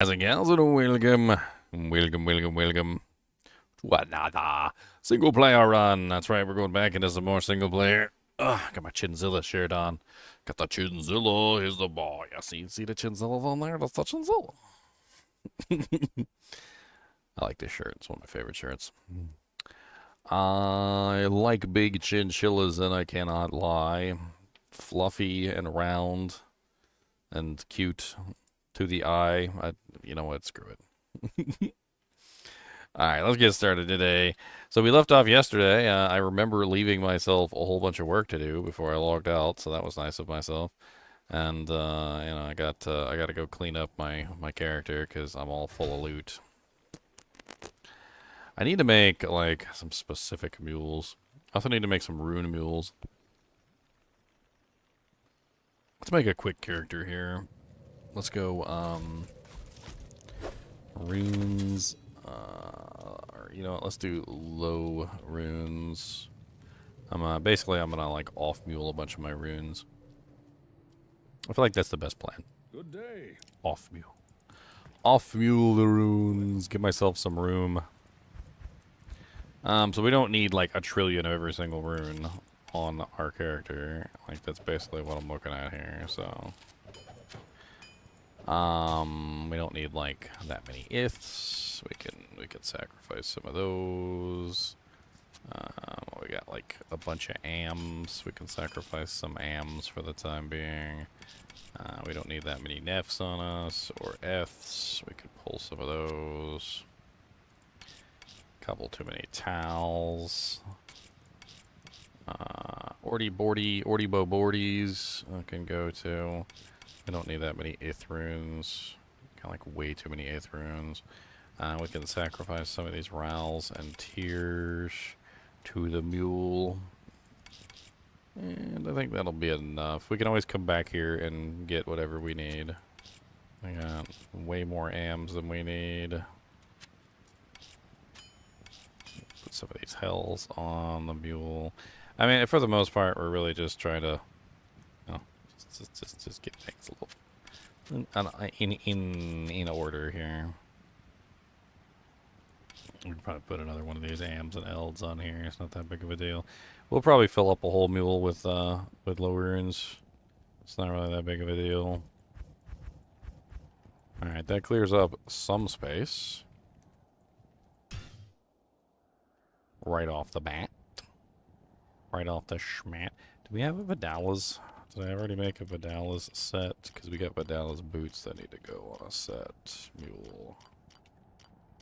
As a gals and welcome to another single player run. That's right, we're going back into some more single player. Got my Chinchilla shirt on. Got the Chinchilla, here's the boy. I see the Chinchillas on there. That's the Chinchilla. I like this shirt. It's one of my favorite shirts. I like big chinchillas, and I cannot lie. Fluffy and round and cute to the eye. You know what? Screw it. All right, let's get started today. So we left off yesterday. I remember leaving myself a whole bunch of work to do before I logged out, so that was nice of myself. And I got to go clean up my character because I'm all full of loot. I need to make like some specific mules. I also need to make some rune mules. Let's make a quick character here. Let's go runes. You know what? Let's do low runes. Basically I'm gonna like off mule a bunch of my runes. I feel like that's the best plan. Good day. Off mule. Off mule the runes. Give myself some room. So we don't need like a trillion of every single rune on our character. Like that's basically what I'm looking at here. So we don't need like that many iths. We can sacrifice some of those. We got like a bunch of ams. We can sacrifice some ams for the time being. We don't need that many nefs on us or f's. We could pull some of those. Couple too many towels. Ordy bo boardies I can go to. I don't need that many ith runes. Got like way too many ith runes. We can sacrifice some of these rowels and tears to the mule. And I think that'll be enough. We can always come back here and get whatever we need. I got way more ams than we need. Put some of these hells on the mule. I mean, for the most part, we're really just trying to, you know, just get things a little in order here. We can probably put another one of these ams and elds on here. It's not that big of a deal. We'll probably fill up a whole mule with low runes. It's not really that big of a deal. All right, that clears up some space right off the bat. Right off the schmat. Do we have a Vidalas? Did I already make a Vidalas set? Because we got Vidalas boots that need to go on a set. Mule.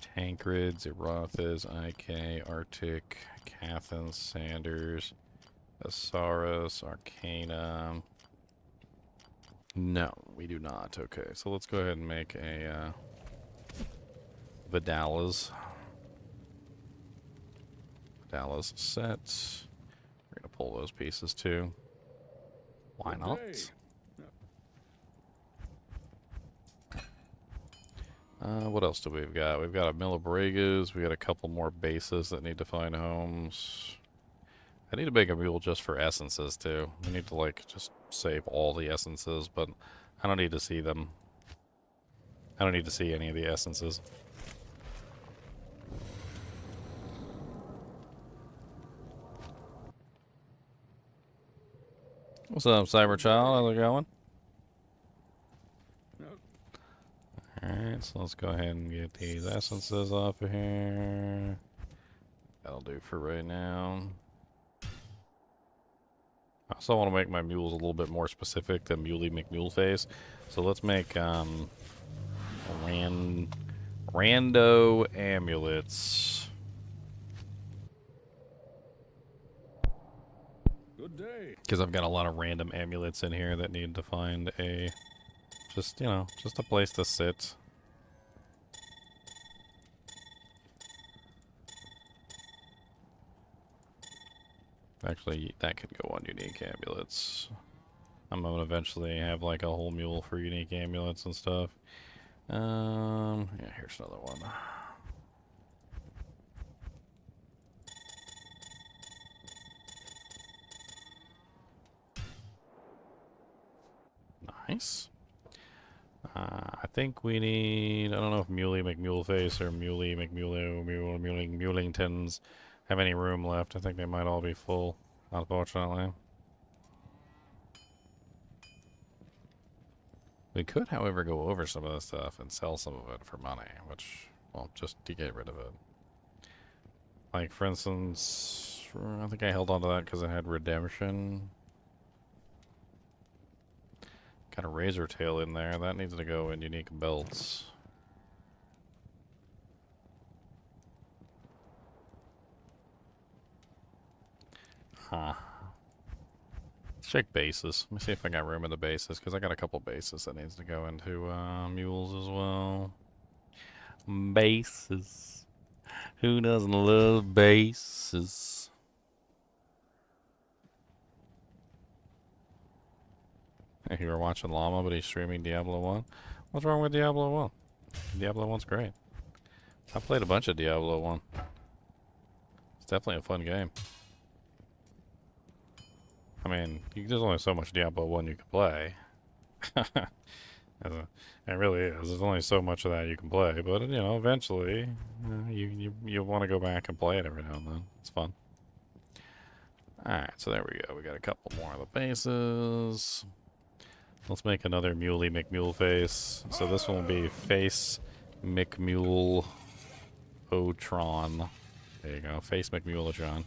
Tancred, Zerothas, IK, Arctic, Cathan, Sanders, Asaris, Arcana. No, we do not. Okay, so let's go ahead and make a Vidalas. Vidalas set. We're gonna pull those pieces too. Why not? What else do we've got? We've got a mill of Bregas. We got a couple more bases that need to find homes. I need to make a mule just for essences too. We need to like just save all the essences, but I don't need to see them. I don't need to see any of the essences. What's up, Cyberchild? How's it going? Alright, so let's go ahead and get these essences off of here. That'll do for right now. I also want to make my mules a little bit more specific than Muley McMuleface. So let's make rando amulets. Good day. Because I've got a lot of random amulets in here that need to find a just a place to sit. Actually, that could go on unique amulets. I'm gonna eventually have like a whole mule for unique amulets and stuff. Yeah, here's another one. Nice. I think we need, I don't know if Muley McMuleface or Muley McMulingtons have any room left. I think they might all be full, unfortunately. We could, however, go over some of this stuff and sell some of it for money, which, well, just to get rid of it. Like, for instance, I think I held on to that because it had redemption. Got a razor tail in there. That needs to go in unique belts. Huh. Let's check bases. Let me see if I got room in the bases, because I got a couple bases that needs to go into mules as well. Bases. Who doesn't love bases? You were watching Llama, but he's streaming Diablo 1. What's wrong with Diablo 1? Diablo 1's great. I played a bunch of Diablo 1. It's definitely a fun game. I mean, there's only so much Diablo 1 you can play. It really is. There's only so much of that you can play, but you know, eventually, you want to go back and play it every now and then. It's fun. Alright, so there we go. We got a couple more of the bases. Let's make another Muley McMuleface. So this one will be Face McMule Otron. There you go, Face McMuletron.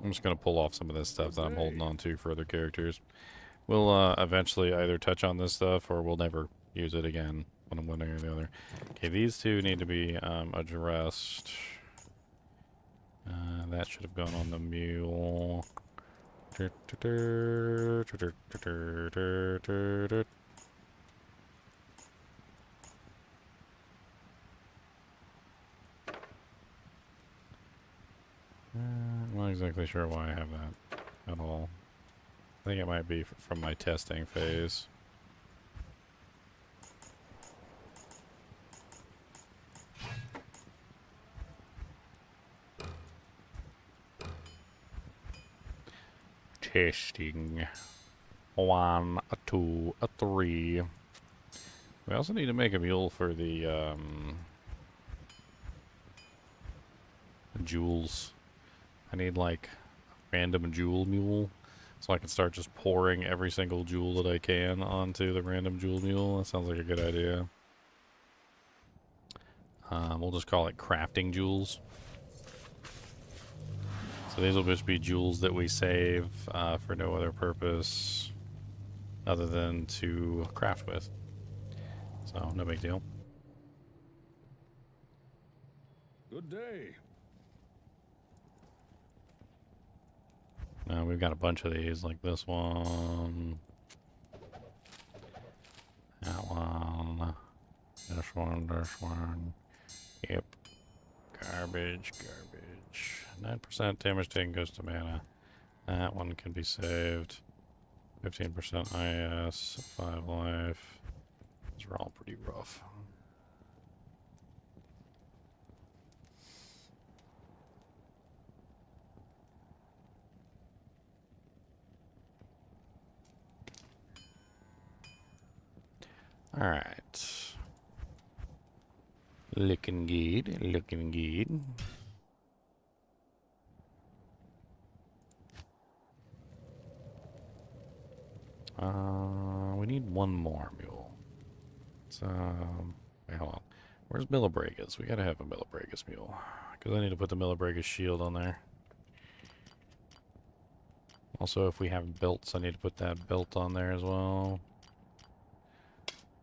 I'm just going to pull off some of this stuff that I'm holding on to for other characters. We'll eventually either touch on this stuff or we'll never use it again on one or the other. Okay, these two need to be addressed. That should have gone on the mule. I'm not exactly sure why I have that at all. I think it might be from my testing phase. Testing. 1, 2, 3. We also need to make a mule for the jewels. I need like a random jewel mule so I can start just pouring every single jewel that I can onto the random jewel mule. That sounds like a good idea. We'll just call it crafting jewels. So these will just be jewels that we save for no other purpose other than to craft with. So, no big deal. Good day. We've got a bunch of these, like this one. That one. This one, this one. Yep. Garbage, garbage. 9% damage taken goes to mana. That one can be saved. 15% IS, 5 life. These are all pretty rough. Alright. Looking good, looking good. We need one more mule. So, wait, hold on. Where's Millabragus? We gotta have a Millabragus mule. Because I need to put the Millabragus shield on there. Also, if we have belts, I need to put that belt on there as well.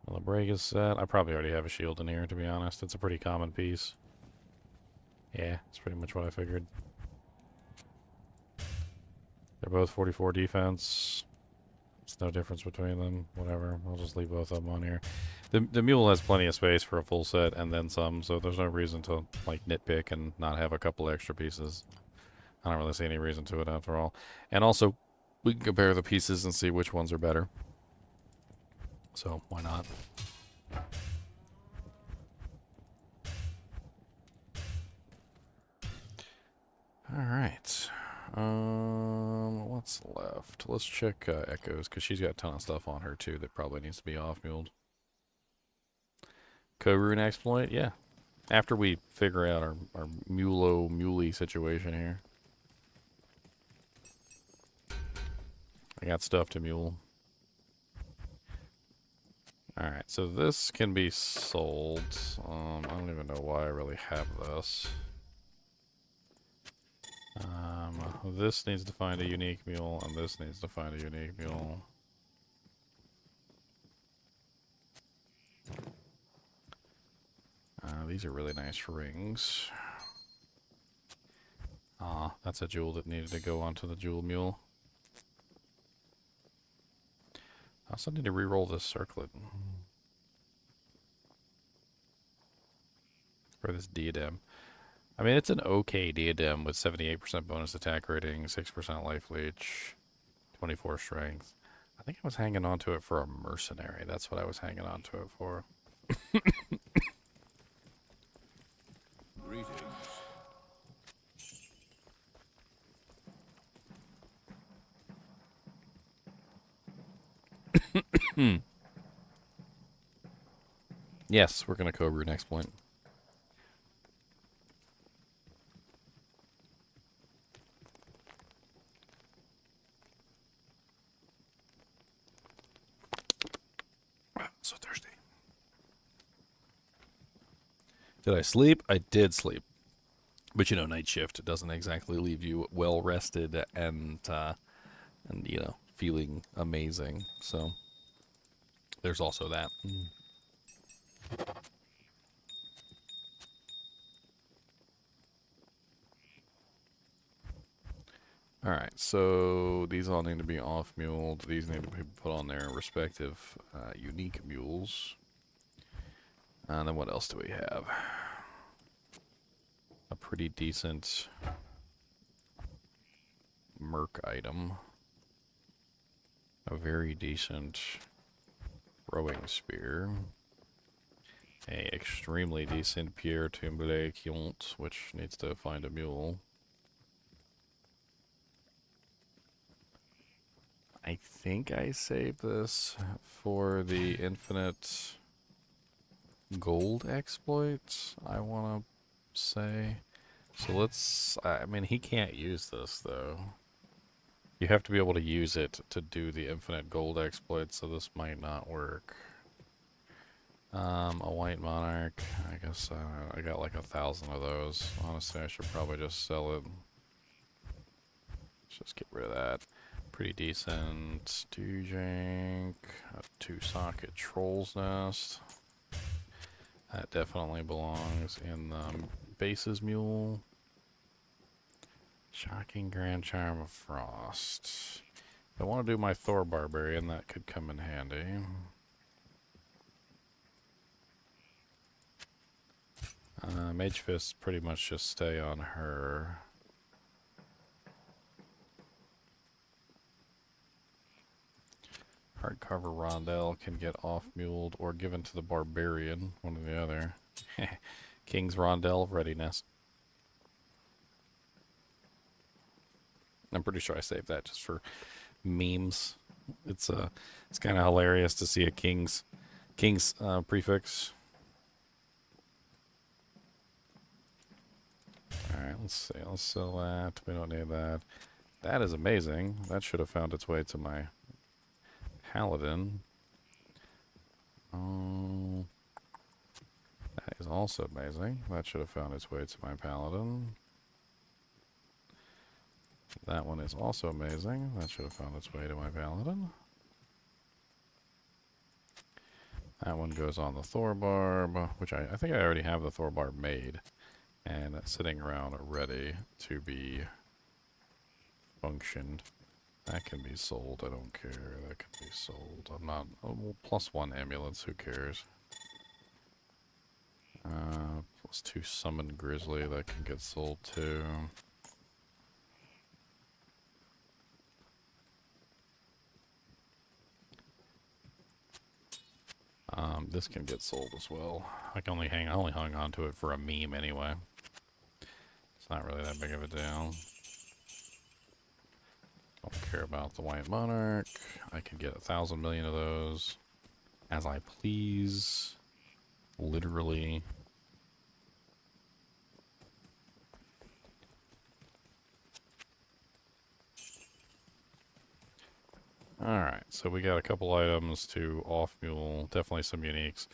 Millabragus set. I probably already have a shield in here, to be honest. It's a pretty common piece. Yeah, that's pretty much what I figured. They're both 44 defense. There's no difference between them. Whatever. I'll just leave both of them on here. The mule has plenty of space for a full set and then some, so there's no reason to like nitpick and not have a couple extra pieces. I don't really see any reason to it after all. And also, we can compare the pieces and see which ones are better. So, why not? Alright. What's left? Raft. Let's check Echoes, because she's got a ton of stuff on her, too, that probably needs to be off-muled. Rune exploit? Yeah. After we figure out our Muley situation here. I got stuff to mule. Alright, so this can be sold. I don't even know why I really have this. This needs to find a unique mule, and this needs to find a unique mule. These are really nice rings. That's a jewel that needed to go onto the jewel mule. I also need to re-roll this circlet. For this diadem. I mean, it's an okay diadem with 78% bonus attack rating, 6% life leech, 24 strength. I think I was hanging on to it for a mercenary. That's what I was hanging on to it for. Greetings. Yes, we're going to Cobra next point. So thirsty. Did I sleep? I did sleep. But you know, night shift doesn't exactly leave you well rested and you know, feeling amazing. So there's also that. Alright, so these all need to be off-muled. These need to be put on their respective unique mules. And then what else do we have? A pretty decent merc item. A very decent rowing spear. A extremely decent Pierre Timbre Quiont, which needs to find a mule. I think I saved this for the infinite gold exploits, I want to say. So let's, I mean, he can't use this, though. You have to be able to use it to do the infinite gold exploits, so this might not work. A white monarch, I guess I got like 1,000 of those. Honestly, I should probably just sell it. Let's just get rid of that. Pretty decent Stoojank, a 2-socket Troll's Nest. That definitely belongs in the base's mule. Shocking Grand Charm of Frost. If I want to do my Thor Barbarian, that could come in handy. Mage Fist pretty much just stay on her. Hardcover Rondell can get off-muled or given to the Barbarian, one or the other. King's Rondell of Readiness. I'm pretty sure I saved that just for memes. It's kind of hilarious to see a king's prefix. Alright, let's see. Let's sell that. We don't need that. That is amazing. That should have found its way to my Paladin. That is also amazing. That should have found its way to my Paladin. That one is also amazing. That should have found its way to my Paladin. That one goes on the Thorbarb, which I think I already have the Thorbarb made. And sitting around ready to be functioned. That can be sold, I don't care. That can be sold. I'm not... Oh, well, +1 amulets, who cares? +2 summon grizzly, that can get sold too. This can get sold as well. I only hung on to it for a meme anyway. It's not really that big of a deal. Don't care about the White Monarch. I can get 1,000 million of those as I please. Literally. Alright, so we got a couple items to off Mule. Definitely some uniques.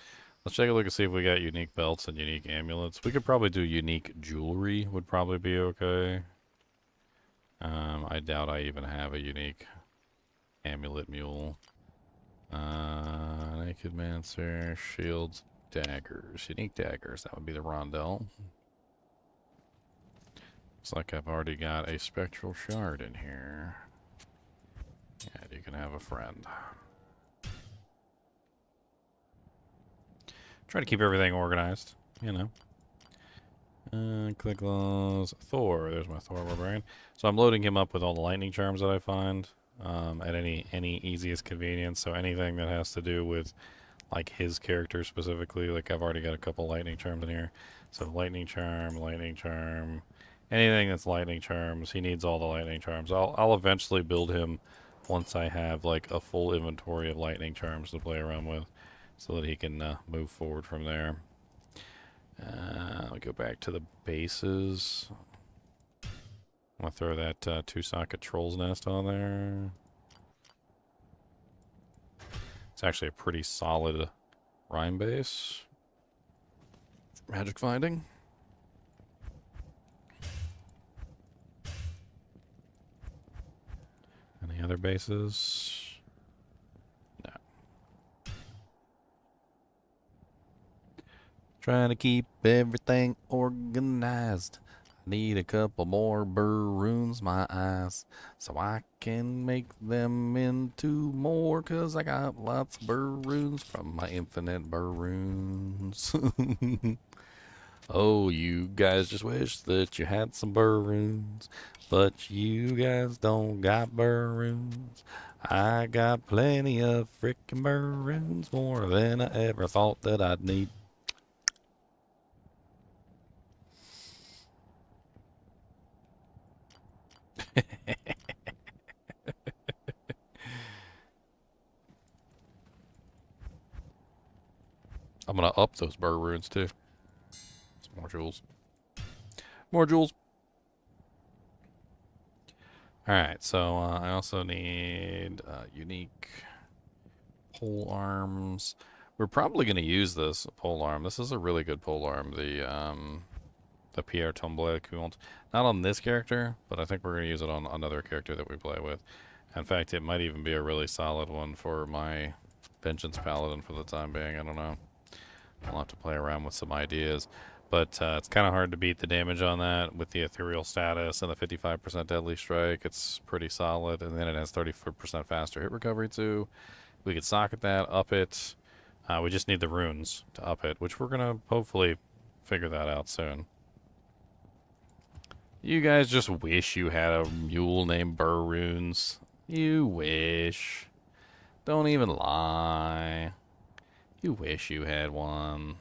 Let's take a look and see if we got unique belts and unique amulets. We could probably do unique jewelry, would probably be okay. I doubt I even have a unique amulet mule. Naked Mancer, shields, daggers. Unique daggers, that would be the rondelle. Looks like I've already got a spectral shard in here. And you can have a friend. Try to keep everything organized, you know. Click those. Thor. There's my Thor barbarian. So I'm loading him up with all the lightning charms that I find at any easiest convenience. So anything that has to do with like his character specifically, like I've already got a couple lightning charms in here. So lightning charm, anything that's lightning charms. He needs all the lightning charms. I'll eventually build him once I have like a full inventory of lightning charms to play around with, so that he can move forward from there. I'll go back to the bases. I'm gonna throw that 2-socket troll's nest on there. It's actually a pretty solid rhyme base. Magic finding. Any other bases? No. Trying to keep everything organized. I need a couple more runes, my eyes, so I can make them into more, 'cause I got lots of runes from my infinite runes. Oh, you guys just wish that you had some runes, but you guys don't got runes. I got plenty of frickin' runes, more than I ever thought that I'd need. I'm gonna up those runes too. Some more jewels. More jewels. Alright, so I also need unique pole arms. We're probably going to use this pole arm. This is a really good pole arm. The Pierre Tomboy Count. Not on this character, but I think we're going to use it on another character that we play with. In fact, it might even be a really solid one for my Vengeance Paladin for the time being. I don't know. I'll have to play around with some ideas. But it's kind of hard to beat the damage on that with the ethereal status and the 55% deadly strike. It's pretty solid. And then it has 34% faster hit recovery too. We could socket that, up it. We just need the runes to up it, which we're going to hopefully figure that out soon. You guys just wish you had a mule named Runes. You wish. Don't even lie. You wish you had one.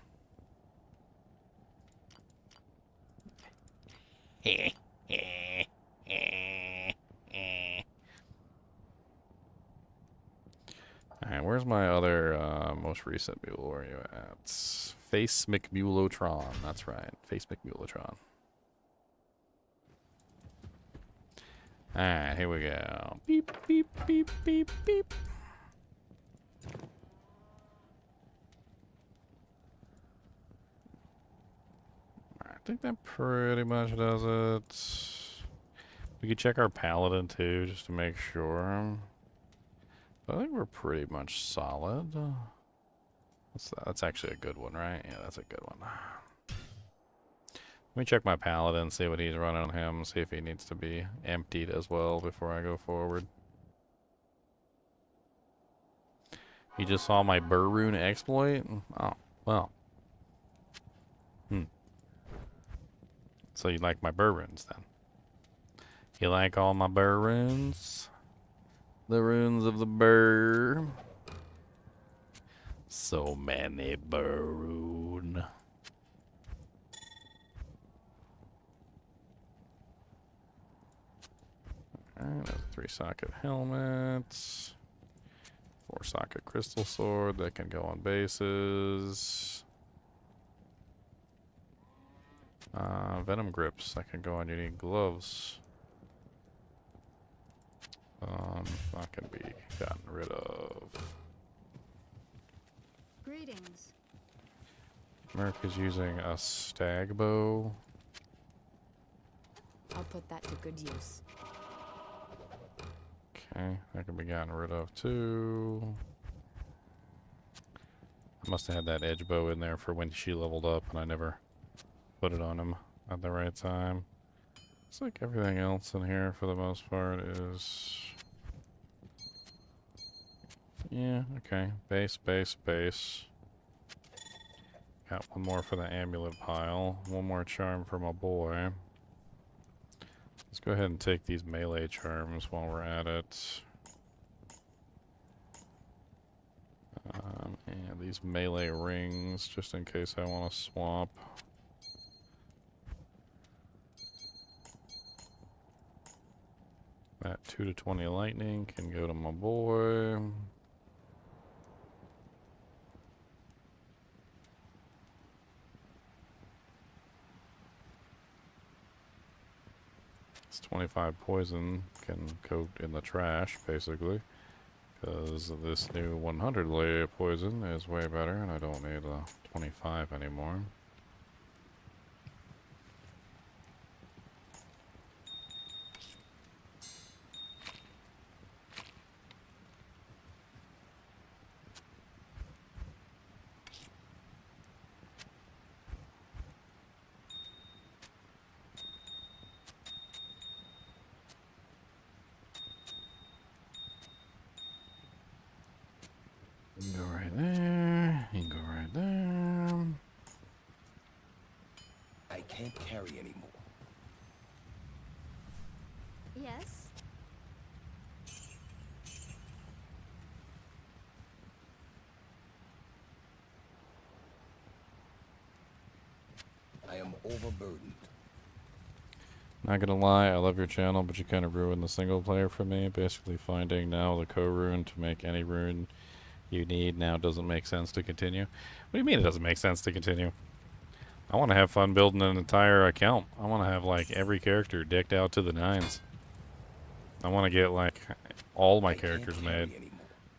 Alright, where's my other most recent mule? Where are you at? Face McMulotron. That's right. Face McMulotron. Alright, here we go. Beep, beep, beep, beep, beep. Alright, I think that pretty much does it. We could check our paladin too, just to make sure. But I think we're pretty much solid. That's actually a good one, right? Yeah, that's a good one. Let me check my paladin, see what he's running on him, see if he needs to be emptied as well before I go forward. You just saw my Rune exploit? Oh, well. So you like my runes then? You like all my runes? The runes of the burr. So many rune. Alright, there's a 3-socket helmet. 4-socket crystal sword that can go on bases. Venom grips that can go on unique gloves. Not gonna be gotten rid of. Greetings. Merc is using a stag bow. I'll put that to good use. Okay, that can be gotten rid of too. I must have had that edge bow in there for when she leveled up and I never put it on him at the right time. Looks like everything else in here for the most part is... Yeah, okay. Base, base, base. Got one more for the amulet pile. One more charm for my boy. Let's go ahead and take these melee charms while we're at it. And these melee rings, just in case I want to swap. That 2 to 20 lightning can go to my boy. It's 25 poison can go in the trash, basically. Because this new 100 layer poison is way better, and I don't need a 25 anymore. You can go right there. You can go right there. I can't carry anymore. Yes? I am overburdened. Not gonna lie, I love your channel, but you kind of ruined the single player for me. Basically finding now the co-rune to make any rune you need now doesn't make sense to continue. What do you mean it doesn't make sense to continue? I want to have fun building an entire account. I want to have like every character decked out to the nines. I want to get like all my characters made.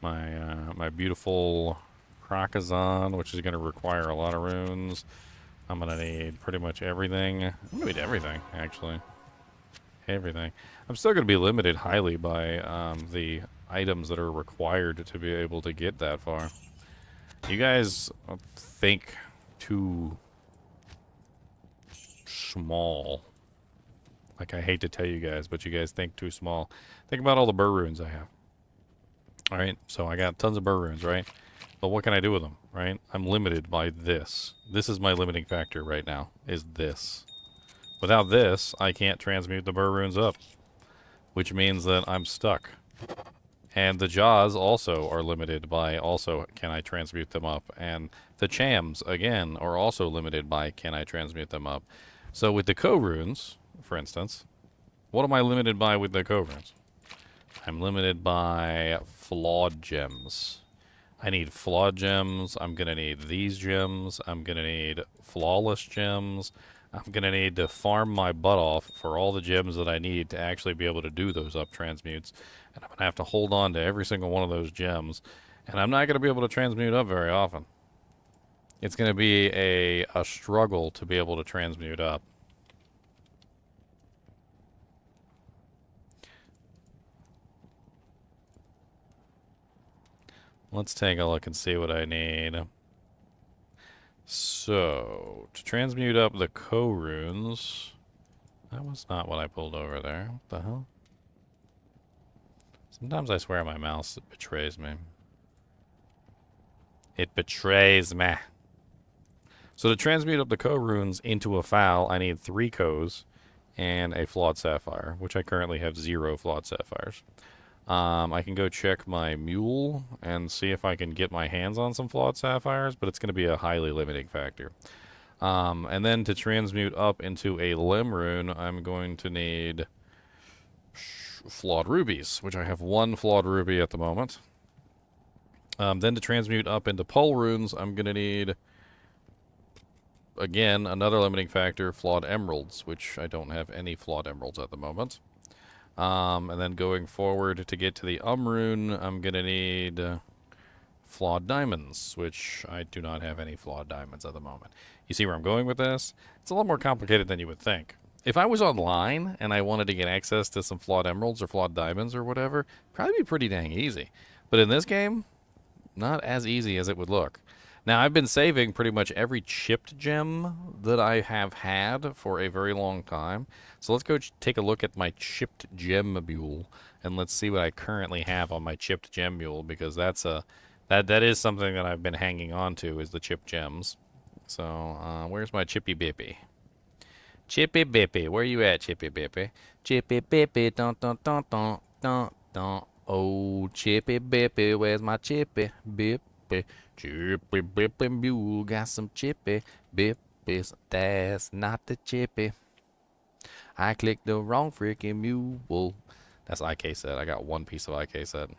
My beautiful Crocozon, which is going to require a lot of runes. I'm going to need pretty much everything. I'm going to need everything, actually. Everything. I'm still going to be limited highly by the items that are required to be able to get that far. You guys think too small. Like, I hate to tell you guys, but you guys think too small. Think about all the burr runes I have. Alright, so I got tons of burr runes, right? But what can I do with them, right? I'm limited by this. This is my limiting factor right now, is this. Without this, I can't transmute the burr runes up, which means that I'm stuck. And the jaws also are limited by also can I transmute them up. And the chams, again, are also limited by can I transmute them up. So with the co-runes, for instance, what am I limited by with the co-runes? I'm limited by flawed gems. I need flawed gems. I'm going to need these gems. I'm going to need flawless gems. I'm going to need to farm my butt off for all the gems that I need to actually be able to do those up transmutes. And I'm going to have to hold on to every single one of those gems. And I'm not going to be able to transmute up very often. It's going to be a struggle to be able to transmute up. Let's take a look and see what I need. So, to transmute up the co-runes... That was not what I pulled over there. What the hell? Sometimes I swear my mouse betrays me. It betrays me. So to transmute up the co-runes into a foul, I need 3 co's and a flawed sapphire, which I currently have 0 flawed sapphires. I can go check my mule and see if I can get my hands on some flawed sapphires, but it's going to be a highly limiting factor. And then to transmute up into a limb rune, I'm going to need flawed rubies, which I have 1 flawed ruby at the moment. Then to transmute up into pole runes, I'm going to need, again, another limiting factor, flawed emeralds, which I don't have any flawed emeralds at the moment. And then going forward to get to the rune, I'm going to need flawed diamonds, which I do not have any flawed diamonds at the moment. You see where I'm going with this? It's a lot more complicated than you would think. If I was online and I wanted to get access to some flawed emeralds or flawed diamonds or whatever, probably be pretty dang easy. But in this game, not as easy as it would look. Now, I've been saving pretty much every chipped gem that I have had for a very long time. So let's go take a look at my chipped gem mule, and let's see what I currently have on my chipped gem mule, because that is something that I've been hanging on to, is the chipped gems. So, where's my Chippy Bippy? Chippy Bippy, where you at, Chippy Bippy? Chippy Bippy, dun dun dun dun dun dun. Oh, Chippy Bippy, where's my Chippy Bippy? Chippy Bippy mule, got some Chippy Bippies. That's not the Chippy. I clicked the wrong freaking mule. That's IK set. I got 1 piece of IK set.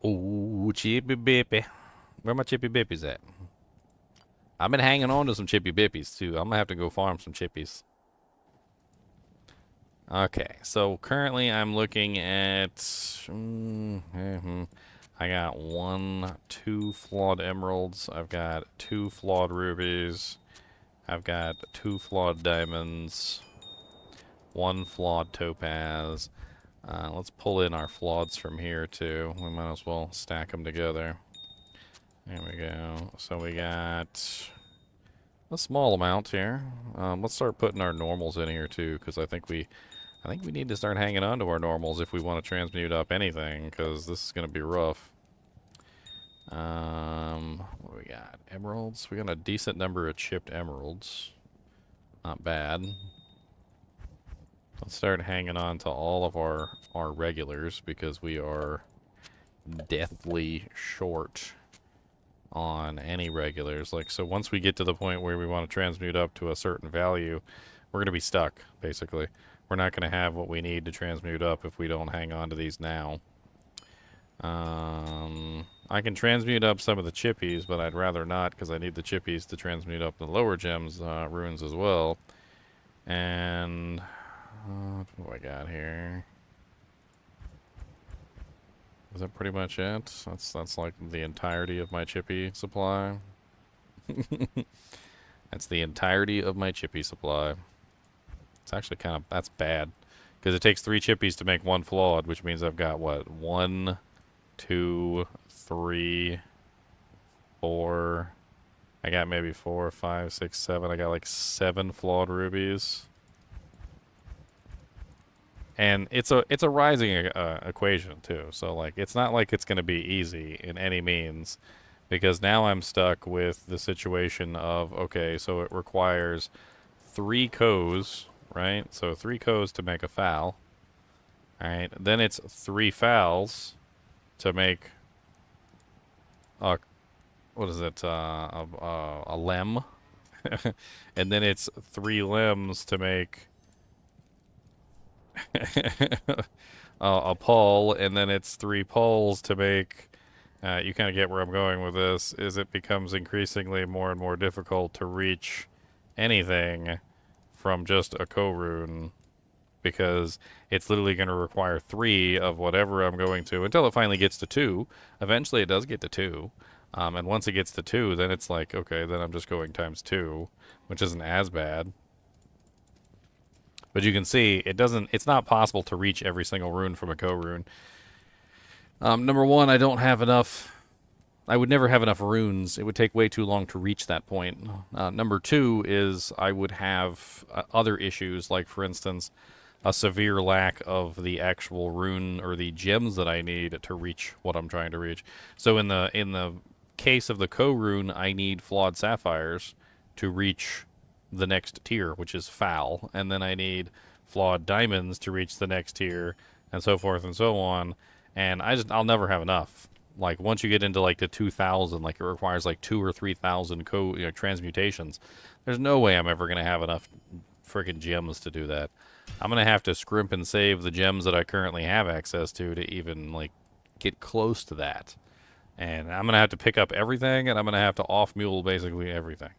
Oh, Chippy Bippy. Where my Chippy Bippies at? I've been hanging on to some Chippy Bippies, too. I'm going to have to go farm some Chippies. Okay, so currently I'm looking at... I got 2 flawed emeralds. I've got 2 flawed rubies. I've got 2 flawed diamonds. 1 flawed topaz. Let's pull in our flaweds from here, too. We might as well stack them together. There we go. So we got a small amount here. Let's start putting our normals in here too, because I think we need to start hanging on to our normals if we want to transmute up anything, because this is going to be rough. What do we got? Emeralds. We got a decent number of chipped emeralds. Not bad. Let's start hanging on to all of our regulars, because we are deathly short on any regulars. Like, so once we get to the point where we want to transmute up to a certain value, we're going to be stuck, basically. We're not going to have what we need to transmute up if we don't hang on to these now. I can transmute up some of the chippies, but I'd rather not, because I need the chippies to transmute up the lower gems runes as well. And what do I got here? Is that pretty much it? That's like the entirety of my chippy supply. That's the entirety of my chippy supply. It's actually kind of, that's bad, because it takes 3 chippies to make 1 flawed, which means I've got what, 1, 2, 3, 4. I got maybe 4, 5, 6, 7. I got like 7 flawed rubies. And it's a rising equation too, so like it's not like it's going to be easy in any means, because now I'm stuck with the situation of, okay, so it requires 3 cows, right? So 3 cows to make a fowl. All right, then it's 3 fowls to make a, what is it? A lem, and then it's 3 limbs to make a pole, and then it's 3 poles to make. You kind of get where I'm going with this. Is it becomes increasingly more and more difficult to reach anything from just a co-rune, because it's literally going to require 3 of whatever I'm going to, until it finally gets to 2. Eventually it does get to 2. And once it gets to 2, then it's like, okay, then I'm just going times 2, which isn't as bad. But you can see, it's not possible to reach every single rune from a co-rune. Number 1, I don't have enough. I would never have enough runes. It would take way too long to reach that point. Number 2 is I would have other issues, like, for instance, a severe lack of the actual rune or the gems that I need to reach what I'm trying to reach. So in the case of the co-rune, I need flawed sapphires to reach the next tier, which is foul, and then I need flawed diamonds to reach the next tier, and so forth and so on. And I'll never have enough. Like once you get into like the 2,000, like it requires like 2 or 3,000 transmutations. There's no way I'm ever gonna have enough freaking gems to do that. I'm gonna have to scrimp and save the gems that I currently have access to even like get close to that. And I'm gonna have to pick up everything, and I'm gonna have to off mule basically everything.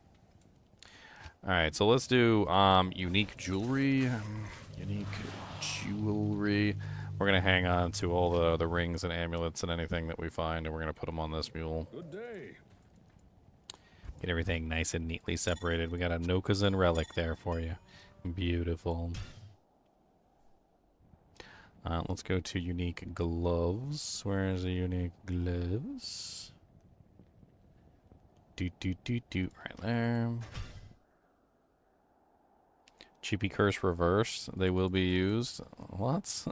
All right, so let's do unique jewelry. Unique jewelry. We're gonna hang on to all the rings and amulets and anything that we find, and we're gonna put them on this mule. Good day. Get everything nice and neatly separated. We got a Nokazin relic there for you. Beautiful. Let's go to unique gloves. Where's the unique gloves? Right there. Chippy Curse Reverse. They will be used. What?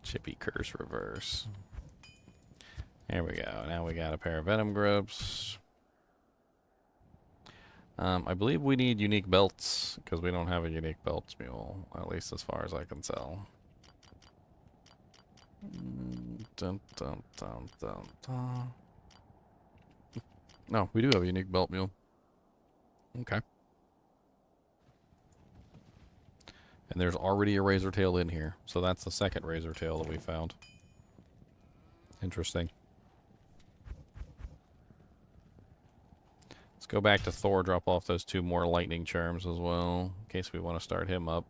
Chippy Curse Reverse. There we go. Now we got a pair of Venom Grips. I believe we need unique belts, because we don't have a unique belts mule, at least as far as I can tell. Dun, dun, dun, dun, dun. No, we do have a unique belt mule. Okay. And there's already a razor tail in here, so that's the second razor tail that we found. Interesting. Let's go back to Thor, drop off those 2 more lightning charms as well, in case we want to start him up.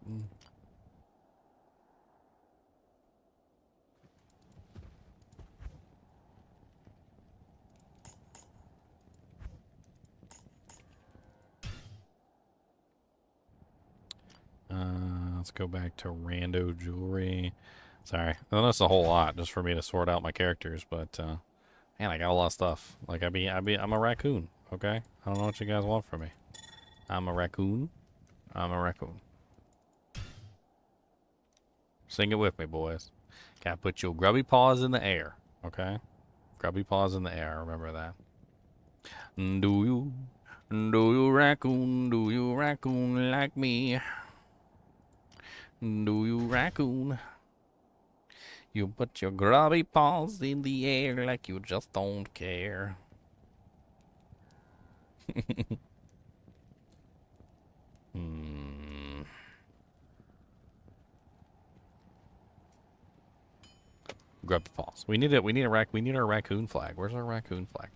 Let's go back to rando jewelry. Sorry, well, that's a whole lot just for me to sort out my characters, but man, I got a lot of stuff. Like I'm a raccoon. Okay, I don't know what you guys want from me. I'm a raccoon. I'm a raccoon. Sing it with me, boys. Gotta put your grubby paws in the air. Okay, grubby paws in the air. Remember that. Do you raccoon like me? Do you raccoon? You put your grubby paws in the air like you just don't care. Grubby paws. We need our raccoon flag. Where's our raccoon flag?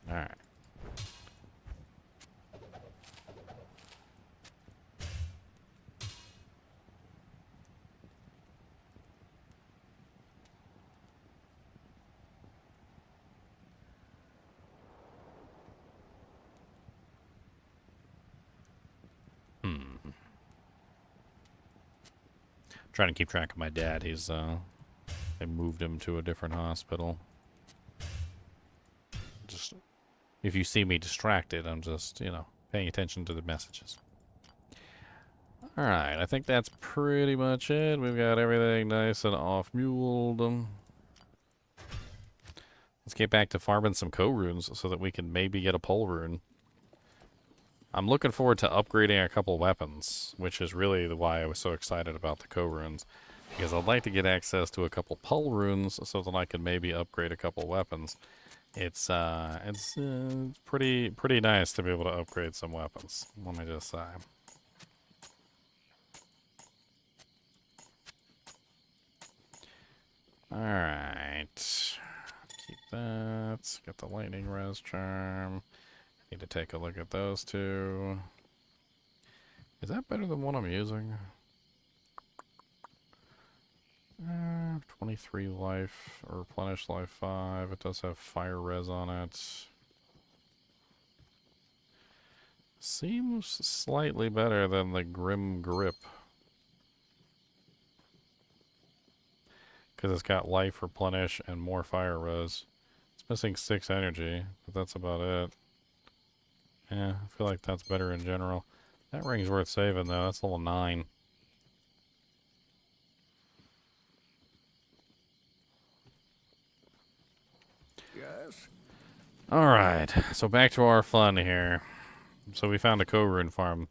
All right. Trying to keep track of my dad. He's they moved him to a different hospital. Just if you see me distracted, I'm just, you know, paying attention to the messages. All right, I think that's pretty much it. We've got everything nice and off-muled. Let's get back to farming some co-runes so that we can maybe get a pole rune. I'm looking forward to upgrading a couple weapons, which is really why I was so excited about the co-runes. Because I'd like to get access to a couple pole runes so that I can maybe upgrade a couple weapons. It's pretty nice to be able to upgrade some weapons. Let me just say. Alright. Keep that. Get the lightning res charm. Need to take a look at those 2. Is that better than what I'm using? 23 life, or replenish life 5. It does have fire res on it. Seems slightly better than the Grim Grip. Because it's got life, replenish, and more fire res. It's missing 6 energy, but that's about it. Yeah, I feel like that's better in general. That ring's worth saving, though. That's level 9. Yes. Alright, so back to our fun here. So we found a co-rune farm.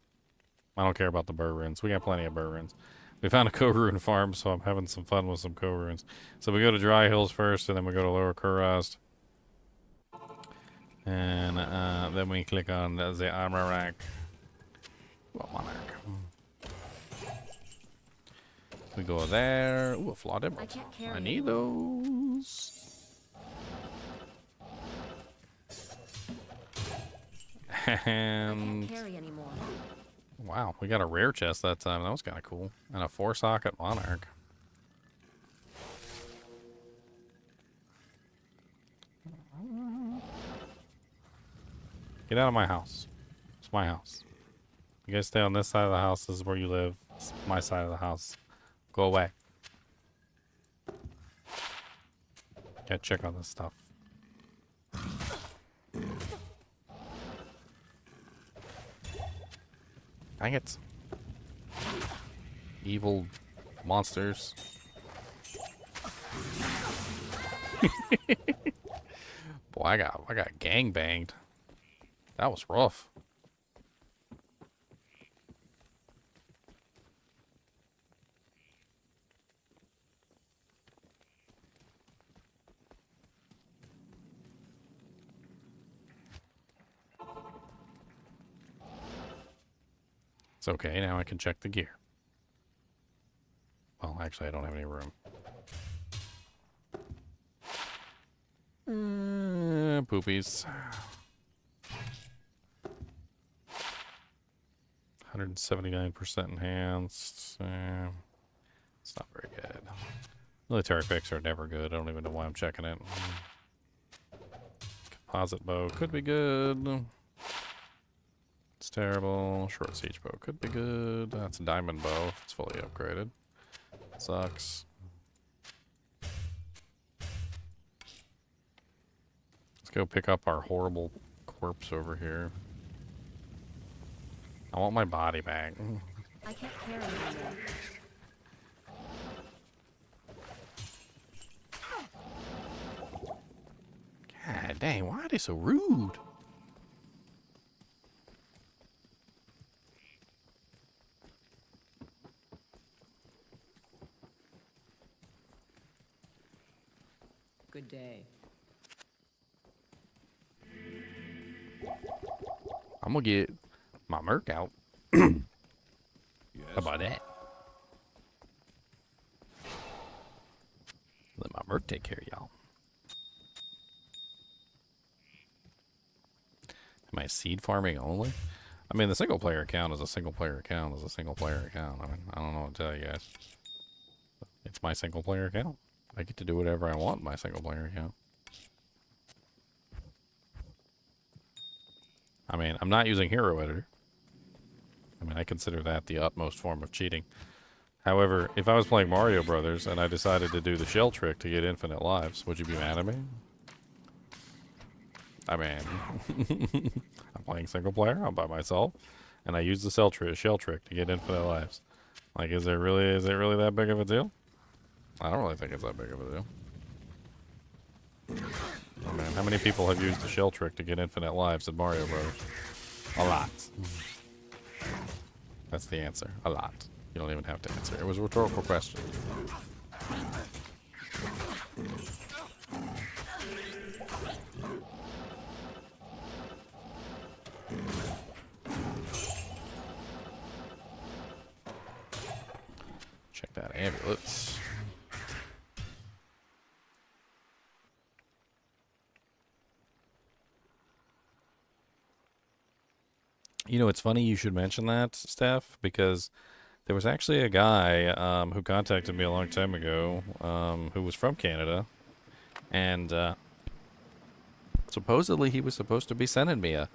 I don't care about the burr runes. We got plenty of burr runes. We found a co-rune farm, so I'm having some fun with some co-runes. So we go to Dry Hills first, and then we go to Lower Kurast. And then we click on the armor rack. Well, Monarch. We go there. Ooh, a flaw demo. I can't carry I need anymore. those. I And can't carry anymore. wow, we got a rare chest that time. That was kind of cool. And a 4-socket Monarch. Get out of my house. It's my house. You guys stay on this side of the house. This is where you live. It's my side of the house. Go away. Gotta check on this stuff. Dang it. Evil monsters. Boy, I got gang banged. That was rough. It's okay, now I can check the gear. Well, actually, I don't have any room. Poopies. 179% enhanced. It's not very good. Military picks are never good. I don't even know why I'm checking it. Composite bow could be good. It's terrible. Short siege bow could be good. That's a diamond bow. It's fully upgraded. Sucks. Let's go pick up our horrible corpse over here. I want my body back. I can't carry anymore. God dang, why are they so rude? Good day. I'm gonna get my merc out. Yes. How about that? Let my merc take care of y'all. Am I seed farming only? I mean, the single player account is a single player account is a single player account. I mean, I don't know what to tell you guys. It's my single player account. I get to do whatever I want in my single player account. I mean, I'm not using Hero Editor. I mean, I consider that the utmost form of cheating. However, if I was playing Mario Brothers and I decided to do the shell trick to get infinite lives, would you be mad at me? I mean, I'm playing single player, I'm by myself, and I use the shell trick to get infinite lives. Like, is it really that big of a deal? I don't really think it's that big of a deal. Oh man, how many people have used the shell trick to get infinite lives in Mario Bros? A lot. That's the answer. A lot. You don't even have to answer. It was a rhetorical question. Check that ambulance. You know, it's funny you should mention that, Steph, because there was actually a guy who contacted me a long time ago who was from Canada, and supposedly he was supposed to be sending me a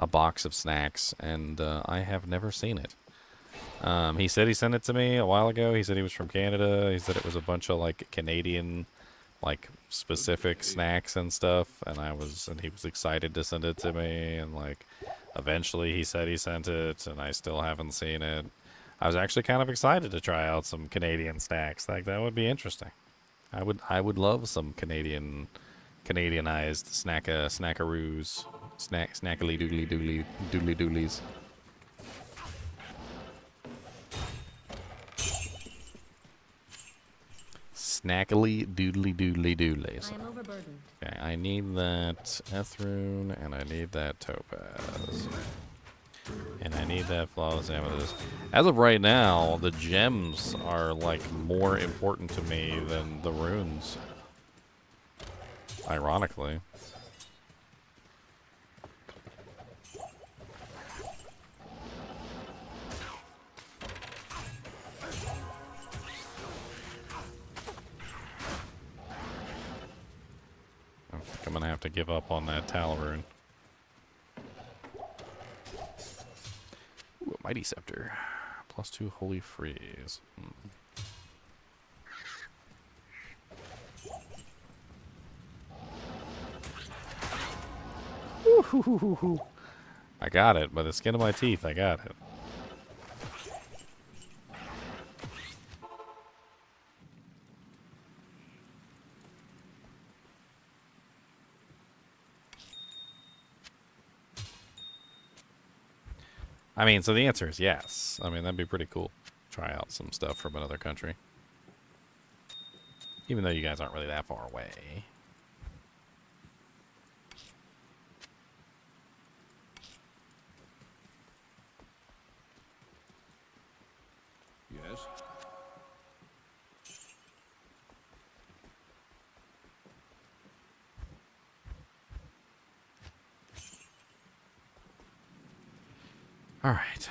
box of snacks, and I have never seen it. He said he sent it to me a while ago. He said he was from Canada. He said it was a bunch of like Canadian, like specific snacks and stuff, and he was excited to send it to me, and like eventually he said he sent it, and I still haven't seen it. I was actually kind of excited to try out some Canadian snacks. Like that would be interesting. I would love some Canadianized snackaroos, snackily doodly doodlies. Snackily doodly doodly doodly. I am overburdened. Okay, I need that Rune, and I need that Topaz. And I need that Flawless Amethyst. As of right now, the gems are, like, more important to me than the runes. Ironically. I think I'm gonna have to give up on that Tal rune. Ooh, a Mighty Scepter. +2 Holy Freeze. I got it. By the skin of my teeth, I got it. I mean, so the answer is yes. I mean, that'd be pretty cool. Try out some stuff from another country. Even though you guys aren't really that far away. Yes. All right.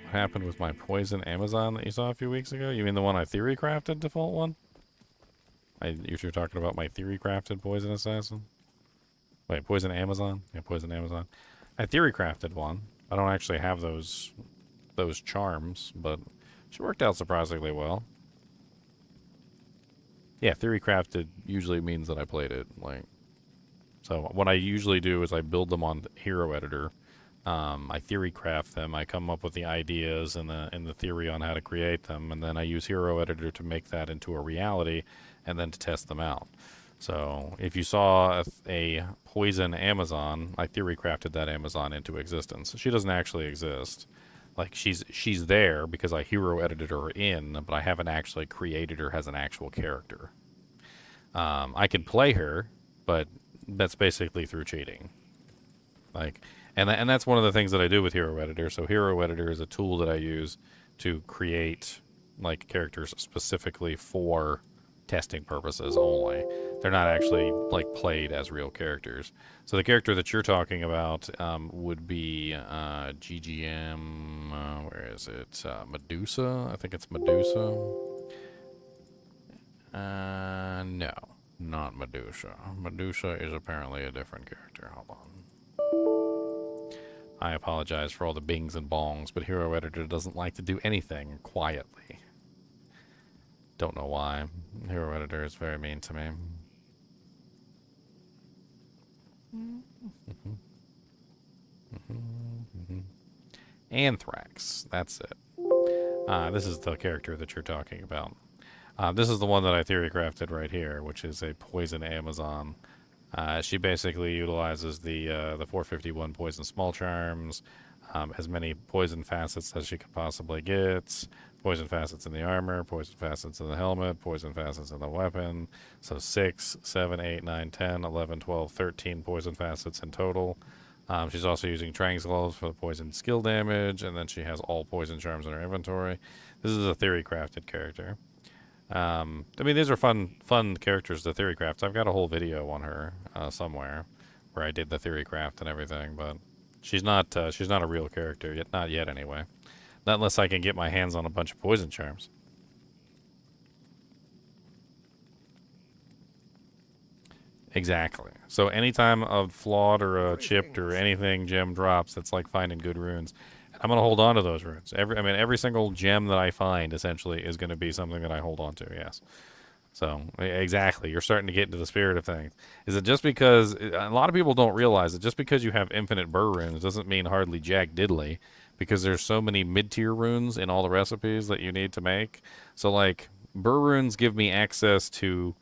What happened with my poison Amazon that you saw a few weeks ago? You mean the one I theory crafted, default one? You're talking about my theory crafted poison assassin? Wait, poison Amazon? Yeah, poison Amazon. I theory crafted one. I don't actually have those charms, but she worked out surprisingly well. Yeah, theory crafted usually means that I played it. So what I usually do is I build them on Hero Editor. I theory craft them. I come up with the ideas and the theory on how to create them, and then I use Hero Editor to make that into a reality, and then to test them out. So if you saw a poison Amazon, I theory crafted that Amazon into existence. She doesn't actually exist. Like, she's there because I hero edited her in, but I haven't actually created her as an actual character. I could play her, but that's basically through cheating. And that's one of the things that I do with Hero Editor. So Hero Editor is a tool that I use to create, like, characters specifically for testing purposes only. They're not actually, like, played as real characters. So the character that you're talking about would be GGM, where is it? Medusa? I think it's Medusa. No, not Medusa. Medusa is apparently a different character. Hold on. I apologize for all the bings and bongs, but Hero Editor doesn't like to do anything quietly. Don't know why. Hero Editor is very mean to me. Anthrax. That's it. This is the character that you're talking about. This is the one that I theory crafted right here, which is a poison Amazon. She basically utilizes the 451 poison small charms, as many poison facets as she could possibly get. Poison facets in the armor, poison facets in the helmet, poison facets in the weapon. So 6, 7, 8, 9, 10, 11, 12, 13 poison facets in total. She's also using Trang's Gloves for the poison skill damage, and then she has all poison charms in her inventory. This is a theory crafted character. I mean, these are fun characters to theory craft. I've got a whole video on her somewhere where I did the theory craft and everything, but she's not a real character yet. Not yet, anyway. Not unless I can get my hands on a bunch of poison charms. Exactly. So anytime a flawed or a chipped or anything gem drops, it's like finding good runes. I'm going to hold on to those runes. Every single gem that I find, essentially, is going to be something that I hold on to, yes. So, exactly. You're starting to get into the spirit of things. Is it just because... A lot of people don't realize that just because you have infinite burr runes doesn't mean hardly jack diddly, because there's so many mid-tier runes in all the recipes that you need to make. So, like, burr runes give me access to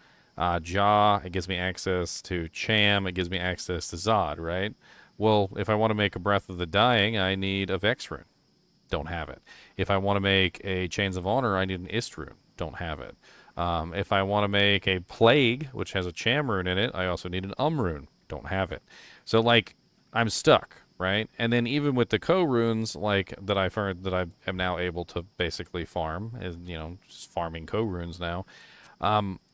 Jaw, it gives me access to Cham, it gives me access to Zod, right? Well, if I want to make a Breath of the Dying, I need a Vex rune. Don't have it. If I want to make a Chains of Honor, I need an Ist rune. Don't have it. If I want to make a Plague, which has a Cham rune in it, I also need an rune. Don't have it. So, like, I'm stuck, right? And then even with the co-runes, like, that I am now able to basically farm, is, you know, just farming co-runes now,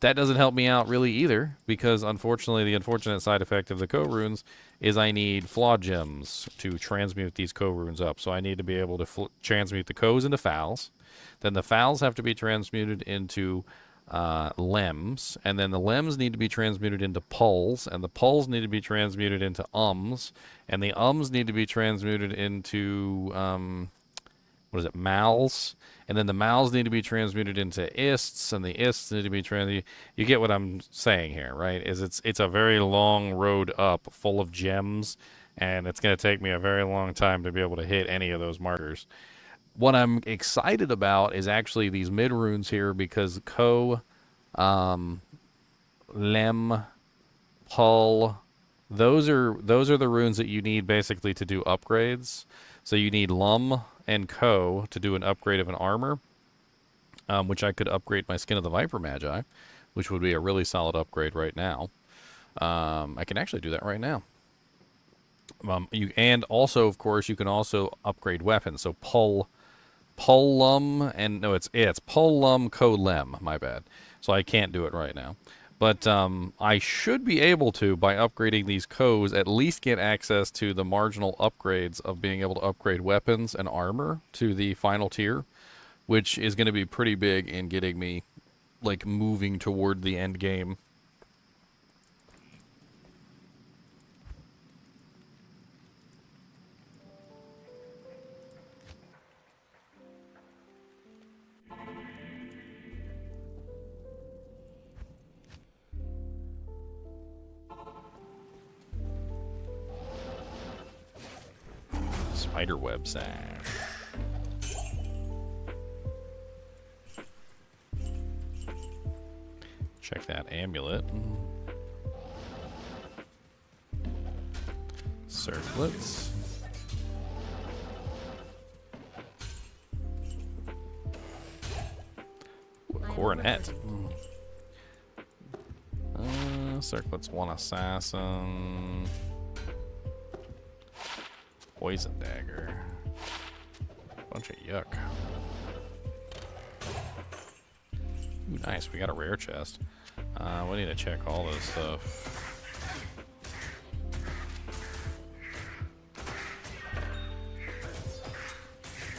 that doesn't help me out really either, because unfortunately the unfortunate side effect of the co-runes is I need flaw gems to transmute these co-runes up. So I need to be able to transmute the co's into fowls. Then the fowls have to be transmuted into lems, and then the lems need to be transmuted into pulls, and the pulls need to be transmuted into and the need to be transmuted into what is it, mals, and then the mals need to be transmuted into ists, and the ists need to be transmuted. You get what I'm saying here, right? Is it's a very long road up, full of gems, and it's going to take me a very long time to be able to hit any of those markers. What I'm excited about is actually these mid runes here, because lem, pull, those are the runes that you need basically to do upgrades. So you need lum and co to do an upgrade of an armor, which I could upgrade my Skin of the Viper Magi, which would be a really solid upgrade right now. I can actually do that right now. And also, of course, you can also upgrade weapons. So Pullum, and no, it's Pullum Co-Lem, my bad. So I can't do it right now. But I should be able to, by upgrading these co's, at least get access to the marginal upgrades of being able to upgrade weapons and armor to the final tier, which is going to be pretty big in getting me, like, moving toward the end game. Spiderweb sash. Check that amulet. Circlets. Ooh, a coronet. Circlets, one assassin. Poison dagger. Bunch of yuck. Ooh, nice. We got a rare chest. We need to check all this stuff.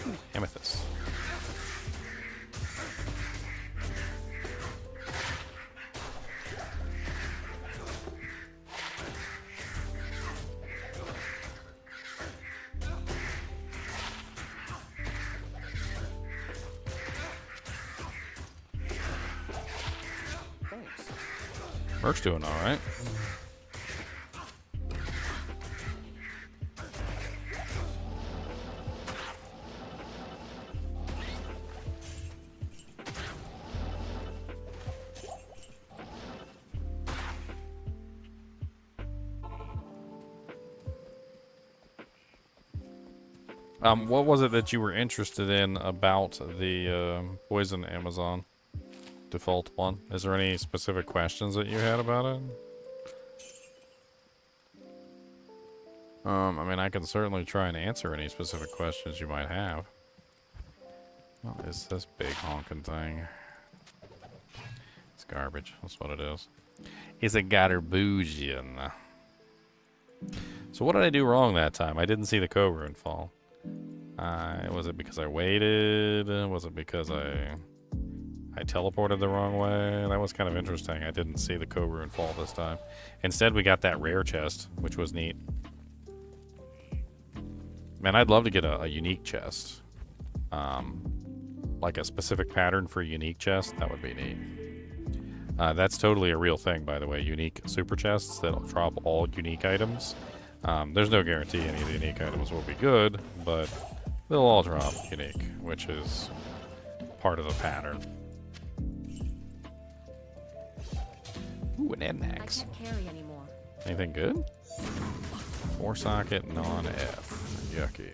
Ooh, amethyst. Merc's doing all right. What was it that you were interested in about the poison Amazon? Default one. Is there any specific questions that you had about it? I mean, I can certainly try and answer any specific questions you might have. What is this big honking thing? It's garbage. That's what it is. It's a garbusian. So what did I do wrong that time? I didn't see the co-rune fall. Was it because I waited? Was it because I teleported the wrong way? That was kind of interesting. I didn't see the co-rune fall this time. Instead, we got that rare chest, which was neat. Man, I'd love to get a unique chest. Like a specific pattern for a unique chest. That would be neat. That's totally a real thing, by the way. Unique super chests that'll drop all unique items. There's no guarantee any of the unique items will be good, but they'll all drop unique, which is part of the pattern. Ooh, an N-Axe. I can't carry anymore. Anything good? 4 socket, non-F. Yucky.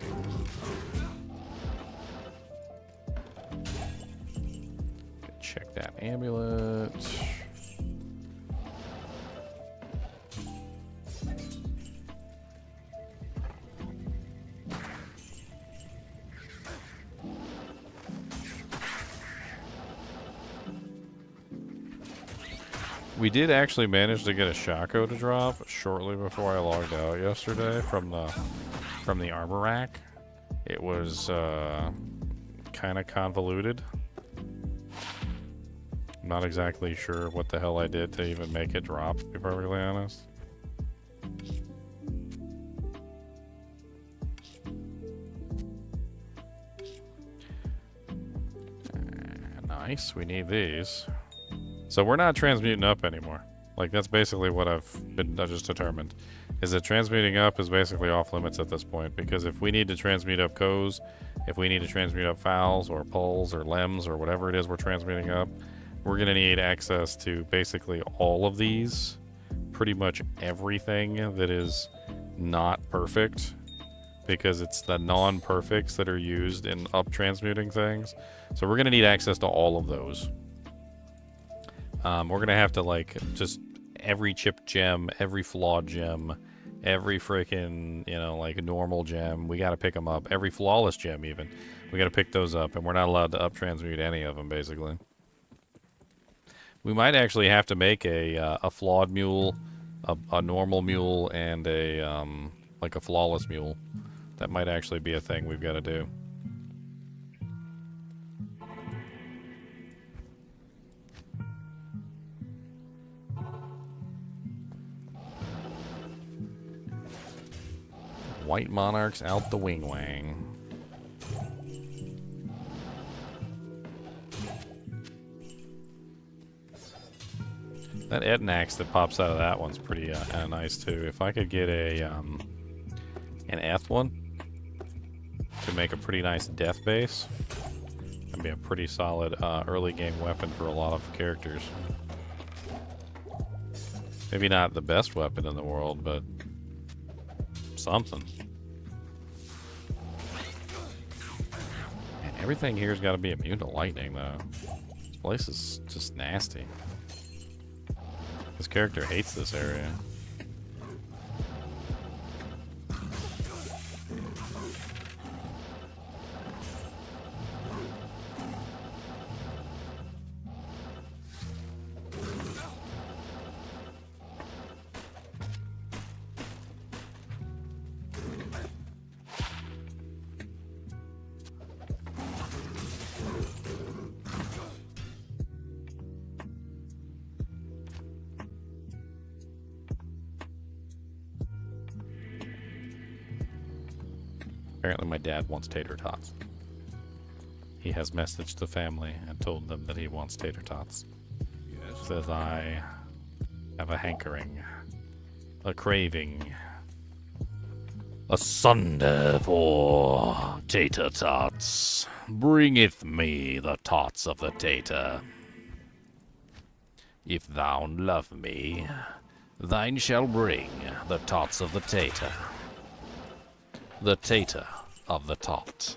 Check that amulet. We did actually manage to get a Shaco to drop shortly before I logged out yesterday from the armor rack. It was kind of convoluted. I'm not exactly sure what the hell I did to even make it drop, to be perfectly honest. Nice, we need these. So we're not transmuting up anymore. Like, that's basically what I've just determined. Is that transmuting up is basically off limits at this point, because if we need to transmute up co's, if we need to transmute up fowls or pulls or lems or whatever it is we're transmuting up, we're going to need access to basically all of these. Pretty much everything that is not perfect, because it's the non-perfects that are used in up transmuting things. So we're going to need access to all of those. We're going to have to, like, just every chip gem, every flawed gem, every freaking, you know, like, normal gem, we got to pick them up. Every flawless gem, even. We got to pick those up, and we're not allowed to up transmute any of them, basically. We might actually have to make a flawed mule, a normal mule, and a, like, a flawless mule. That might actually be a thing we've got to do. White monarchs out the wing wang. That Etnax that pops out of that one's pretty nice too. If I could get a an Eth one to make a pretty nice death base, that'd be a pretty solid early game weapon for a lot of characters. Maybe not the best weapon in the world, but something. Man, everything here's got to be immune to lightning, though. This place is just nasty. This character hates this area. Apparently my dad wants tater tots. He has messaged the family and told them that he wants tater tots. Yes. Says I have a hankering, a craving, a sunder for tater tots. Bringeth me the tots of the tater. If thou love me, thine shall bring the tots of the tater. The tater of the tot.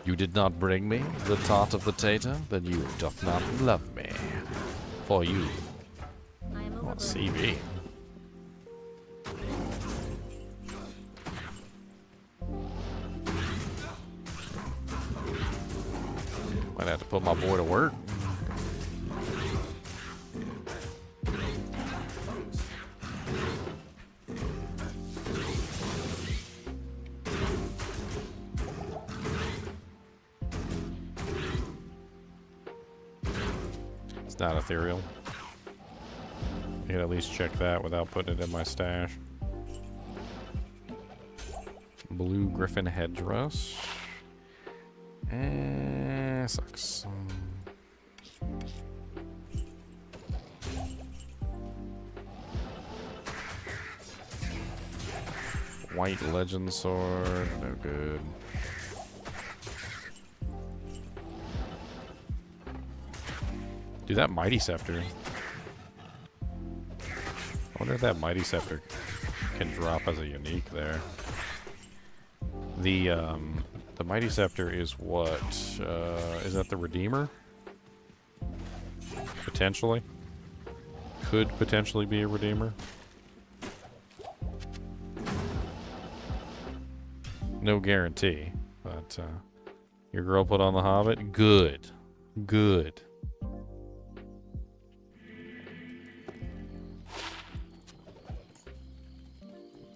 You did not bring me the tot of the tater, then you doth not love me. For you. I am Oh, overburdened. CV. Might have to put my boy to work. It's not ethereal. I can at least check that without putting it in my stash. Blue Griffin headdress. Sucks. White legend sword, no good. Dude, that mighty scepter. wonder if that Mighty Scepter can drop as a unique there. The Mighty Scepter is what? Is that the Redeemer? Potentially. Could potentially be a Redeemer. No guarantee, but your girl put on the Hobbit? Good. Good.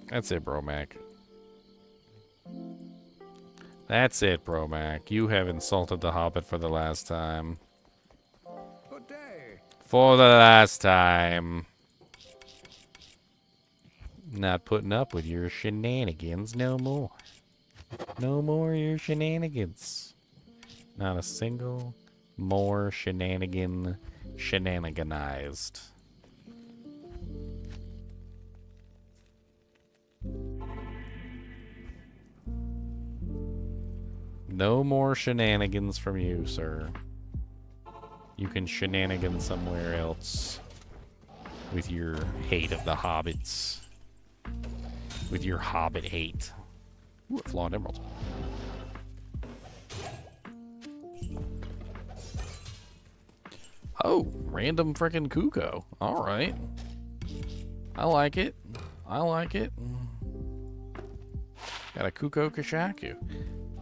That's it, Bro Mac. That's it, Bro Mac. You have insulted the Hobbit for the last time. Good day. For the last time. Not putting up with your shenanigans no more. No more of your shenanigans. Not a single more shenaniganized. No more shenanigans from you, sir. You can shenanigan somewhere else with your hate of the hobbits. With your hobbit hate. Ooh, a flawed emerald. Oh, random frickin' Kuko. Alright. I like it. I like it. Got a Kuko Kashaku.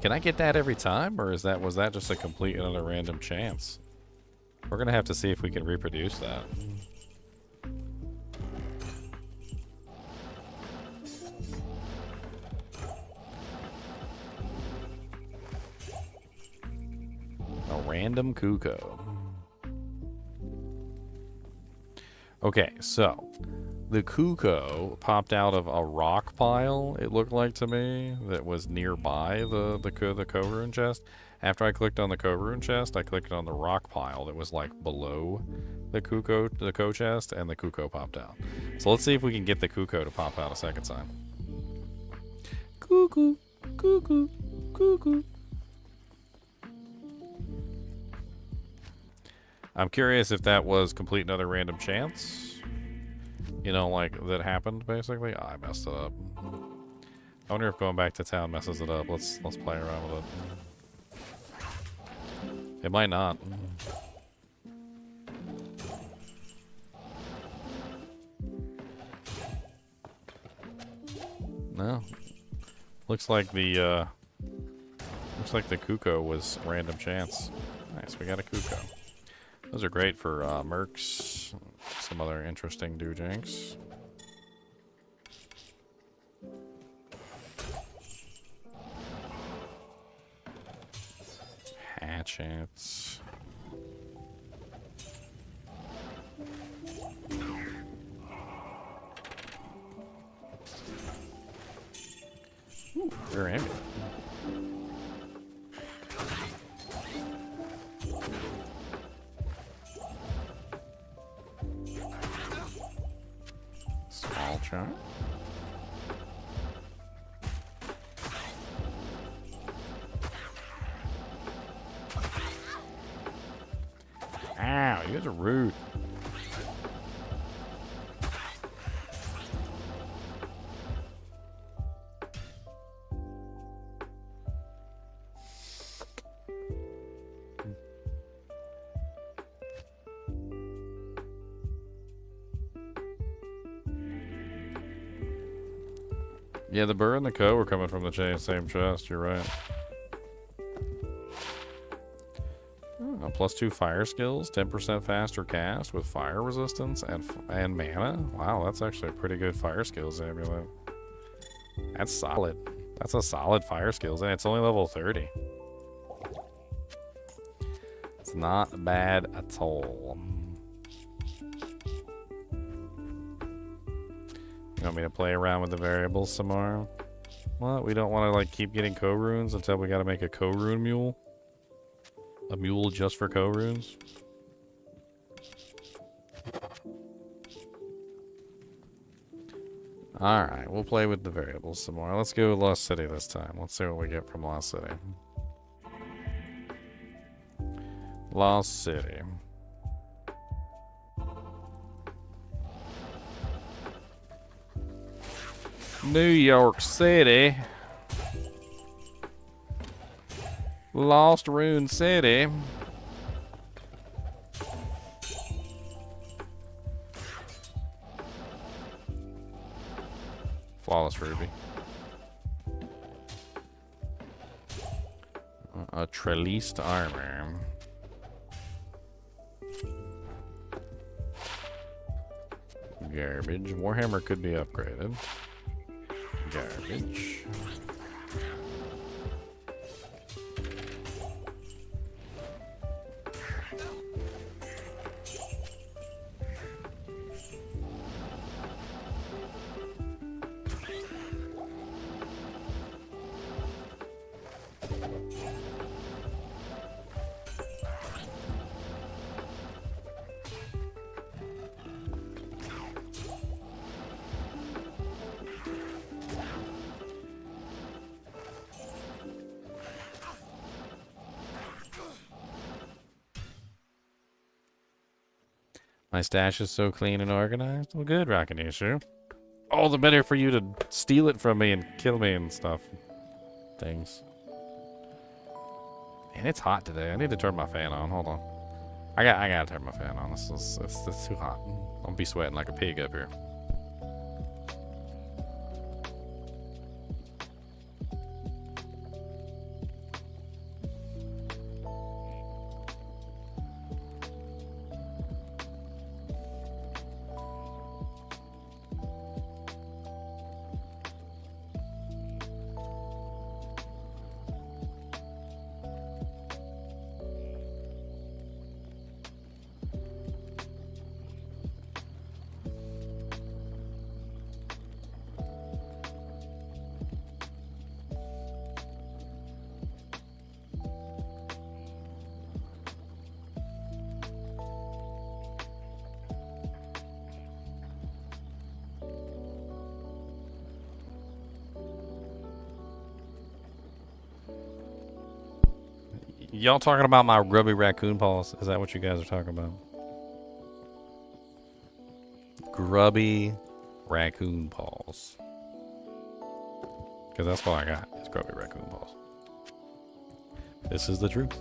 Can I get that every time, or was that just a complete and utter random chance? We're gonna have to see if we can reproduce that. A random Kuko. Okay, so the Kuko popped out of a rock pile, it looked like to me, that was nearby the co-rune chest. After I clicked on the co-rune chest, I clicked on the rock pile that was like below the co chest, and the Kuko popped out. So let's see if we can get the Kuko to pop out a second time. Cuckoo, cuckoo, cuckoo. I'm curious if that was complete another random chance. You know, like, that happened, basically. Oh, I messed it up. I wonder if going back to town messes it up. Let's play around with it. It might not. No. Looks like the Kuko was random chance. Nice, we got a Kuko. Those are great for mercs, some other interesting doojanks. Hatchets. Ooh, they're empty. Small chunk. Ow, you guys are rude. Yeah, the burr and the co were coming from the same chest, you're right. Oh, +2 fire skills, 10% faster cast with fire resistance and mana. Wow, that's actually a pretty good fire skills amulet. That's solid. That's a solid fire skills, and it's only level 30. It's not bad at all. You want me to play around with the variables some more? Well, we don't want to like keep getting co-runes until we got to make a co-rune mule. A mule just for co-runes. Alright, we'll play with the variables some more. Let's go with Lost City this time. Let's see what we get from Lost City. Lost City. New York City. Lost Rune City. Flawless Ruby. A trellised armor. Garbage. Warhammer could be upgraded. Garbage. My stash is so clean and organized. Well, good, Rockanishu. All the better for you to steal it from me and kill me and stuff. Things. Man, it's hot today. I need to turn my fan on. Hold on. I gotta turn my fan on. It's too hot. I'll be sweating like a pig up here. Y'all talking about my grubby raccoon paws? Is that what you guys are talking about? Grubby raccoon paws. Because that's what I got. It's grubby raccoon paws. This is the truth.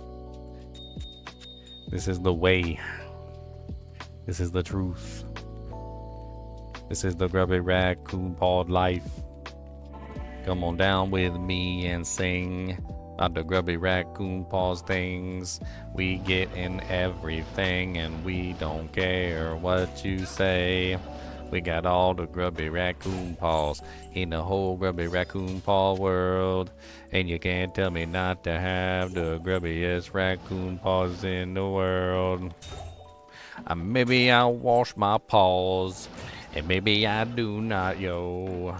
This is the way. This is the truth. This is the grubby raccoon pawed life. Come on down with me and sing. Not the grubby raccoon paws things. We get in everything and we don't care what you say. We got all the grubby raccoon paws in the whole grubby raccoon paw world. And you can't tell me not to have the grubbiest raccoon paws in the world. Maybe I'll wash my paws. And maybe I do not, yo.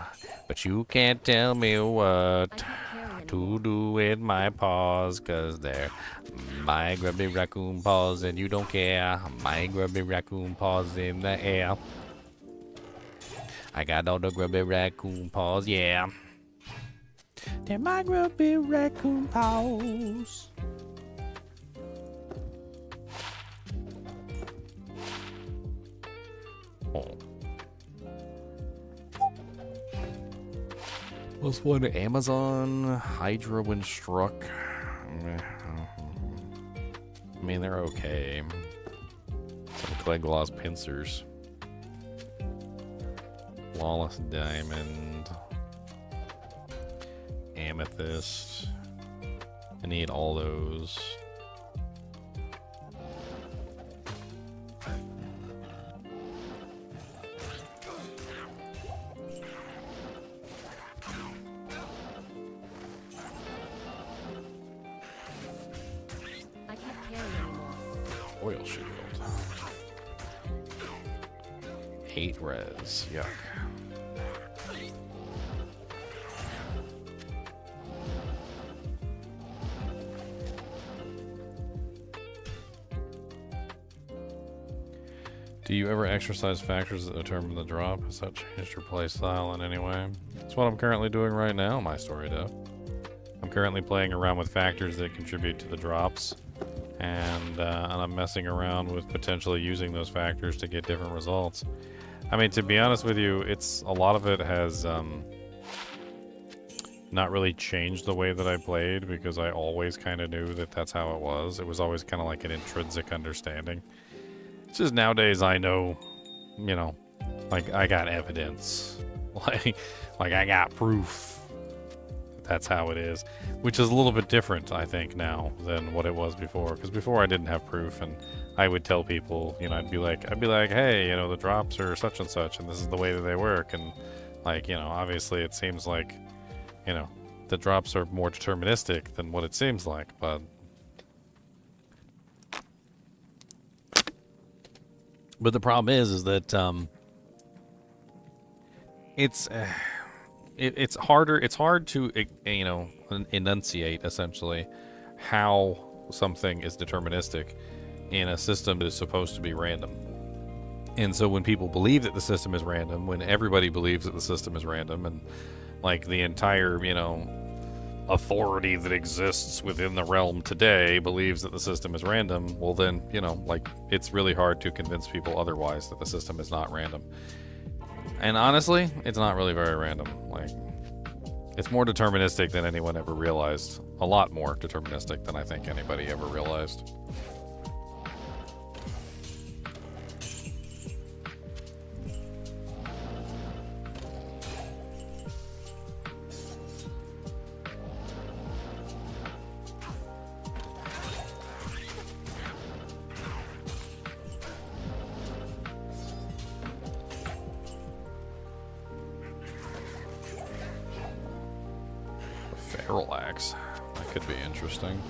But you can't tell me what to do with my paws, cause they're my grubby raccoon paws and you don't care. My grubby raccoon paws in the air. I got all the grubby raccoon paws, yeah. They're my grubby raccoon paws. Oh. Plus one Amazon Hydra when struck. I mean, they're okay. Some clay gloss pincers. Flawless diamond. Amethyst. I need all those. Oil shield. 8 res. Yuck. Do you ever exercise factors that determine the drop? Has that changed your play style in any way? That's what I'm currently doing right now, my story dev. I'm currently playing around with factors that contribute to the drops. And I'm messing around with potentially using those factors to get different results. I mean, to be honest with you, a lot of it has not really changed the way that I played because I always kind of knew that that's how it was. It was always kind of like an intrinsic understanding. It's just nowadays I know, you know, like I got evidence, like I got proof. That's how it is, which is a little bit different, I think, now than what it was before. Because before I didn't have proof, and I would tell people, you know, I'd be like, hey, you know, the drops are such and such, and this is the way that they work, and like, you know, obviously it seems like, you know, the drops are more deterministic than what it seems like, but the problem is that it's hard to, you know, enunciate essentially how something is deterministic in a system that is supposed to be random. And so when people believe that the system is random, when everybody believes that the system is random, and like the entire, you know, authority that exists within the realm today believes that the system is random, well then, you know, like it's really hard to convince people otherwise that the system is not random. And honestly, it's not really very random. Like, it's more deterministic than anyone ever realized. A lot more deterministic than I think anybody ever realized. Feral axe. That could be interesting.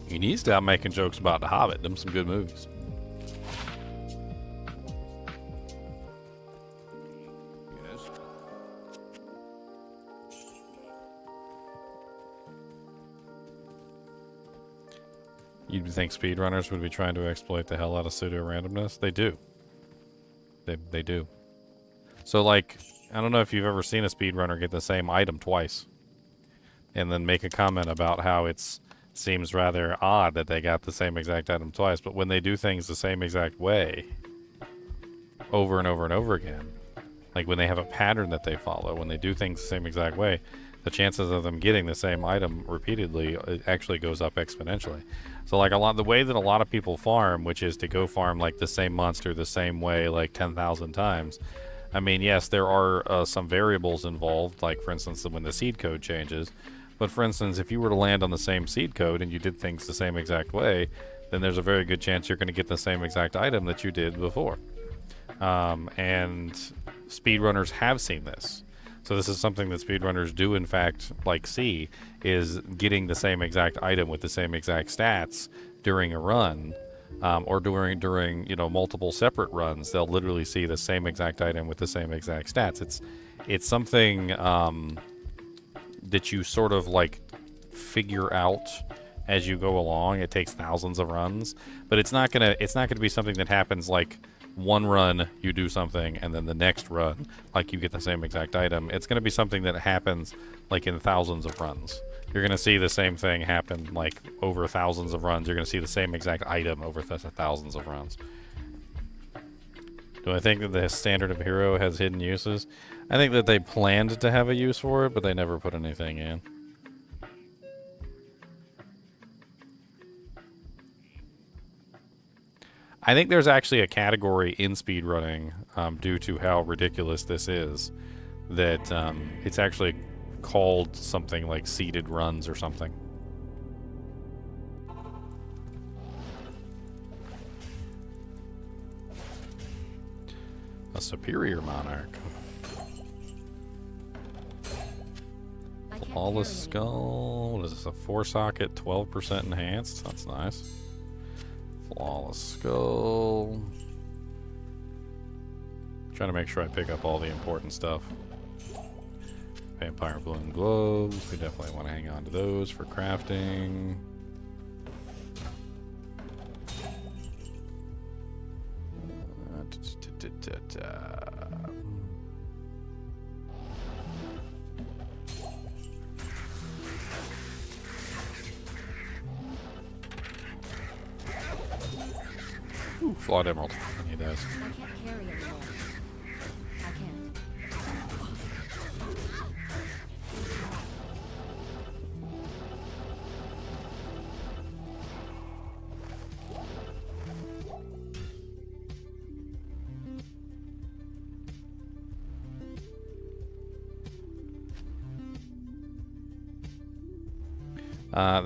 You need to stop making jokes about The Hobbit. Them some good movies. Yes. You'd think speedrunners would be trying to exploit the hell out of pseudo-randomness? They do. They do. So, like, I don't know if you've ever seen a speedrunner get the same item twice and then make a comment about how it's seems rather odd that they got the same exact item twice, but when they do things the same exact way over and over and over again, like when they have a pattern that they follow, when they do things the same exact way, the chances of them getting the same item repeatedly actually goes up exponentially. So like the way that a lot of people farm, which is to go farm like the same monster the same way like 10,000 times. I mean, yes, there are some variables involved, like for instance when the seed code changes. But for instance, if you were to land on the same seed code and you did things the same exact way, then there's a very good chance you're going to get the same exact item that you did before. And speedrunners have seen this. So this is something that speedrunners do in fact like see, is getting the same exact item with the same exact stats during a run, or during you know, multiple separate runs. They'll literally see the same exact item with the same exact stats. It's something that you sort of like figure out as you go along. It takes thousands of runs, but it's not gonna be something that happens like one run you do something and then the next run like you get the same exact item. It's gonna be something that happens like in thousands of runs. You're gonna see the same thing happen like over thousands of runs. You're gonna see the same exact item over thousands of runs. Do I think that the standard of hero has hidden uses? I think that they planned to have a use for it, but they never put anything in. I think there's actually a category in speedrunning, due to how ridiculous this is, that it's actually called something like seeded runs or something. A superior monarch. Flawless skull. What is this? A 4-socket, 12% enhanced. That's nice. Flawless skull. Trying to make sure I pick up all the important stuff. Vampire bloom globes. We definitely want to hang on to those for crafting. Ooh, flawed emerald. I need those. I can't carry anymore. I can't.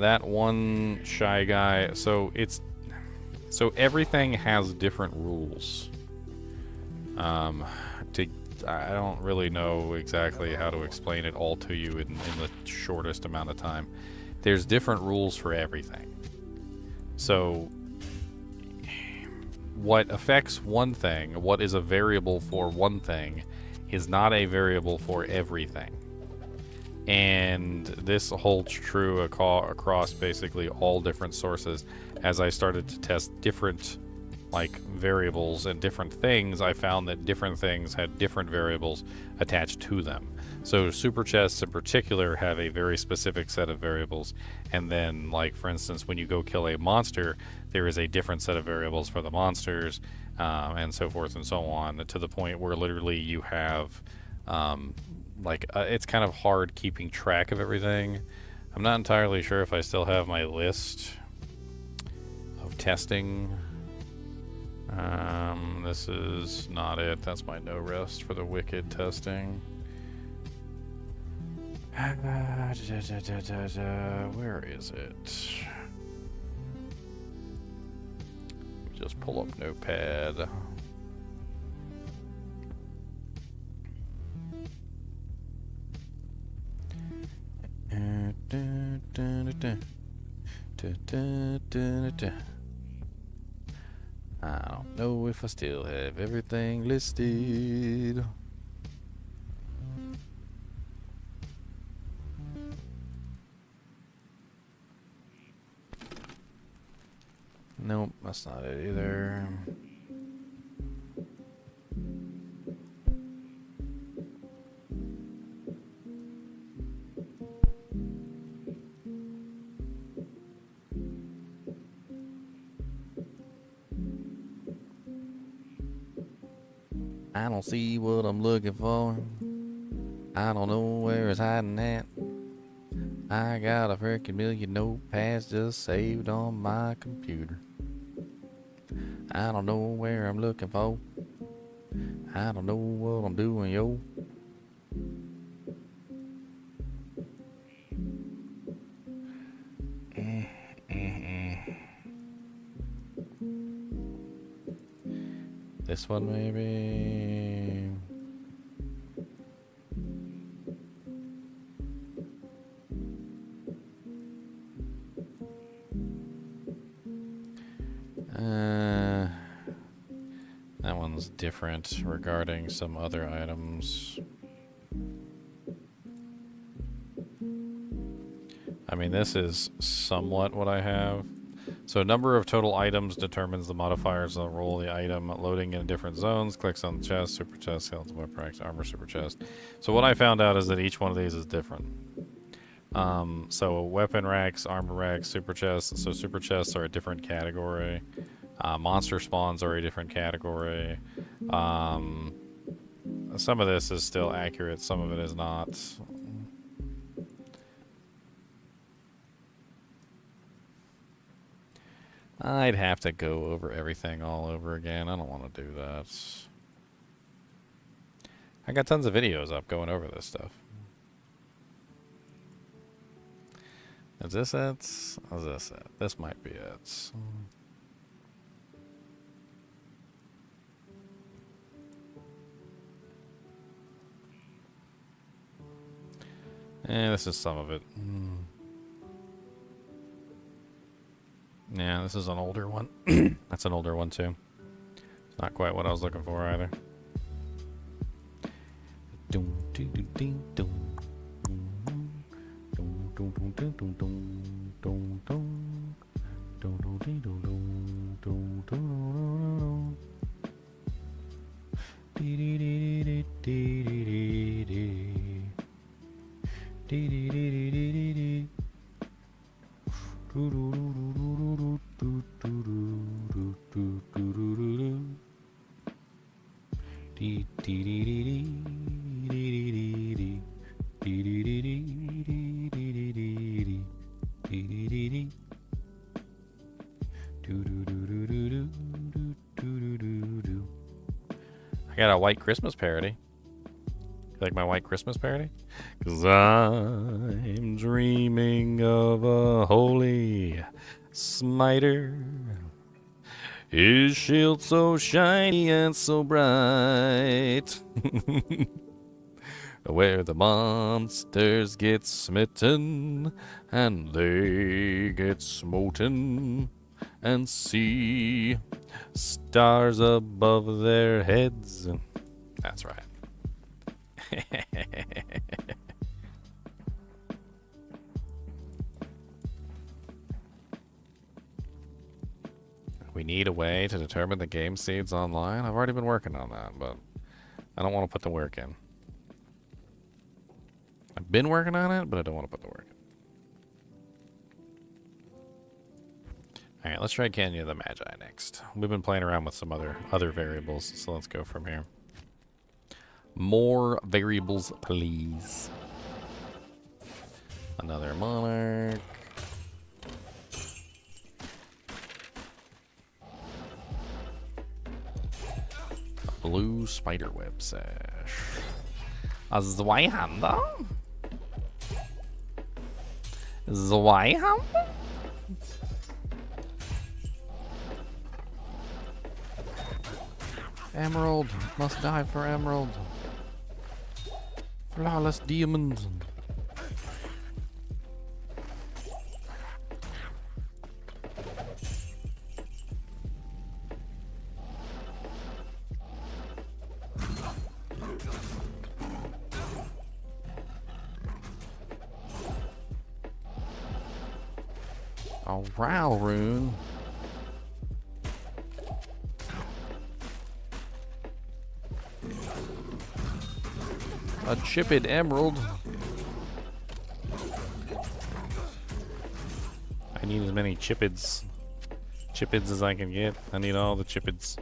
That one shy guy. So everything has different rules. I don't really know exactly how to explain it all to you in the shortest amount of time. There's different rules for everything. So what affects one thing, what is a variable for one thing, is not a variable for everything. And this holds true across basically all different sources. As I started to test different variables and different things, I found that different things had different variables attached to them. So super chests in particular have a very specific set of variables, and then for instance, when you go kill a monster, there is a different set of variables for the monsters, and so forth and so on, to the point where literally you have it's kind of hard keeping track of everything. I'm not entirely sure if I still have my list of testing. This is not it. That's my no rest for the wicked testing. Where is it? Just pull up Notepad. I don't know if I still have everything listed. Nope, that's not it either. I don't see what I'm looking for. I don't know where it's hiding at. I got a freaking million notepads just saved on my computer. I don't know where I'm looking for. I don't know what I'm doing, yo. This one maybe. That one's different regarding some other items. I mean, this is somewhat what I have. So number of total items determines the modifiers that roll the item. Loading in different zones. Clicks on the chest, super chest, skeleton weapon racks, armor, super chest. So what I found out is that each one of these is different. So weapon racks, armor racks, super chests. So super chests are a different category. Monster spawns are a different category. Some of this is still accurate, some of it is not. I'd have to go over everything all over again. I don't want to do that. I got tons of videos up going over this stuff. Is this it? Is this it? This might be it. This is some of it. Yeah, this is an older one. That's an older one too. It's not quite what I was looking for either. I got a White Christmas parody. You like my White Christmas parody? 'Cause I'm dreaming of a holy smiter. His shield so shiny and so bright. Where the monsters get smitten and they get smoten and see stars above their heads. That's right. We need a way to determine the game seeds online. I've already been working on that, but I don't want to put the work in. I've been working on it, but I don't want to put the work in. Alright, let's try Canyon of the Magi next. We've been playing around with some other variables, so let's go from here. More variables, please. Another monarch. A blue spiderweb sash. A Zweihander? Zweihander? Emerald. Must die for emerald. Flawless diamonds. Oh, wow, Rune. A chipped emerald. I need as many chippids as I can get. I need all the chippids.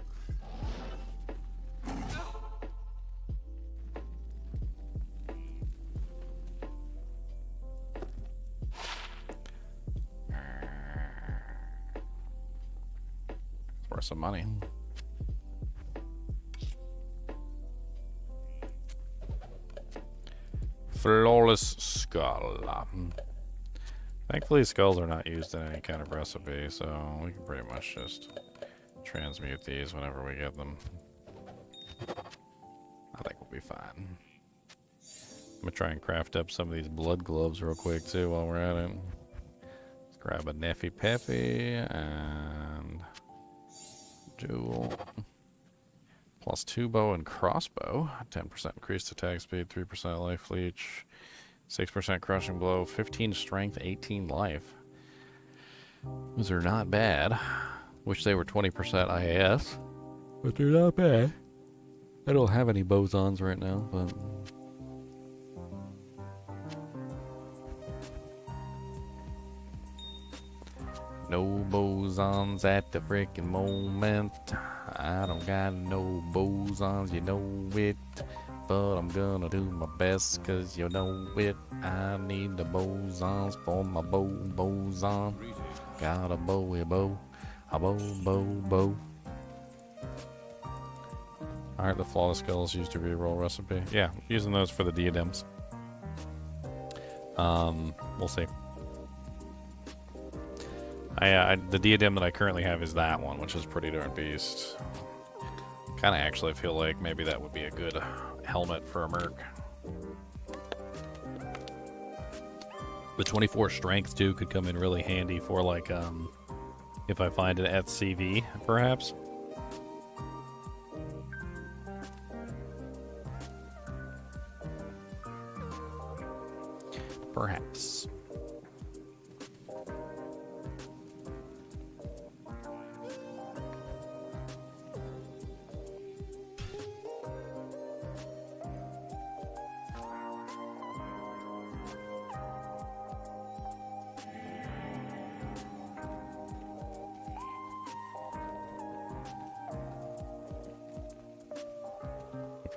It's worth some money. Flawless skull. Thankfully, skulls are not used in any kind of recipe, so we can pretty much just transmute these whenever we get them. I think we'll be fine. I'm gonna try and craft up some of these blood gloves real quick too while we're at it. Let's grab a Neffy Peffy and dual. +2 bow and crossbow. 10% increased attack speed, 3% life leech, 6% crushing blow, 15 strength, 18 life. Those are not bad. Wish they were 20% IAS, but they're not bad. I don't have any bosons right now, but no bosons at the freaking moment. I don't got no bosons, you know it. But I'm gonna do my best, cause you know it. I need the bosons for my boson. Got a bowie bow, a bow. Alright, the flawless skulls used to reroll recipe. Yeah, using those for the diadems. We'll see. The diadem that I currently have is that one, which is pretty darn beast. Kind of actually feel like maybe that would be a good helmet for a merc. The 24 strength too could come in really handy for like if I find it at CV perhaps. Perhaps.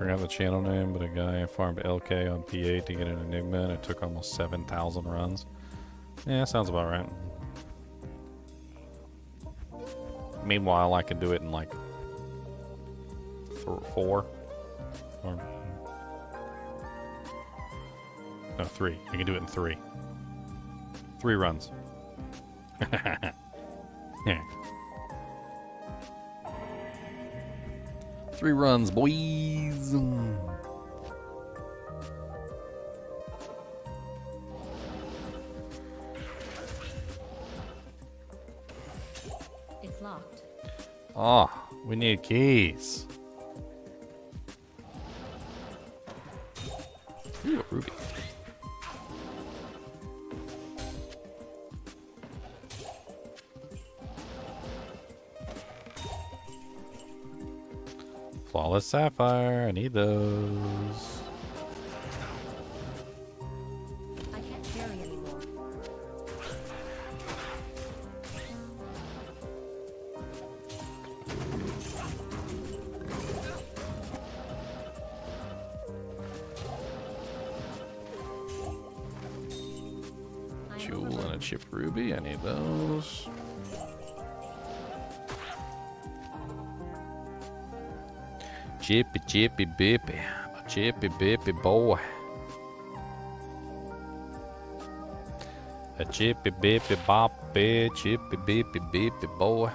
forgot the channel name, but a guy farmed LK on P8 to get an Enigma, and it took almost 7,000 runs. Yeah, sounds about right. Meanwhile, I can do it in like 4. Or, no, 3. I can do it in 3. 3 runs. Yeah. 3 runs, boys. It's locked. Oh, we need keys. Ooh, a ruby. Flawless sapphire. I need those. I can't carry anymore. Jewel and a chip ruby. I need those. Chippy, chippy, bippy. A chippy, bippy boy. A chippy, bippy, boppy. Chippy, bippy, bippy boy.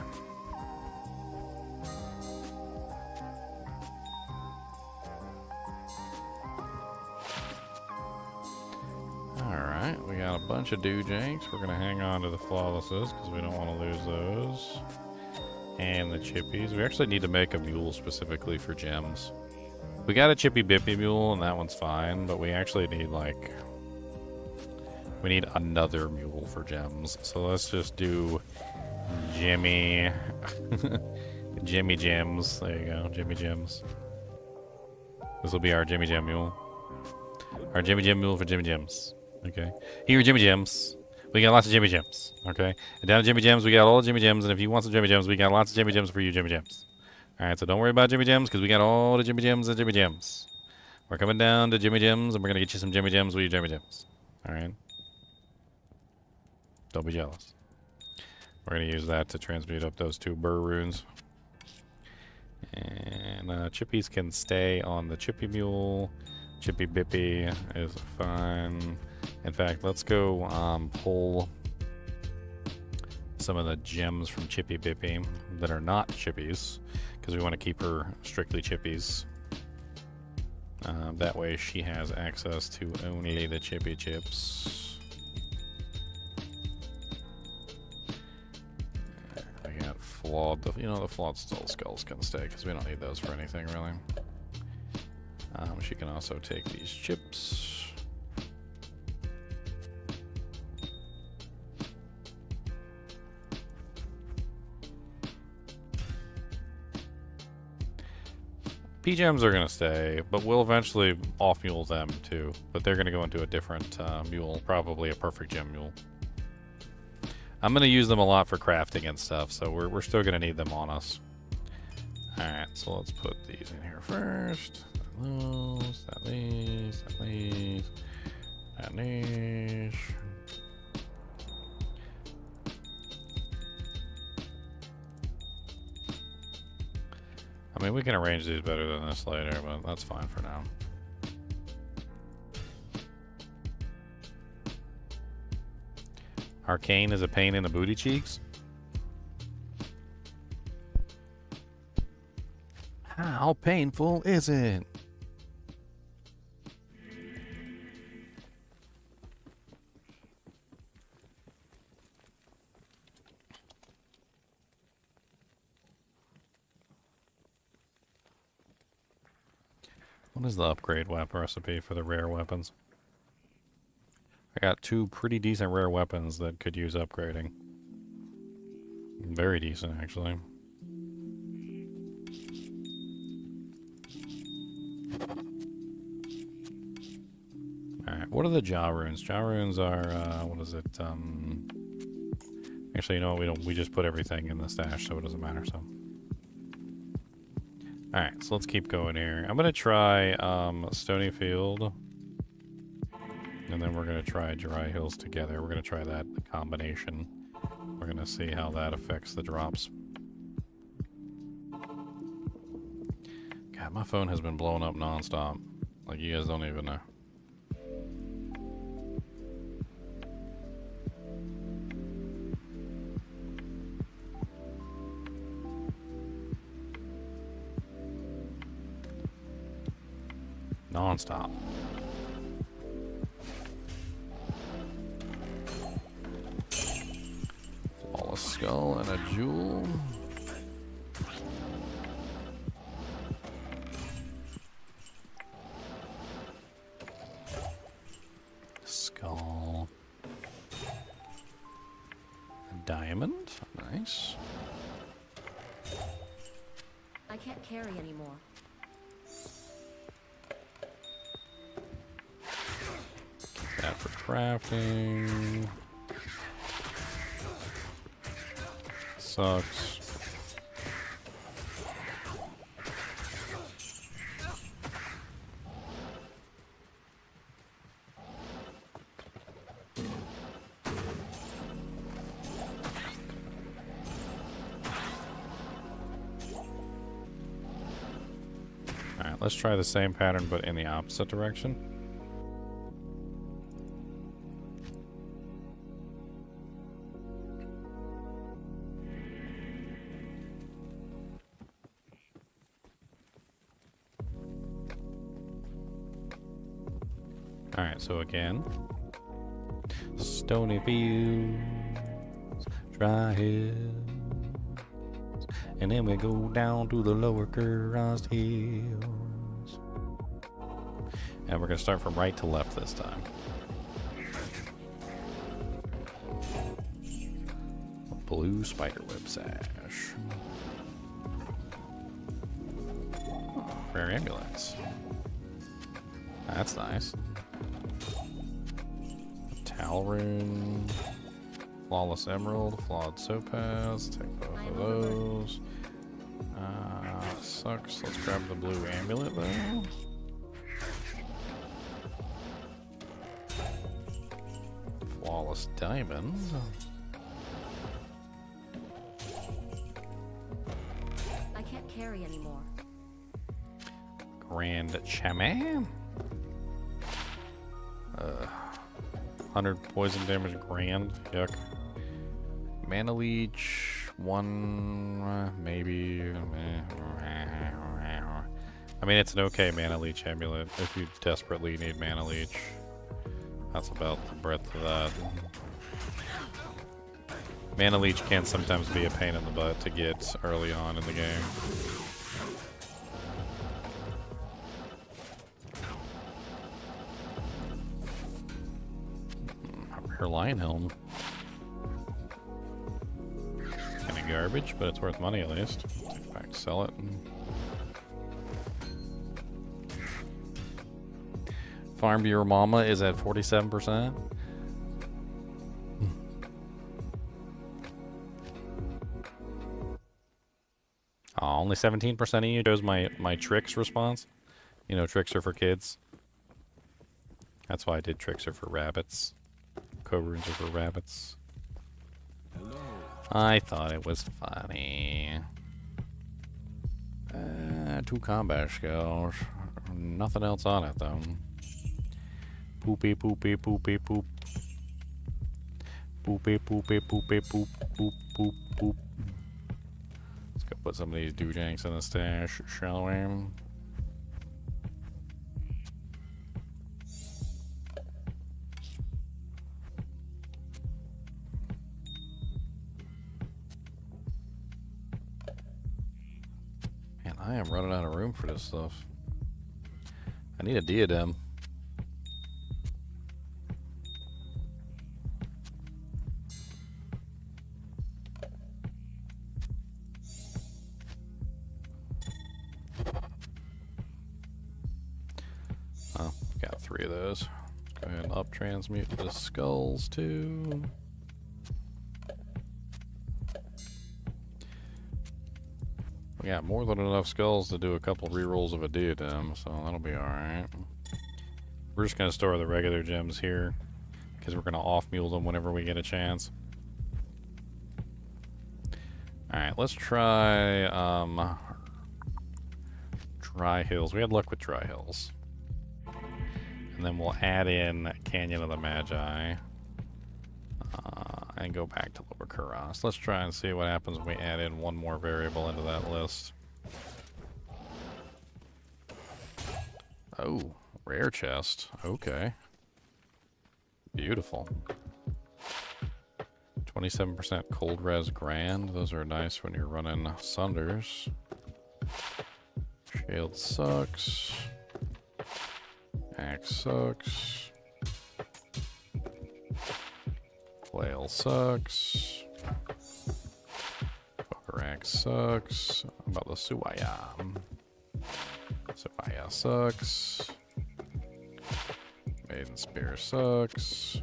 Alright, we got a bunch of doojanks. We're going to hang on to the flawlesses because we don't want to lose those. And the chippies. We actually need to make a mule specifically for gems. We got a chippy bippy mule, and that one's fine, but we actually need, like... We need another mule for gems. So let's just do... Jimmy... Jimmy Gems. There you go, Jimmy Gems. This will be our Jimmy Gem mule. Our Jimmy Gem mule for Jimmy Gems. Okay. Here are Jimmy Gems. We got lots of Jimmy Gems, okay? And down at Jimmy Gems, we got all the Jimmy Gems, and if you want some Jimmy Gems, we got lots of Jimmy Gems for you, Jimmy Gems. Alright, so don't worry about Jimmy Gems, because we got all the Jimmy Gems and Jimmy Gems. We're coming down to Jimmy Gems, and we're going to get you some Jimmy Gems with your Jimmy Gems. Alright? Don't be jealous. We're going to use that to transmute up those 2 burr runes. And chippies can stay on the chippy mule. Chippy bippy is fine. In fact, let's go pull some of the gems from Chippy Bippy that are not chippies, because we want to keep her strictly chippies. That way she has access to only the chippy chips. I got flawed, the flawed skulls can stay, because we don't need those for anything, really. She can also take these chips. P-gems are going to stay, but we'll eventually off-mule them too. But they're going to go into a different mule, probably a perfect gem mule. I'm going to use them a lot for crafting and stuff, so we're still going to need them on us. Alright, so let's put these in here first. Those, these, these. I mean, we can arrange these better than this later, but that's fine for now. Arcane is a pain in the booty cheeks? How painful is it? What is the upgrade weapon recipe for the rare weapons? I got 2 pretty decent rare weapons that could use upgrading. Very decent, actually. Alright, what are the jaw runes? Jaw runes are, what is it, actually, you know what, we just put everything in the stash, so it doesn't matter, so. Alright, so let's keep going here. I'm gonna try Stony Field. And then we're gonna try Dry Hills together. We're gonna try that combination. We're gonna see how that affects the drops. God, my phone has been blowing up nonstop. Like, you guys don't even know. Non-stop. Flawless skull and a jewel. Skull. A diamond. Nice. I can't carry anymore. That for crafting. Sucks. Alright, let's try the same pattern but in the opposite direction. Alright, so again, Stony Fields, Dry Hills, and then we go down to the lower Cursed Hills. And we're going to start from right to left this time. Blue spiderweb sash. Rare ambulance. That's nice. Rune, flawless emerald, flawed topaz. Take both of those. Sucks. Let's grab the blue amulet though. Flawless diamond. I can't carry anymore. Grand Chaman. 100 poison damage grand. Yuck. Mana leech. 1 maybe. I mean, it's an okay mana leech amulet if you desperately need mana leech. That's about the breadth of that. Mana leech can sometimes be a pain in the butt to get early on in the game. Her lion helm. Kind of garbage, but it's worth money at least. Take it back, sell it. Farm to your mama is at 47%. Oh, only 17% of you chose my tricks response. You know, tricks are for kids. That's why I did tricks are for rabbits. Corunes are for rabbits. Hello. I thought it was funny. 2 combat skills. Nothing else on it though. Poopy poopy poopy poop. Poopy poopy poopy poop poop poop poop. Let's go put some of these doojanks in the stash, shall we? I am running out of room for this stuff. I need a diadem. Oh, got 3 of those. Let's go ahead and up transmute the skulls too. got more than enough skulls to do a couple rerolls of a diadem, so that'll be alright. We're just gonna store the regular gems here, because we're gonna off-mule them whenever we get a chance. Alright, let's try, Dry Hills. We had luck with Dry Hills. And then we'll add in Canyon of the Magi. And go back to Lower Kuros. Let's try and see what happens when we add in one more variable into that list. Oh, rare chest. Okay. Beautiful. 27% cold res grand. Those are nice when you're running Sunders. Shield sucks. Axe sucks. Flail sucks. Poker axe sucks. How about the Suwaya? Suwaya sucks. Maiden Spear sucks.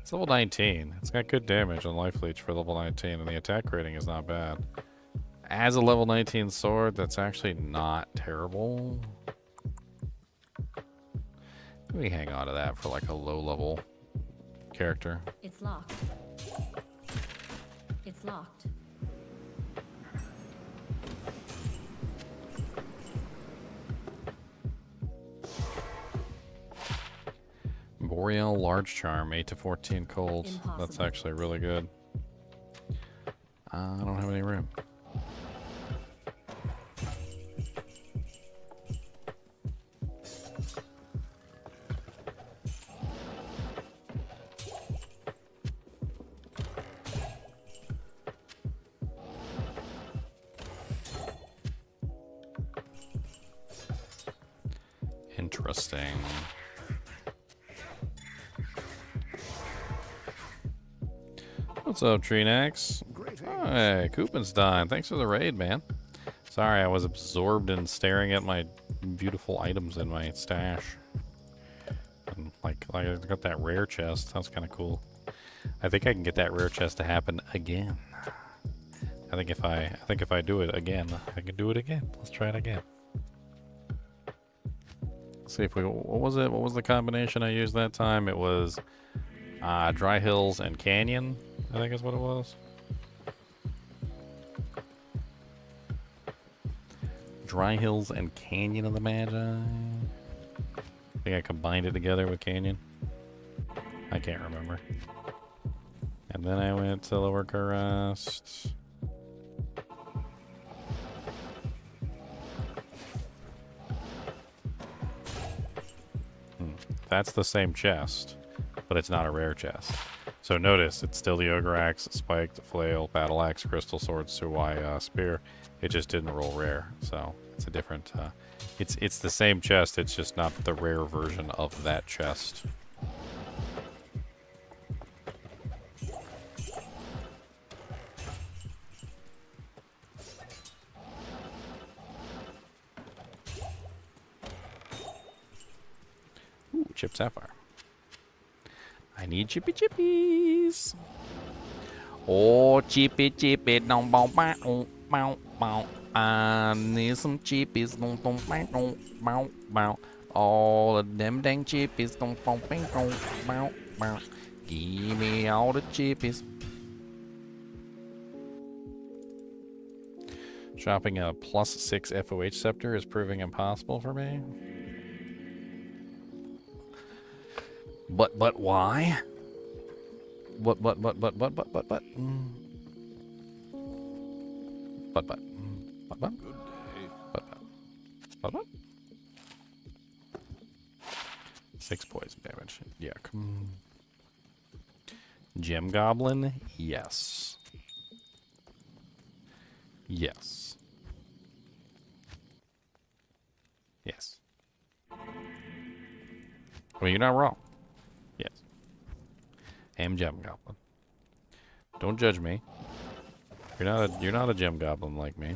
It's level 19. It's got good damage on life leech for level 19, and the attack rating is not bad. As a level 19 sword, that's actually not terrible. We hang on to that for like a low level character. It's locked. It's locked. Boreal Large Charm, 8 to 14 cold. Impossible. That's actually really good. I don't have any room. Interesting. What's up, Treenax? Hey, Koopenstein. Thanks for the raid, man. Sorry, I was absorbed in staring at my beautiful items in my stash. And like I got that rare chest. That's kind of cool. I think I can get that rare chest to happen again. I think if I do it again, I can do it again. Let's try it again. Let's see if we. What was it? What was the combination I used that time? It was Dry Hills and Canyon, I think is what it was. Dry Hills and Canyon of the Magi. I think I combined it together with Canyon. I can't remember. And then I went to Lower Kuros. That's the same chest, but it's not a rare chest. So notice, it's still the Ogre Axe, Spiked, Flail, Battle Axe, Crystal Sword, Suwai, Spear. It just didn't roll rare, so it's a different... it's the same chest, it's just not the rare version of that chest. Ooh, Chip Sapphire. I need chippy chippies. Oh, chippy chippy, don't bow bow bow bow. I need some chippies, don't bow bow bow. All of them dang chippies, don't bow bow bow. Give me all the chippies. Shopping a +6 FOH scepter is proving impossible for me. But why? But. But. 6 poison damage. Yuck. Gem Goblin? Yes. Yes. Yes. Well, you're not wrong. Yes. Am Gem Goblin. Don't judge me. You're not a Gem Goblin like me.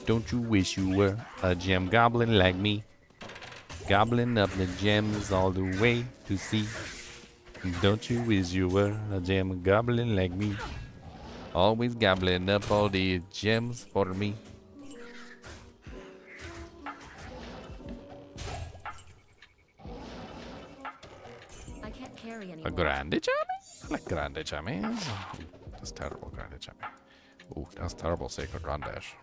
Don't you wish you were a Gem Goblin like me? Gobbling up the gems all the way to sea. Don't you wish you were a gem goblin like me? Always gobbling up all the gems for me. I can't carry A anymore. grande chame? I like grande chame. That's terrible, grande chame. Ooh, that's terrible, sacred grandash.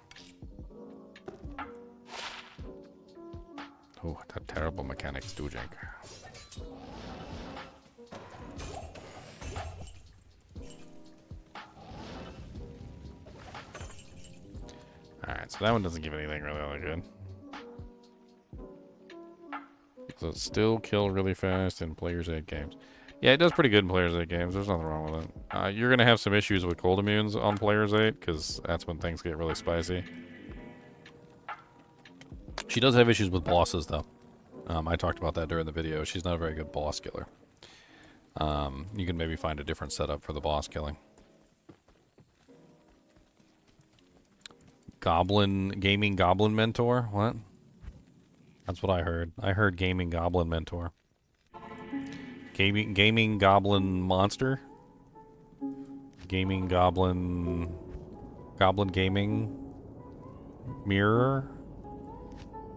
Ooh, that terrible mechanic stoojink. Alright, so that one doesn't give anything really good. So it still kill really fast in Player's 8 games. Yeah, it does pretty good in Player's 8 games. There's nothing wrong with it. You're going to have some issues with cold immunes on Player's 8, because that's when things get really spicy. She does have issues with bosses, though. I talked about that during the video. She's not a very good boss killer. You can maybe find a different setup for the boss killing. Gaming Goblin Mentor? What? That's what I heard. I heard Gaming Goblin Mentor. Gaming Goblin Monster? Gaming Goblin... Goblin Gaming... Mirror?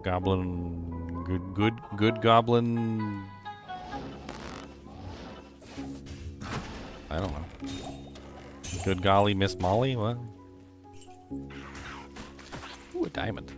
Goblin... Good Goblin... I don't know. Good golly Miss Molly? What? Ooh, a diamond.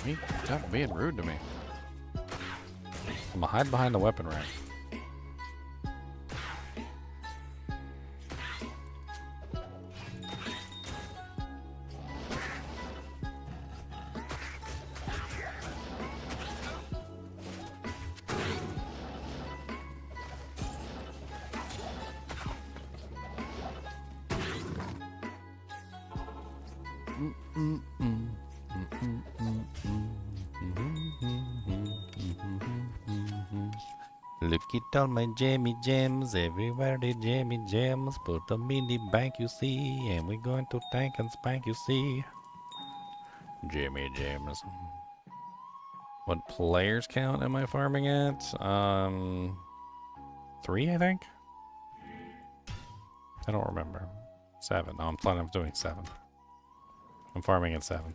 Yeah, stop being rude to me. I'm gonna hide behind the weapon rack. Look at all my jammy gems, everywhere the jammy gems. Put them in the bank, you see, and we're going to tank and spank, you see. Jammy gems. What players count am I farming at? 3, I think? I don't remember. 7. No, I'm planning on doing 7. I'm farming at 7.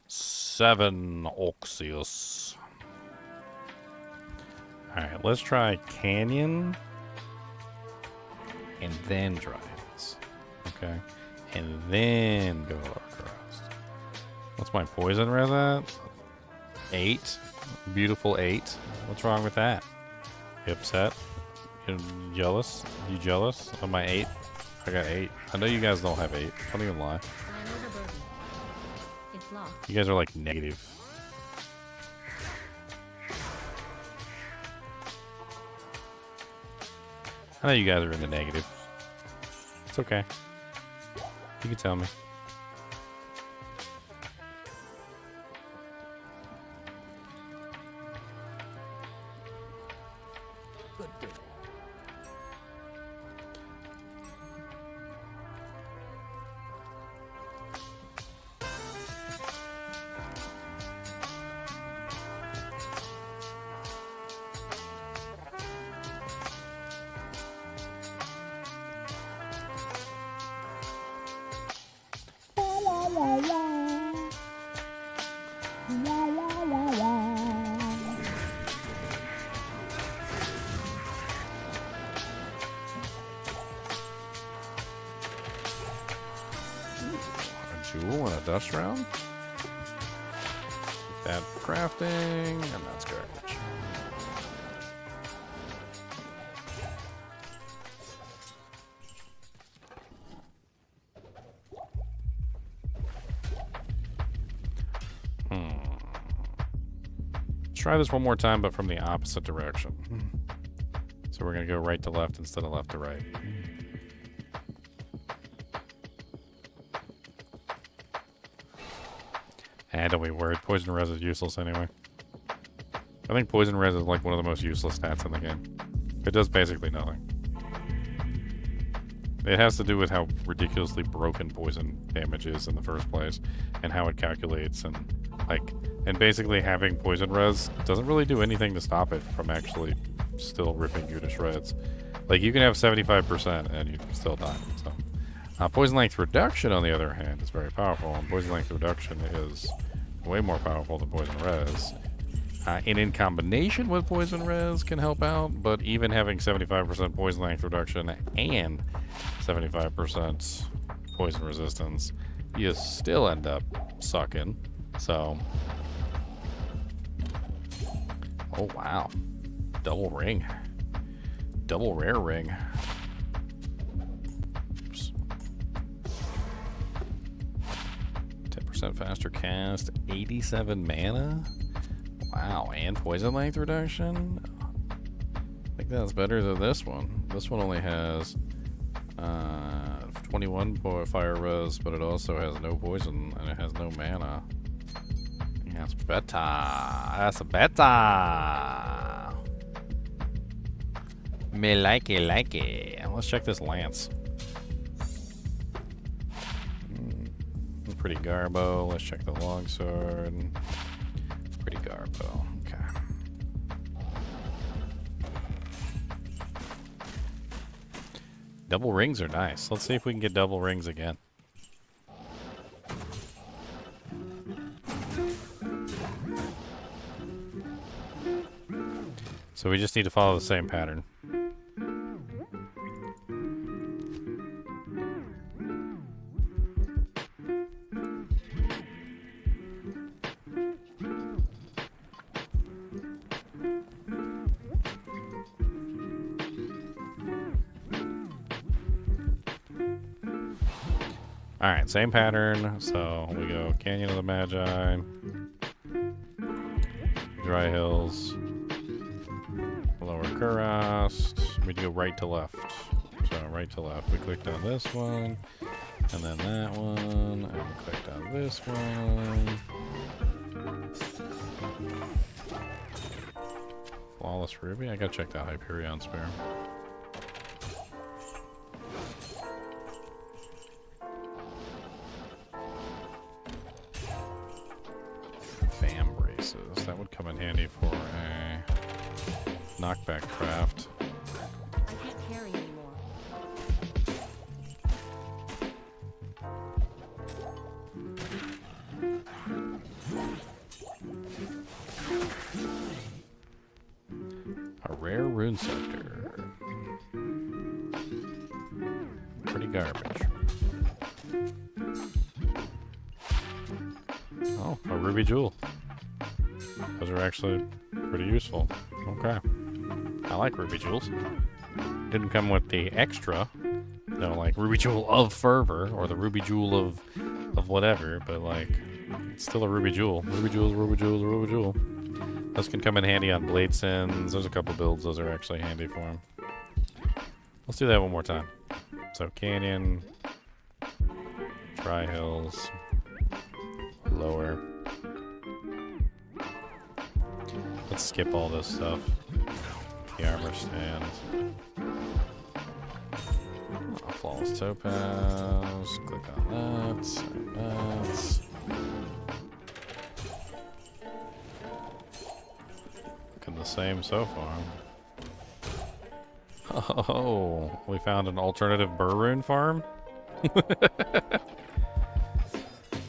7 Oxius. Alright, let's try Canyon. And then Dryads. Okay. And then go across. What's my poison res at? 8. Beautiful 8. What's wrong with that? You upset? You jealous? You jealous of my 8? I got 8. I know you guys don't have 8. Don't even lie. I know the burden. It's locked. You guys are like negative. I know you guys are in the negative. It's okay. You can tell me. Good day. Jewel and a dust round. That crafting, and that's garbage. try this one more time, but from the opposite direction. So we're going to go right to left instead of left to right. And don't be worried. Poison res is useless anyway. I think poison res is like one of the most useless stats in the game. It does basically nothing. It has to do with how ridiculously broken poison damage is in the first place, and how it calculates, and basically having poison res doesn't really do anything to stop it from actually still ripping you to shreds. Like, you can have 75% and you still die. So, poison length reduction, on the other hand, is very powerful, and poison length reduction is way more powerful than poison res. And in combination with poison res can help out, but even having 75% poison length reduction and 75% poison resistance, you still end up sucking. So, oh wow, double ring, double rare ring. Oops. 10% faster cast, 87 mana. Wow, and poison length reduction? I think that's better than this one. This one only has 21 fire res, but it also has no poison, and it has no mana. That's better. That's better. Me like it. Let's check this lance. Pretty garbo. Let's check the longsword. Pretty garbo. Okay. Double rings are nice. Let's see if we can get double rings again. So we just need to follow the same pattern. Alright, same pattern. So we go Canyon of the Magi, Dry Hills, Lower Kurast. We go right to left. So right to left. We clicked on this one, and then that one, and we clicked on this one. Flawless Ruby? I gotta check that Hyperion Spear. That would come in handy for a knockback craft. I can't carry anymore. A rare rune scepter. Pretty garbage. Oh, a ruby jewel. Those are actually pretty useful. Okay. I like ruby jewels. Didn't come with the extra, you know, like ruby jewel of fervor or the ruby jewel of whatever, but like it's still a ruby jewel. Ruby jewels, ruby jewels, ruby jewel. Those can come in handy on blade sins. There's a couple builds those are actually handy for them. Let's do that one more time. So Canyon, Dry Hills, Lower. Let's skip all this stuff. The armor stand. Oh, flawless topaz. Click on that. Save that. Looking the same so far. Oh, we found an alternative Rune farm.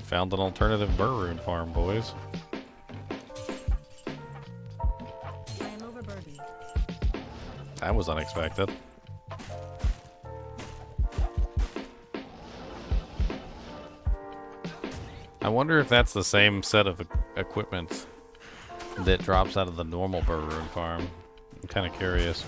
Found an alternative Rune farm, boys. That was unexpected. I wonder if that's the same set of equipment that drops out of the normal Rune farm. I'm kind of curious.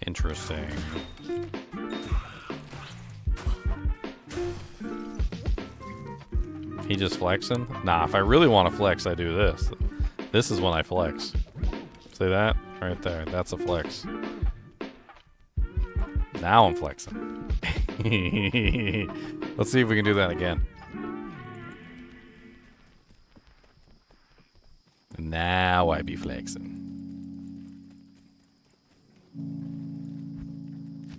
Interesting. He just flexing? Nah, if I really want to flex, I do this. This is when I flex. See that? Right there. That's a flex. Now I'm flexing. Let's see if we can do that again. Now I be flexing.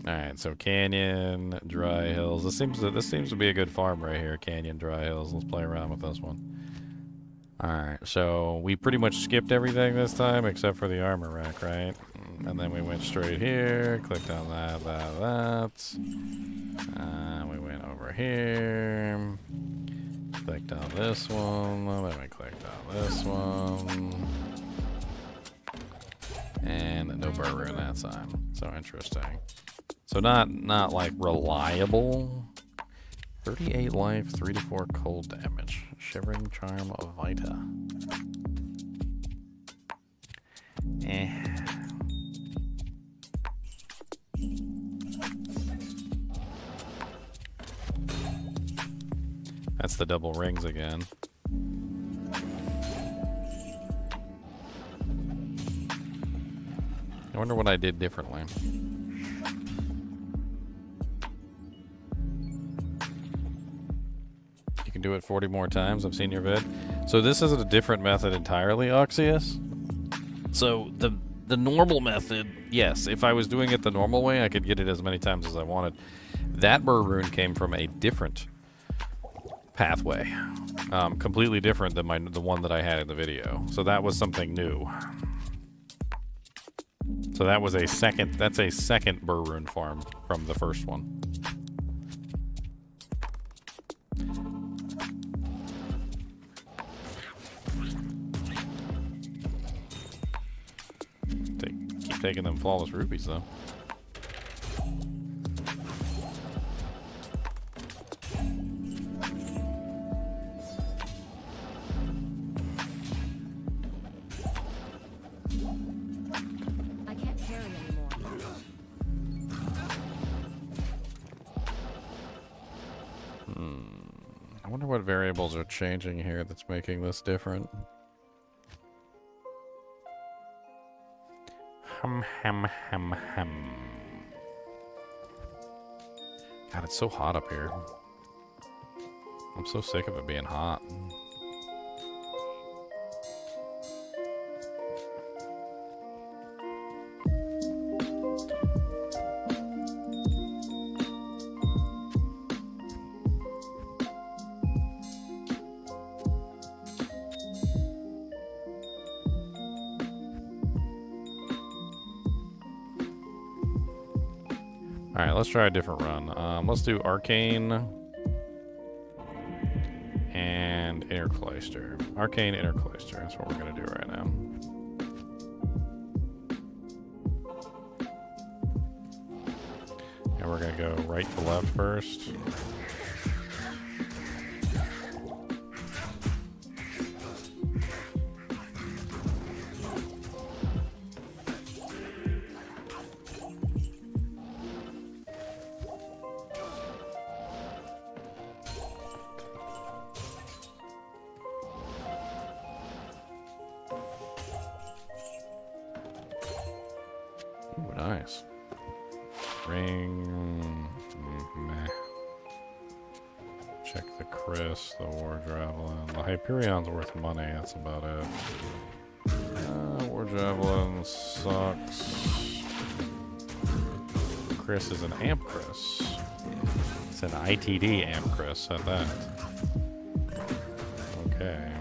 Alright, so Canyon, Dry Hills. This seems to be a good farm right here. Canyon, Dry Hills. Let's play around with this one. Alright, so we pretty much skipped everything this time except for the armor rack, right? And then we went straight here, clicked on that. We went over here. Clicked on this one, then we clicked on this one. And no burr rune that time. So interesting. So not like reliable. 38 life, 3 to 4 cold damage. Shivering Charm of Vita. That's the double rings again. I wonder what I did differently. You can do it 40 more times. I've seen your vid. So this is a different method entirely, Oxyus. So the normal method, yes, if I was doing it the normal way, I could get it as many times as I wanted. That burr rune came from a different pathway. Completely different than the one that I had in the video. So that was something new. So that was that's a second burr rune farm from the first one. Keep taking them flawless rupees though. I wonder what variables are changing here that's making this different. God, it's so hot up here. I'm so sick of it being hot. Alright, let's try a different run. Let's do Arcane and Interclayster. Arcane, Interclayster. That's what we're going to do right now. And we're going to go right to left first. Ooh, nice. Ring. Meh. Check the Chris, the War Javelin. The Hyperion's worth money, that's about it. War Javelin sucks. Chris is an Amp Chris. It's an ITD Amp Chris at that. Okay.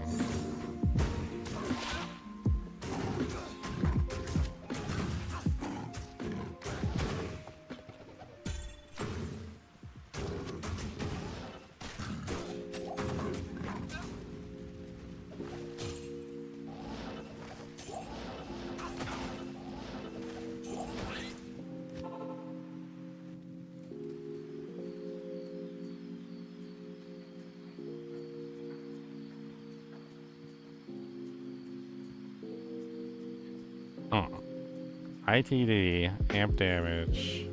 ITD, amp damage.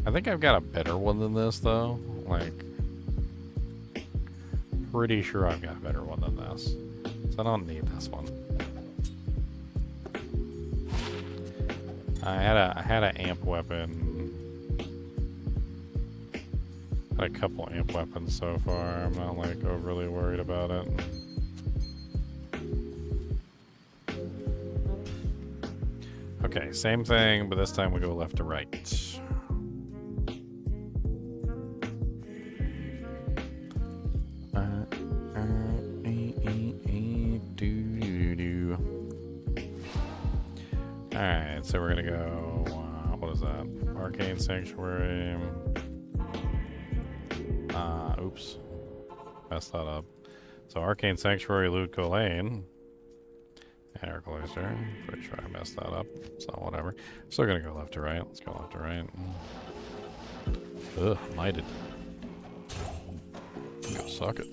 I think I've got a better one than this, though. Like, pretty sure I've got a better one than this. So I don't need this one. I had an amp weapon. Had a couple amp weapons so far. I'm not like overly worried about it. Okay, same thing, but this time we go left to right. Alright, so we're gonna go, what is that? Arcane Sanctuary. Oops. Messed that up. So Arcane Sanctuary, Loot Colane. Air Glacier. Pretty sure I messed that up. So whatever. Still gonna go left to right. Let's go left to right. Ugh, mighted. Go suck it.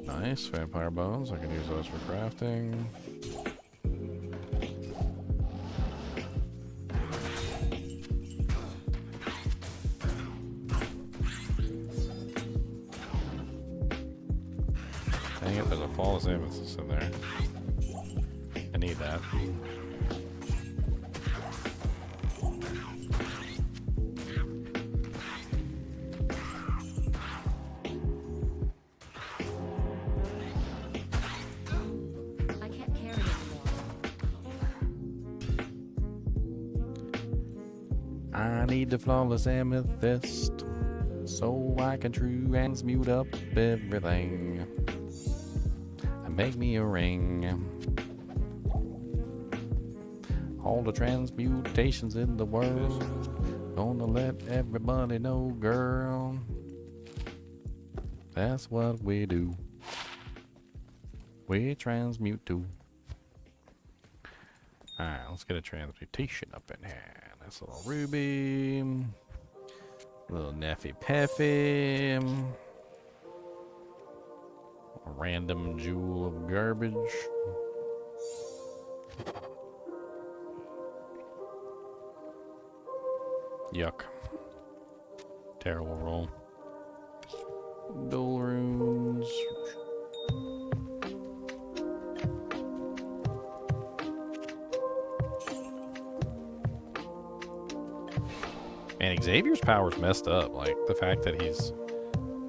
Nice. Vampire bones. I can use those for crafting. Dang it, there's a flawless amethyst in there. I need that. I can't carry anymore. I need the flawless amethyst so I can transmute up everything. Make me a ring. All the transmutations in the world. Gonna let everybody know, girl. That's what we do. We transmute too. Alright, let's get a transmutation up in here. Nice little ruby. Little Neffy Peffy. A random jewel of garbage. Yuck. Terrible roll. Dual runes. Man, Xavier's power's messed up. Like, the fact that he's,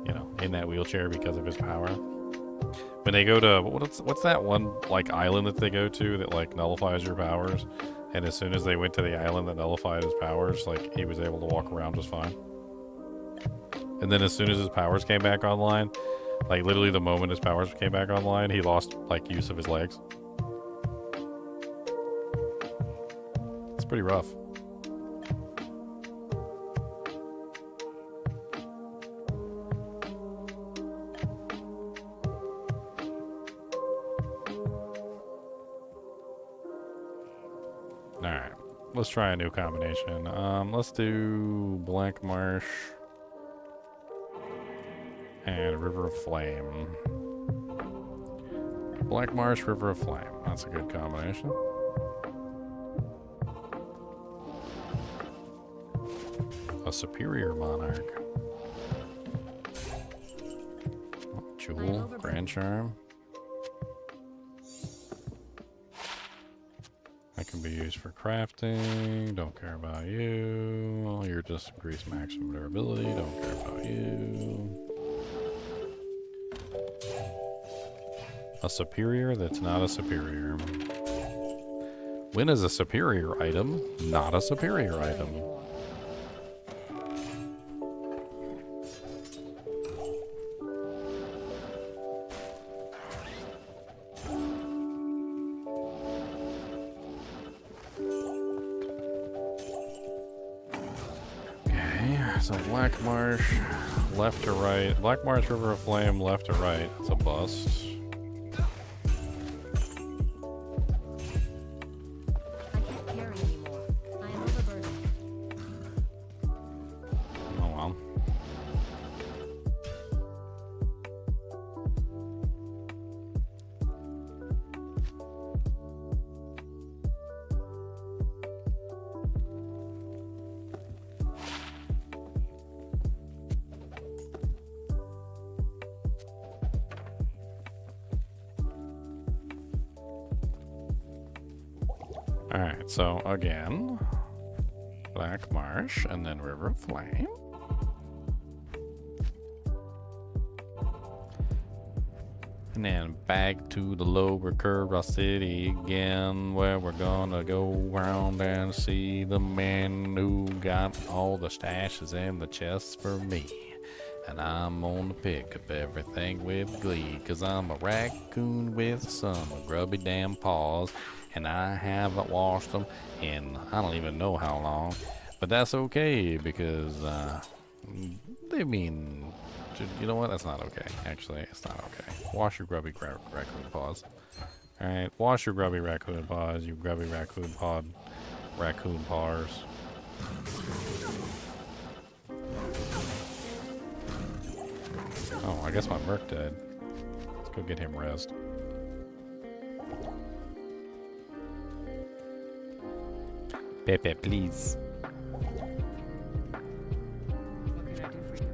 you know, in that wheelchair because of his power. When they go to, what's that one, like, island that they go to that, like, nullifies your powers? And as soon as they went to the island that nullified his powers, like, he was able to walk around just fine. And then as soon as his powers came back online, like, literally the moment his powers came back online, he lost, like, use of his legs. It's pretty rough. Alright, let's try a new combination. Let's do Blank Marsh and River of Flame. Blank Marsh, River of Flame. That's a good combination. A Superior Monarch. Oh, Jewel, Grand Charm. That can be used for crafting. Don't care about you. You're just increased maximum durability. Don't care about you. A superior that's not a superior. When is a superior item not a superior item? So Black Marsh, left to right. Black Marsh, River of Flame, left to right. It's a bust. I can't carry anymore. I am overburdened. Oh well. Alright, so again, Black Marsh and then River Flame. And then back to the lower Curva City again, where we're gonna go around and see the man who got all the stashes and the chests for me. And I'm gonna pick up everything with glee, 'cause I'm a raccoon with some grubby damn paws, and I haven't washed them in I don't even know how long. But that's okay, because, they mean... You know what? That's not okay. Actually, it's not okay. Wash your grubby raccoon paws. Alright, wash your grubby raccoon paws, you grubby raccoon paws. Oh, I guess my Merc died. Let's go get him rest. Pepe, please. What can I do for you?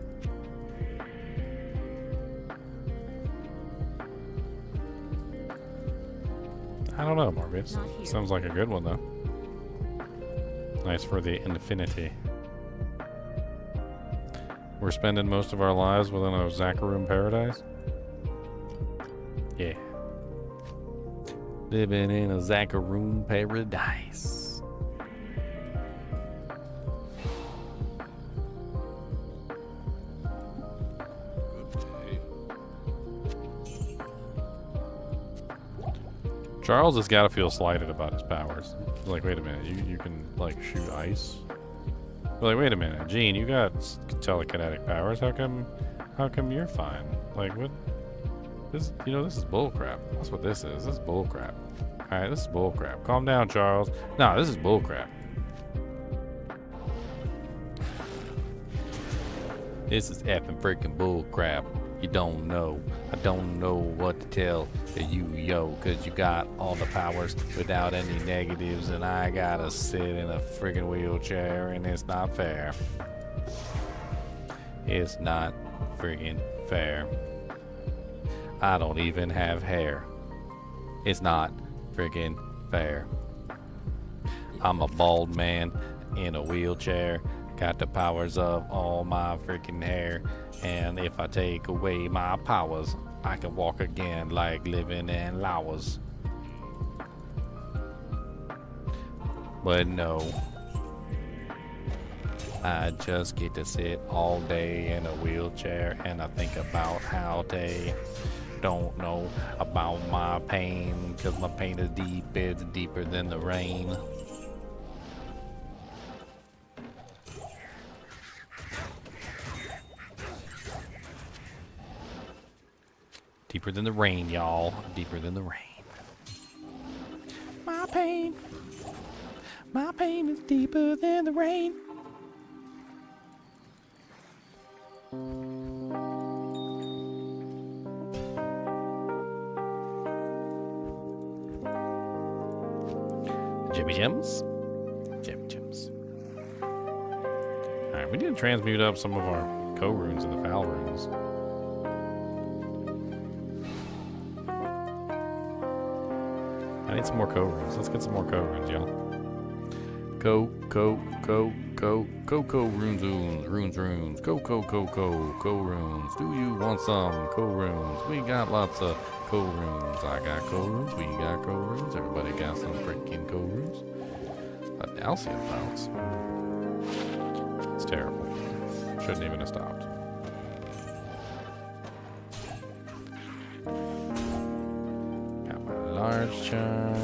I don't know, Morbius. Not here. Sounds like a good one, though. Nice for the infinity. We're spending most of our lives within a Zacharoom paradise? Yeah. Living in a Zacharoom paradise. Good day. Charles has got to feel slighted about his powers. He's like, wait a minute, you can, like, shoot ice? We're like, wait a minute, Gene, you got telekinetic powers. How come you're fine? Like, what? This, you know, this is bullcrap. That's what this is. This is bullcrap. Alright, this is bullcrap. Calm down, Charles. No, this is bullcrap. This is effing freaking bullcrap. You don't know. I don't know what to tell you, yo, because you got all the powers without any negatives, and I gotta sit in a freaking wheelchair, and it's not fair. It's not freaking fair. I don't even have hair. It's not freaking fair. I'm a bald man in a wheelchair, got the powers of all my freaking hair, and if I take away my powers, I can walk again like living in Laos. But no, I just get to sit all day in a wheelchair, and I think about how they don't know about my pain, because my pain is deep, it's deeper than the rain. Deeper than the rain, y'all. Deeper than the rain. My pain is deeper than the rain. Jimmy Gems? Jimmy Gems. Alright, we need to transmute up some of our co-runes in the foul runes. I need some more co-runes. Let's get some more co-runes, y'all. Runes, runes. Co-runes. Do you want some co-runes? We got lots of co-runes. I got co-runes. We got co-runes. Everybody got some freaking co-runes. Andaseat files. It's terrible. Shouldn't even have stopped. Got my large charm.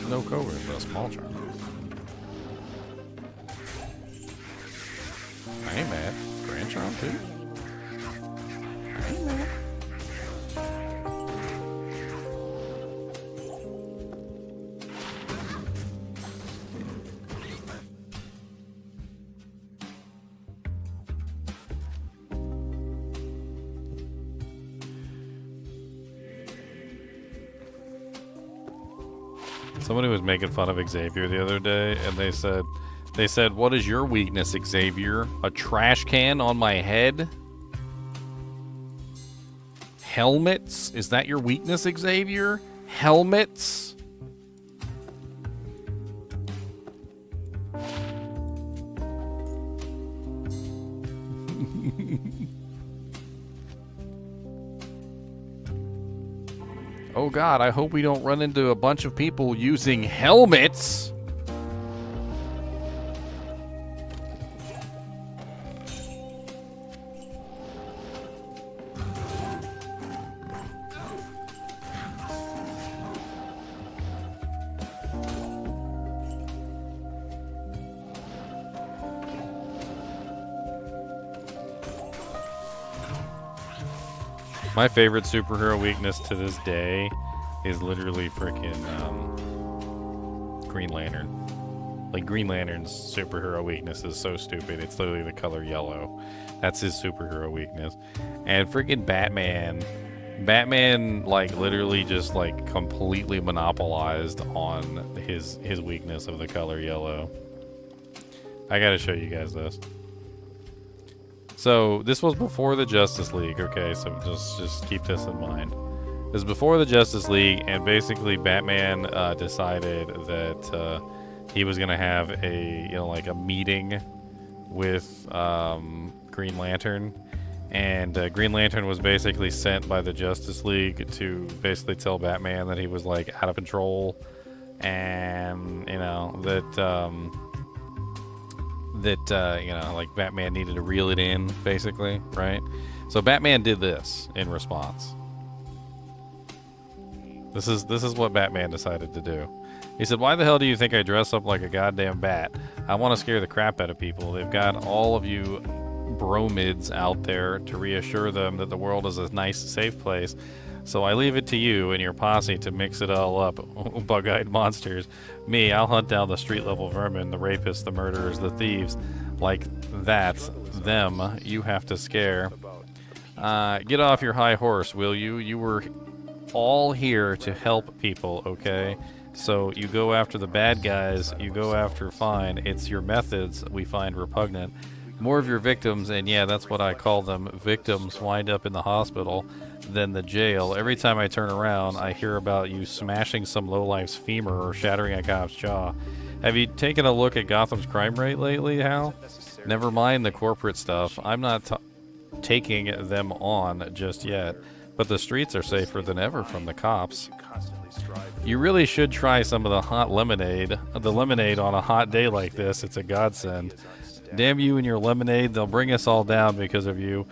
No co-runes, but a small charm. I ain't mad. Grand charm too. I ain't mad. Somebody was making fun of Xavier the other day, and they said, what is your weakness, Xavier? A trash can on my head? Helmets? Is that your weakness, Xavier? Helmets? Oh god, I hope we don't run into a bunch of people using helmets. My favorite superhero weakness to this day is literally freaking Green Lantern. Like, Green Lantern's superhero weakness is so stupid. It's literally the color yellow. That's his superhero weakness. And freaking Batman. Batman, like, literally just, like, completely monopolized on his weakness of the color yellow. I gotta show you guys this. So, this was before the Justice League, okay? So, just keep this in mind. This was before the Justice League, and basically Batman decided that he was going to have a, like a meeting with Green Lantern. And Green Lantern was basically sent by the Justice League to basically tell Batman that he was, like, out of control. And, that like Batman needed to reel it in, basically, right? So Batman did this in response. This is what Batman decided to do. He said, "Why the hell do you think I dress up like a goddamn bat? I want to scare the crap out of people. They've got all of you bromids out there to reassure them that the world is a nice, safe place. So I leave it to you and your posse to mix it all up, bug-eyed monsters. Me, I'll hunt down the street-level vermin, the rapists, the murderers, the thieves. Like that, them, you have to scare. Get off your high horse, will you? You were all here to help people, okay? So you go after the bad guys, you go after fine. It's your methods we find repugnant. More of your victims, and yeah, that's what I call them, victims, wind up in the hospital than the jail. Every time I turn around, I hear about you smashing some lowlife's femur or shattering a cop's jaw. Have you taken a look at Gotham's crime rate lately, Hal? Never mind the corporate stuff. I'm not taking them on just yet, but the streets are safer than ever from the cops. You really should try some of the hot lemonade. The lemonade on a hot day like this, it's a godsend. Damn you and your lemonade, they'll bring us all down because of you.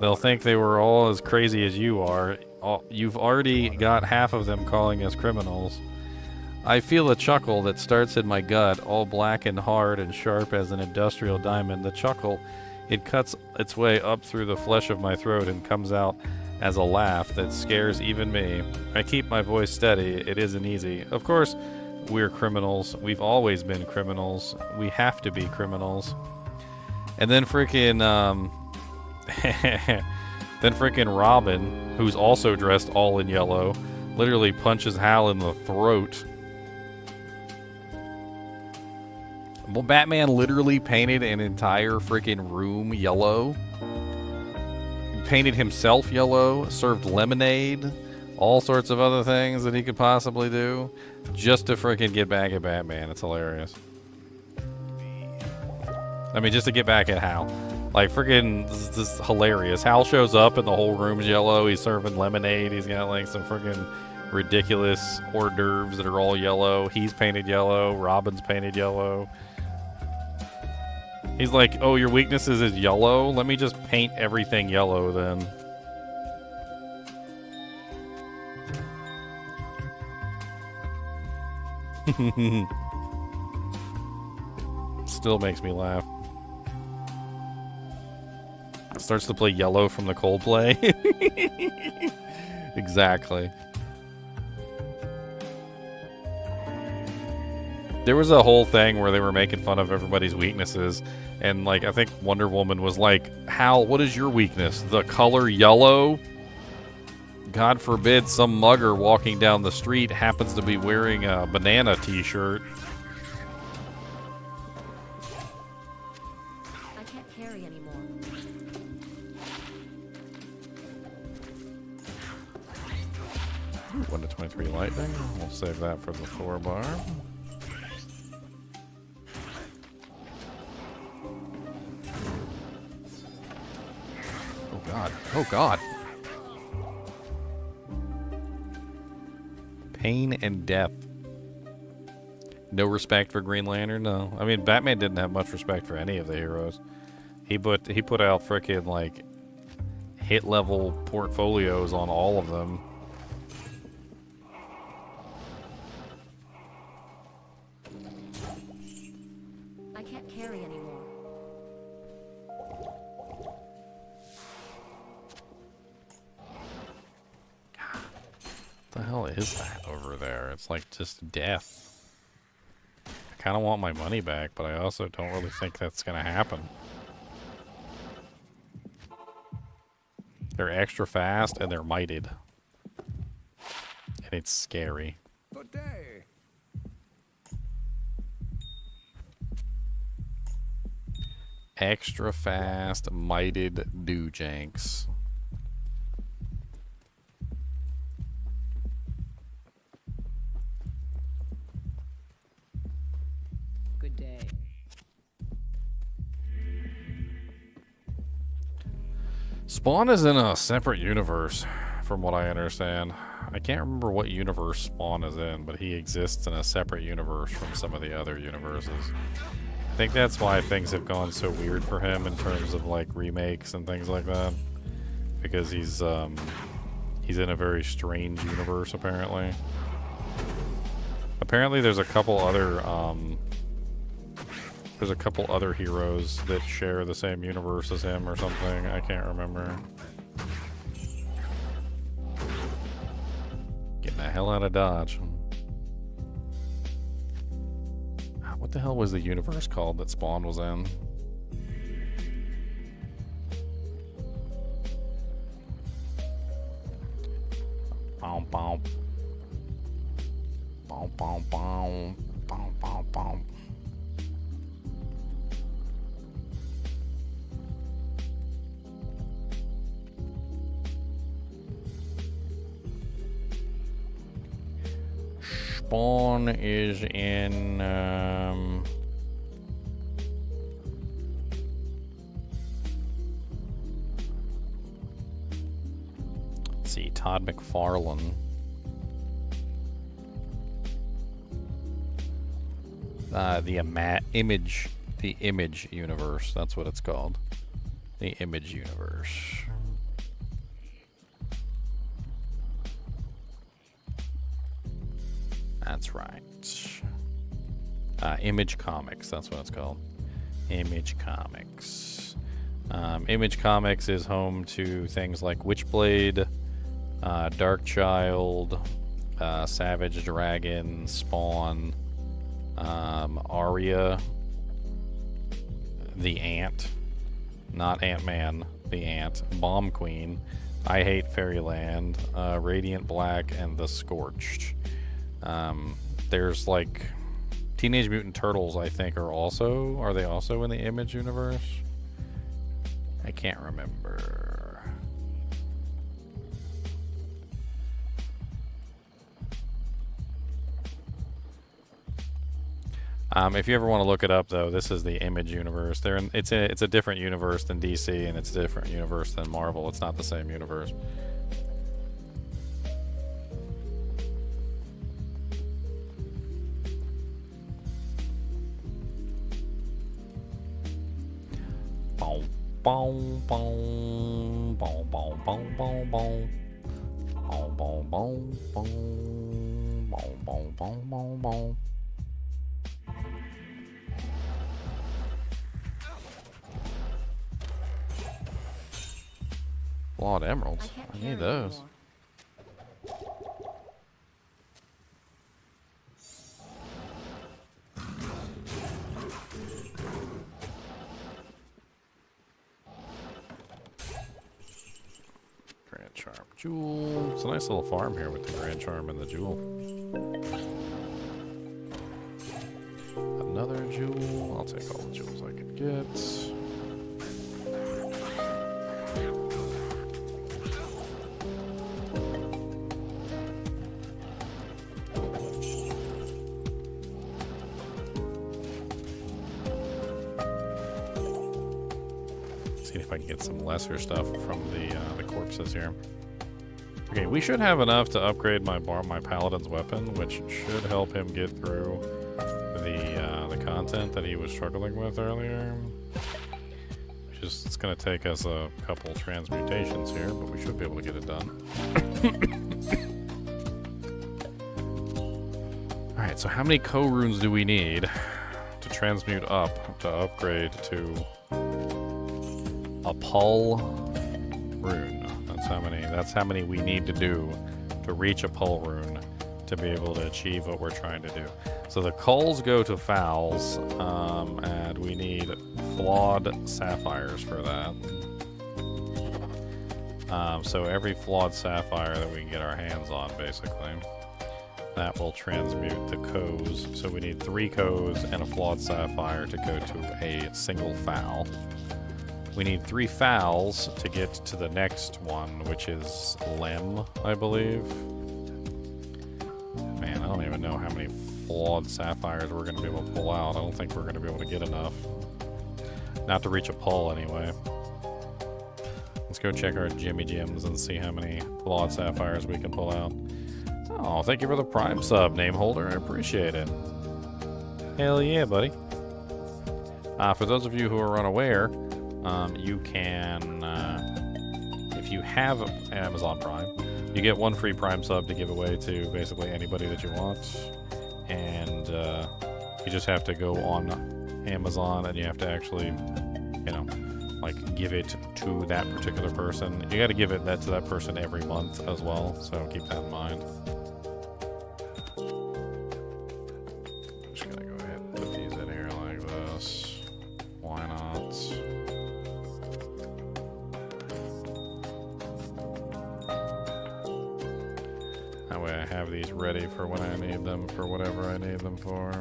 They'll think they were all as crazy as you are. You've already got half of them calling us criminals. I feel a chuckle that starts in my gut, all black and hard and sharp as an industrial diamond. The chuckle, it cuts its way up through the flesh of my throat and comes out as a laugh that scares even me. I keep my voice steady. It isn't easy. Of course, we're criminals. We've always been criminals. We have to be criminals. And then freaking, then freaking Robin, who's also dressed all in yellow, literally punches Hal in the throat. Well, Batman literally painted an entire freaking room yellow. Painted himself yellow, served lemonade, all sorts of other things that he could possibly do, just to freaking get back at Batman. It's hilarious. I mean, just to get back at Hal. Like, freaking, this is hilarious. Hal shows up and the whole room's yellow. He's serving lemonade. He's got, like, some freaking ridiculous hors d'oeuvres that are all yellow. He's painted yellow. Robin's painted yellow. He's like, oh, your weaknesses is yellow? Let me just paint everything yellow, then. Still makes me laugh. Starts to play Yellow from the Coldplay. Exactly. There was a whole thing where they were making fun of everybody's weaknesses, and like I think Wonder Woman was like, Hal, what is your weakness? The color yellow? God forbid some mugger walking down the street happens to be wearing a banana t-shirt. I can't carry anymore. 1 to 23 lightning. We'll save that for the 4 bar. Oh god. Oh god. Pain and death. No respect for Green Lantern, no. I mean, Batman didn't have much respect for any of the heroes. He put out frickin' like hit level portfolios on all of them. I can't carry anymore. What the hell is that over there? It's like just death. I kind of want my money back, but I also don't really think that's going to happen. They're extra fast and they're mighted. And it's scary. Good day. Extra fast, mighted doojanks. Good day. Spawn is in a separate universe, from what I understand. I can't remember what universe Spawn is in, but he exists in a separate universe from some of the other universes. I think that's why things have gone so weird for him in terms of like remakes and things like that. Because he's in a very strange universe apparently. Apparently there's a couple other heroes that share the same universe as him or something. I can't remember. Getting the hell out of Dodge. What the hell was the universe called that Spawn was in? Boom, boom. Boom, boom, boom. Boom, boom, boom. Spawn is in let's see, Todd McFarlane. The Image universe, that's what it's called. The Image universe. That's right. Image Comics, that's what it's called. Image Comics. Image Comics is home to things like Witchblade, Darkchild, Savage Dragon, Spawn, Arya, the Ant, not Ant-Man, the Ant, Bomb Queen, I Hate Fairyland, Radiant Black, and The Scorched. There's like Teenage Mutant Turtles, I think, are they also in the Image universe? I can't remember. If you ever want to look it up, though, this is the Image universe. It's a different universe than DC, and it's a different universe than Marvel. It's not the same universe. Boom, boom, boom, boom, boom, boom, boom. Boom, boom, boom, boom, boom, boom, boom, boom, boom. Flawed emeralds. I need those. Grand Charm Jewel. It's a nice little farm here with the Grand Charm and the Jewel. Another jewel. I'll take all the jewels I can get. if I can get some lesser stuff from the corpses here. Okay, we should have enough to upgrade my paladin's weapon, which should help him get through the content that he was struggling with earlier. It's going to take us a couple transmutations here, but we should be able to get it done. Alright, so how many co-runes do we need to transmute up to upgrade to a Pull rune? That's how many we need to do to reach a Pull rune to be able to achieve what we're trying to do. So the culls go to fowls, and we need flawed sapphires for that. So every flawed sapphire that we can get our hands on, basically, that will transmute the coes. So we need 3 coes and a flawed sapphire to go to a single fowl. We need 3 fowls to get to the next one, which is Lem, I believe. Man, I don't even know how many flawed sapphires we're going to be able to pull out. I don't think we're going to be able to get enough. Not to reach a pull, anyway. Let's go check our Jimmy Jims and see how many flawed sapphires we can pull out. Oh, thank you for the Prime sub, name holder. I appreciate it. Hell yeah, buddy. For those of you who are unaware, you can, if you have Amazon Prime, you get 1 free Prime sub to give away to basically anybody that you want. And you just have to go on Amazon and you have to actually, you know, like give it to that particular person. You got to give it to that person every month as well, so keep that in mind. I'm just gonna go ahead and put these in here like this. Why not? That way I have these ready for when I need them, for whatever I need them for.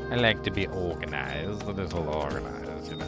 I like to be organized, a little organized, you know.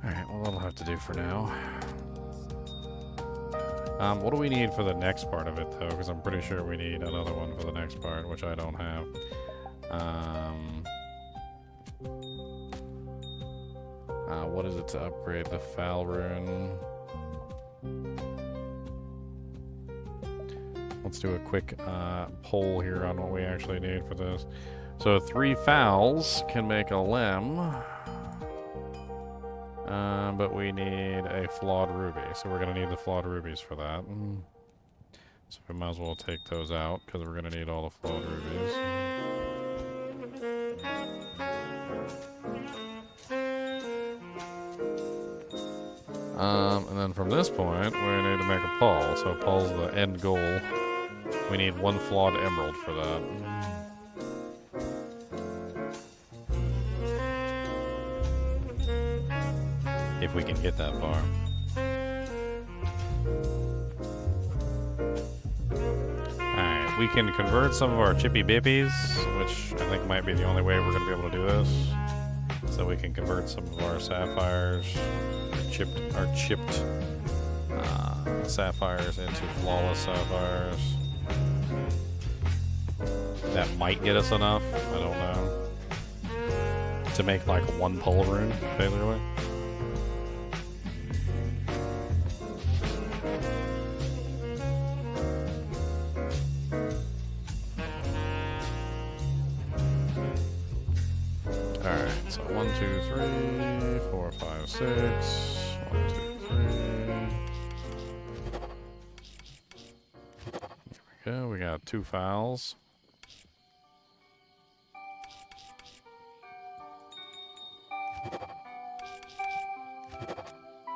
Alright, well that'll have to do for now. What do we need for the next part of it, though? Because I'm pretty sure we need another one for the next part, which I don't have. What is it to upgrade the foul rune? Let's do a quick poll here on what we actually need for this. So 3 fowls can make a lem. But we need a flawed ruby, so we're going to need the flawed rubies for that. So we might as well take those out, because we're going to need all the flawed rubies. And then from this point, we need to make a pull. So pull's the end goal. We need 1 flawed emerald for that. If we can get that far. Alright, we can convert some of our chippy bippies, which I think might be the only way we're going to be able to do this. So we can convert some of our sapphires, our chipped sapphires into flawless sapphires. That might get us enough, I don't know, to make like 1 pull rune, basically. Alright, so 1, 2, 3, 4, 5, 6. got 2 fowls.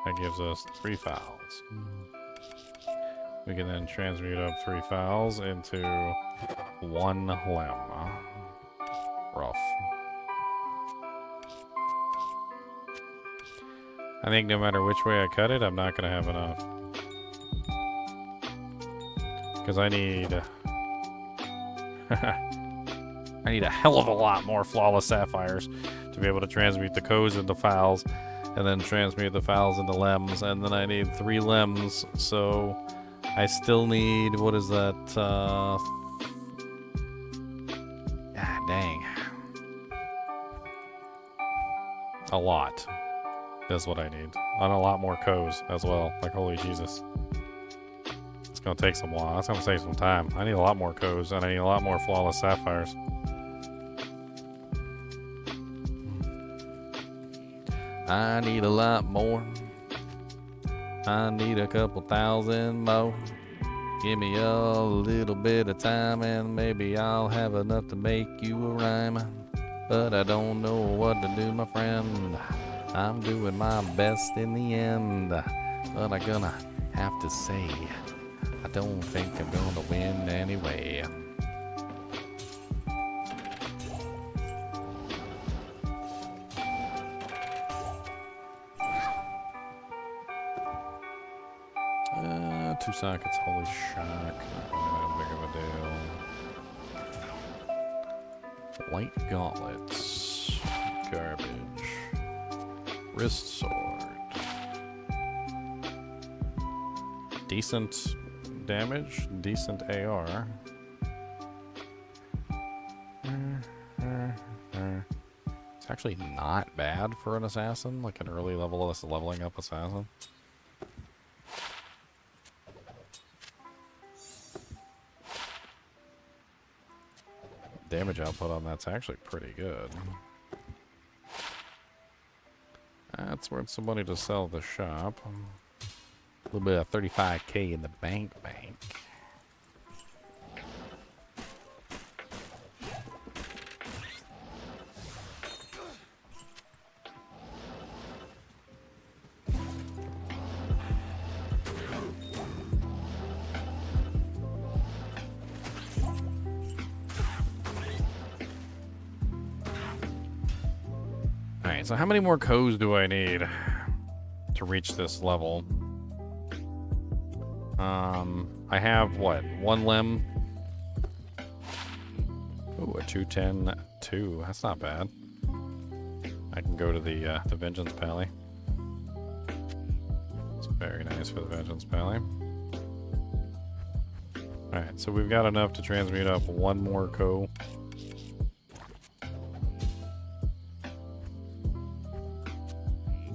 That gives us 3 fowls. We can then transmute up 3 fowls into 1 limb. Rough. I think no matter which way I cut it, I'm not going to have enough. Because I need... I need a hell of a lot more flawless sapphires to be able to transmute the cows into fowls, and then transmute the fowls into limbs, and then I need 3 limbs, so I still need, what is that, dang. A lot is what I need. And a lot more cows as well, like holy Jesus. It's gonna take some while, that's gonna take some time. I need a lot more cows, and I need a lot more flawless sapphires. I need a lot more. I need a couple thousand more. Give me a little bit of time and maybe I'll have enough to make you a rhyme. But I don't know what to do, my friend. I'm doing my best in the end. But I'm gonna have to say, I don't think I'm gonna win anyway. Two sockets, holy shock. Not really that big of a deal. Light gauntlets. Garbage. Wrist sword. Decent damage. Decent AR. It's actually not bad for an assassin, like an early leveling up assassin. Damage output on that's actually pretty good. That's worth some money to sell the shop. A little bit of 35K in the bank. So how many more cows do I need to reach this level? I have, what, 1 limb? Ooh, a 210 2. That's not bad. I can go to the Vengeance Pally. It's very nice for the Vengeance Pally. Alright, so we've got enough to transmute up 1 more cow.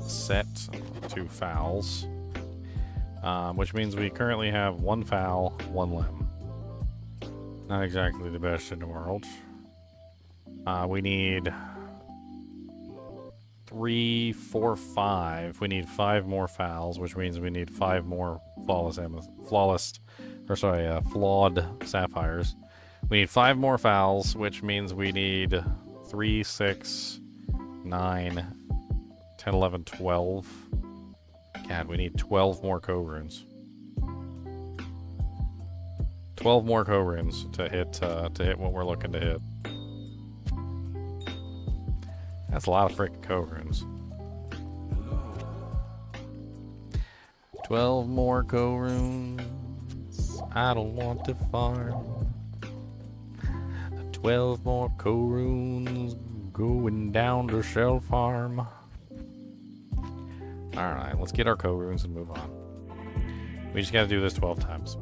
Set 2 fowls, which means we currently have 1 fowl, 1 limb. Not exactly the best in the world. We need 3, 4, 5. We need 5 more fowls, which means we need 5 more flawed sapphires. We need 5 more fowls, which means we need 3, 6, 9, 10, 11, 12. God, we need 12 more co-runes. 12 more co-runes to hit what we're looking to hit. That's a lot of freaking co-runes. 12 more co-runes. I don't want to farm. 12 more co-runes going down to Shell Farm. Alright, let's get our co-runes and move on. We just gotta do this 12 times.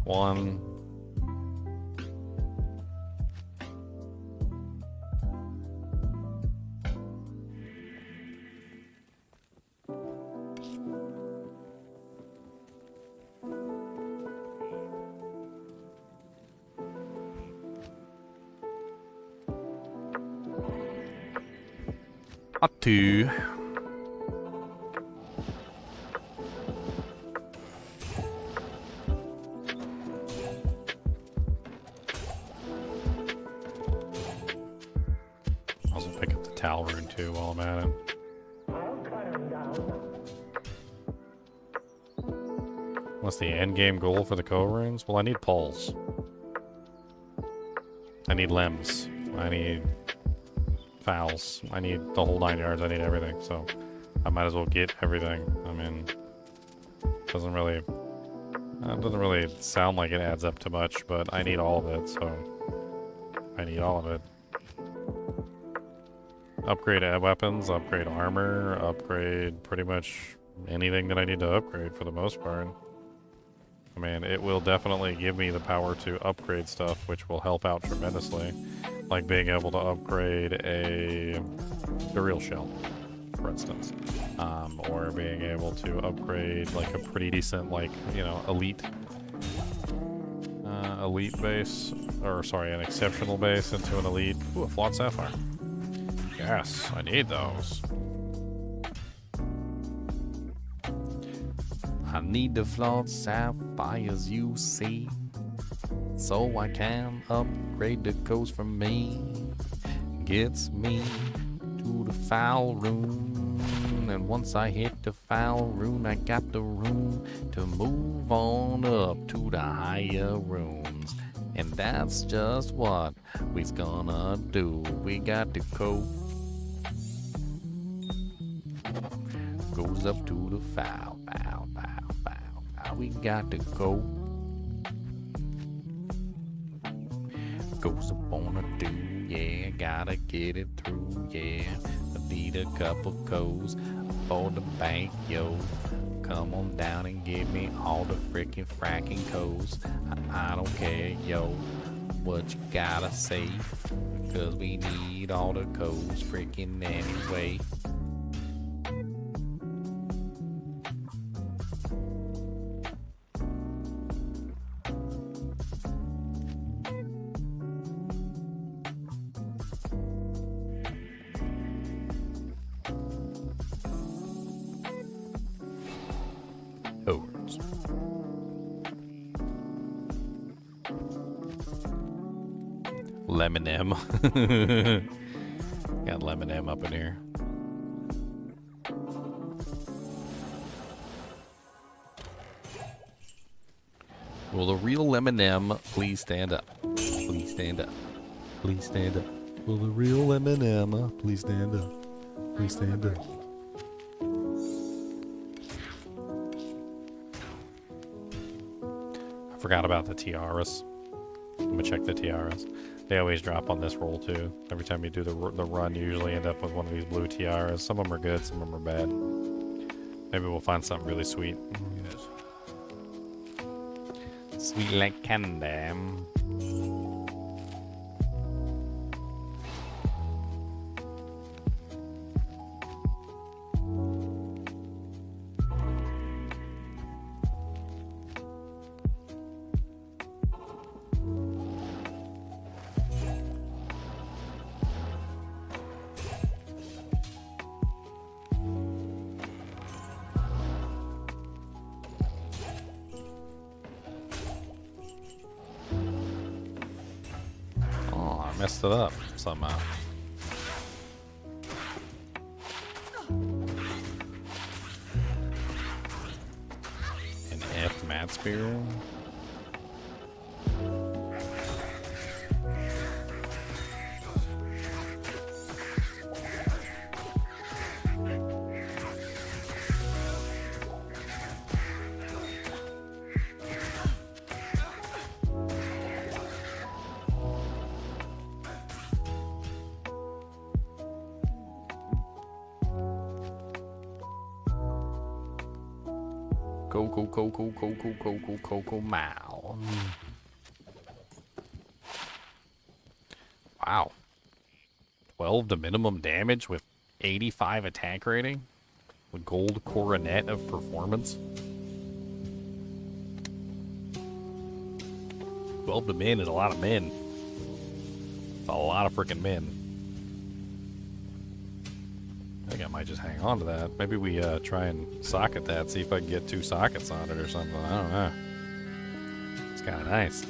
One. Got to. I'll also pick up the towel rune too while I'm at it. What's the end game goal for the co-runes? Well, I need poles. I need limbs. I need fowls. I need the whole 9 yards. I need everything. So I might as well get everything. I mean, it doesn't really sound like it adds up to much, but I need all of it. So I need all of it. Upgrade weapons, upgrade armor, upgrade pretty much anything that I need to upgrade for the most part. I mean, it will definitely give me the power to upgrade stuff, which will help out tremendously. Like being able to upgrade a real shell, for instance. Or being able to upgrade like a pretty decent, like, you know, elite base, or sorry, an exceptional base into an elite. Ooh, a flawed sapphire. Yes, I need those. I need the flawed sapphires, you see, so I can upgrade the coast from me. Gets me to the foul room, and once I hit the foul room, I got the room to move on up to the higher rooms. And that's just what we's gonna do. We got to go. Goes up to the foul, foul, foul, foul, foul. We got to go. Goes up on a do, yeah. Gotta get it through, yeah. I need a couple codes for the bank, yo. Come on down and give me all the freaking fracking codes. I don't care, yo, what you gotta say, cause we need all the codes freaking anyway. Lemon M. Got Lemon M up in here. Will the real Lemon M please stand up? Please stand up. Please stand up. Will the real Lemon M please stand up? Please stand up. I forgot about the tiaras. I'm gonna check the tiaras. They always drop on this roll too. Every time you do the run, you usually end up with one of these blue tiaras. Some of them are good, some of them are bad. Maybe we'll find something really sweet. Yes. Sweet like candy. Messed it up somehow. An F mat spear. Coco Mao. Wow. 12 to minimum damage with 85 attack rating? With gold coronet of performance? 12 to min is a lot of men. It's a lot of freaking men. might just hang on to that. Maybe we try and socket that, see if I can get 2 sockets on it or something. I don't know. It's kind of nice.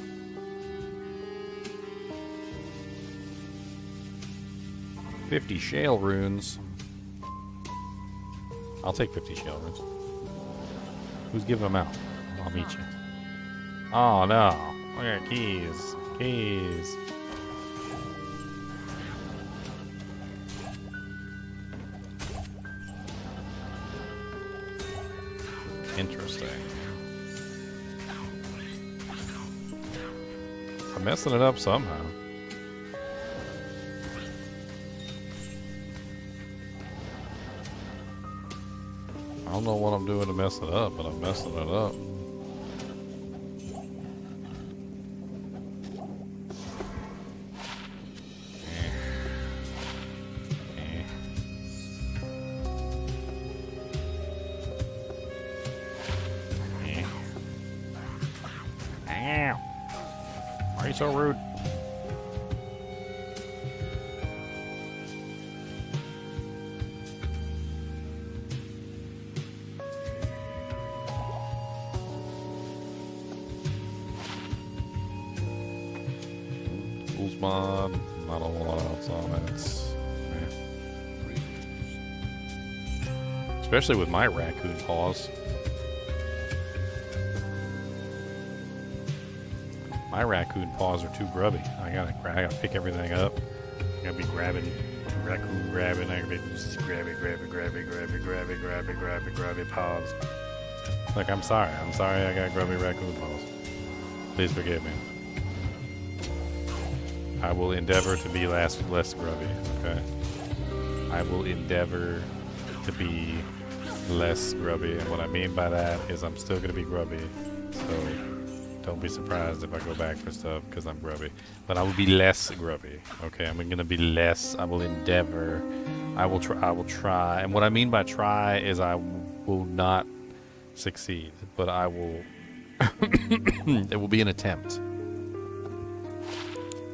$50 shale runes. I'll take 50 shale runes. Who's giving them out? I'll meet you. Oh no. Look at keys. Keys. Interesting. I'm messing it up somehow. I don't know what I'm doing to mess it up, but I'm messing it up. Ow! Why are you so rude? Mod, not a whole lot else on it. Especially with my raccoon paws. My raccoon paws are too grubby. I gotta pick everything up. I gotta be grabbing, raccoon grabbing. I gotta be just grabby paws. Look, I'm sorry. I'm sorry I got grubby raccoon paws. Please forgive me. I will endeavor to be less grubby, okay? I will endeavor to be less grubby, and what I mean by that is I'm still going to be grubby, so don't be surprised if I go back for stuff because I'm grubby. But I will be less grubby, okay? I'm going to be less. I will endeavor. I will try. And what I mean by try is I will not succeed, but I will... it will be an attempt.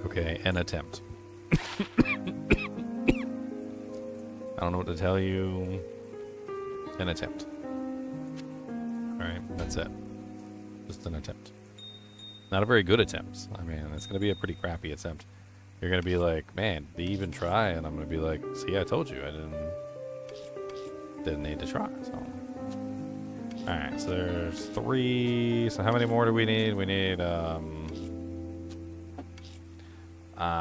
Okay, an attempt. I don't know what to tell you. An attempt. Alright, that's it. Just an attempt. Not a very good attempt. I mean, it's going to be a pretty crappy attempt. You're going to be like, man, did you even try? And I'm going to be like, see, I told you. I didn't need to try. So. Alright, so there's 3. So how many more do we need? We need,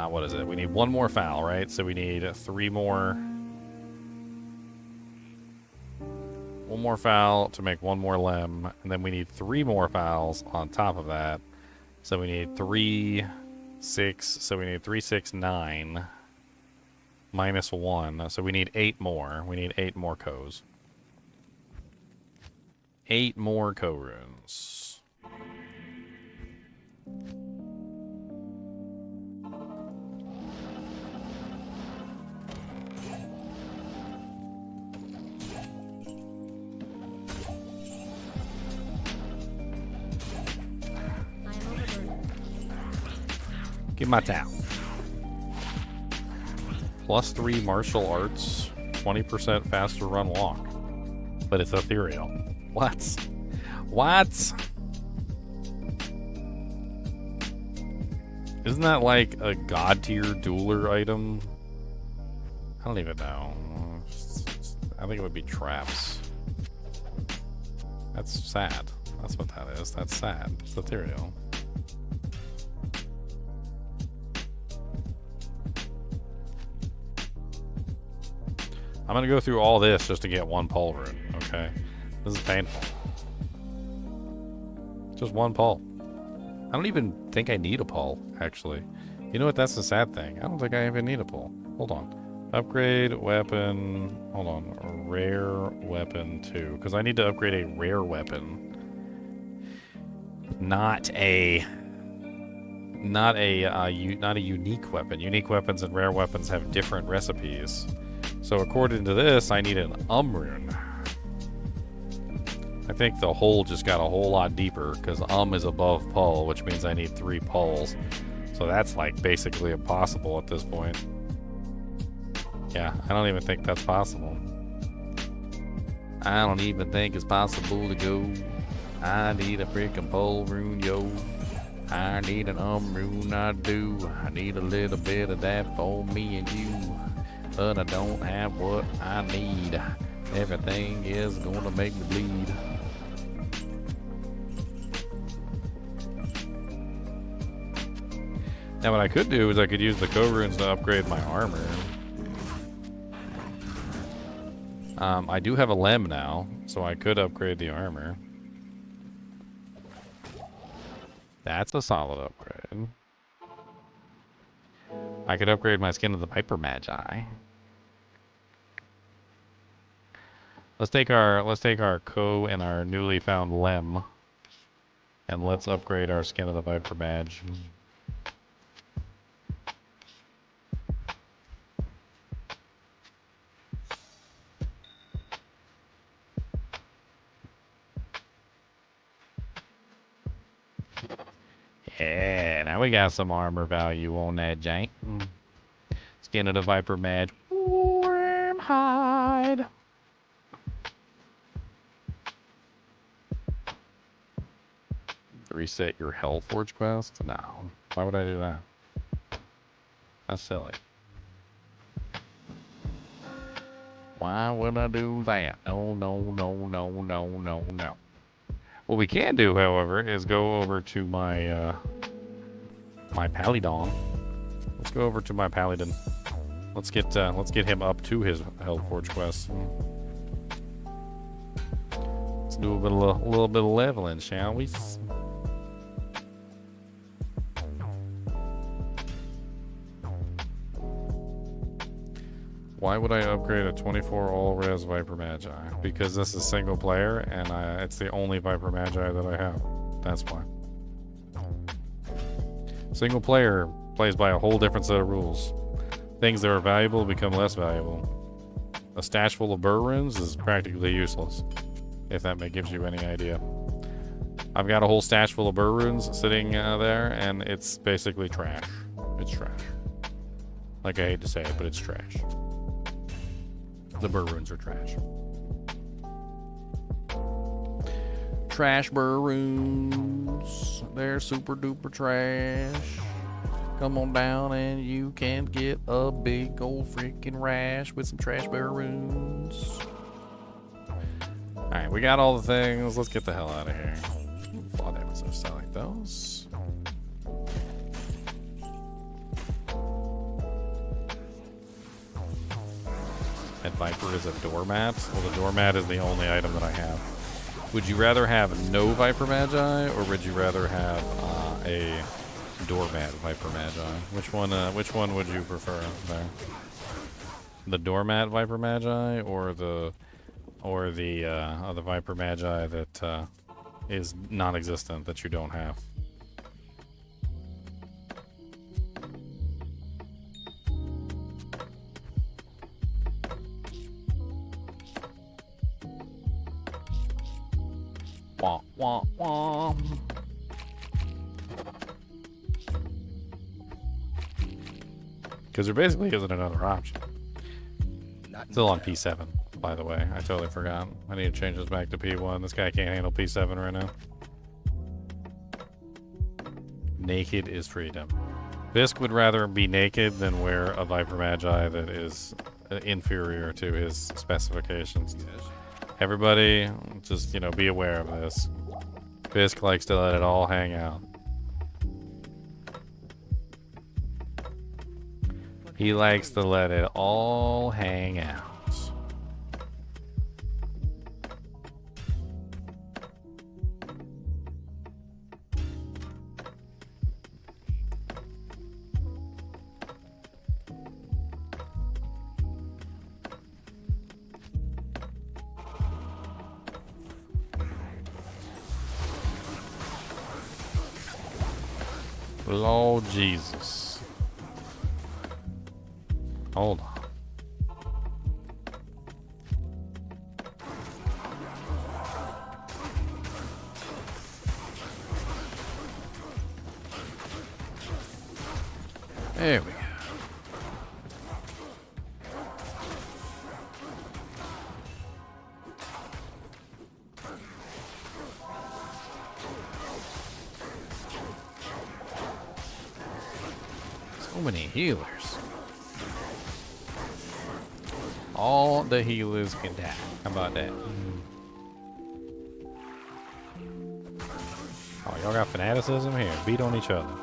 what is it? We need 1 more fowl, right? So we need 3 more. 1 more fowl to make 1 more lem, and then we need 3 more fowls on top of that. So we need 3, 6. So we need 3, 6, 9 minus 1. So we need 8 more. We need 8 more cows. 8 more co runes. Give my towel. +3 martial arts, 20% faster run walk. But it's ethereal. What? What? Isn't that like a god tier dueler item? I don't even know. I think it would be traps. That's sad. That's what that is. That's sad. It's ethereal. I'm gonna go through all this just to get 1 pole rune, okay? This is painful. Just 1 pole. I don't even think I need a pole, actually. You know what? That's the sad thing. I don't think I even need a pole. Hold on. Upgrade weapon. Hold on. A rare weapon 2. Because I need to upgrade a rare weapon. Not a unique weapon. Unique weapons and rare weapons have different recipes. So according to this, I need an rune. I think the hole just got a whole lot deeper because is above pole, which means I need 3 poles. So that's like basically impossible at this point. Yeah, I don't even think that's possible. I don't even think it's possible to go. I need a freaking pole rune, yo. I need an rune, I do. I need a little bit of that for me and you. But I don't have what I need. Everything is gonna make me bleed. Now what I could do is I could use the co-runes to upgrade my armor. I do have a lem now, so I could upgrade the armor. That's a solid upgrade. I could upgrade my skin of the Viper Magi. Let's take our co and our newly found lem, and let's upgrade our skin of the Viper Badge. Yeah, now we got some armor value on that jank. Skin of the Viper Badge. Warm hide. Reset your Hellforge quest? No. Why would I do that? That's silly. Why would I do that? No, no, no, no, no, no, no. What we can do, however, is go over to my my Palidon. Let's go over to my Paladin. Let's get him up to his Hellforge quest. Let's do a little bit of leveling, shall we? Why would I upgrade a 24 all-res Viper Magi? Because this is single player, and it's the only Viper Magi that I have. That's why. Single player plays by a whole different set of rules. Things that are valuable become less valuable. A stash full of burr runes is practically useless, if that gives you any idea. I've got a whole stash full of burr runes sitting there, and it's basically trash. It's trash. Like, I hate to say it, but it's trash. The burr runes are trash. Trash burr runes. They're super duper trash. Come on down and you can get a big old freaking rash with some trash burr runes. Alright, we got all the things. Let's get the hell out of here. Flawed damage are selling those. And Viper is a doormat. Well, the doormat is the only item that I have. Would you rather have no Viper Magi, or would you rather have a doormat Viper Magi? Which one would you prefer there? The doormat Viper Magi, or the Viper Magi that is non-existent, that you don't have? Wah, wah, wah. Because there basically isn't another option. Still on P7, by the way. I totally forgot. I need to change this back to P1. This guy can't handle P7 right now. Naked is freedom. Fisk would rather be naked than wear a Viper Magi that is inferior to his specifications. Everybody, just, be aware of this. Fisk likes to let it all hang out. He likes to let it all hang out. Lord Jesus. Hold on. There we go. So many healers. All the healers can die. How about that? Oh, y'all got fanaticism here. Beat on each other.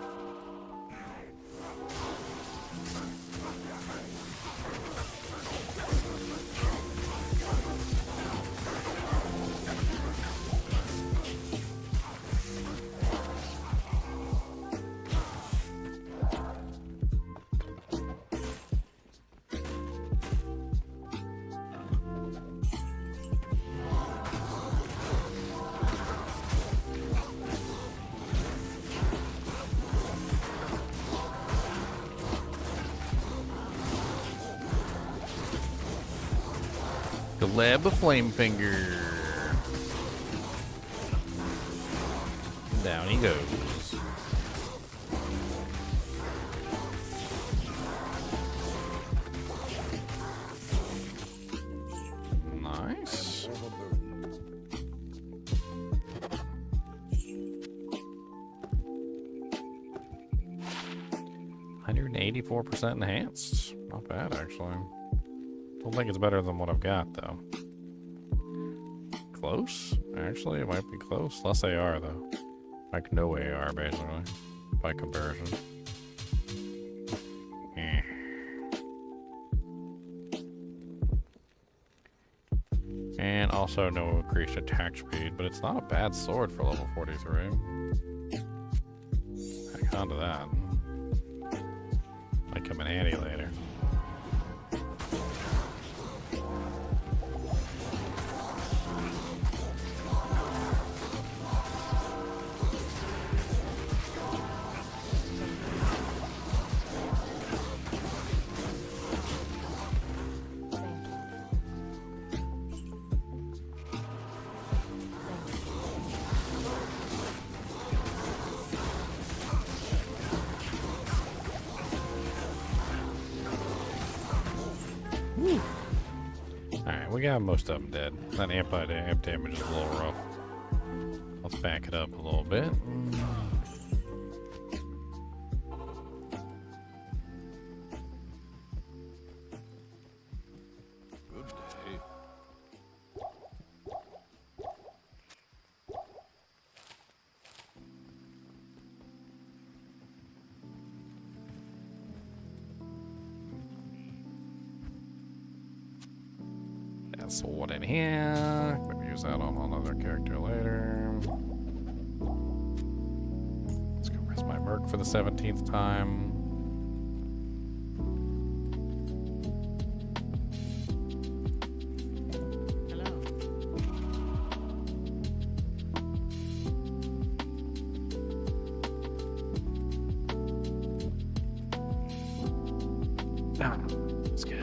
The lab of flame finger. Down he goes. Nice. Overburdened. 184% enhanced. Not bad, actually. Don't think it's better than what I've got, though. Close? Actually, it might be close. Less AR, though. Like no AR, basically. By comparison. Eh. And also no increased attack speed, but it's not a bad sword for level 43. Hang on to that. Might come in handy later. Alright, we got most of them dead. That amp damage is a little rough. Let's back it up a little bit. Good day. That sword in here. Maybe use that on another character later. Let's go rest my Merc for the 17th time. Hello. Ah, that's good.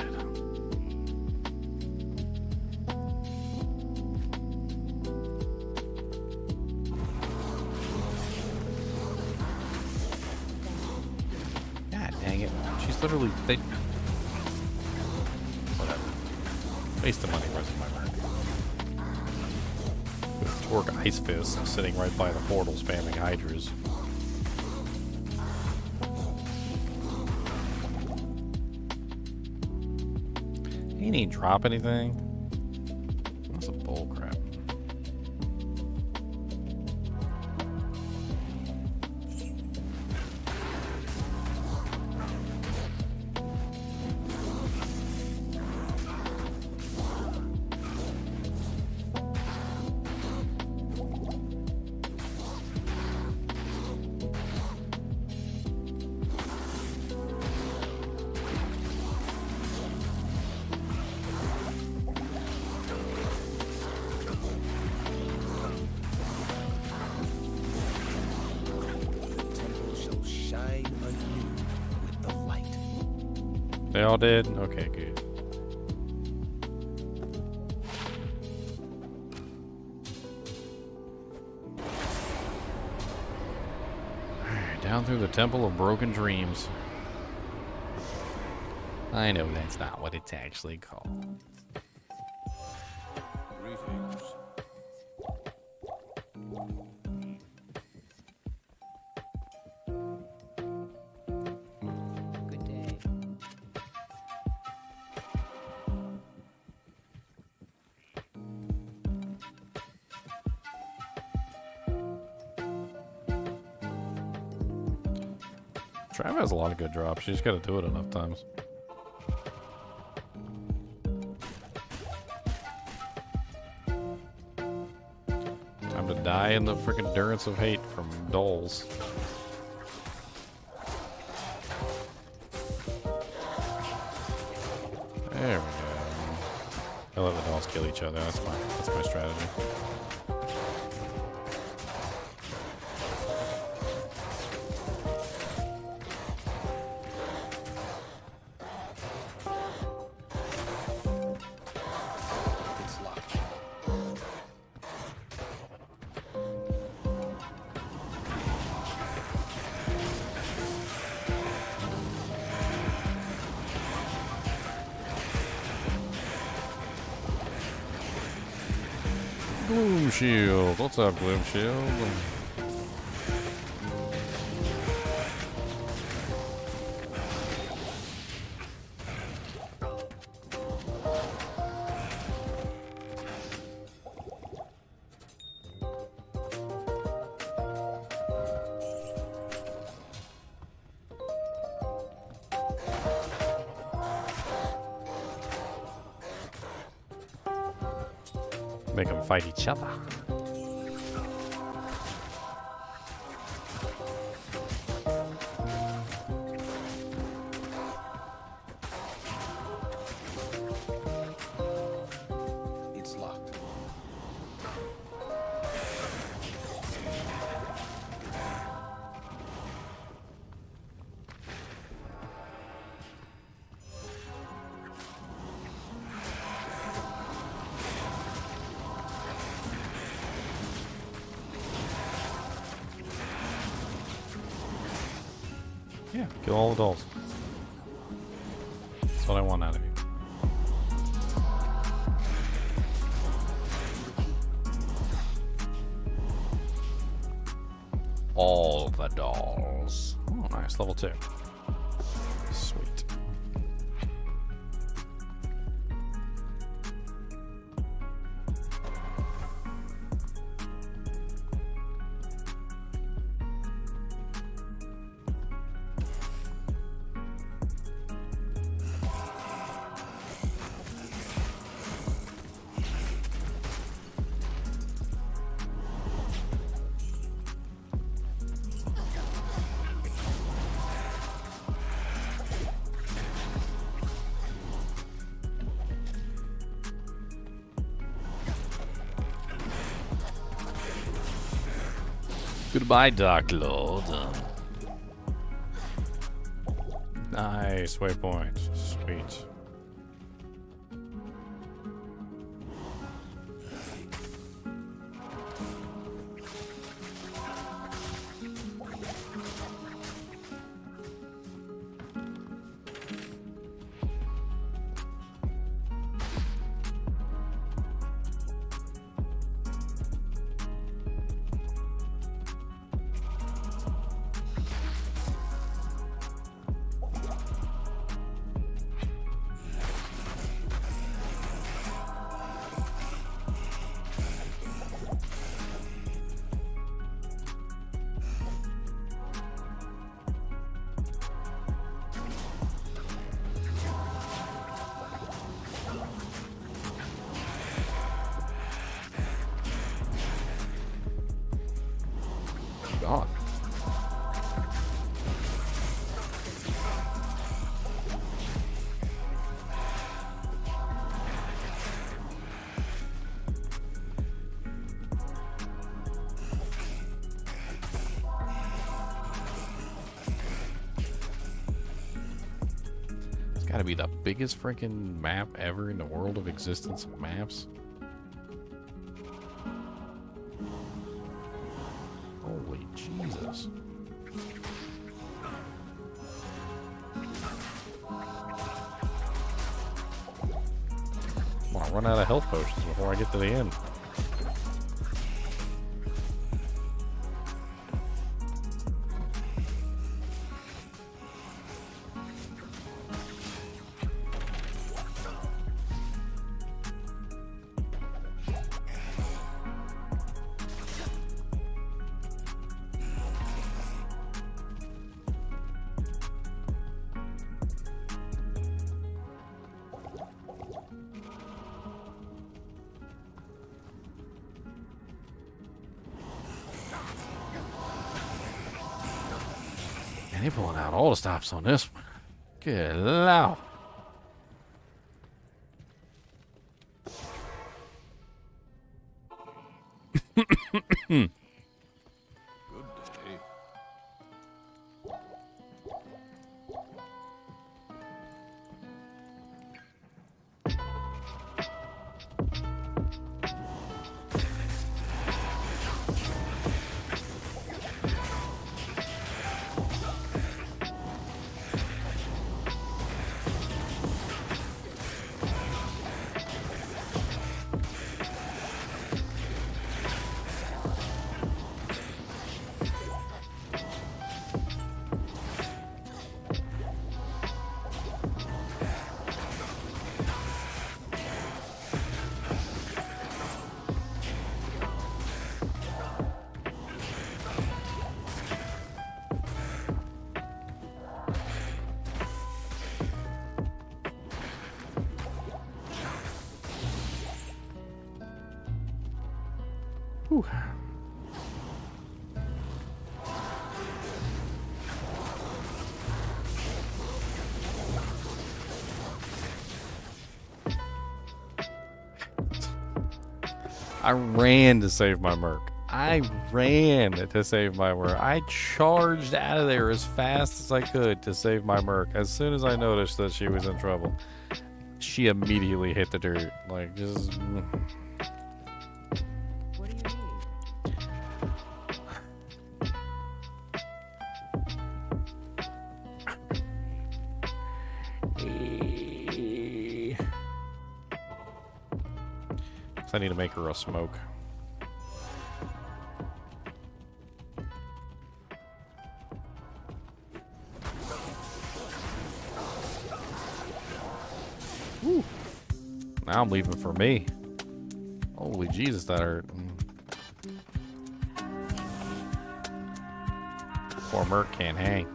God dang it. She's literally... Whatever. Waste the money, rest of my Merc. With Torque Ice Fist sitting right by the portal spamming Hydras. He didn't drop anything. That's a bull crap. Temple shall shine anew with the light. They all did? Okay, good. Alright, down through the Temple of Broken Dreams. I know that's not what it's actually called. Greetings. Trav has a lot of good drops. You just gotta do it enough times. Time to die in the freaking Durance of Hate from dolls. There we go. I let the dolls kill each other. That's my strategy. It's locked. Gloom Shield. What's up, Gloom Shield? Make them fight each other. It's locked. Yeah, kill all the dolls. That's what I want out of you. All the dolls. Oh, nice. Level 2. Sweet. Goodbye, Dark Lord. Nice waypoint. Sweet. God. It's gotta be the biggest freaking map ever in the world of existence of maps. Holy Jesus. I'm gonna run out of health potions before I get to the end. Man, they pulling out all the stops on this one. Good lord. Good day. Whew. I ran to save my merc. I ran to save my merc. I charged out of there as fast as I could to save my merc. As soon as I noticed that she was in trouble, she immediately hit the dirt. Like, just... What do you need? I need to make her a smoke. Woo. Now I'm leaving for me. Holy Jesus, that hurt. Poor Merc can't hang.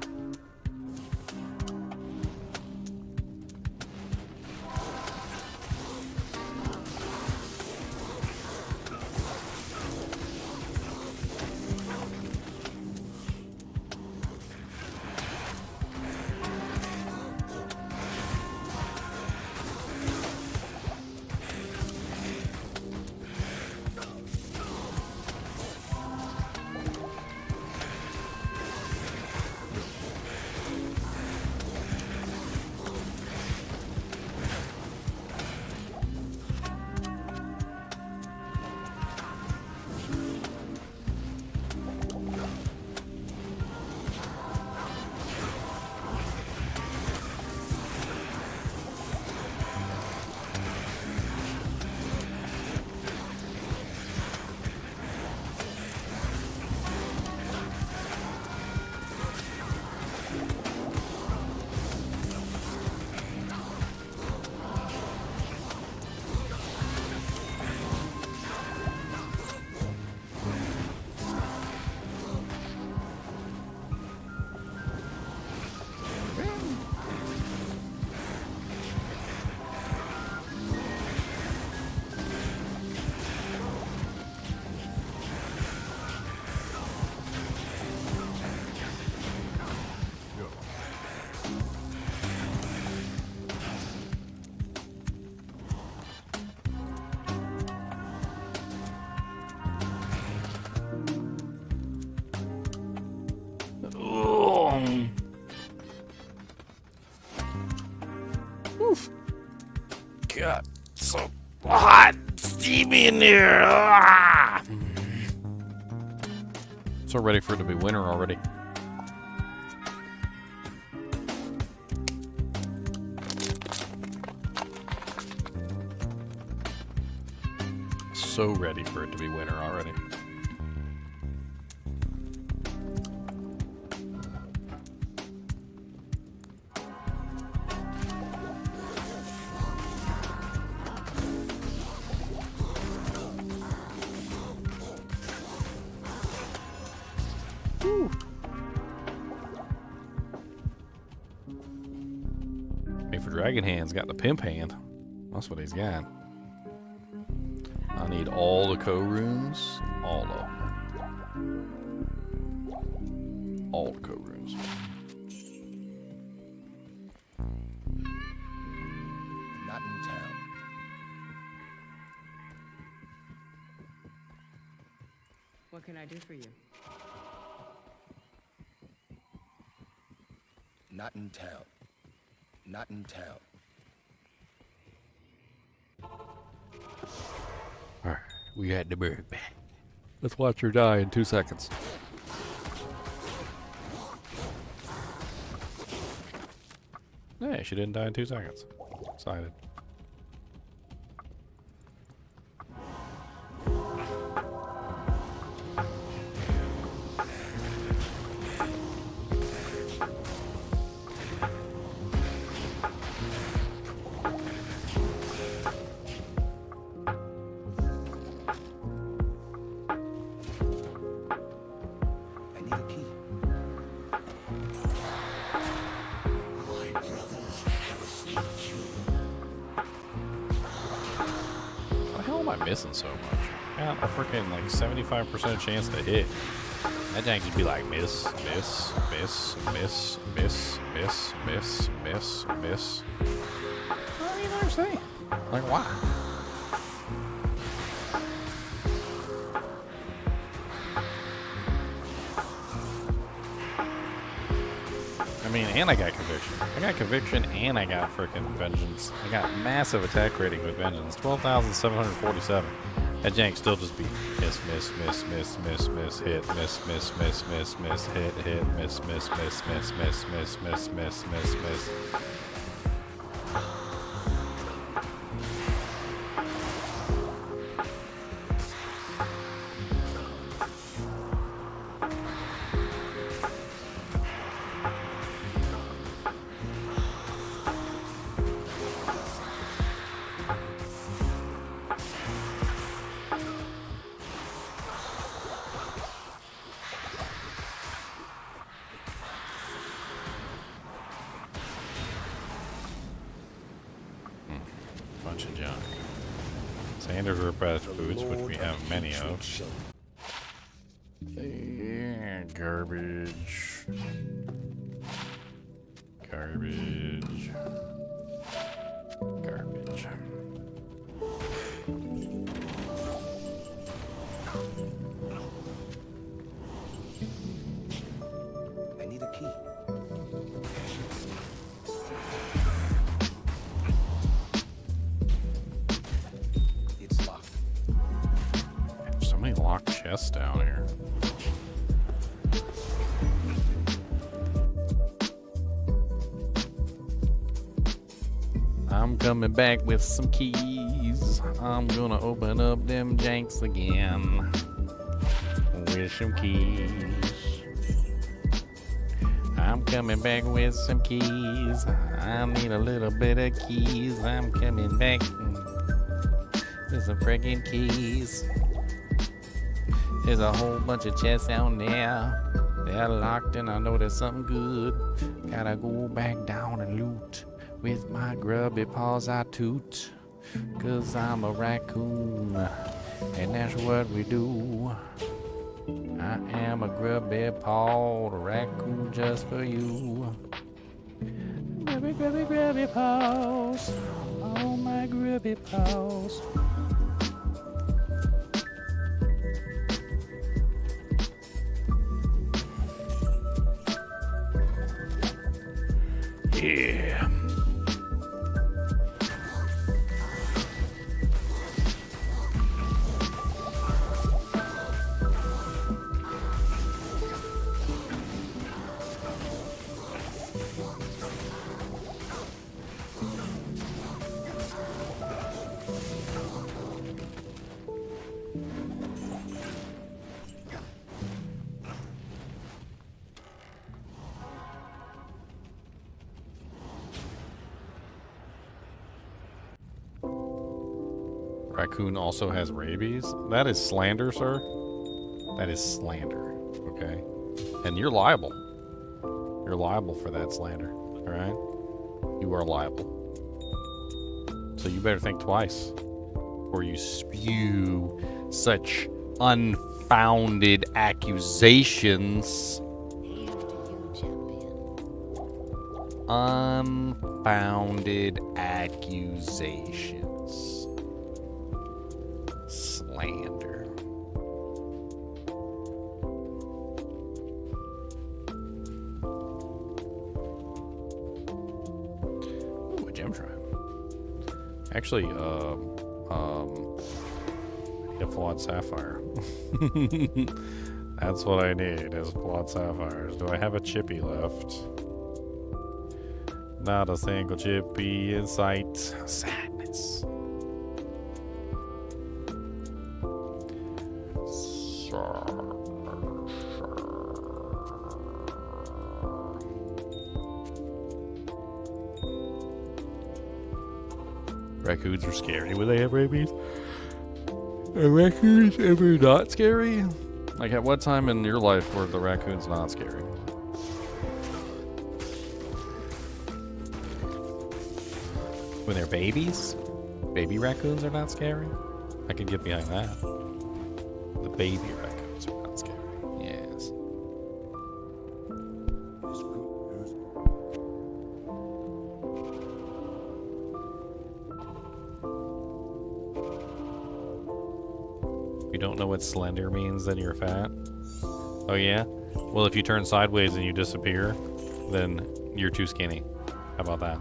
God, so hot, steamy in here. Ah! So ready for it to be winter already. So ready for it to be winter already. Dragon Hand's got the pimp hand. That's what he's got. I need all the co-runes. All of them. All the co-runes. What can I do for you? Not in town. Not in town. Alright, we got the bird back. Let's watch her die in 2 seconds. Hey, she didn't die in 2 seconds. Excited. I need a key. How the hell am I missing so much? Got a freaking like 75% chance to hit. That thing could be like miss, miss, miss, miss, miss, miss, miss, miss, miss. I don't even understand. Like why? I mean, and I got conviction. I got conviction and I got freaking vengeance. I got massive attack rating with vengeance. 12,747. That jank still just be miss, miss, miss, miss, miss, miss, hit, miss, miss, miss, miss, miss, hit, hit, miss, miss, miss, miss, miss, miss, miss, miss, miss, miss. Bunch of junk. Standard repetitive foods, which we have many of. Yeah, garbage. Garbage. Garbage. I need a key. It's locked. So many locked chests down here. I'm coming back with some keys. I'm gonna open up them janks again with some keys. I'm coming back with some keys. I need a little bit of keys. I'm coming back with some friggin' keys. There's a whole bunch of chests down there. They're locked and I know there's something good. Gotta go back down and loot. With my grubby paws I toot. 'Cause I'm a raccoon. And that's what we do. I am a grubby pawed raccoon just for you. Grubby, grubby, grubby paws. Oh, my grubby paws. Yeah. Raccoon also has rabies? That is slander, sir. That is slander, okay? And you're liable. You're liable for that slander, alright? You are liable. So you better think twice before you spew such unfounded accusations. Hail to you, champion. Unfounded accusations. Slander. Actually, I need a flawed sapphire. That's what I need, is flawed sapphires. Do I have a chippy left? Not a single chippy in sight. Sadness. Raccoons are scary when they have rabies. Are raccoons ever not scary? Like, at what time in your life were the raccoons not scary? When they're babies? Baby raccoons are not scary? I can get behind that. The baby raccoons are not scary. Yes. If you don't know what slender means, then you're fat. Oh yeah? Well, if you turn sideways and you disappear, then you're too skinny. How about that?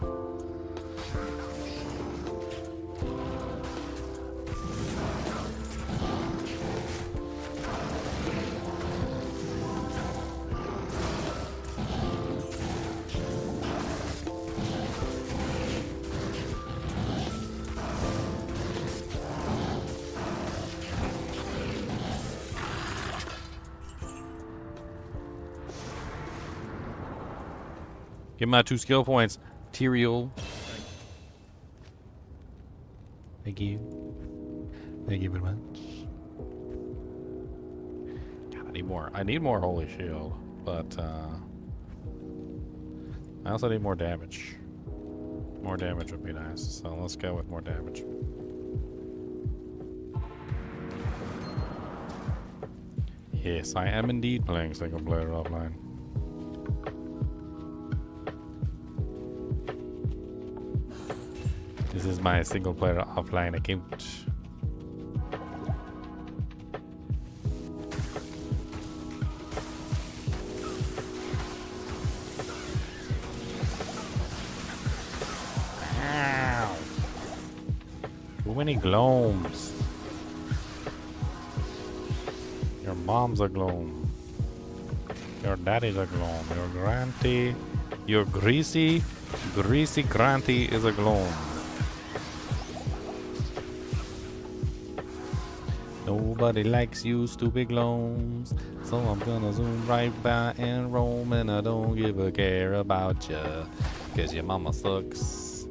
Give my 2 skill points. Tyrael. Thank you. Thank you very much. God, I need more. I need more Holy Shield, but I also need more damage. More damage would be nice, so let's go with more damage. Yes, I am indeed playing single player offline. This is my single player offline account. Ow. Too many glomes. Your mom's a glome. Your daddy's a glome. Your granty, your greasy granty is a glome. Nobody likes you, stupid gnomes. So I'm gonna zoom right by and roam, and I don't give a care about ya, 'cause your mama sucks.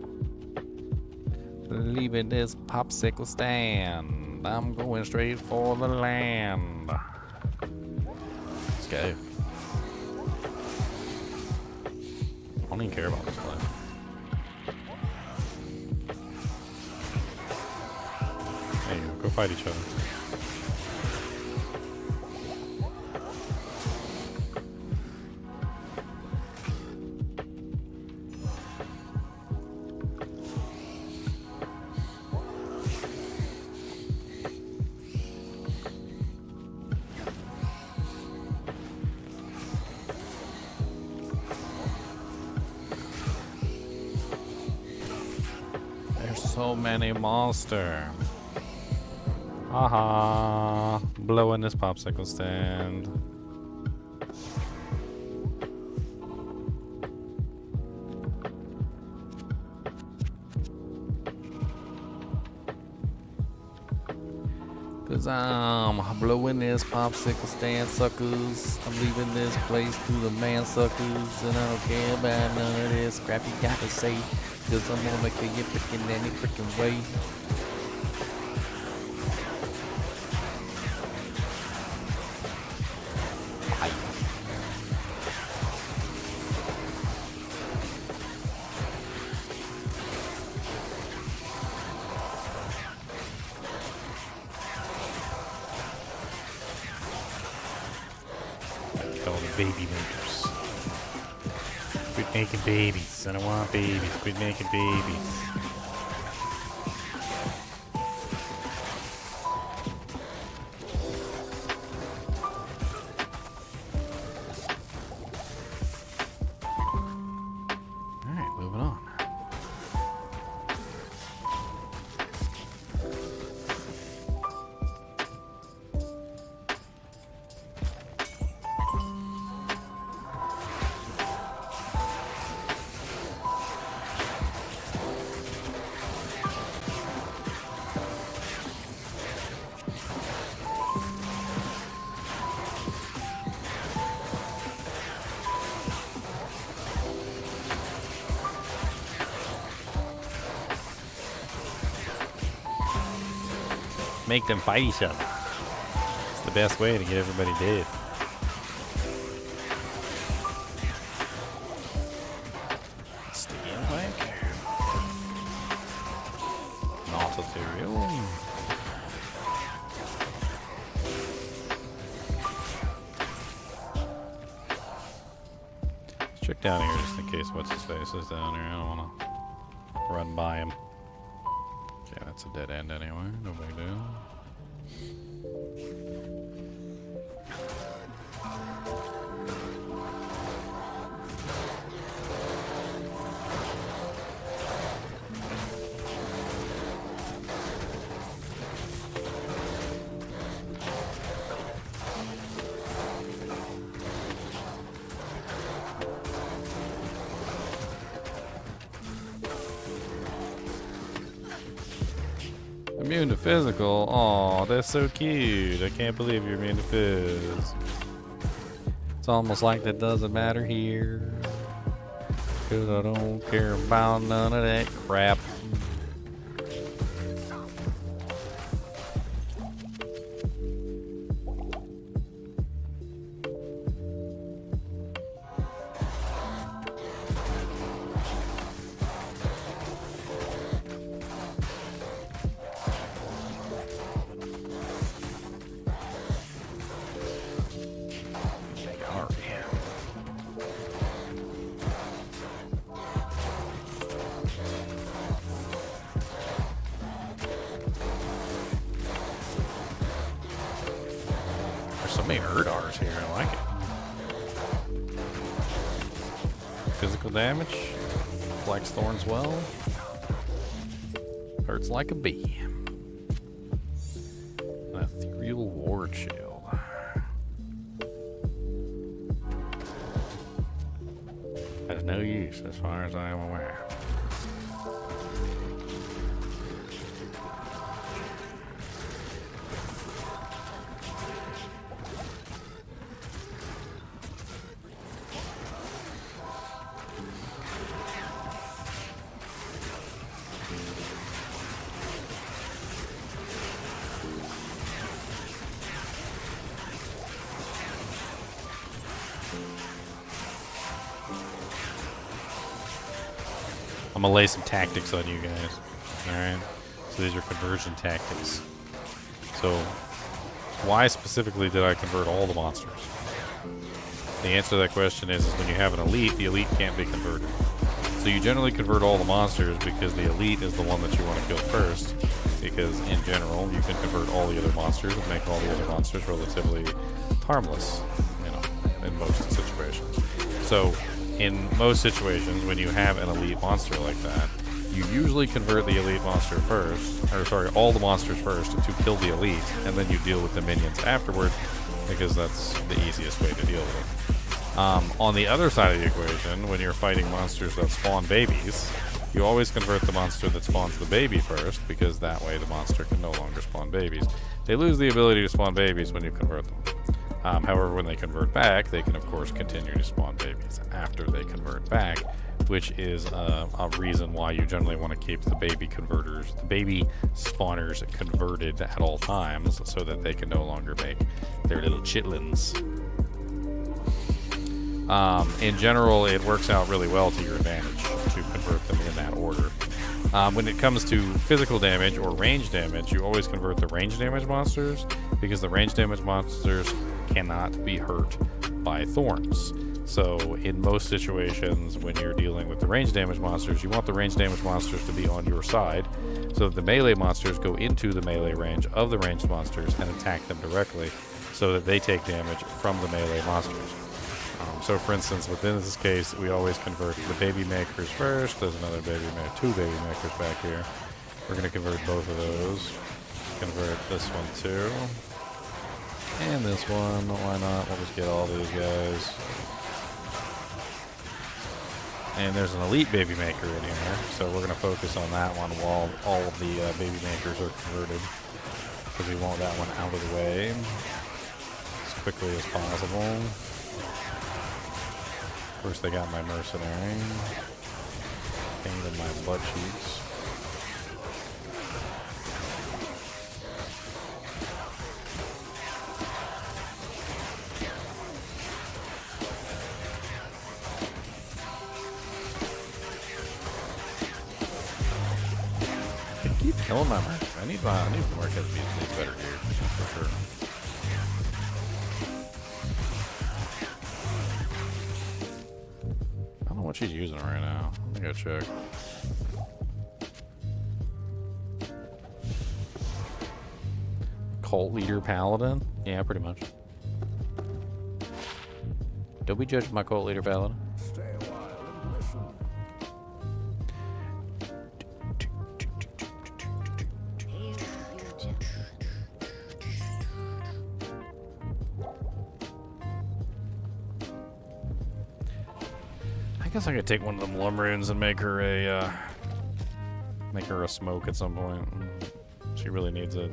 Leaving this popsicle stand, I'm going straight for the land. Let's go. I don't even care about this place. Hey, go fight each other. So many monsters. Haha. Blowing this popsicle stand. Cause I'm blowing this popsicle stand, suckers. I'm leaving this place to the man suckers. And I don't care about none of this crap you got to say. Cause I'm gonna make a yippin' in any freaking way. All the baby makers. Quit making babies. I don't want babies. Quit making babies. Alright, moving on. Make them fight each other. It's the best way to get everybody dead. Sticky plank. Not material. Let's check down here just in case what's his face is down here. I don't want to run by him. Okay, that's a dead end anyway. No big deal. Immune to physical. Aw, that's so cute. I can't believe you're immune to phys. It's almost like that doesn't matter here. 'Cause I don't care about none of that crap. Damage. Flex thorns well. Hurts like a bee. An ethereal ward shield. Has no use as far as I am aware. I'm gonna lay some tactics on you guys. Alright? So these are conversion tactics. So, why specifically did I convert all the monsters? The answer to that question is when you have an elite, the elite can't be converted. So you generally convert all the monsters because the elite is the one that you want to kill first. Because in general, you can convert all the other monsters and make all the other monsters relatively harmless, you know, in most situations. So, in most situations, when you have an elite monster like that, you usually convert the elite monster first, or sorry, all the monsters first to kill the elite, and then you deal with the minions afterward, because that's the easiest way to deal with it. On the other side of the equation, when you're fighting monsters that spawn babies, you always convert the monster that spawns the baby first, because that way the monster can no longer spawn babies. They lose the ability to spawn babies when you convert them. However, when they convert back, they can of course continue to spawn babies after they convert back, which is a reason why you generally want to keep the baby converters, the baby spawners converted at all times, so that they can no longer make their little chitlins. In general, it works out really well to your advantage to convert them in that order. When it comes to physical damage or range damage, you always convert the range damage monsters, because the range damage monsters cannot be hurt by thorns. So in most situations when you're dealing with the range damage monsters, you want the range damage monsters to be on your side, so that the melee monsters go into the melee range of the ranged monsters and attack them directly, so that they take damage from the melee monsters. So for instance, within this case, we always convert the baby makers first. There's another baby maker, two baby makers back here. We're going to convert both of those. Convert this one too. And this one, why not? We'll just get all these guys. And there's an elite baby maker in here, so we're going to focus on that one while all of the baby makers are converted, because we want that one out of the way as quickly as possible. Of course, they got my mercenary. Pain in my butt cheeks. killing my merch. I need more to be better gear for sure. I don't know what she's using right now. Let me go check. Cult leader paladin? Yeah, pretty much. Don't be judging my cult leader paladin. Stay a while and listen. Hail, you gentlemen. I guess I could take one of them lumrunes and make her a smoke at some point. She really needs it.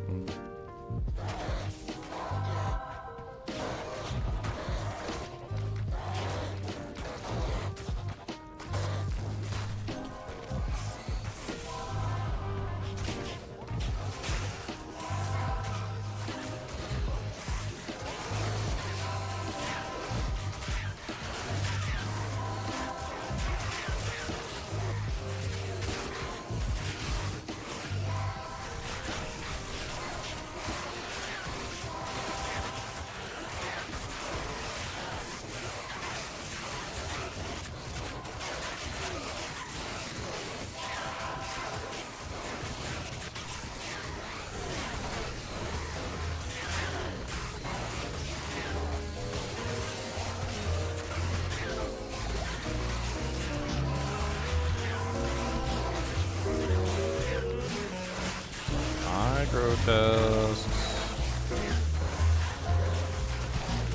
Grotesque.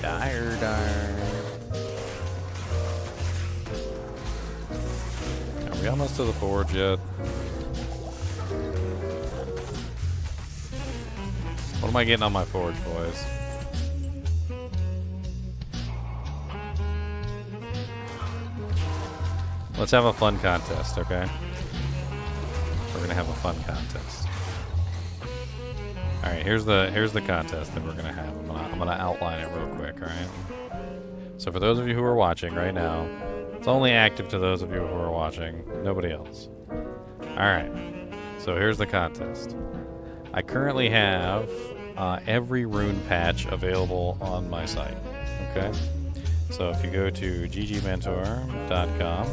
Dire. Are we almost to the forge yet? What am I getting on my forge, boys? Let's have a fun contest, okay? We're gonna have a fun contest. All right, here's the contest that we're gonna have. I'm gonna outline it real quick. All right. So for those of you who are watching right now, it's only active to those of you who are watching. Nobody else. All right. So here's the contest. I currently have every rune patch available on my site. Okay. So if you go to ggmentor.com.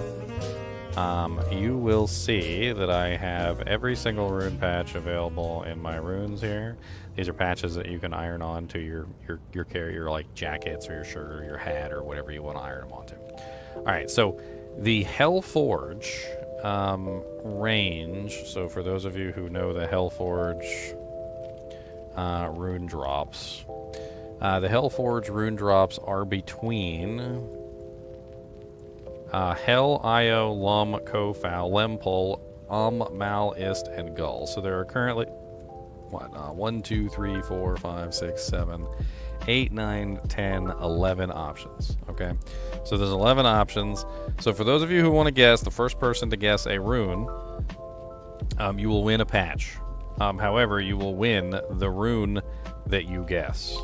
You will see that I have every single rune patch available in my runes here. These are patches that you can iron on to your carrier, like jackets or your shirt or your hat or whatever you want to iron them onto. All right, so the Hellforge range. So for those of you who know the Hellforge rune drops, the Hellforge rune drops are between Hell, Io, Lum, Kofal, Lempol, Mal, Ist, and Gull. So there are currently 1, 2, 3, 4, 5, 6, 7, 8, 9, 10, 11 options. Okay, so there's 11 options. So for those of you who want to guess, the first person to guess a rune, you will win a patch. However, you will win the rune that you guess.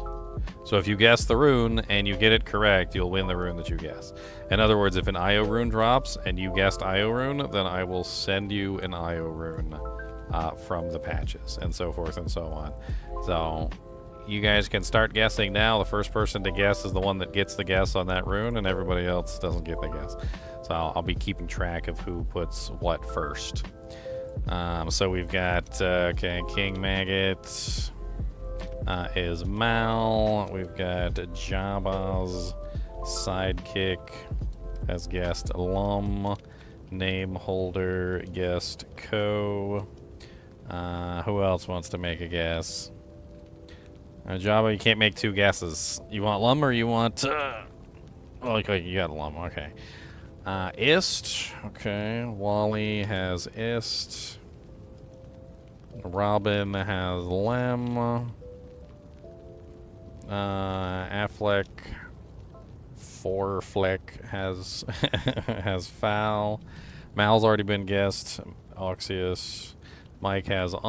So if you guess the rune and you get it correct, you'll win the rune that you guess. In other words, if an Io rune drops and you guessed Io rune, then I will send you an Io rune from the patches, and so forth and so on. So you guys can start guessing now. The first person to guess is the one that gets the guess on that rune, and everybody else doesn't get the guess. So I'll be keeping track of who puts what first. So we've got King Maggot is Mal. We've got Jabba's sidekick has guessed Lum. Name holder guessed Co. Who else wants to make a guess? Jabba, you can't make two guesses. You want Lum or you want... okay, you got Lum, okay. Ist, okay. Wally has Ist. Robin has Lem. Affleck, Forfleck has has Foul. Mal's already been guessed. Oxius. Mike has You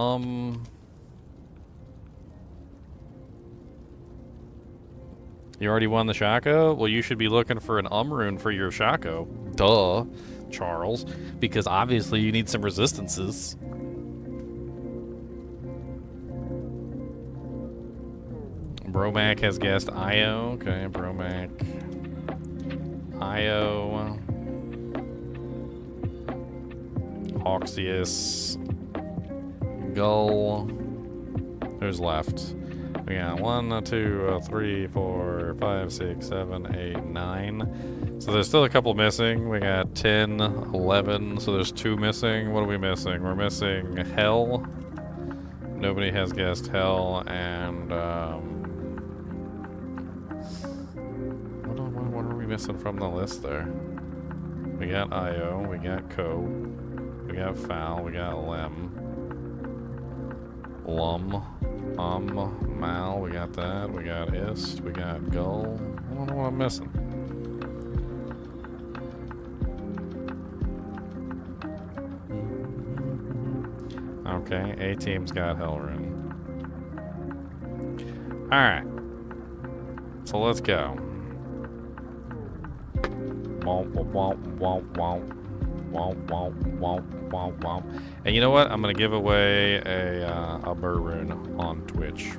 already won the Shaco? Well, you should be looking for an rune for your Shaco. Duh, Charles. Because obviously you need some resistances. Bromac has guessed Io. Okay, Bromac. Io. Oxius. Gull. Who's left? We got 1, 2, 3, 4, 5, 6, 7, 8, 9. So there's still a couple missing. We got 10, 11. So there's 2 missing. What are we missing? We're missing Hell. Nobody has guessed Hell. And what are we missing from the list there? We got Io. We got Co. We got Foul. We got Lem. Lum. Mal, we got that. We got Ist. We got Gull. I don't know what I'm missing. Okay, A-team's got Hellrune. Alright. So let's go. And you know what? I'm going to give away a burr rune on Twitch.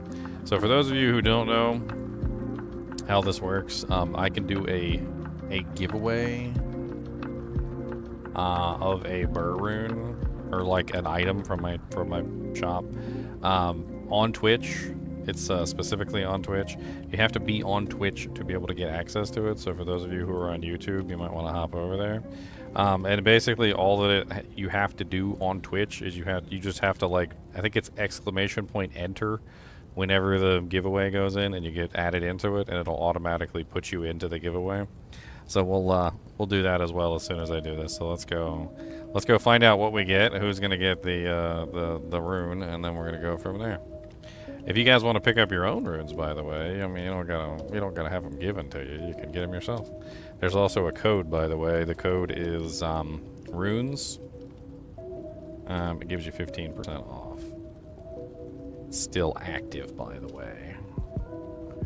So for those of you who don't know how this works, I can do a giveaway of a burr rune or like an item from my shop on Twitch. It's specifically on Twitch. You have to be on Twitch to be able to get access to it. So for those of you who are on YouTube, you might want to hop over there. And basically all that you have to do on Twitch is you just have to, like, I think it's ! Enter whenever the giveaway goes in, and you get added into it, and it'll automatically put you into the giveaway. So we'll do that as well as soon as I do this. So let's go find out what we get, who's gonna get the rune, and then we're gonna go from there. If you guys want to pick up your own runes, by the way, I mean, you don't gotta have them given to you. You can get them yourself. There's also a code, by the way. The code is runes. It gives you 15% off. Still active, by the way.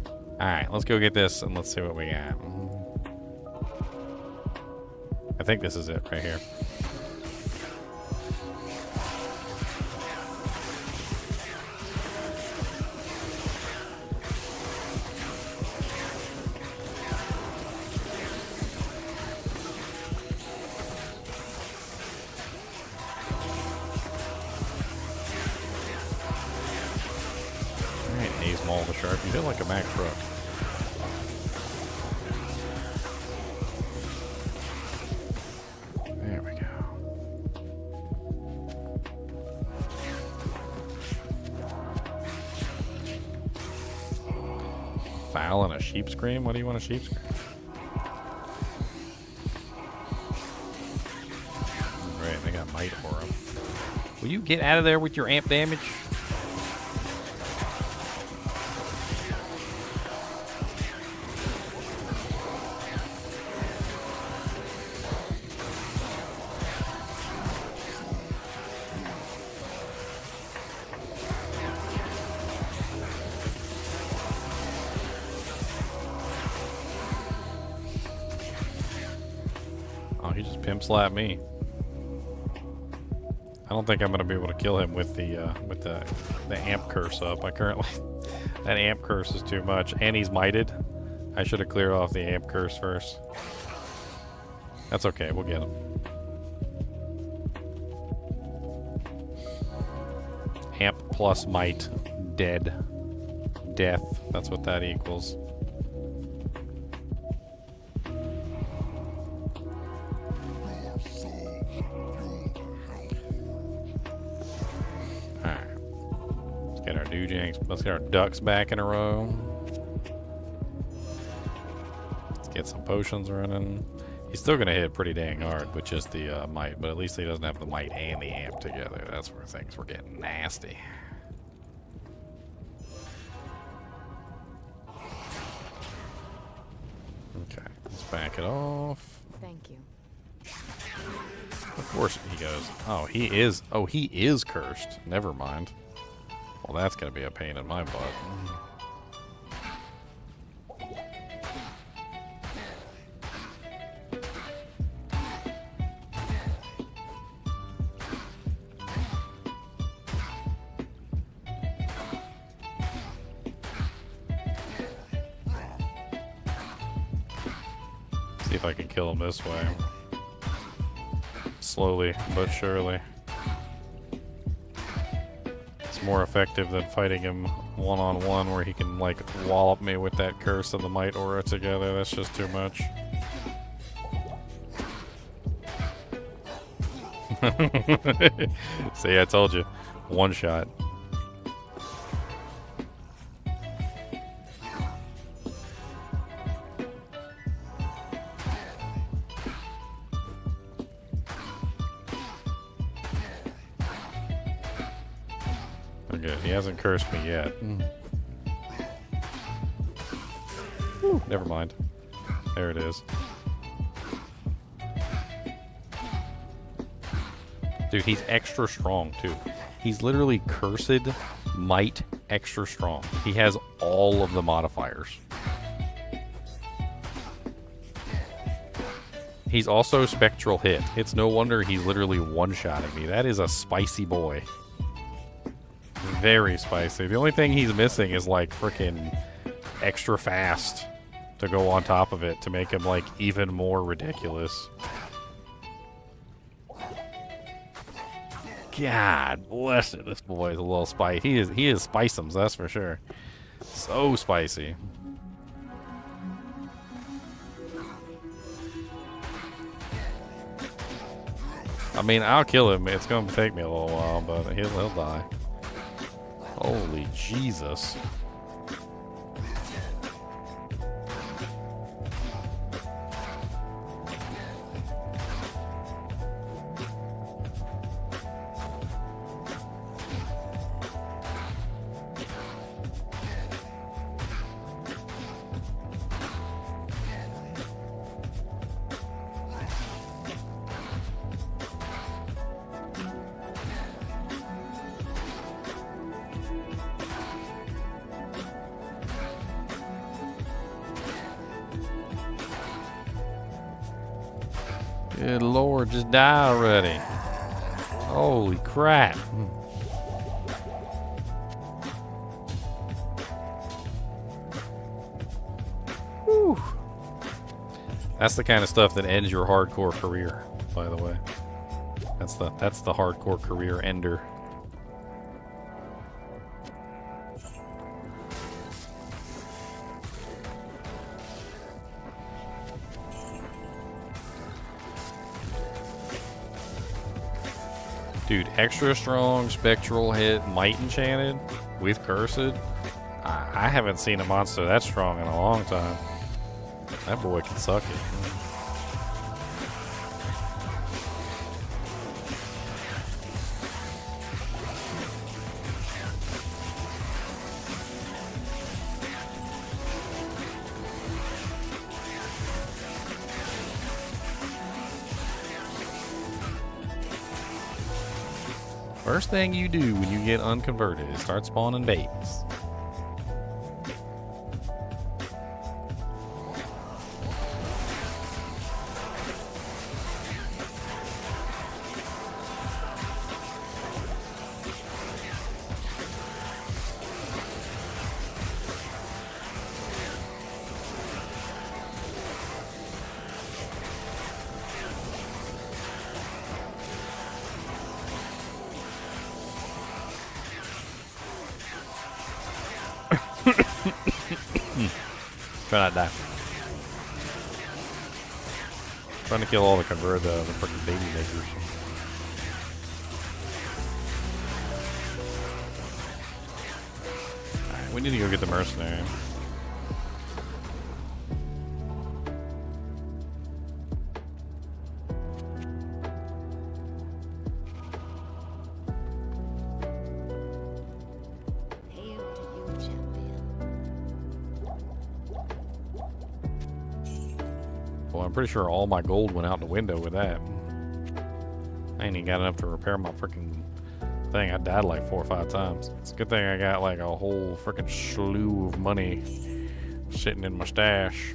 All right, let's go get this and let's see what we got. I think this is it right here. Maul the Shark. You feel like a Mack truck. There we go. Foul and a sheep scream? What do you want a sheep scream? Right, they got might for him. Will you get out of there with your amp damage? He just pimp slapped me. I don't think I'm gonna be able to kill him with the amp curse up. I currently that amp curse is too much, and he's mited. I should have cleared off the amp curse first. That's okay. We'll get him. Amp plus might, dead, death. That's what that equals. Let's get our ducks back in a row. Let's get some potions running. He's still gonna hit pretty dang hard with just the might, but at least he doesn't have the might and the amp together. That's where things were getting nasty. Okay, let's back it off. Thank you. Of course he goes. Oh, he is cursed. Never mind. Well, that's going to be a pain in my butt. See if I can kill him this way. Slowly but surely. It's more effective than fighting him one-on-one where he can, like, wallop me with that curse and the might aura together. That's just too much. See, I told you. One shot. Okay, he hasn't cursed me yet. Whew, never mind. There it is. Dude, he's extra strong, too. He's literally cursed, might, extra strong. He has all of the modifiers. He's also spectral hit. It's no wonder he's literally one-shotting me. That is a spicy boy. Very spicy. The only thing he's missing is, like, freaking extra fast to go on top of it to make him, like, even more ridiculous. God bless it. This boy is a little spicy. He is spiceums, that's for sure. So spicy. I mean, I'll kill him. It's going to take me a little while, but he'll die. Holy Jesus. Good Lord, just die already. Holy crap. Whew. That's the kind of stuff that ends your hardcore career, by the way. That's the hardcore career ender. Dude, extra strong, spectral hit, might enchanted with cursed. I haven't seen a monster that strong in a long time. That boy can suck it. First thing you do when you get unconverted is start spawning babies. Try not to die. Trying to kill all the freaking baby makers. Alright, we need to go get the mercenary. Hail to you, champion. Well, I'm pretty sure all my gold went out the window with that. I ain't even got enough to repair my freaking thing. I died like 4 or 5 times. It's a good thing I got like a whole freaking slew of money sitting in my stash,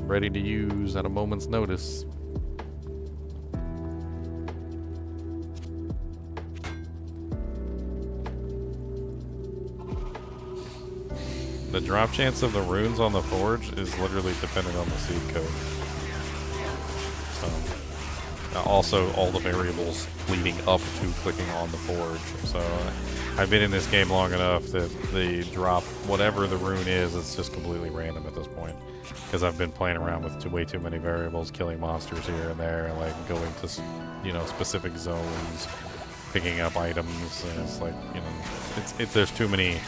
ready to use at a moment's notice. The drop chance of the runes on the forge is literally dependent on the seed code. Also, all the variables leading up to clicking on the forge. So I've been in this game long enough that the drop, whatever the rune is, it's just completely random at this point. Because I've been playing around with way too many variables, killing monsters here and there, and like going to, specific zones, picking up items, and it's like, there's too many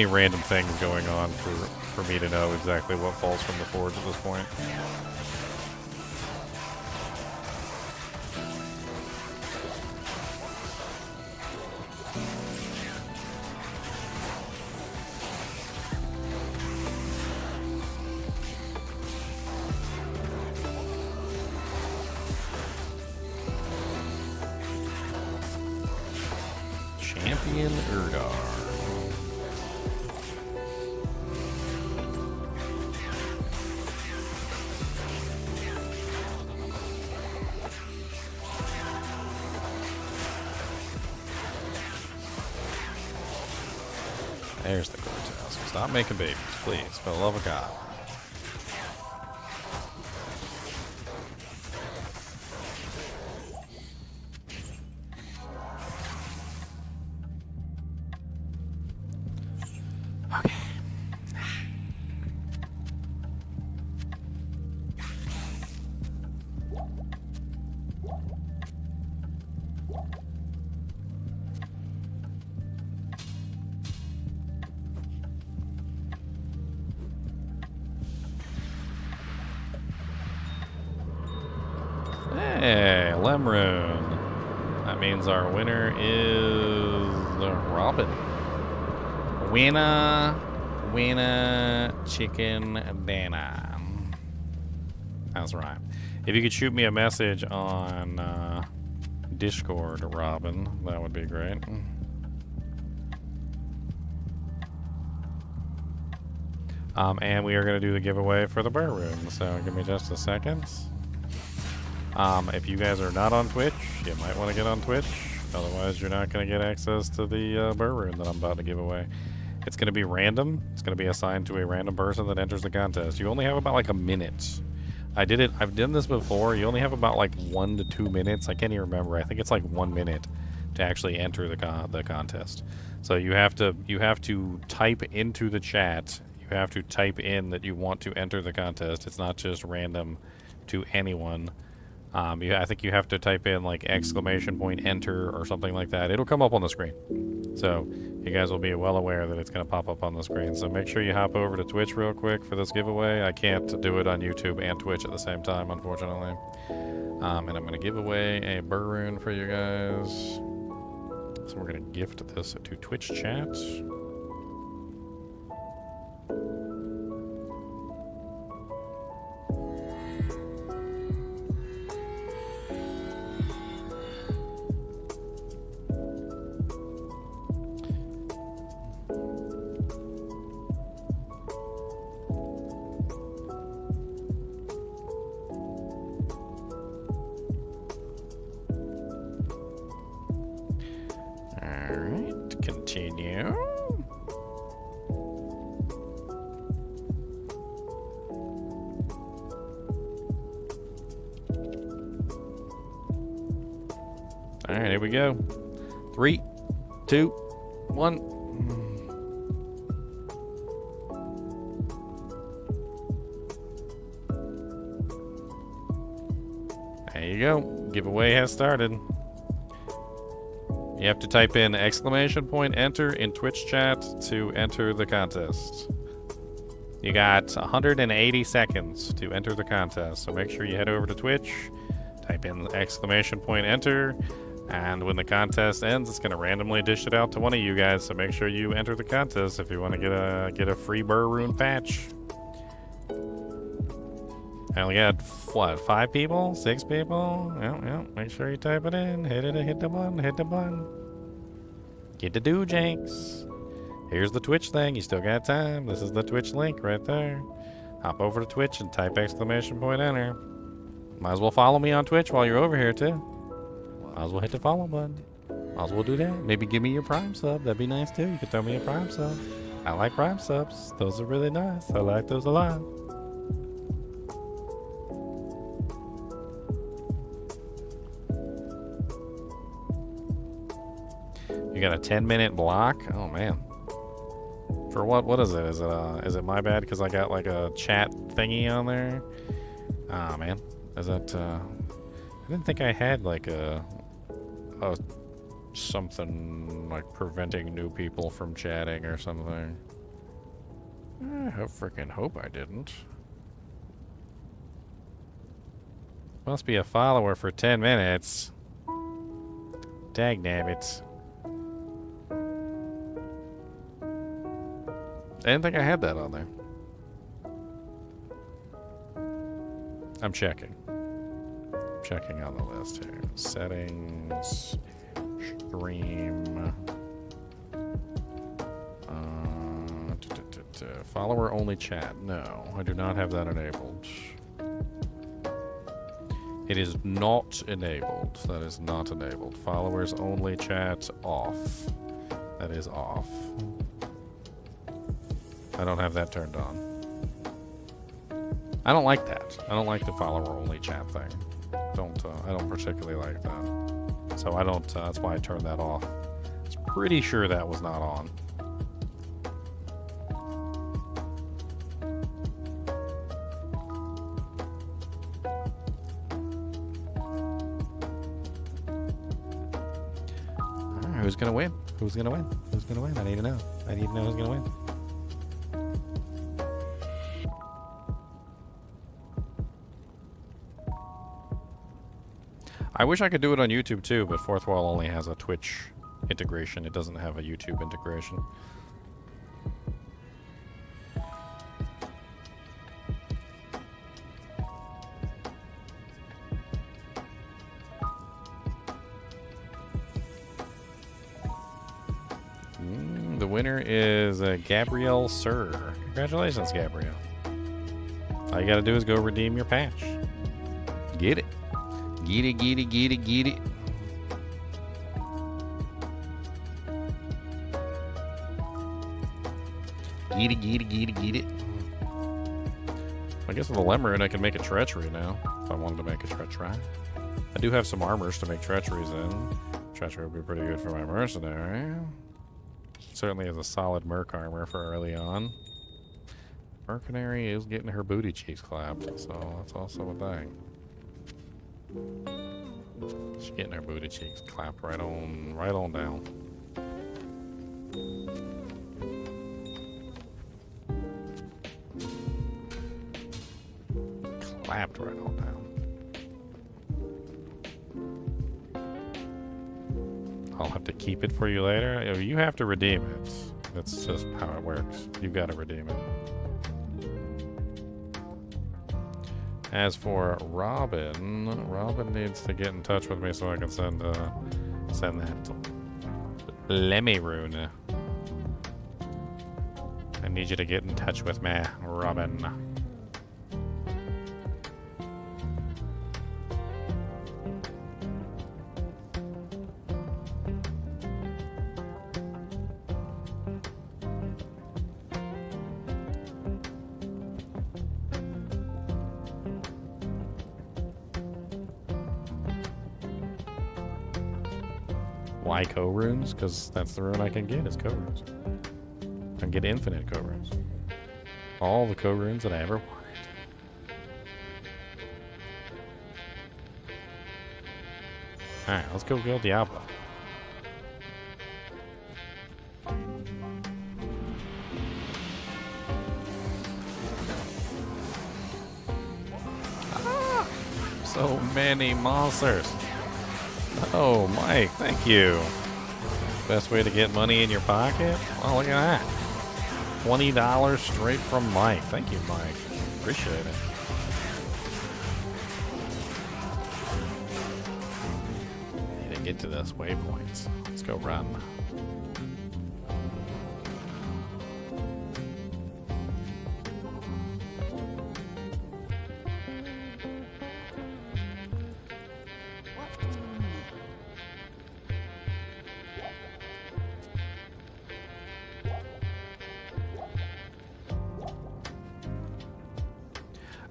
random things going on for me to know exactly what falls from the forge at this point. Champion Erdar. There's the grotesque. Stop making babies, please, for the love of God. Okay. Hey, Lemrune. That means our winner is Robin. Winner, chicken, Dana. That's right. If you could shoot me a message on Discord, Robin, that would be great. And we are going to do the giveaway for the burr room, so give me just a second. If you guys are not on Twitch, you might want to get on Twitch. Otherwise, you're not going to get access to the burr room that I'm about to give away. It's going to be random. It's going to be assigned to a random person that enters the contest. You only have about like a minute. I've done this before. You only have about like 1 to 2 minutes. I can't even remember. I think it's like 1 minute to actually enter the contest. So you have to type into the chat. You have to type in that you want to enter the contest. It's not just random to anyone. I think you have to type in like ! Enter or something like that. It'll come up on the screen. So you guys will be well aware that it's going to pop up on the screen. So make sure you hop over to Twitch real quick for this giveaway. I can't do it on YouTube and Twitch at the same time, unfortunately. And I'm going to give away a burr rune for you guys. So we're going to gift this to Twitch chat. Alright, continue. Alright, here we go. 3, 2, 1. There you go. Giveaway has started. You have to type in ! Enter in Twitch chat to enter the contest. You got 180 seconds to enter the contest, so make sure you head over to Twitch, type in ! Enter, and when the contest ends, it's going to randomly dish it out to one of you guys, so make sure you enter the contest if you want to get a free burr rune patch. I only got, what, 5 people? 6 people? Yeah, make sure you type it in. Hit the button. Get the doojanks. Here's the Twitch thing. You still got time. This is the Twitch link right there. Hop over to Twitch and type ! Enter. Might as well follow me on Twitch while you're over here, too. Might as well hit the follow button. Might as well do that. Maybe give me your Prime sub. That'd be nice, too. You could throw me a Prime sub. I like Prime subs. Those are really nice. I like those a lot. You got a 10-minute block? Oh man. For what? What is it? Is it my bad because I got like a chat thingy on there? Ah man. Is that I didn't think I had like a something like preventing new people from chatting or something. I freaking hope I didn't. Must be a follower for 10 minutes. Dagnabbit. I didn't think I had that on there. I'm checking. Checking on the list here. Settings. Stream. Follower only chat. No, I do not have that enabled. It is not enabled. That is not enabled. Followers only chat off. That is off. I don't have that turned on. I don't like that. I don't like the follower only chat thing. I don't particularly like that. So I don't, that's why I turned that off. I was pretty sure that was not on. Alright, who's gonna win? Who's gonna win? Who's gonna win? I need to know. I need to know who's gonna win. I wish I could do it on YouTube too, but Fourth Wall only has a Twitch integration. It doesn't have a YouTube integration. The winner is Gabrielle Sir. Congratulations, Gabrielle. All you gotta do is go redeem your patch. Get it. Get it, get it, get it, get it. Get it, get it, get it, get it. I guess with a Lemon I can make a treachery now. If I wanted to make a treachery. I do have some armors to make treacheries in. Treachery would be pretty good for my mercenary. Certainly has a solid merc armor for early on. Mercenary is getting her booty cheeks clapped, so that's also a thing. She's getting her booty cheeks clapped right on down. Clapped right on down. I'll have to keep it for you later. You have to redeem it. That's just how it works. You've got to redeem it. As for Robin, Robin needs to get in touch with me so I can send that to Lemmy Rune. I need you to get in touch with me, Robin. Why co-runes? Because that's the rune I can get is co-runes. I can get infinite co-runes. All the co-runes that I ever wanted. Alright, let's go kill Diablo. Ah, so many monsters. Oh, Mike, thank you. Best way to get money in your pocket? Oh, look at that. $20 straight from Mike. Thank you, Mike. Appreciate it. Need to get to those waypoints. Let's go run.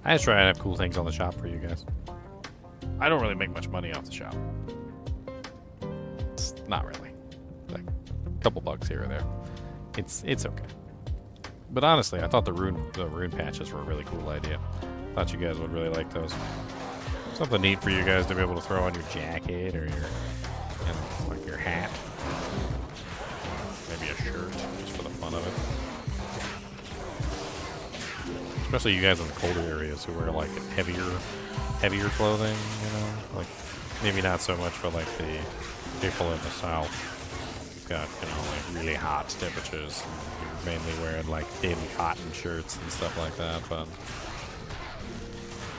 I just try to have cool things on the shop for you guys. I don't really make much money off the shop. It's not really. Like, couple bucks here or there. It's okay. But honestly, I thought the rune patches were a really cool idea. Thought you guys would really like those. Something neat for you guys to be able to throw on your jacket or your, like your hat. Maybe a shirt, just for the fun of it. Especially you guys in the colder areas who wear like heavier clothing, you know? Like, maybe not so much for like the people in the south. You've got, you know, like really hot temperatures. And you're mainly wearing like thin cotton shirts and stuff like that, but...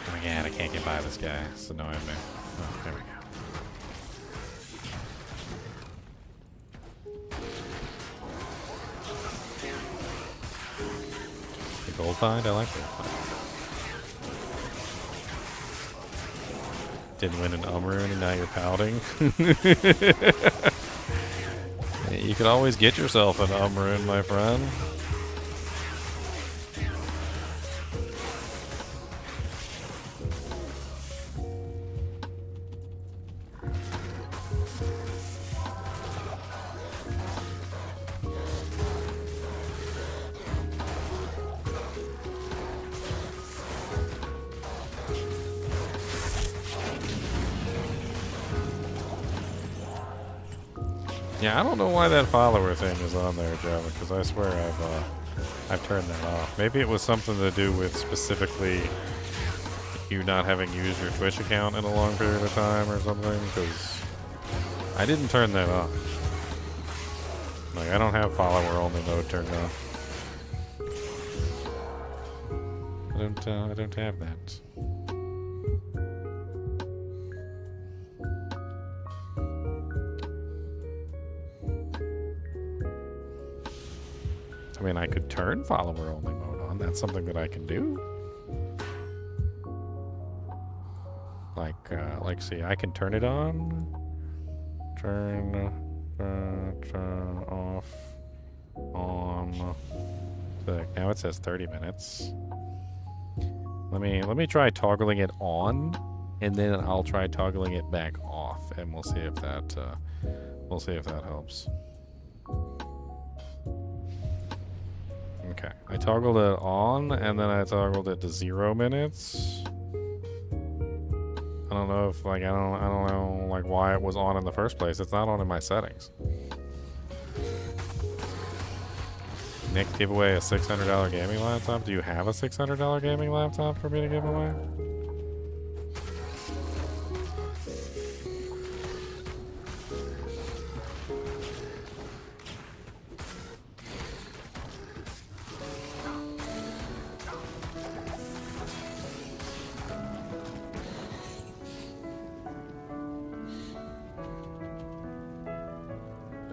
Oh my god, I can't get by this guy. It's annoying me. Oh, there we go. The gold find? I like gold find. Didn't win an Rune and now you're pouting. You could always get yourself an Rune, my friend. Yeah, I don't know why that follower thing is on there, Java, because I swear I've turned that off. Maybe it was something to do with specifically you not having used your Twitch account in a long period of time or something, because I didn't turn that off. Like, I don't have follower only mode turned on. I don't have that. I mean, I could turn follower only mode on. That's something that I can do. Like, see, I can turn it on. Turn off, on. So now it says 30 minutes. Let me try toggling it on, and then I'll try toggling it back off, and we'll see if that helps. Okay, I toggled it on, and then I toggled it to 0 minutes. I don't know if, like, I don't know, like, why it was on in the first place. It's not on in my settings. Nick, give away a $600 gaming laptop. Do you have a $600 gaming laptop for me to give away?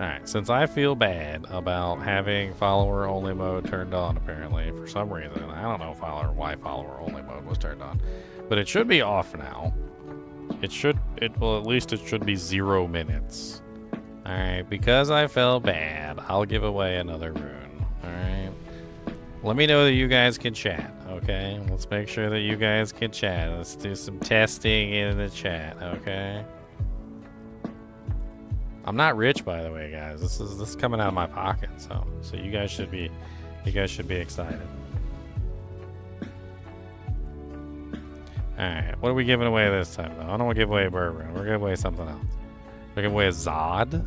Alright, since I feel bad about having follower only mode turned on, apparently, for some reason, I don't know why follower only mode was turned on, but it should be off now. Well, at least it should be 0 minutes. Alright, because I felt bad, I'll give away another rune. Alright? Let me know that you guys can chat, okay? Let's make sure that you guys can chat. Let's do some testing in the chat, okay? I'm not rich, by the way, guys. This is coming out of my pocket, so you guys should be excited. All right, what are we giving away this time, though? I don't want to give away a bird rune. We're giving away something else. We're giving away a Zod.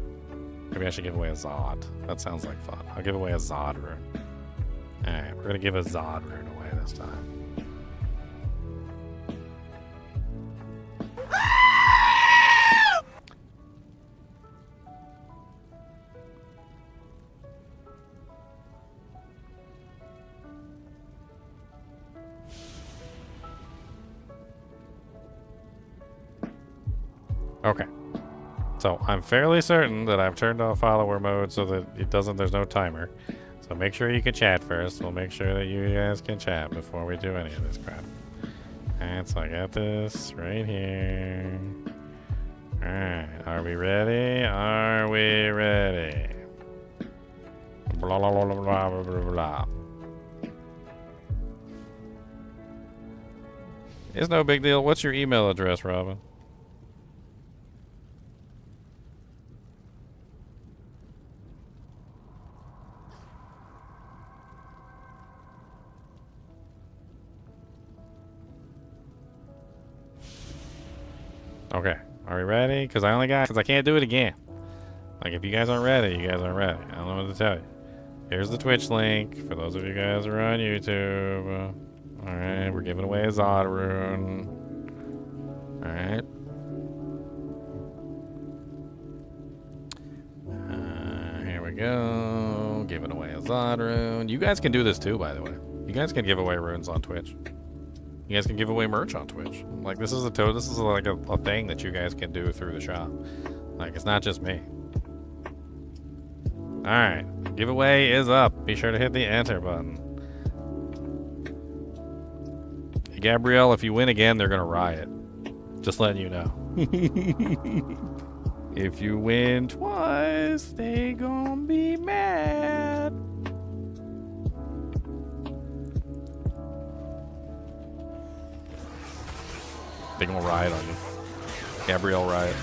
Maybe I should give away a Zod. That sounds like fun. I'll give away a Zod rune. All right, we're gonna give a Zod rune away this time. Okay, so I'm fairly certain that I've turned off follower mode so that there's no timer. So make sure you can chat first. We'll make sure that you guys can chat before we do any of this crap. Alright, so I got this right here. Alright, are we ready? Are we ready? Blah, blah, blah, blah, blah, blah, blah. It's no big deal. What's your email address, Robin? Okay. Are we ready? Because I can't do it again. Like, if you guys aren't ready, you guys aren't ready. I don't know what to tell you. Here's the Twitch link for those of you guys who are on YouTube. Alright, we're giving away a Zod rune. Alright. Here we go. Giving away a Zod rune. You guys can do this too, by the way. You guys can give away runes on Twitch. You guys can give away merch on Twitch. Like, this is like a thing that you guys can do through the shop. Like, it's not just me. Alright, giveaway is up. Be sure to hit the enter button. Gabrielle, if you win again, they're gonna riot. Just letting you know. If you win twice, they gonna be mad. They gonna riot on you. Gabrielle riot.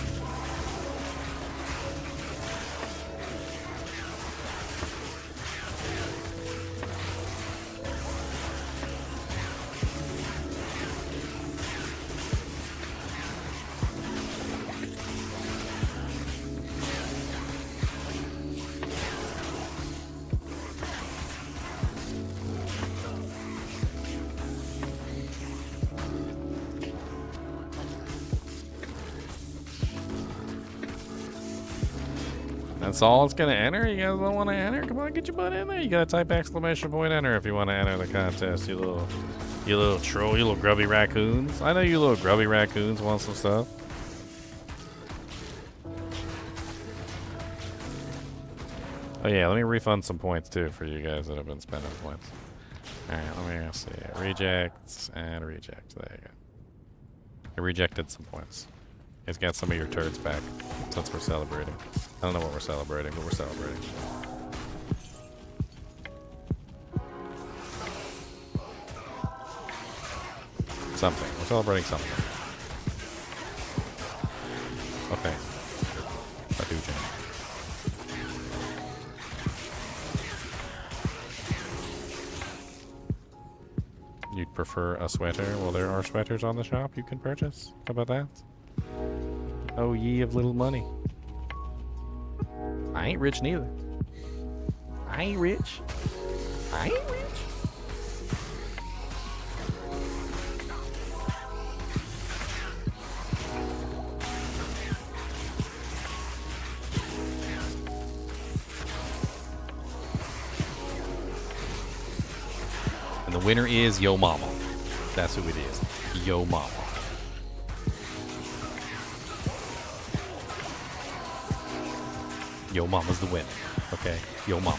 That's all it's gonna enter? You guys don't want to enter? Come on, get your butt in there. You gotta type exclamation point enter if you want to enter the contest, you little troll, you little grubby raccoons. I know you little grubby raccoons want some stuff. Oh yeah, let me refund some points too for you guys that have been spending points. Alright, let me see. Rejects and reject. There you go. I rejected some points. You guys got some of your turds back since we're celebrating. I don't know what we're celebrating, but we're celebrating. Something. We're celebrating something. Okay. I do, Jim. You'd prefer a sweater? Well, there are sweaters on the shop you can purchase. How about that? Oh, ye of little money. I ain't rich neither. I ain't rich. I ain't rich. And the winner is Yo Mama. That's who it is. Yo Mama. Yo Mama's the winner. Okay? Yo Mama.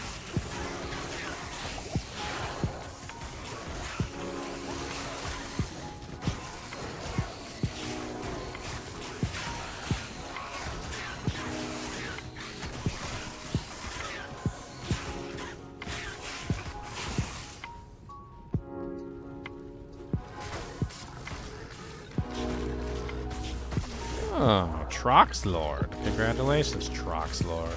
Oh, Trox Lord. Congratulations, Trox Lord.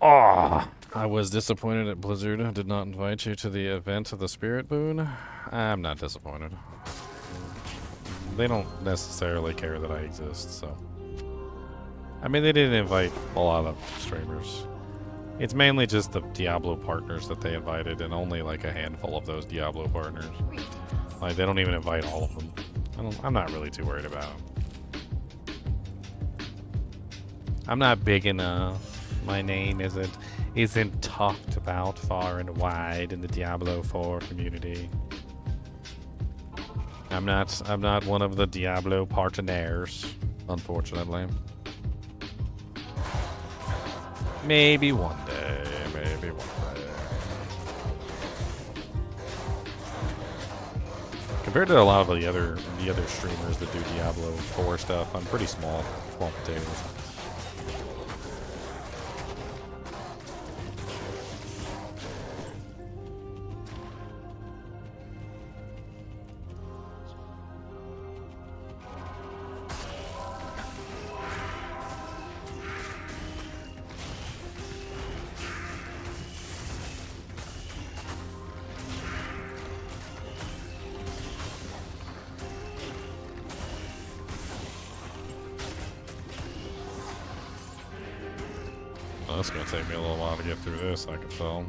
Oh, I was disappointed at Blizzard did not invite you to the event of the Spirit Boon. I'm not disappointed. They don't necessarily care that I exist, so. I mean, they didn't invite a lot of streamers. It's mainly just the Diablo partners that they invited, and only like a handful of those Diablo partners. Like, they don't even invite all of them. I'm not really too worried about them. I'm not big enough. My name isn't talked about far and wide in the Diablo 4 community. I'm not one of the Diablo partners, unfortunately. Maybe one day, maybe one day. Compared to a lot of the other streamers that do Diablo 4 stuff, I'm pretty small potatoes. Oh, that's gonna take me a little while to get through this, I can tell.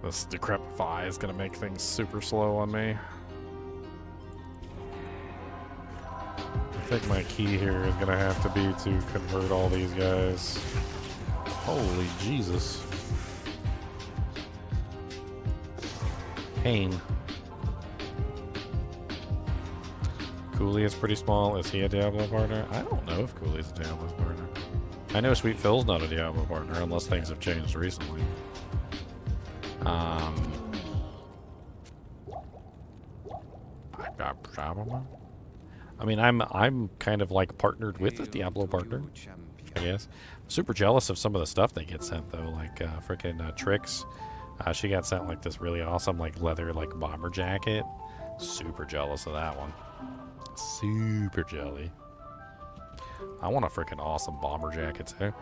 This decrepify is gonna make things super slow on me. I think my key here is gonna have to be to convert all these guys. Holy Jesus. Pain. Cooley is pretty small. Is he a Diablo partner? I don't know if Cooley's a Diablo partner. I know Sweet Phil's not a Diablo partner unless things have changed recently. I mean, I'm kind of like partnered with a Diablo partner, I guess. Super jealous of some of the stuff they get sent though, like freaking Trix. She got sent like this really awesome like leather like bomber jacket. Super jealous of that one. Super jelly. I want a freaking awesome bomber jacket too.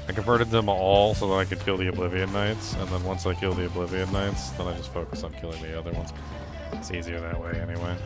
I converted them all so that I could kill the Oblivion Knights, and then once I kill the Oblivion Knights, then I just focus on killing the other ones. It's easier that way anyway.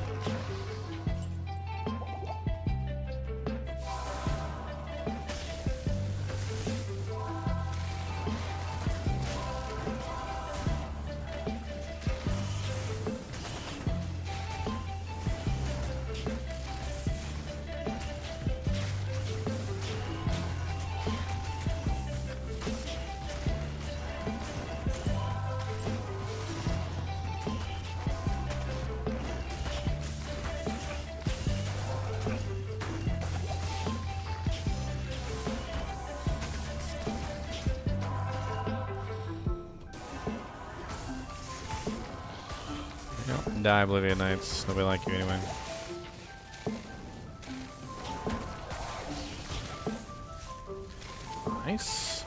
Die, Oblivion Knights. Nobody like you anyway. Nice.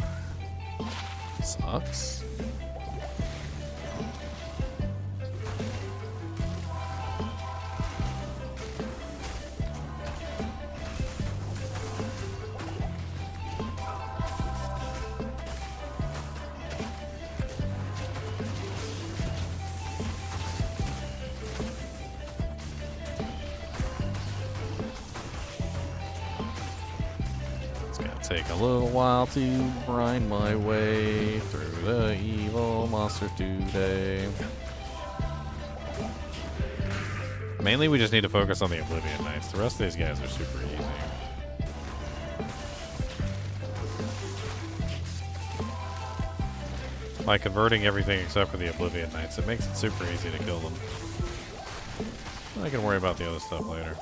Sucks. Take a little while to grind my way through the evil monsters today. Mainly we just need to focus on the Oblivion Knights. The rest of these guys are super easy. By converting everything except for the Oblivion Knights, it makes it super easy to kill them. I can worry about the other stuff later.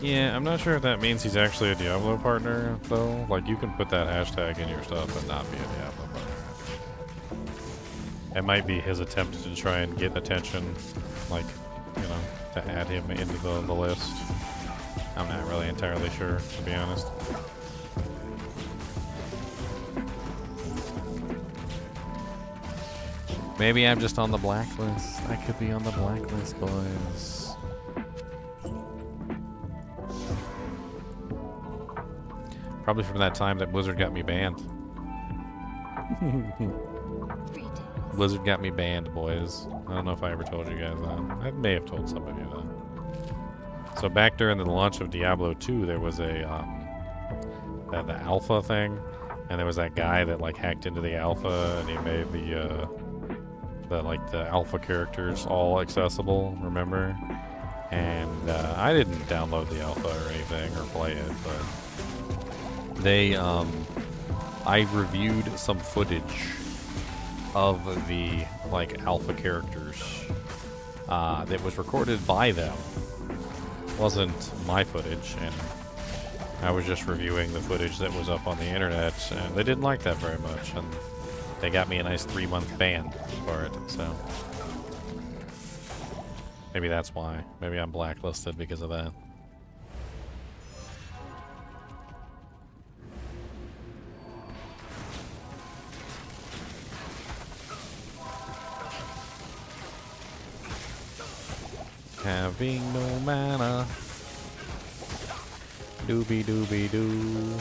Yeah, I'm not sure if that means he's actually a Diablo partner, though. Like, you can put that hashtag in your stuff and not be a Diablo partner. It might be his attempt to try and get attention, like, you know, to add him into the list. I'm not really entirely sure, to be honest. Maybe I'm just on the blacklist. I could be on the blacklist, boys. Probably from that time that Blizzard got me banned. Blizzard got me banned, boys. I don't know if I ever told you guys that. I may have told some of you that. So back during the launch of Diablo 2, there was a the alpha thing, and there was that guy that like hacked into the alpha, and he made the alpha characters all accessible. Remember? And I didn't download the alpha or anything or play it, but I reviewed some footage of the like alpha characters that was recorded by them. It wasn't my footage, and I was just reviewing the footage that was up on the internet, and they didn't like that very much, and they got me a nice 3-month ban for it. So Maybe that's why. Maybe I'm blacklisted because of that. Having no mana. Doobie doobie doo.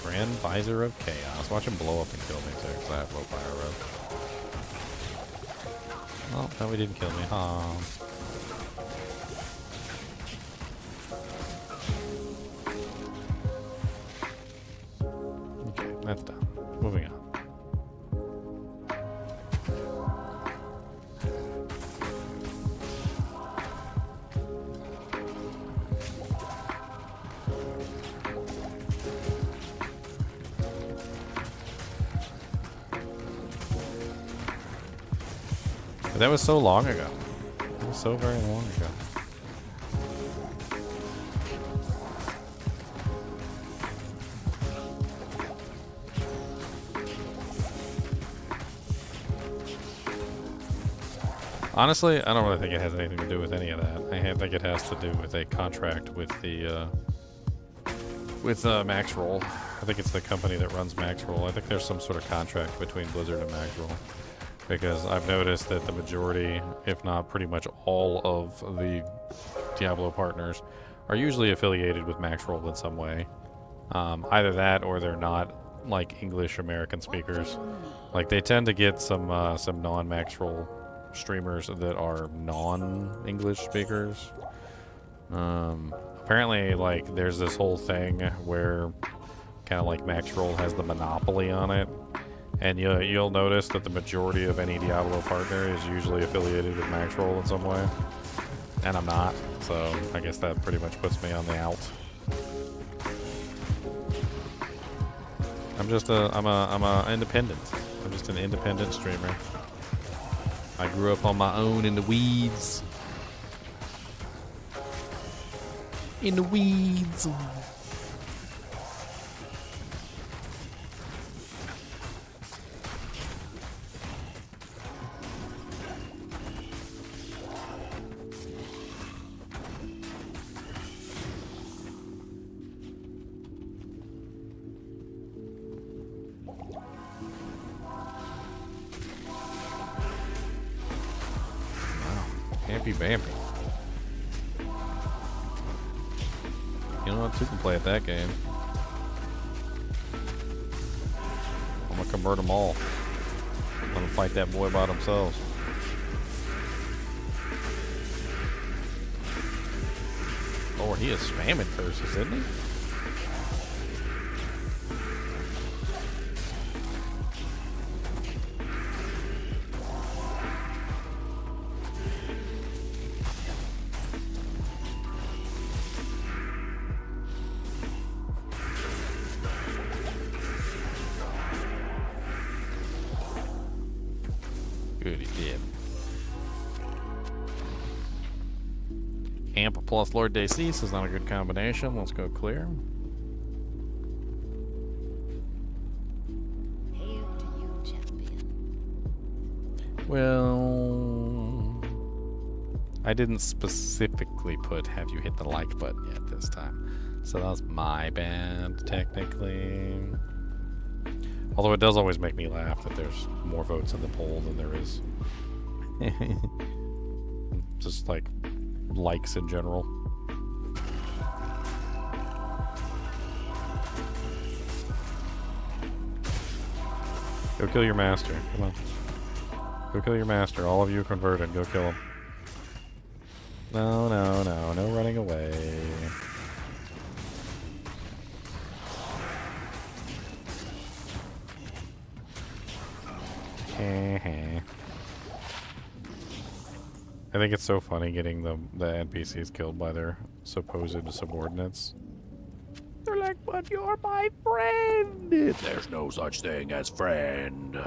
Grand Visor of Chaos. Watch him blow up and kill me too, because I have low fire red. Oh, no, he didn't kill me. Aw. Okay, that's done. Moving on. But that was so long ago. It was so very long ago. Honestly, I don't really think it has anything to do with any of that. I think it has to do with a contract with the Maxroll. I think it's the company that runs Maxroll. I think there's some sort of contract between Blizzard and Maxroll. Because I've noticed that the majority, if not pretty much all of the Diablo partners are usually affiliated with Maxroll in some way. Either that or they're not like English American speakers. Like they tend to get some non-Maxroll streamers that are non-English speakers. Apparently like there's this whole thing where kind of like Maxroll has the monopoly on it. And you'll notice that the majority of any Diablo partner is usually affiliated with Maxroll in some way. And I'm not, so I guess that pretty much puts me on the out. I'm a independent. I'm just an independent streamer. I grew up on my own in the weeds. In the weeds. Vampy. You know what? Two can play at that game. I'm gonna convert them all. I'm gonna fight that boy by themselves. Lord, he is spamming curses, isn't he? Plus Lord Decease is not a good combination. Let's go clear. Hail to you, champion. Well, I didn't specifically put have you hit the like button yet this time. So that's my bad, technically. Although it does always make me laugh that there's more votes in the poll than there is. Just like likes in general. Go kill your master. Come on. Go kill your master. All of you converted. Go kill him. No, no, no. No running away. I think it's so funny getting the NPCs killed by their supposed subordinates. They're like, but you're my friend! There's no such thing as friend.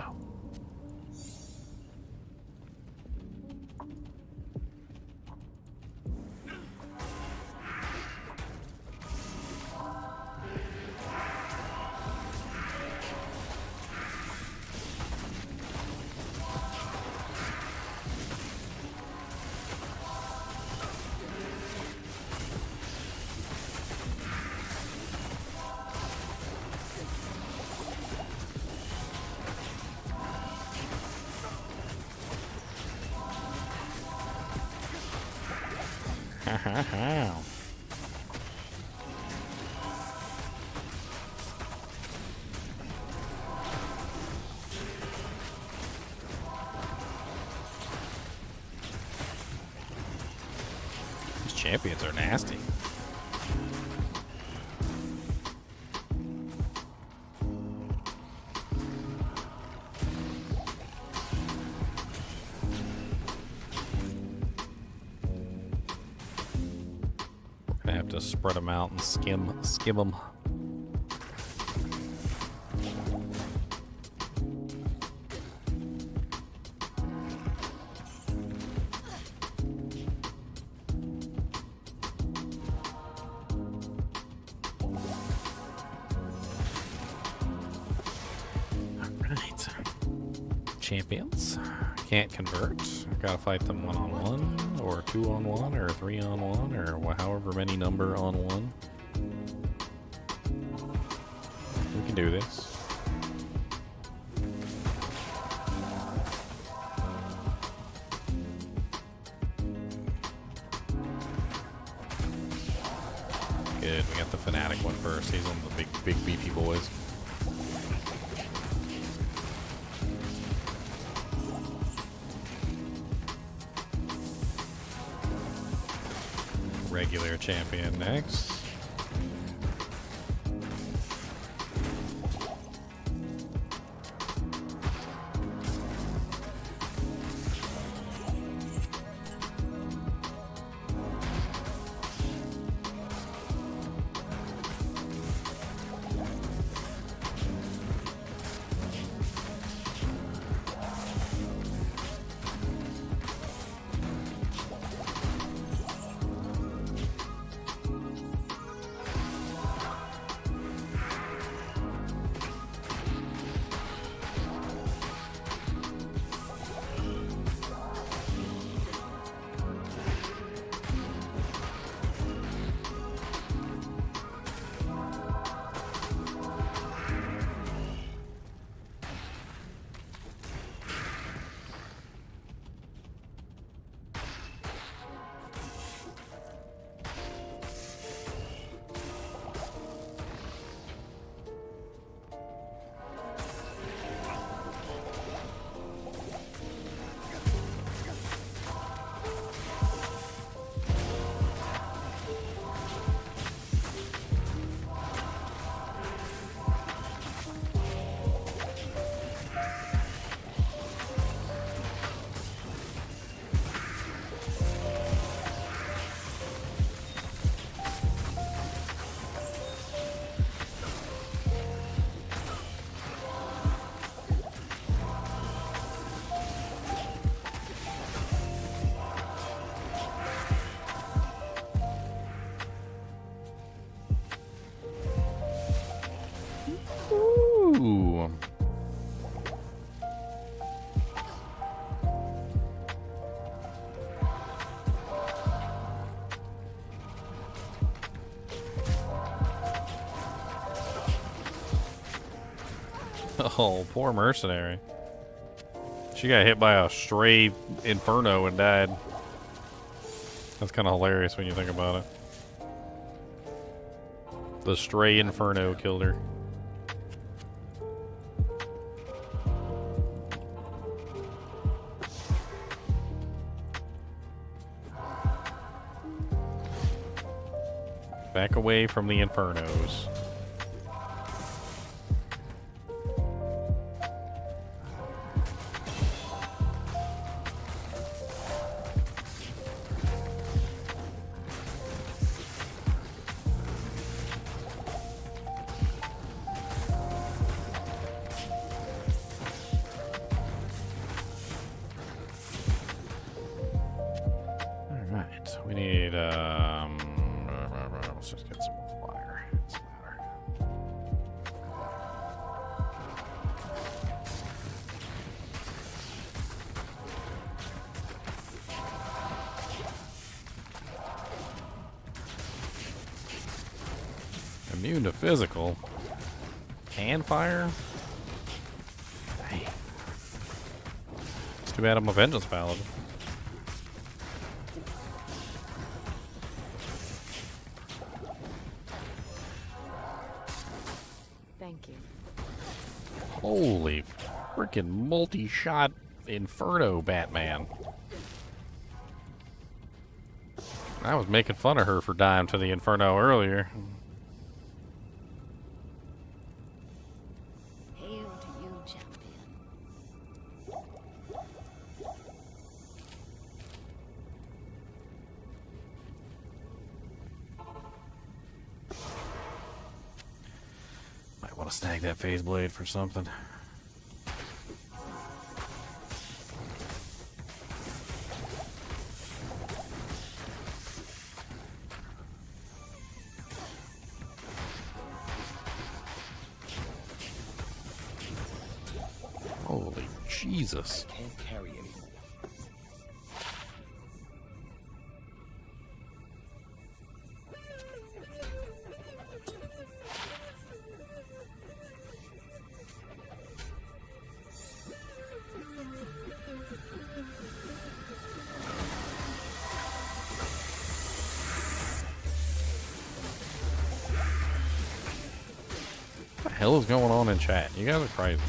Ha ha ha. These champions are nasty. I have to spread them out and skim them. Alright. Champions. Can't convert. Gotta fight them 1-on-1, or 2-on-1, or 3-on-1, or however many number on one. We can do this. Good, we got the Fnatic one first. He's one of the big beefy boys. Regular champion next. Ooh. Oh, poor mercenary. She got hit by a stray inferno and died. That's kind of hilarious when you think about it. The stray inferno killed her. Back away from the infernos. We need, let's just get some wire. It's louder. Immune to physical. And fire? Dang. It's too bad I'm a Vengeance Paladin. Thank you. Holy freaking multi-shot Inferno Batman. I was making fun of her for dying to the Inferno earlier. Hail to you, champion. Might want to snag that phase blade for something. Holy Jesus. Can't carry anymore. What the hell is going on in chat? You guys are crazy.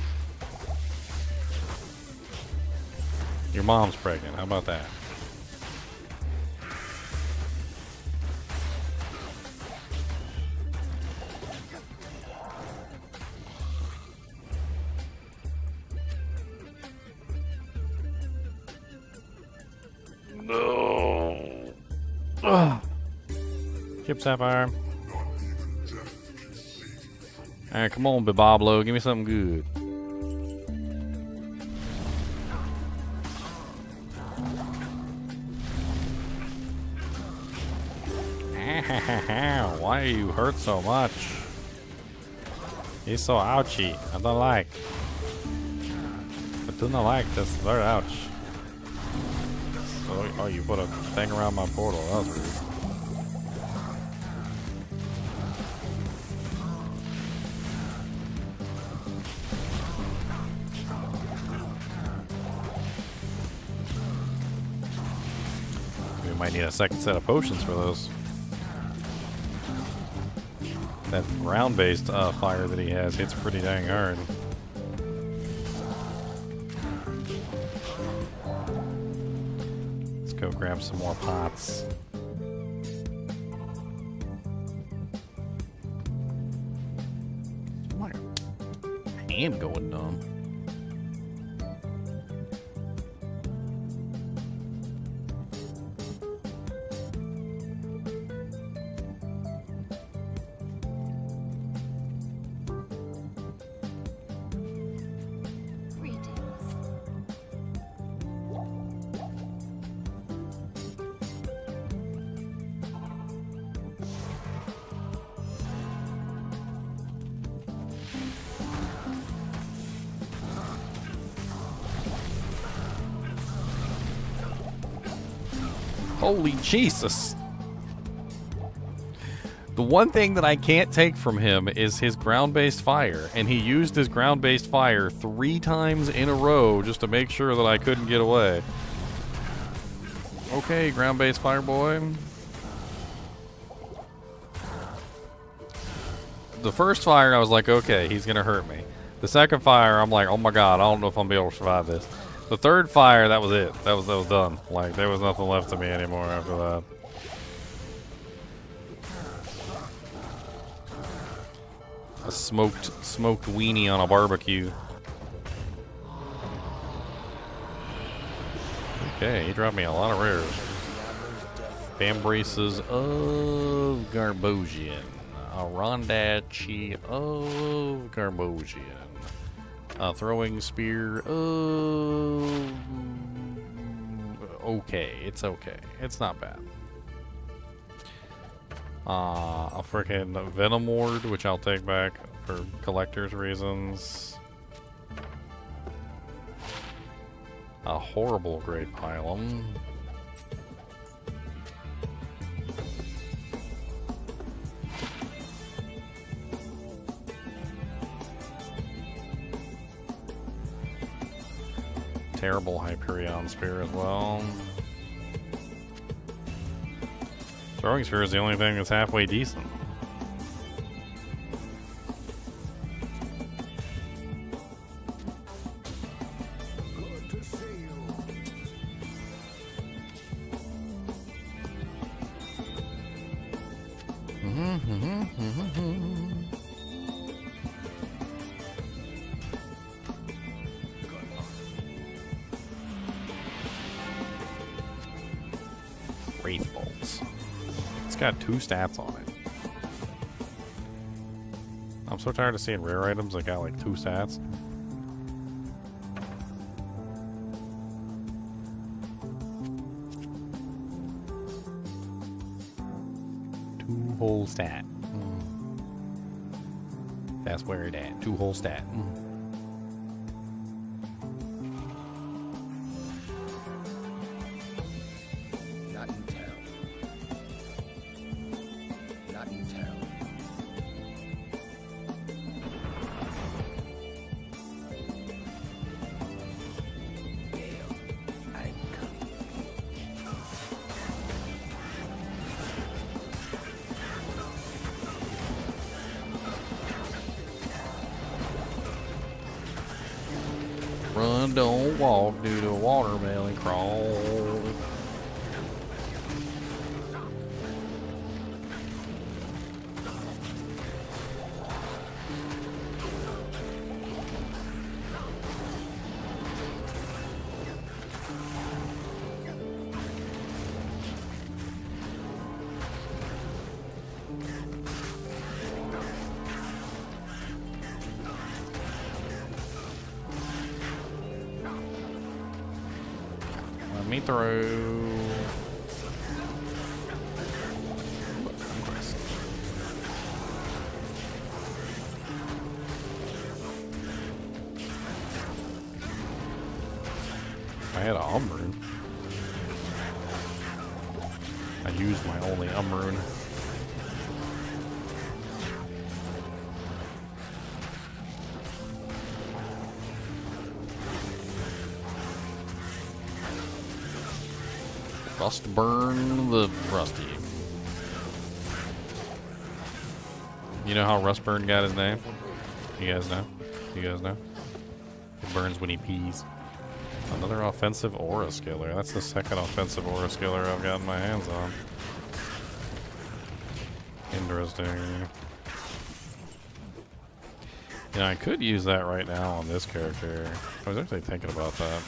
Your mom's pregnant. How about that? No. Ugh. Chip Sapphire. Alright, come on, Diablo. Give me something good. Why are you hurt so much? He's so ouchy. I don't like. I do not like this. Very ouch. Oh, you put a thing around my portal. That was rude. We might need a second set of potions for those. That ground-based fire that he has hits pretty dang hard. Let's go grab some more pots. My hand going numb. Greetings. Holy Jesus. The one thing that I can't take from him is his ground-based fire, and he used his ground-based fire 3 times in a row just to make sure that I couldn't get away. Okay, ground-based fire boy. The first fire, I was like, okay, he's gonna hurt me. The second fire, I'm like, oh my god, I don't know if I'm gonna be able to survive this. The third fire, that was it. That was done. Like, there was nothing left of me anymore after that. A smoked weenie on a barbecue. Okay, he dropped me a lot of rares. Bambraces of Garbosian. A Rondachi of Garbosian. A throwing spear of... Okay, it's okay. It's not bad. A freaking Venom Ward, which I'll take back for collector's reasons. A horrible Great Pylum. Terrible Hyperion Spear as well. Throwing Spear is the only thing that's halfway decent. Wraith bolts. It's got 2 stats on it. I'm so tired of seeing rare items that got like 2 stats. 2 whole stat. That's where it at. 2 whole stat. Not in town. Not in town. Gale, I'm coming. Run, don't walk, do the watermelon crawl. Let me through. I had a Rune. I used my only Rune. Rust burn the rusty. You know how Rustburn got his name? You guys know? You guys know? It burns when he pees. Another offensive aura skiller. That's the second offensive aura skiller I've gotten my hands on. Interesting. You know, I could use that right now on this character. I was actually thinking about that.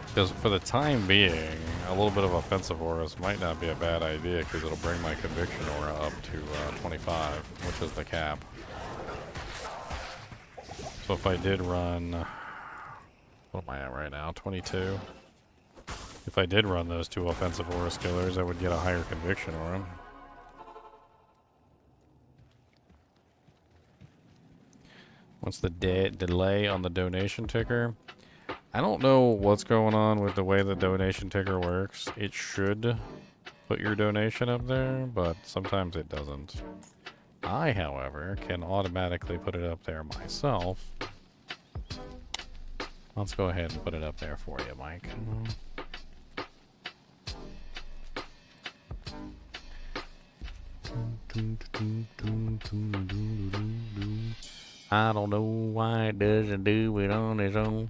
Because for the time being, a little bit of offensive auras might not be a bad idea because it'll bring my conviction aura up to 25, which is the cap. So if I did run... What am I at right now? 22. If I did run those 2 offensive aura skillers, I would get a higher conviction aura. What's the delay on the donation ticker? I don't know what's going on with the way the donation ticker works. It should put your donation up there, but sometimes it doesn't. I, however, can automatically put it up there myself. Let's go ahead and put it up there for you, Mike. I don't know why it doesn't do it on its own,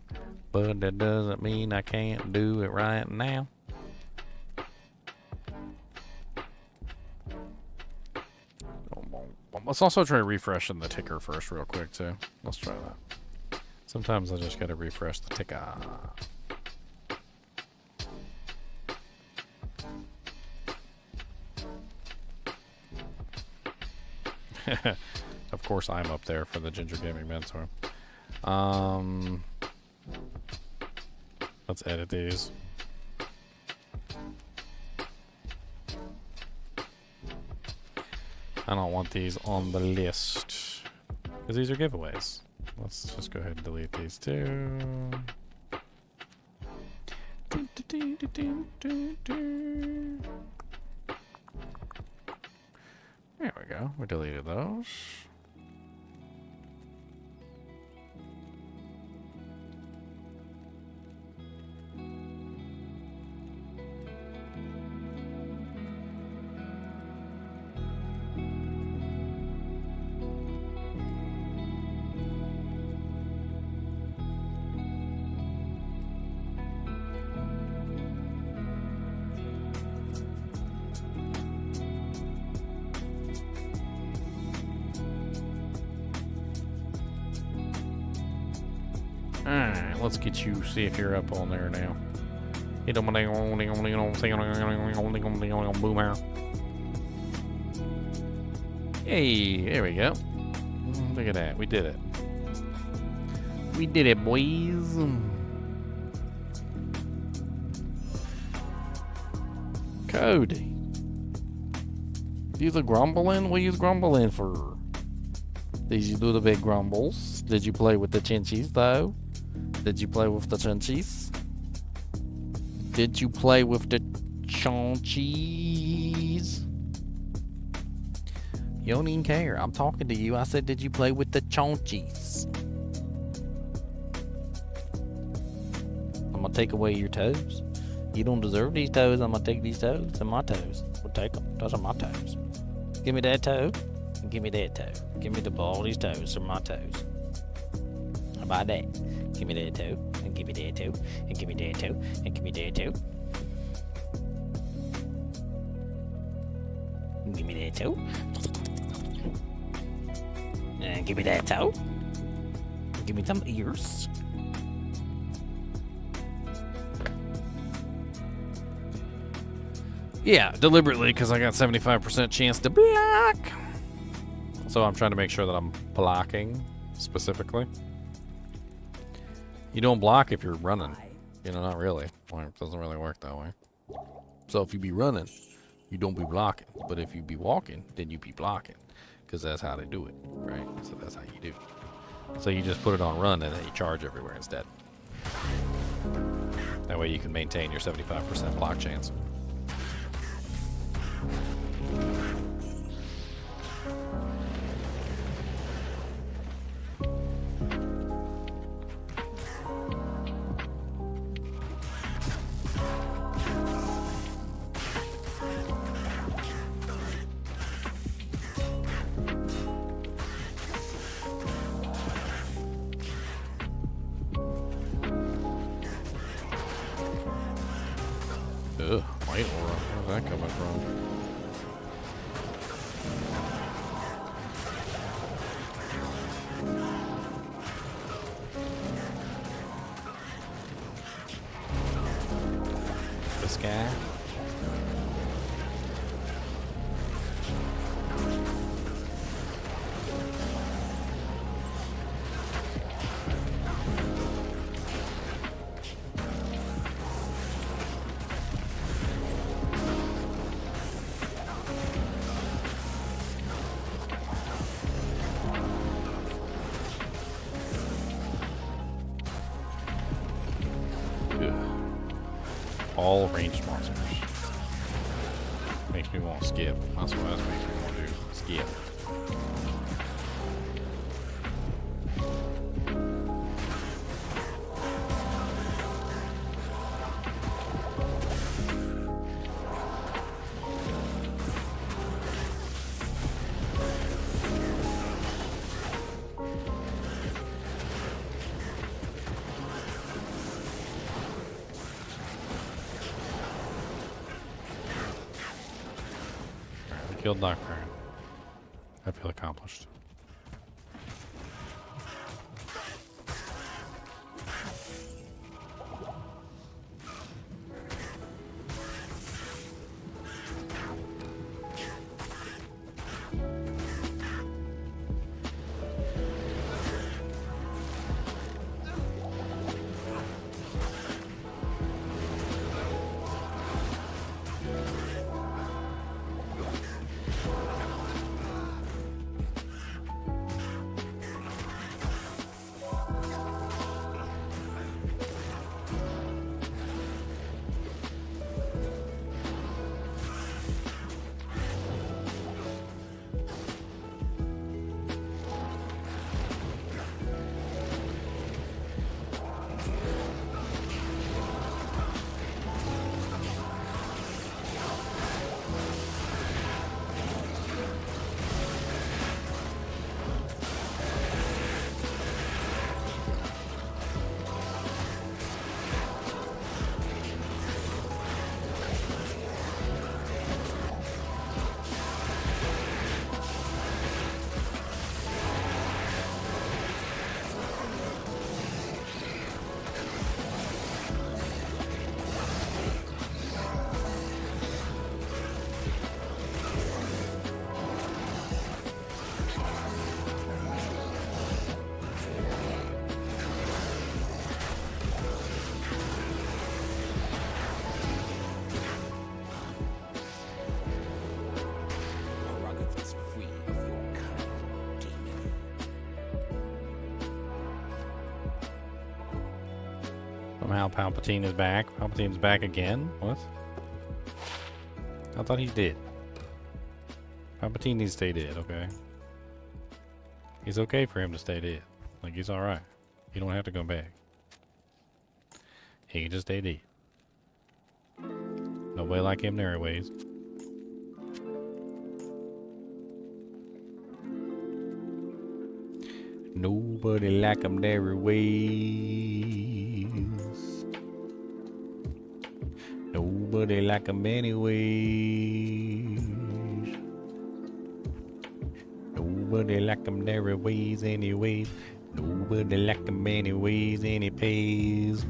but that doesn't mean I can't do it right now. Let's also try refreshing the ticker first real quick, too. Let's try that. Sometimes I just gotta refresh the ticker. Of course I'm up there for the Ginger Gaming Mentor. Let's edit these. I don't want these on the list because these are giveaways. Let's just go ahead and delete these too. There we go. We deleted those. Alright, let's get you, see if you're up on there now. Boom out. Hey, there we go. Look at that, we did it. We did it, boys. Cody. You the grumbling? What you grumbling for? Did you do the big grumbles? Did you play with the chinchies though? Did you play with the chinchies? Did you play with the chonchies? You don't even care. I'm talking to you. I said, did you play with the chonchies? I'm gonna take away your toes. You don't deserve these toes. I'm gonna take these toes. They're my toes. We'll take them. Those are my toes. Give me that toe. And give me that toe. Give me all these toes. They're my toes. How about that? Give me that toe. And give me that toe. And give me that toe. And give me that toe. And give me that toe. And give me that toe. And give me some ears. Yeah, deliberately, because I got 75% chance to block. So I'm trying to make sure that I'm blocking specifically. You don't block if you're running. You know, not really. Well, it doesn't really work that way. So if you be running, you don't be blocking. But if you be walking, then you be blocking. Because that's how they do it, right? So that's how you do. So you just put it on run and then you charge everywhere instead. That way you can maintain your 75% block chance. Ugh, white aura. Where's that coming from? This guy? All ranged monsters. Makes me want to skip. That's what that makes me want to do. Skip. Killed Nocturne. I feel accomplished. Somehow Palpatine is back. Palpatine's back again? What? I thought he did. Palpatine needs to stay dead, okay? He's okay for him to stay dead. Like, he's alright. You don't have to come back. He can just stay dead. Nobody like him their ways. Nobody like him their ways. Nobody like him anyways. Nobody like him their ways anyways. Nobody like him anyways anyways.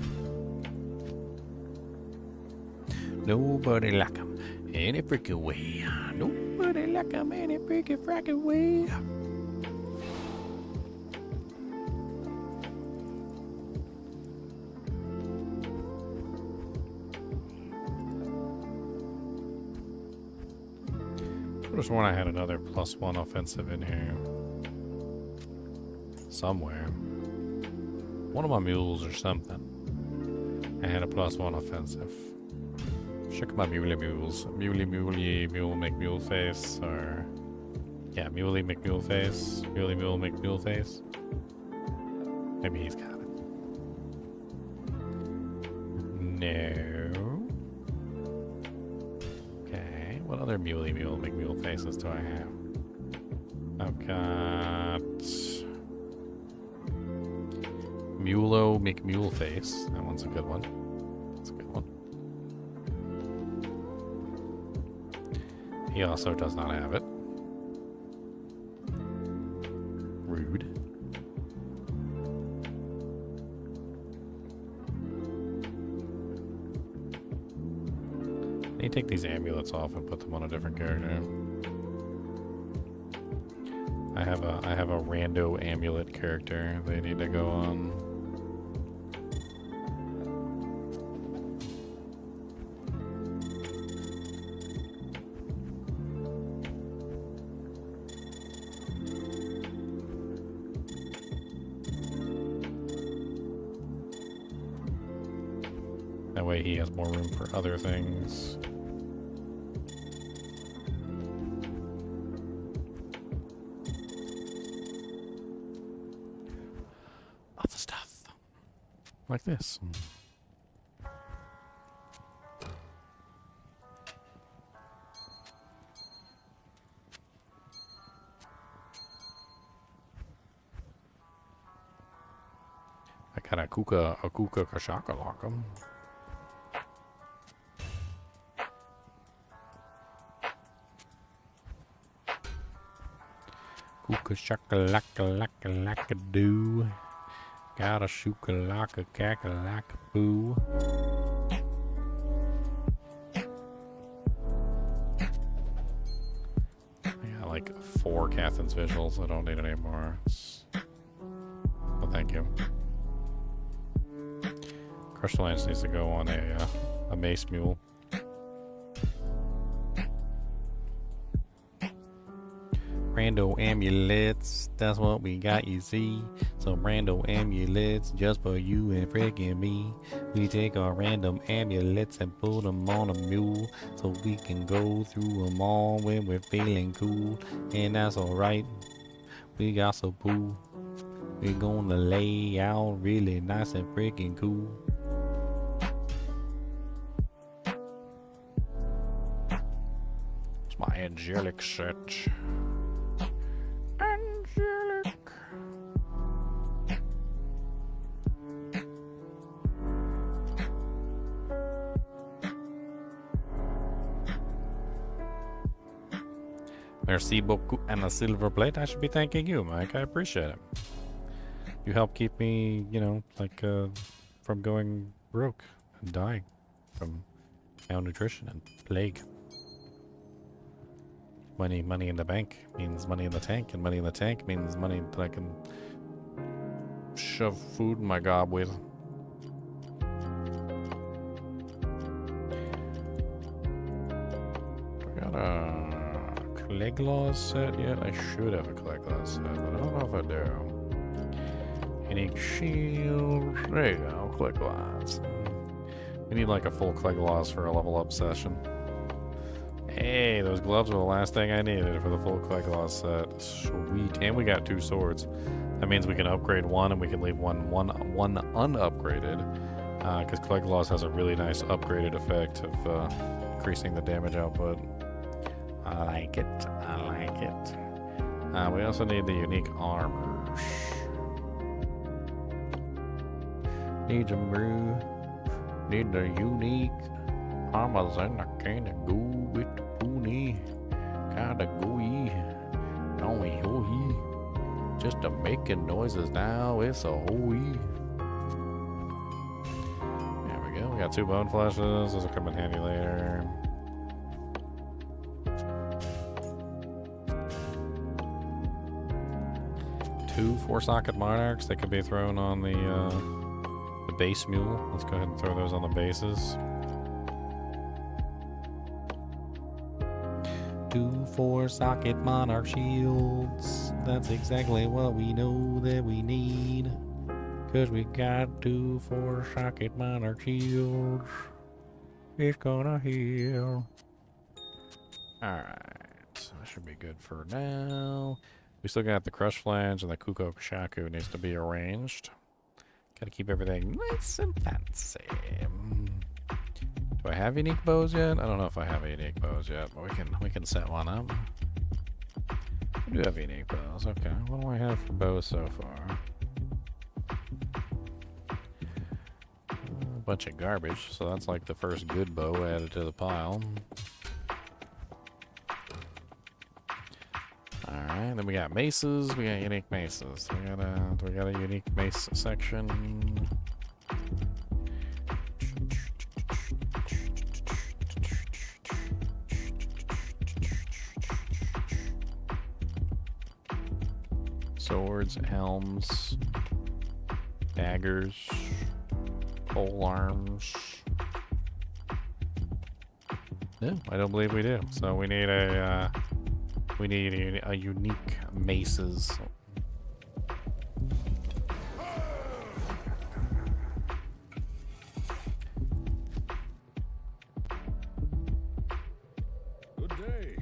Nobody like him any freaking way. Nobody like him any freaking fracking way. I just sworn I had another +1 offensive in here. Somewhere. One of my mules or something. I had a +1 offensive. Check my mules. Mule make mule face, or yeah, muley make mule face. Mule make mule face. Maybe he's got it. No. Okay, what other mule make mule faces do I have? I've got Mulo make mule face. That one's a good one. That's a good one. He also does not have it. Rude. I need to take these amulets off and put them on a different character. I have a rando amulet character they need to go on. That way he has more room for other things. Lots of stuff. Like this. I got a kuka kashakalaka. Kuka shakalaka laka laka doo. Got a shukalaka kakalaka boo. I got like 4 Cathin's visuals. I don't need any more. But thank you. Crushed Lance needs to go on a mace mule. Rando amulets, that's what we got, you see. Some rando amulets just for you and freaking me. We take our random amulets and put them on a mule so we can go through them all when we're feeling cool. And that's alright. We got so cool. We're gonna lay out really nice and freaking cool. It's my angelic set. Angelic. Merci beaucoup and a silver plate. I should be thanking you, Mike. I appreciate it. You help keep me, you know, like, from going broke and dying from malnutrition and plague. Money in the bank means money in the tank, and money in the tank means money that I can shove food in my gob with. I got a Caligula's set yet? I should have a Caligula's set, but I don't know if I do. Unique shield. There you go. Quick glass. We need like a full clay gloss for a level up session. Hey, those gloves were the last thing I needed for the full clay gloss set. Sweet. And we got 2 swords. That means we can upgrade one and we can leave one unupgraded. Because clay gloss has a really nice upgraded effect of increasing the damage output. I like it. I like it. We also need the unique armors. Need some brew. Need the unique armors and I kinda go with the pony. Kinda gooey. Only hooey. Just a making noises now. It's a hooey. There we go. We got 2 bone fleshes. Those will come in handy later. Two 4-socket monarchs that could be thrown on the base mule. Let's go ahead and throw those on the bases. 2 4-socket monarch shields. That's exactly what we know that we need. Cause we got 2 4-socket monarch shields. It's gonna heal. Alright. That should be good for now. We still got the crush flange and the kuko shaku needs to be arranged. Gotta keep everything nice and fancy. Do I have unique bows yet? I don't know if I have unique bows yet, but we can set one up. We do have unique bows. Okay, what do I have for bows so far? A bunch of garbage, so that's like the first good bow added to the pile. Alright, then we got maces. We got unique maces. We got a unique mace section. Swords, helms, daggers, pole arms. No, I don't believe we do. So we need a unique maces. Good day.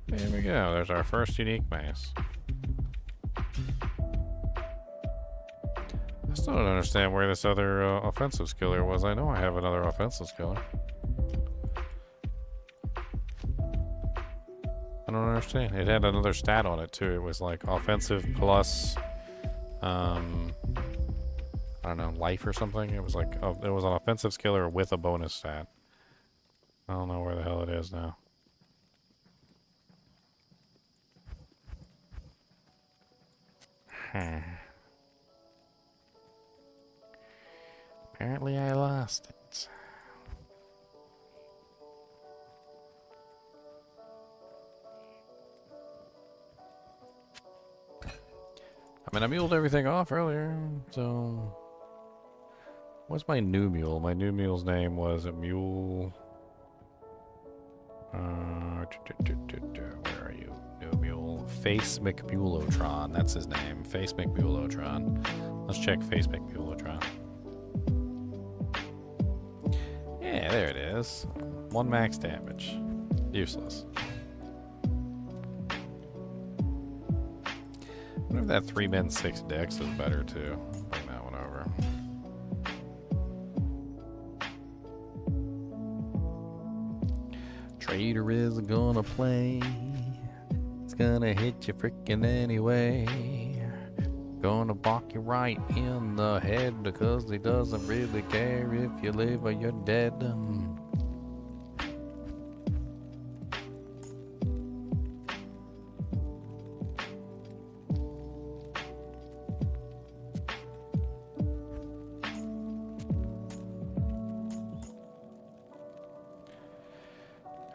There we go. There's our first unique mace. I still don't understand where this other offensive skiller was. I know I have another offensive skiller. I don't understand. It had another stat on it too. It was like offensive plus, I don't know, life or something. It was like it was an offensive skiller with a bonus stat. I don't know where the hell it is now. Apparently I lost it. I mean, I muled everything off earlier, so... What's my new mule? My new mule's name was a Mule... where are you? New mule. Face McMulotron. That's his name. Face McMulotron. Let's check Face McMulotron. Yeah, there it is. 1 max damage. Useless. I wonder if that 3 men 6 dex is better too. Bring that one over. Trader is gonna play. It's gonna hit you frickin' anyway. Gonna bark you right in the head because he doesn't really care if you live or you're dead.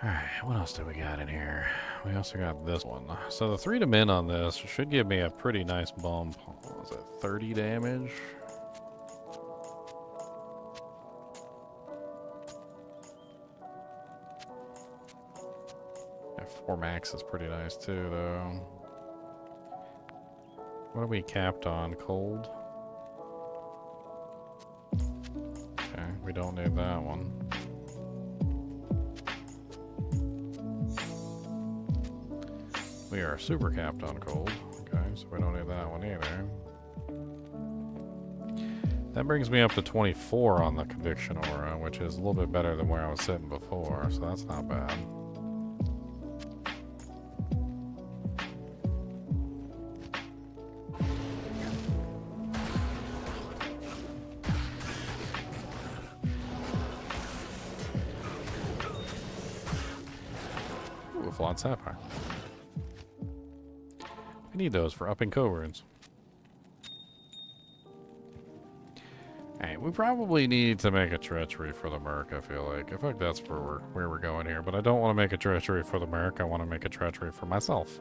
Alright, what else do we got in here? We also got this one. So the 3 to min on this should give me a pretty nice bump. What was it, 30 damage? Yeah, 4 max is pretty nice too, though. What are we capped on? Cold? Okay, we don't need that one. We are super capped on cold. Okay, so we don't need that one either. That brings me up to 24 on the conviction aura, which is a little bit better than where I was sitting before, so that's not bad. Ooh, a flawed sapphire. We need those for upping co-runes. Hey, we probably need to make a treachery for the Merc, I feel like. I feel like that's where we're going here, but I don't want to make a treachery for the Merc. I want to make a treachery for myself.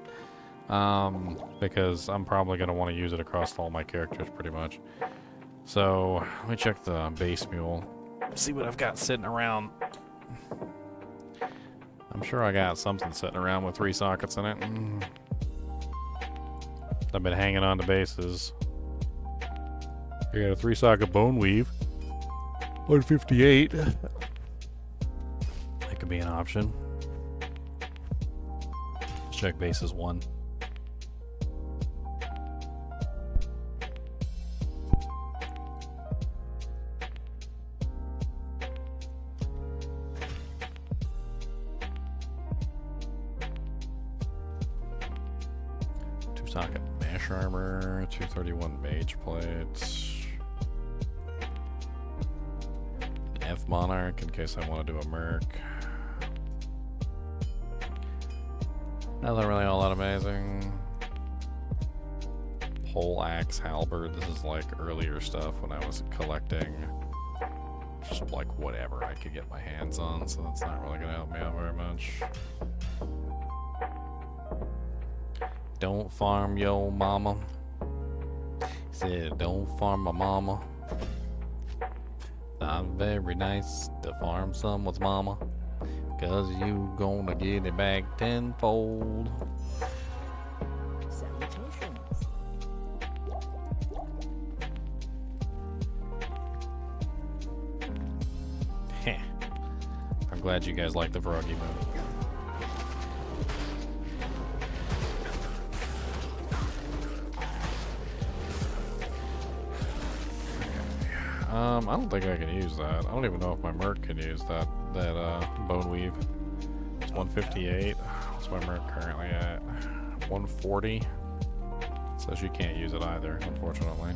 Because I'm probably going to want to use it across all my characters, pretty much. So, let me check the base Mule. See what I've got sitting around. I'm sure I got something sitting around with 3 sockets in it. I've been hanging on to bases. I got a 3-socket bone weave. 158. That could be an option. Let's check bases 1. Two-socket mesh armor, 231 mage plates. F Monarch in case I want to do a Merc. Nothing really all that amazing. Pole axe halberd. This is like earlier stuff when I was collecting just like whatever I could get my hands on, so that's not really gonna help me out very much. Don't farm yo mama. Said don't farm my mama. Not very nice to farm someone's mama, 'cause you gonna get it back tenfold. Salutations. Heh. I'm glad you guys like the froggy move. I don't think I can use that. I don't even know if my Merc can use that bone weave. It's 158. What's my Merc currently at? 140. So she can't use it either, unfortunately.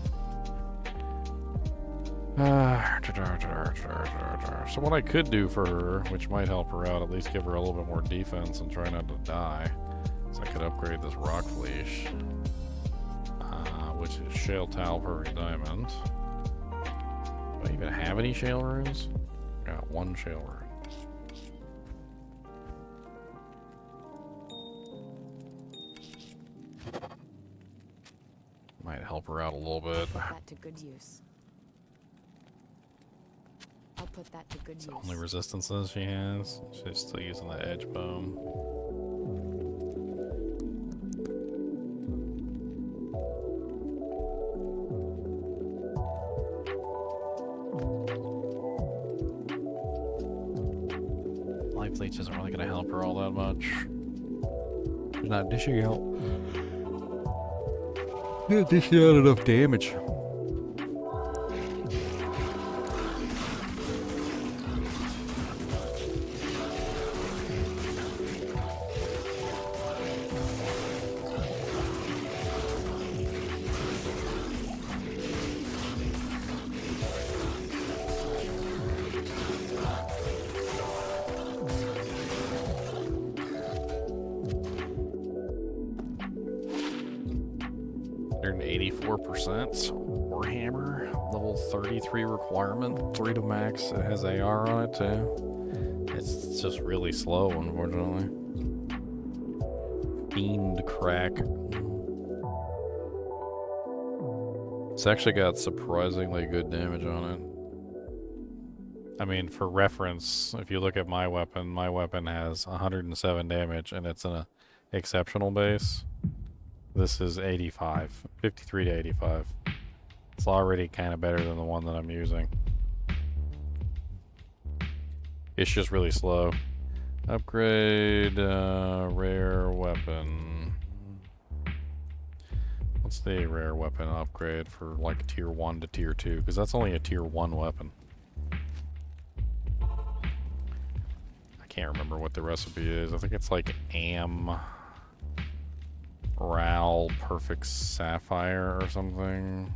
So what I could do for her, which might help her out, at least give her a little bit more defense and try not to die, is I could upgrade this rock fleece, which is shale tile per diamond. Do I even have any shale runes? Got 1 shale rune. Might help her out a little bit. Put that to good use. I'll put that to good It's use. the only resistances she has. She's still using the edge boom. Life leech isn't really going to help her all that much. She's not dishing out. Not dishing out enough damage. They're an 84% Warhammer, level 33 requirement, 3 to max. It has AR on it too. It's just really slow, unfortunately. Fiend crack. It's actually got surprisingly good damage on it. I mean, for reference, if you look at my weapon has 107 damage, and it's an exceptional base. This is 85. 53 to 85. It's already kind of better than the one that I'm using. It's just really slow. Upgrade, rare weapon. What's the rare weapon upgrade for like tier 1 to tier 2? Because that's only a tier 1 weapon. I can't remember what the recipe is. I think it's like Ral Perfect Sapphire or something.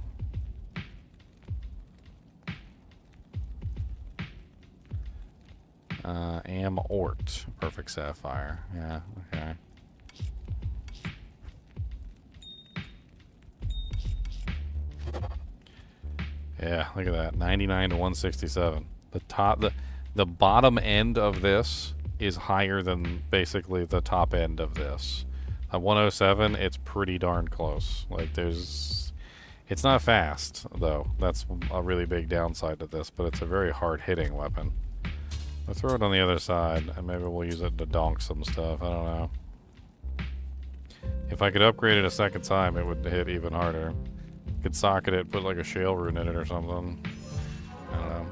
Ort Perfect Sapphire. Yeah, okay. Yeah, look at that. 99 to 167. The bottom end of this is higher than basically the top end of this. At 107, it's pretty darn close. Like it's not fast though. That's a really big downside to this, but it's a very hard hitting weapon. I'll throw it on the other side, and maybe we'll use it to donk some stuff. I don't know. If I could upgrade it a second time, it would hit even harder. Could socket it, put like a shale rune in it or something. I don't know.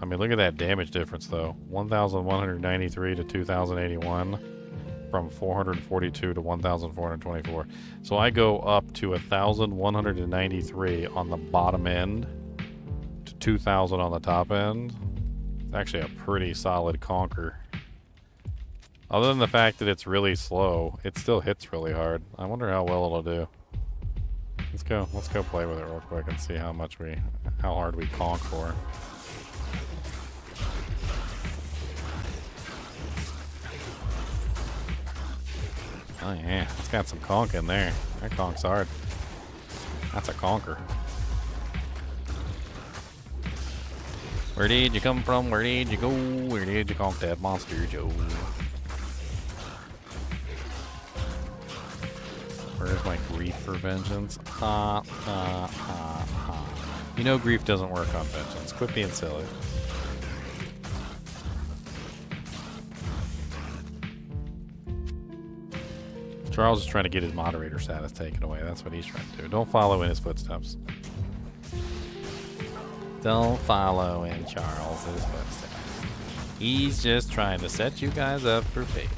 I mean, look at that damage difference, though. 1,193 to 2,081. From 442 to 1,424. So I go up to 1,193 on the bottom end. 2,000 on the top end. It's actually a pretty solid conquer. Other than the fact that it's really slow, it still hits really hard. I wonder how well it'll do. Let's go play with it real quick and see how hard we conk for. Oh yeah, it's got some conk in there. That conk's hard. That's a conquer. Where did you come from? Where did you go? Where did you conk that monster, Joe? Where's my grief for vengeance? Ha ha ha ha. You know grief doesn't work on vengeance. Quit being silly. Charles is trying to get his moderator status taken away. That's what he's trying to do. Don't follow in his footsteps. Don't follow in Charles's footsteps. He's just trying to set you guys up for failure.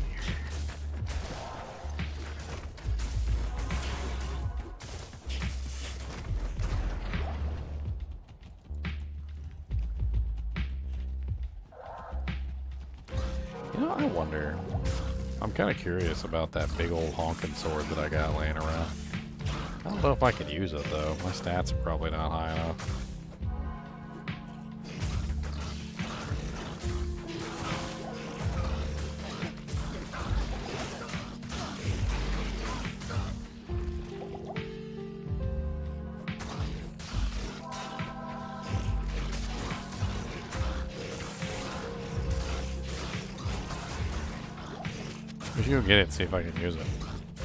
You know, I wonder. I'm kind of curious about that big old honking sword that I got laying around. I don't know if I could use it though. My stats are probably not high enough. We should go get it and see if I can use it.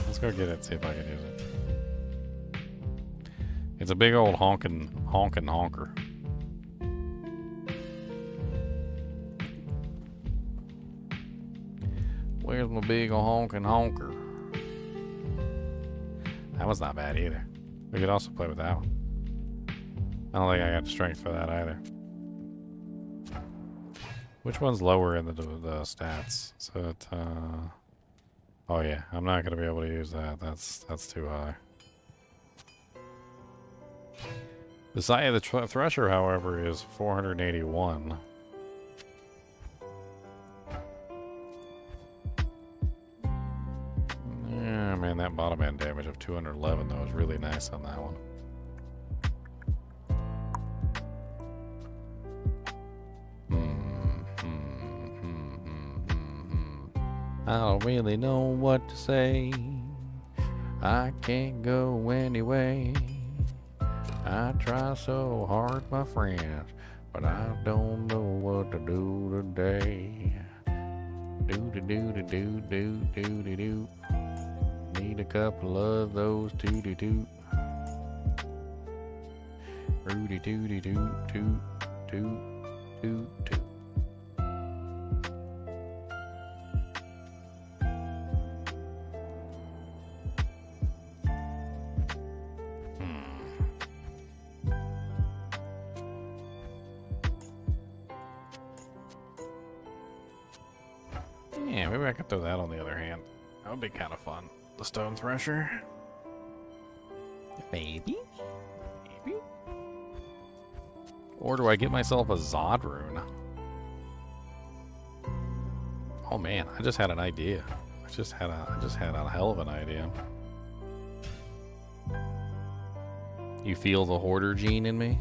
Let's go get it and see if I can use it. It's a big old honking honker. Where's my big old honking honker? That one's not bad either. We could also play with that one. I don't think I got the strength for that either. Which one's lower in the stats? So it, oh yeah, I'm not gonna be able to use that. That's too high. The size of the Thresher, however, is 481. Yeah, man, that bottom end damage of 211 though is really nice on that one. I don't really know what to say. I can't go anyway. I try so hard, my friends, but I don't know what to do today. Do. Need a couple of those 2-2. Rudy doody doo doo doo doo doo. Yeah, maybe I could throw that on the other hand. That would be kind of fun. The stone thresher. Maybe? Maybe? Or do I get myself a Zod rune? Oh man, I just had an idea. I just had a hell of an idea. You feel the hoarder gene in me?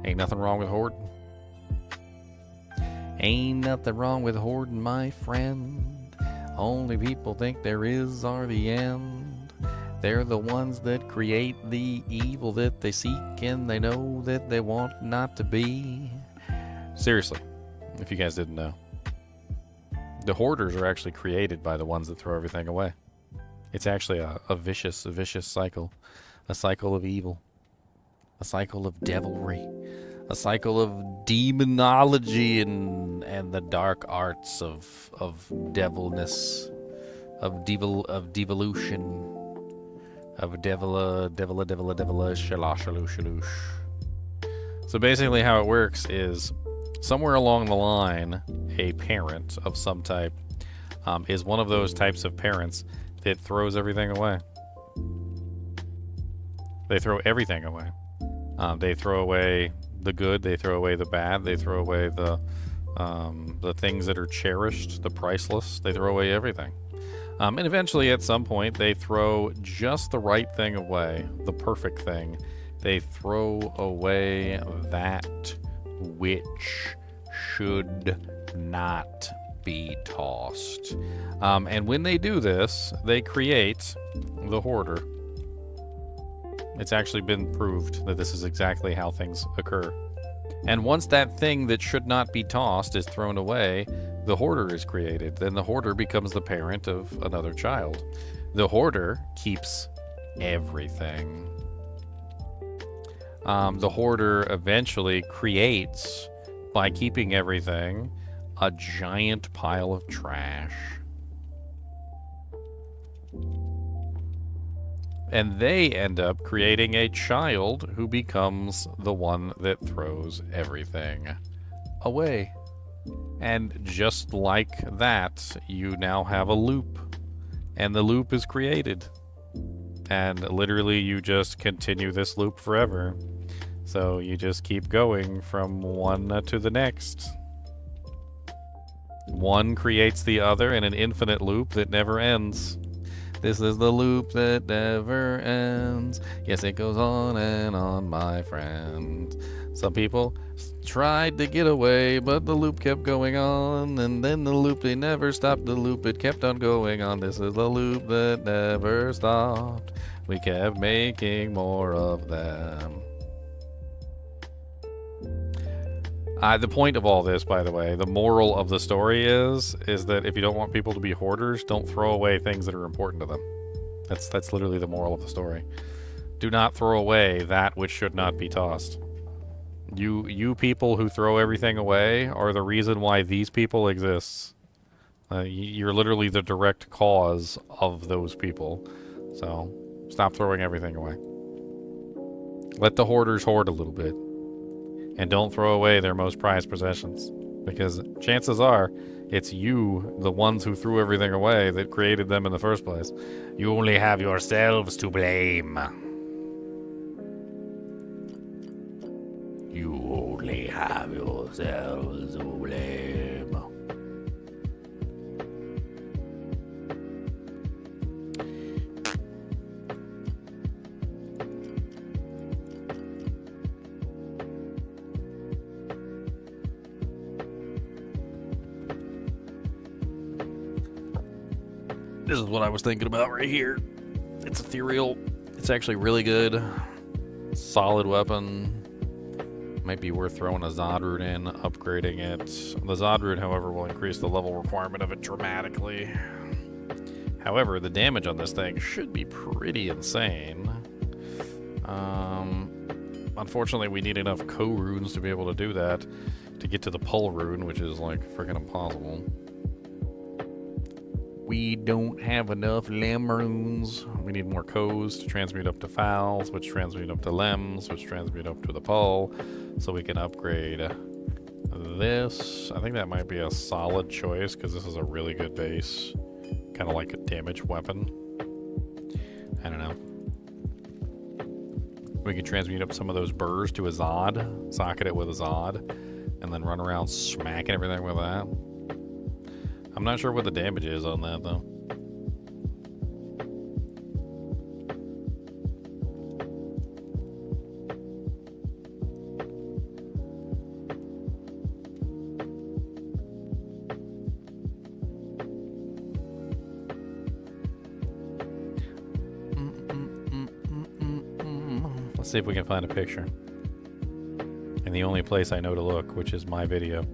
Ain't nothing wrong with hoarding. Ain't nothing wrong with hoarding, my friend. Only people think there is are the end. They're the ones that create the evil that they seek, and they know that they want not to be. Seriously, if you guys didn't know. The hoarders are actually created by the ones that throw everything away. It's actually a vicious cycle. A cycle of evil. A cycle of devilry. A cycle of demonology and the dark arts of devilness, of devolution, of devila, shalosh, shaloosh. So basically how it works is somewhere along the line, a parent of some type is one of those types of parents that throws everything away. They throw everything away. They throw away the good, they throw away the bad, they throw away the things that are cherished, the priceless, they throw away everything. And eventually at some point they throw just the right thing away, the perfect thing. They throw away that which should not be tossed. And when they do this, they create the hoarder. It's actually been proved that this is exactly how things occur. And once that thing that should not be tossed is thrown away, the hoarder is created. Then the hoarder becomes the parent of another child. The hoarder keeps everything. The hoarder eventually creates, by keeping everything, a giant pile of trash. And they end up creating a child who becomes the one that throws everything away. And just like that, you now have a loop. And the loop is created. And literally you just continue this loop forever. So you just keep going from one to the next. One creates the other in an infinite loop that never ends. This is the loop that never ends. Yes, it goes on and on, my friend. Some people tried to get away, but the loop kept going on. And then the loop, they never stopped the loop. It kept on going on. This is the loop that never stopped. We kept making more of them. The point of all this, by the way, the moral of the story is that if you don't want people to be hoarders, don't throw away things that are important to them. That's literally the moral of the story. Do not throw away that which should not be tossed. You people who throw everything away are the reason why these people exist. You're literally the direct cause of those people. So stop throwing everything away. Let the hoarders hoard a little bit. And don't throw away their most prized possessions. Because chances are, it's you, the ones who threw everything away, that created them in the first place. You only have yourselves to blame. You only have yourselves to blame. This is what I was thinking about right here. It's ethereal. It's actually really good. Solid weapon. Might be worth throwing a Zod rune in, upgrading it. The Zod rune, however, will increase the level requirement of it dramatically. However, the damage on this thing should be pretty insane. Unfortunately, we need enough co-runes to be able to do that, to get to the pull rune, which is like freaking impossible. We don't have enough lem runes. We need more co's to transmute up to fowls, which transmute up to lems, which transmute up to the pull, so we can upgrade this. I think that might be a solid choice, because this is a really good base. Kind of like a damage weapon. I don't know. We can transmute up some of those burrs to a Zod, socket it with a Zod, and then run around smacking everything with that. I'm not sure what the damage is on that, though. Let's see if we can find a picture. And the only place I know to look, which is my video.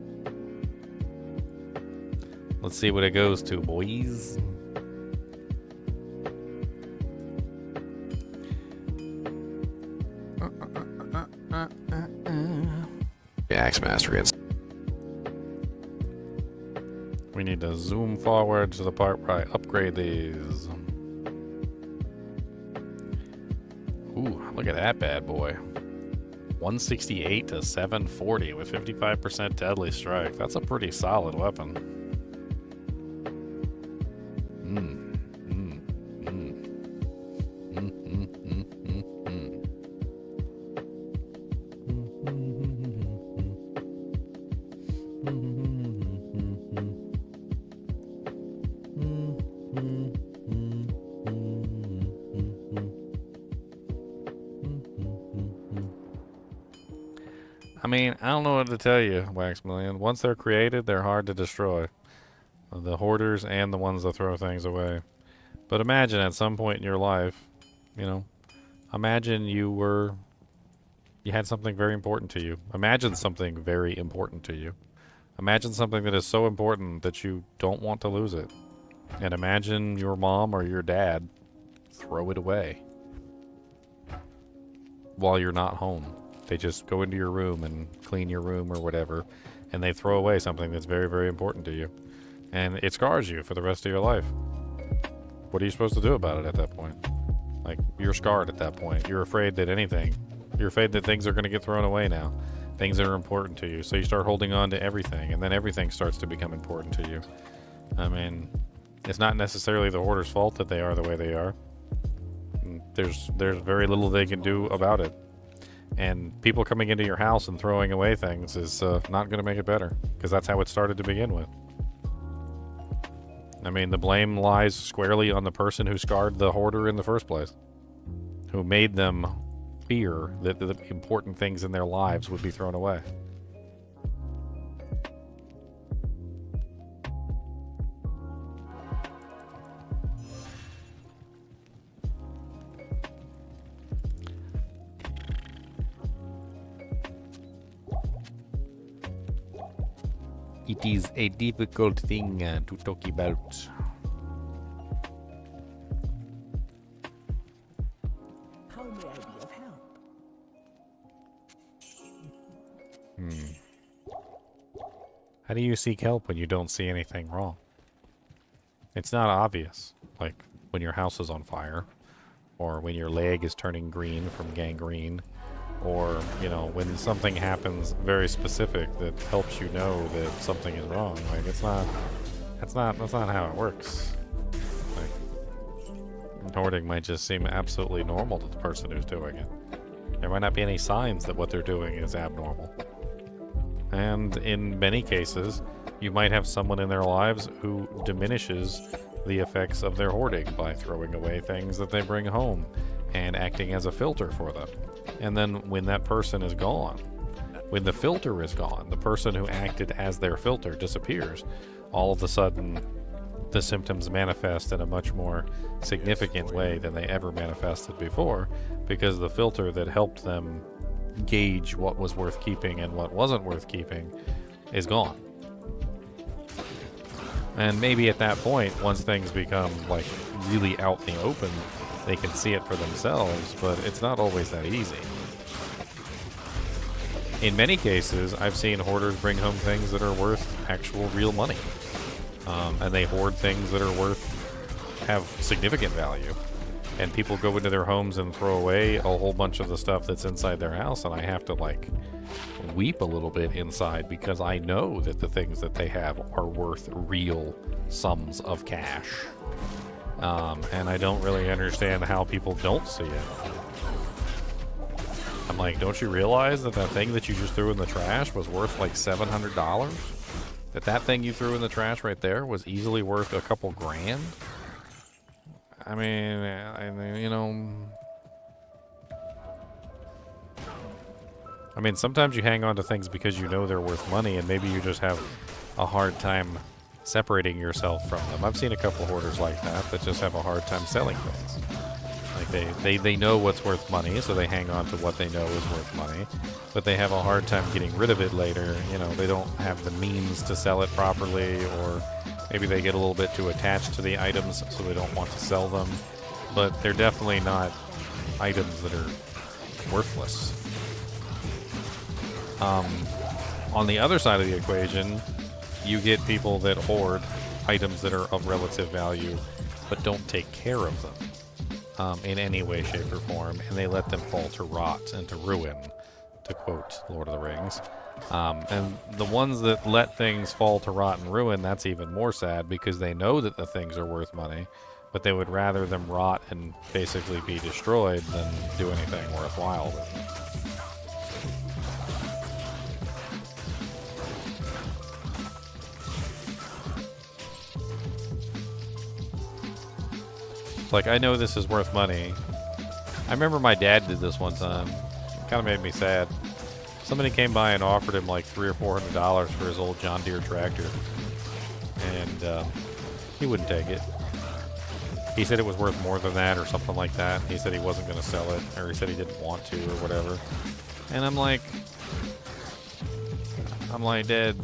Let's see what it goes to, boys. Axe Master gets. We need to zoom forward to the part where I upgrade these. Ooh, look at that bad boy. 168 to 740 with 55% deadly strike. That's a pretty solid weapon. I mean, I don't know what to tell you, Waxmillion. Once they're created, they're hard to destroy. The hoarders and the ones that throw things away. But imagine at some point in your life, you know, imagine you had something very important to you. Imagine something very important to you. Imagine something that is so important that you don't want to lose it. And imagine your mom or your dad throw it away while you're not home. They just go into your room and clean your room or whatever, and they throw away something that's very, very important to you. And it scars you for the rest of your life. What are you supposed to do about it at that point? Like, you're scarred at that point. You're afraid that you're afraid that things are going to get thrown away now. Things that are important to you. So you start holding on to everything, and then everything starts to become important to you. I mean, it's not necessarily the hoarder's fault that they are the way they are. There's very little they can do about it. And people coming into your house and throwing away things is not going to make it better, because that's how it started to begin with. I mean, the blame lies squarely on the person who scarred the hoarder in the first place, who made them fear that the important things in their lives would be thrown away. It is a difficult thing to talk about. How may I be of help? How do you seek help when you don't see anything wrong? It's not obvious, like when your house is on fire, or when your leg is turning green from gangrene, or, you know, when something happens very specific that helps you know that something is wrong. Like, that's not how it works. Like, hoarding might just seem absolutely normal to the person who's doing it. There might not be any signs that what they're doing is abnormal. And in many cases, you might have someone in their lives who diminishes the effects of their hoarding by throwing away things that they bring home and acting as a filter for them. And then when that person is gone, when the filter is gone, the person who acted as their filter disappears, all of a sudden the symptoms manifest in a much more significant way than they ever manifested before, because the filter that helped them gauge what was worth keeping and what wasn't worth keeping is gone. And maybe at that point, once things become like really out in the open, they can see it for themselves, but it's not always that easy. in many cases, I've seen hoarders bring home things that are worth actual real money. And they hoard things that are have significant value. And people go into their homes and throw away a whole bunch of the stuff that's inside their house, and I have to, like, weep a little bit inside because I know that the things that they have are worth real sums of cash. And I don't really understand how people don't see it. I'm like, don't you realize that thing that you just threw in the trash was worth like $700? That thing you threw in the trash right there was easily worth a couple grand? I mean, you know... I mean, sometimes you hang on to things because you know they're worth money, and maybe you just have a hard time separating yourself from them. I've seen a couple hoarders like that just have a hard time selling things. Like they know what's worth money, so they hang on to what they know is worth money, but they have a hard time getting rid of it later. You know, they don't have the means to sell it properly, or maybe they get a little bit too attached to the items, so they don't want to sell them. But they're definitely not items that are worthless. On the other side of the equation, you get people that hoard items that are of relative value, but don't take care of them in any way, shape, or form, and they let them fall to rot and to ruin, to quote Lord of the Rings. And the ones that let things fall to rot and ruin, that's even more sad because they know that the things are worth money, but they would rather them rot and basically be destroyed than do anything worthwhile with them. Like, I know this is worth money. I remember my dad did this one time. It kind of made me sad. Somebody came by and offered him like $300 or $400 for his old John Deere tractor. And he wouldn't take it. He said it was worth more than that or something like that. He said he wasn't going to sell it, or he said he didn't want to or whatever. And I'm like, Dad,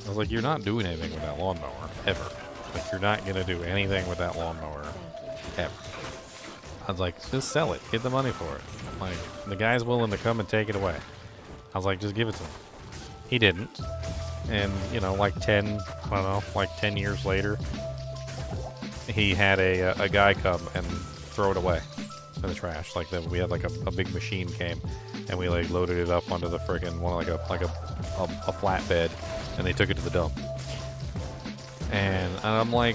I was like, you're not doing anything with that lawnmower, ever. Like, you're not going to do anything with that lawnmower. Ever. I was like, just sell it. Get the money for it. Like, the guy's willing to come and take it away. I was like, just give it to him. He didn't. And, you know, like 10 years later, he had a guy come and throw it away in the trash. Like, we had like a big machine came, and we like loaded it up onto the friggin' one, like a flatbed, and they took it to the dump. And I'm like,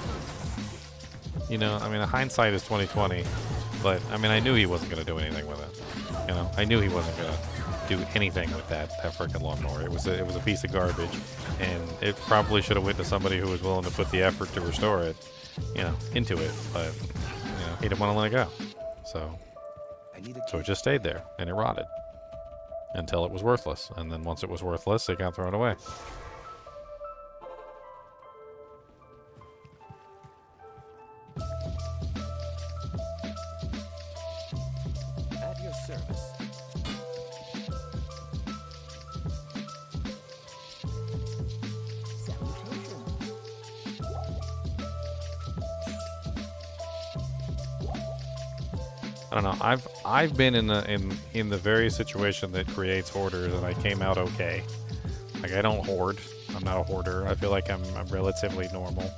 you know, I mean, hindsight is 20/20, but I mean, I knew he wasn't going to do anything with it. You know, I knew he wasn't going to do anything with that frickin' lawnmower. It was a piece of garbage, and it probably should have went to somebody who was willing to put the effort to restore it, you know, into it. But you know, he didn't want to let it go, so it just stayed there and it rotted until it was worthless. And then once it was worthless, it got thrown away. At your service. I don't know. I've been in the very situation that creates hoarders, and I came out okay. Like, I don't hoard. I'm not a hoarder. I feel like I'm relatively normal.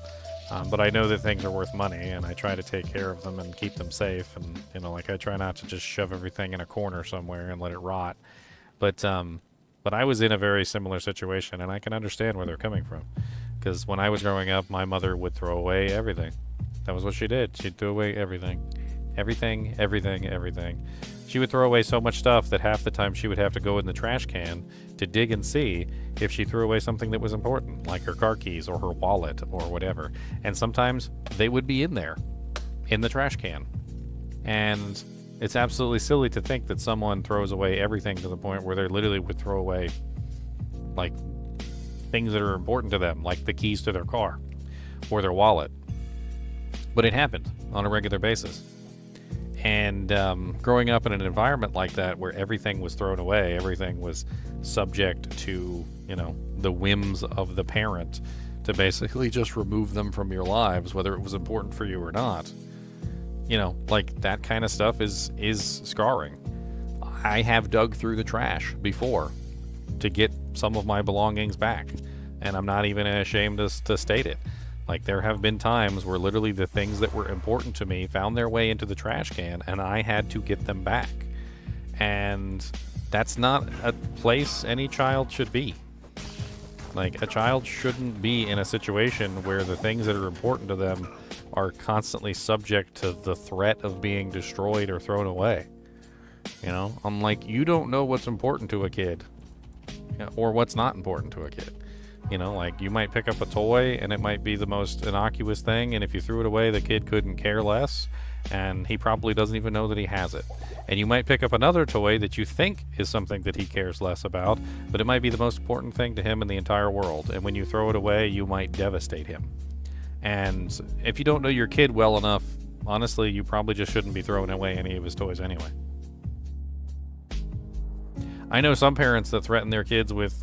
But I know that things are worth money, and I try to take care of them and keep them safe. And you know, like, I try not to just shove everything in a corner somewhere and let it rot. But I was in a very similar situation, and I can understand where they're coming from. Because when I was growing up, my mother would throw away everything. That was what she did. She'd throw away everything. Everything. She would throw away so much stuff that half the time she would have to go in the trash can to dig and see if she threw away something that was important, like her car keys or her wallet or whatever. And sometimes they would be in there, in the trash can. And it's absolutely silly to think that someone throws away everything to the point where they literally would throw away, like, things that are important to them, like the keys to their car or their wallet. But it happened on a regular basis. And growing up in an environment like that where everything was thrown away, everything was subject to, you know, the whims of the parent to basically just remove them from your lives, whether it was important for you or not. You know, like, that kind of stuff is scarring. I have dug through the trash before to get some of my belongings back. And I'm not even ashamed to state it. Like, there have been times where literally the things that were important to me found their way into the trash can, and I had to get them back. And that's not a place any child should be. Like, a child shouldn't be in a situation where the things that are important to them are constantly subject to the threat of being destroyed or thrown away. You know? I'm like, you don't know what's important to a kid. Or what's not important to a kid. You know, like, you might pick up a toy and it might be the most innocuous thing, and if you threw it away, the kid couldn't care less, and he probably doesn't even know that he has it. And you might pick up another toy that you think is something that he cares less about, but it might be the most important thing to him in the entire world, and when you throw it away, you might devastate him. And if you don't know your kid well enough, honestly, you probably just shouldn't be throwing away any of his toys anyway. I know some parents that threaten their kids with,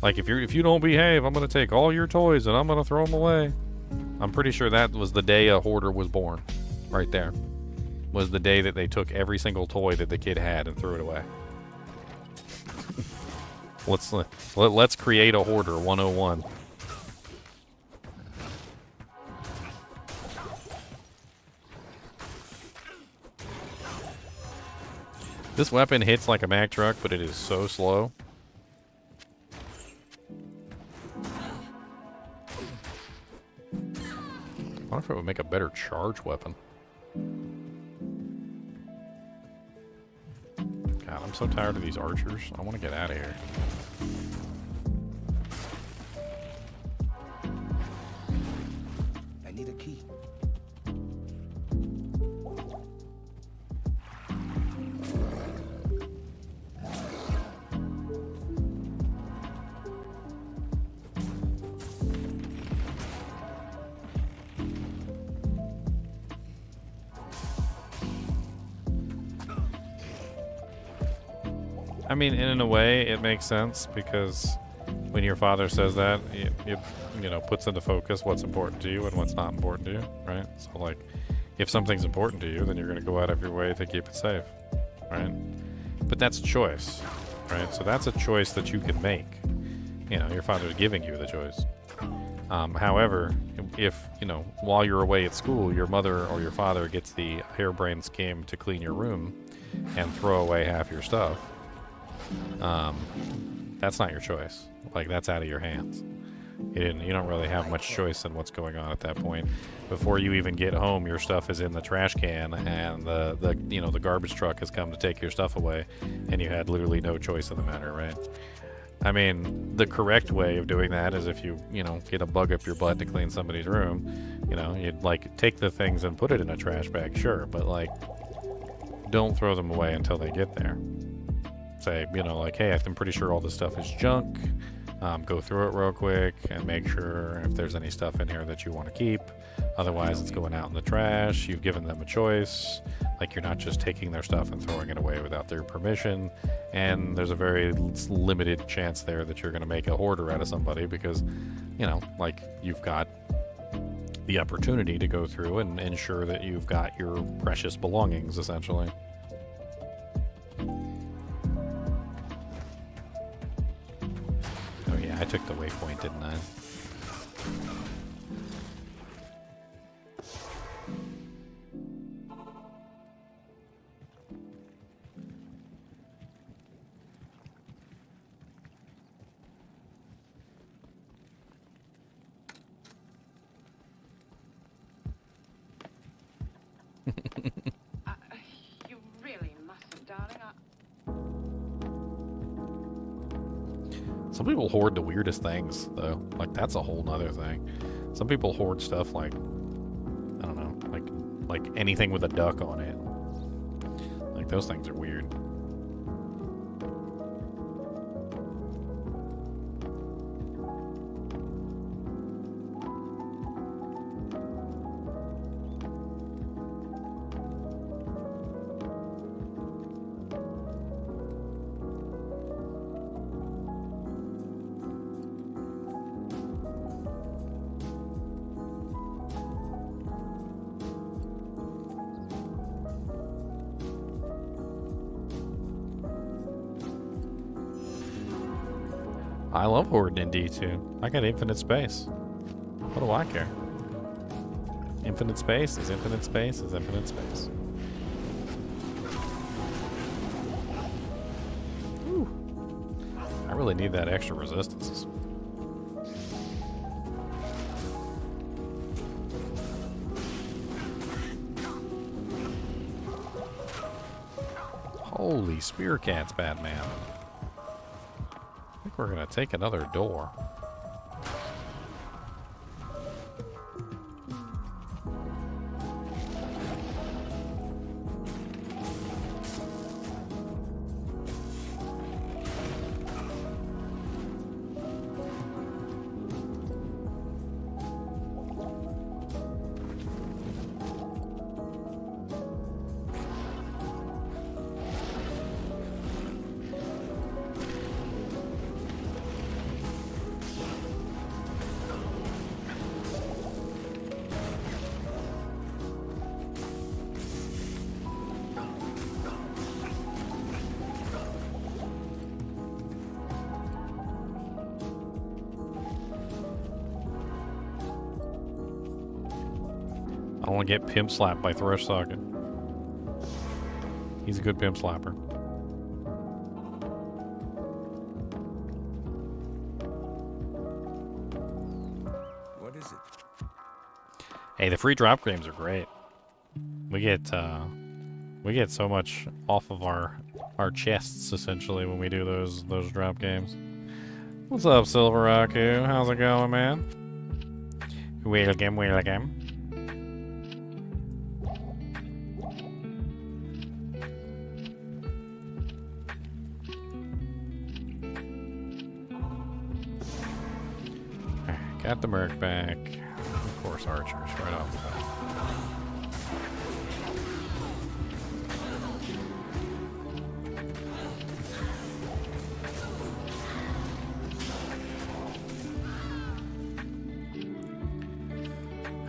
like, if you don't behave, I'm going to take all your toys and I'm going to throw them away. I'm pretty sure that was the day a hoarder was born. Right there. Was the day that they took every single toy that the kid had and threw it away. Let's create a hoarder 101. This weapon hits like a Mack truck, but it is so slow. I wonder if it would make a better charge weapon. God, I'm so tired of these archers. I want to get out of here. I need a key. I mean, in a way, it makes sense, because when your father says that, it you know, puts into focus what's important to you and what's not important to you, right? So, like, if something's important to you, then you're going to go out of your way to keep it safe, right? But that's a choice, right? So that's a choice that you can make. You know, your father's giving you the choice. However, if, you know, while you're away at school, your mother or your father gets the harebrained scheme to clean your room and throw away half your stuff, that's not your choice. Like, that's out of your hands. You don't really have much choice in what's going on at that point. Before you even get home, your stuff is in the trash can, and the garbage truck has come to take your stuff away, and you had literally no choice in the matter, right? I mean, the correct way of doing that is if you get a bug up your butt to clean somebody's room, you'd, like, take the things and put it in a trash bag, sure, but, like, don't throw them away until they get there. Say, like, hey, I'm pretty sure all this stuff is junk. Go through it real quick and make sure if there's any stuff in here that you want to keep. Otherwise, it's going out in the trash. You've given them a choice. Like, you're not just taking their stuff and throwing it away without their permission. And there's a very limited chance there that you're going to make a hoarder out of somebody because, like, you've got the opportunity to go through and ensure that you've got your precious belongings, essentially. Oh yeah, I took the waypoint, didn't I? You really mustn't, darling. Some people hoard the weirdest things, though. Like, that's a whole nother thing. Some people hoard stuff like, I don't know, like anything with a duck on it. Like, those things are weird. I love hoarding in D2. I got infinite space. What do I care? Infinite space is infinite space is infinite space. Whew. I really need that extra resistances. Holy spear cats, Batman. I think we're gonna take another door. I don't want to get pimp slapped by Thrush Socket. He's a good pimp slapper. What is it? Hey, the free drop games are great. We get so much off of our chests essentially when we do those drop games. What's up, Silver Raku? How's it going, man? Welcome, welcome. Got the Merc back. Of course, archers right off the bat.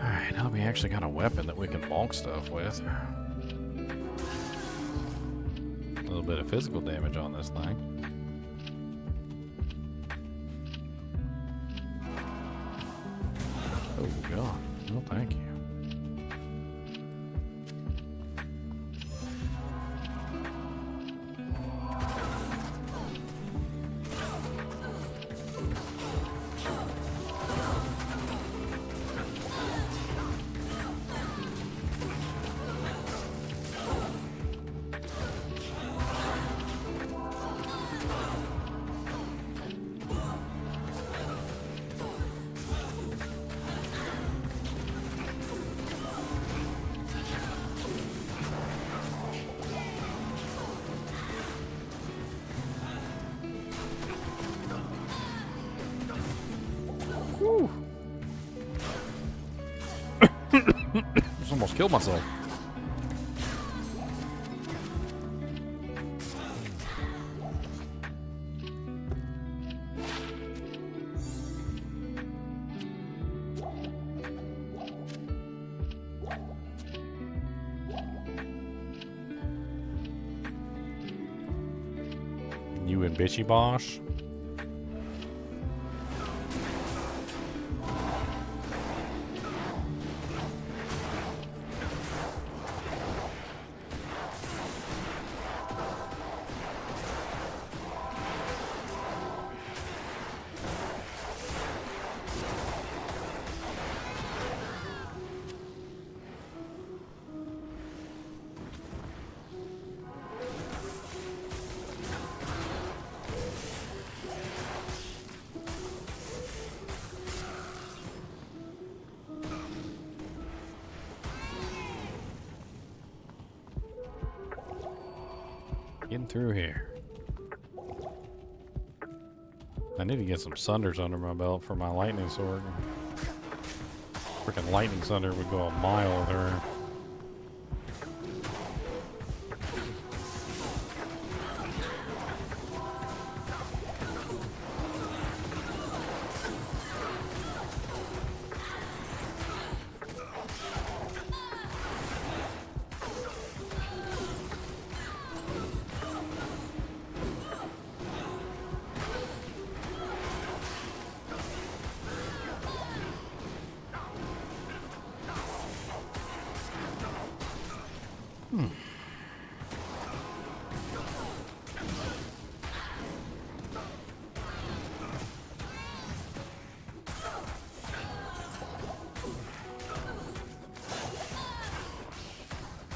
Alright, now we actually got a weapon that we can bonk stuff with. A little bit of physical damage on this thing. Oh god, no thank you. Just almost killed myself. You and Bitchy Bosh. Getting through here. I need to get some Sunders under my belt for my lightning sword. Freaking lightning Sunder would go a mile with her.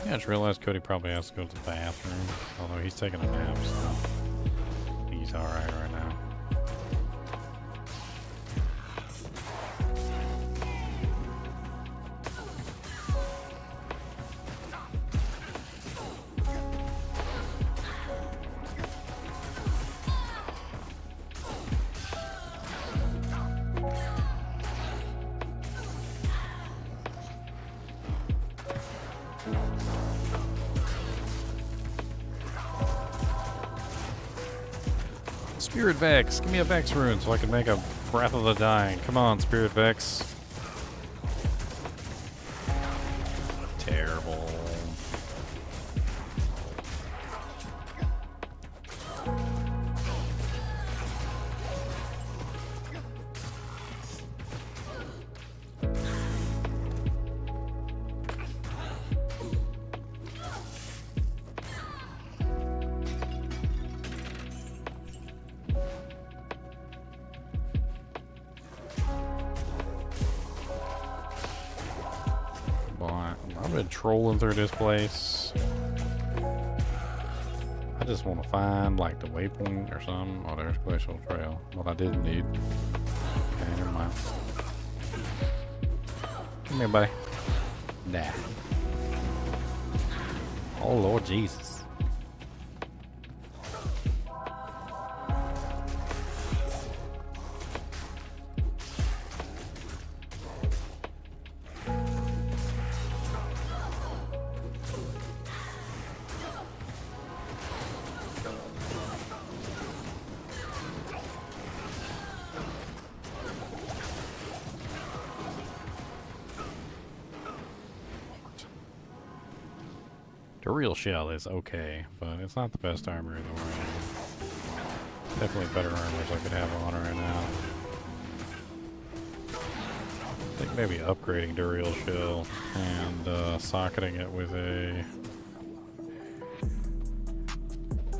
Yeah, I just realized Cody probably has to go to the bathroom. Although he's taking a nap, so he's alright right now. Spirit Vex! Give me a Vex rune so I can make a Breath of the Dying. Come on, Spirit Vex. Terrible. I've been trolling through this place. I just want to find like the waypoint or something. Oh, there's Glacial Trail. What I didn't need. Okay, never mind. Come here, buddy. Nah. Oh, Lord Jesus. The real shell is okay, but it's not the best armor in the world. Definitely better armors I could have on right now. I think maybe upgrading Duriel shell and socketing it with a...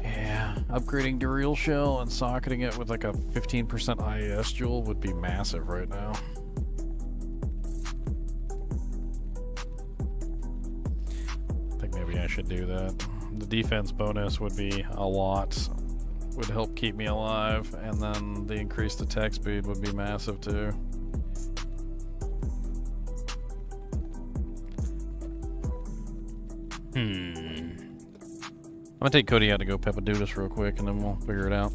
Yeah, upgrading Duriel shell and socketing it with like a 15% IES jewel would be massive right now. I should do that. The defense bonus would be a lot, would help keep me alive, and then the increased attack speed would be massive too. I'm gonna take Cody out to go Peppa do this real quick and then we'll figure it out.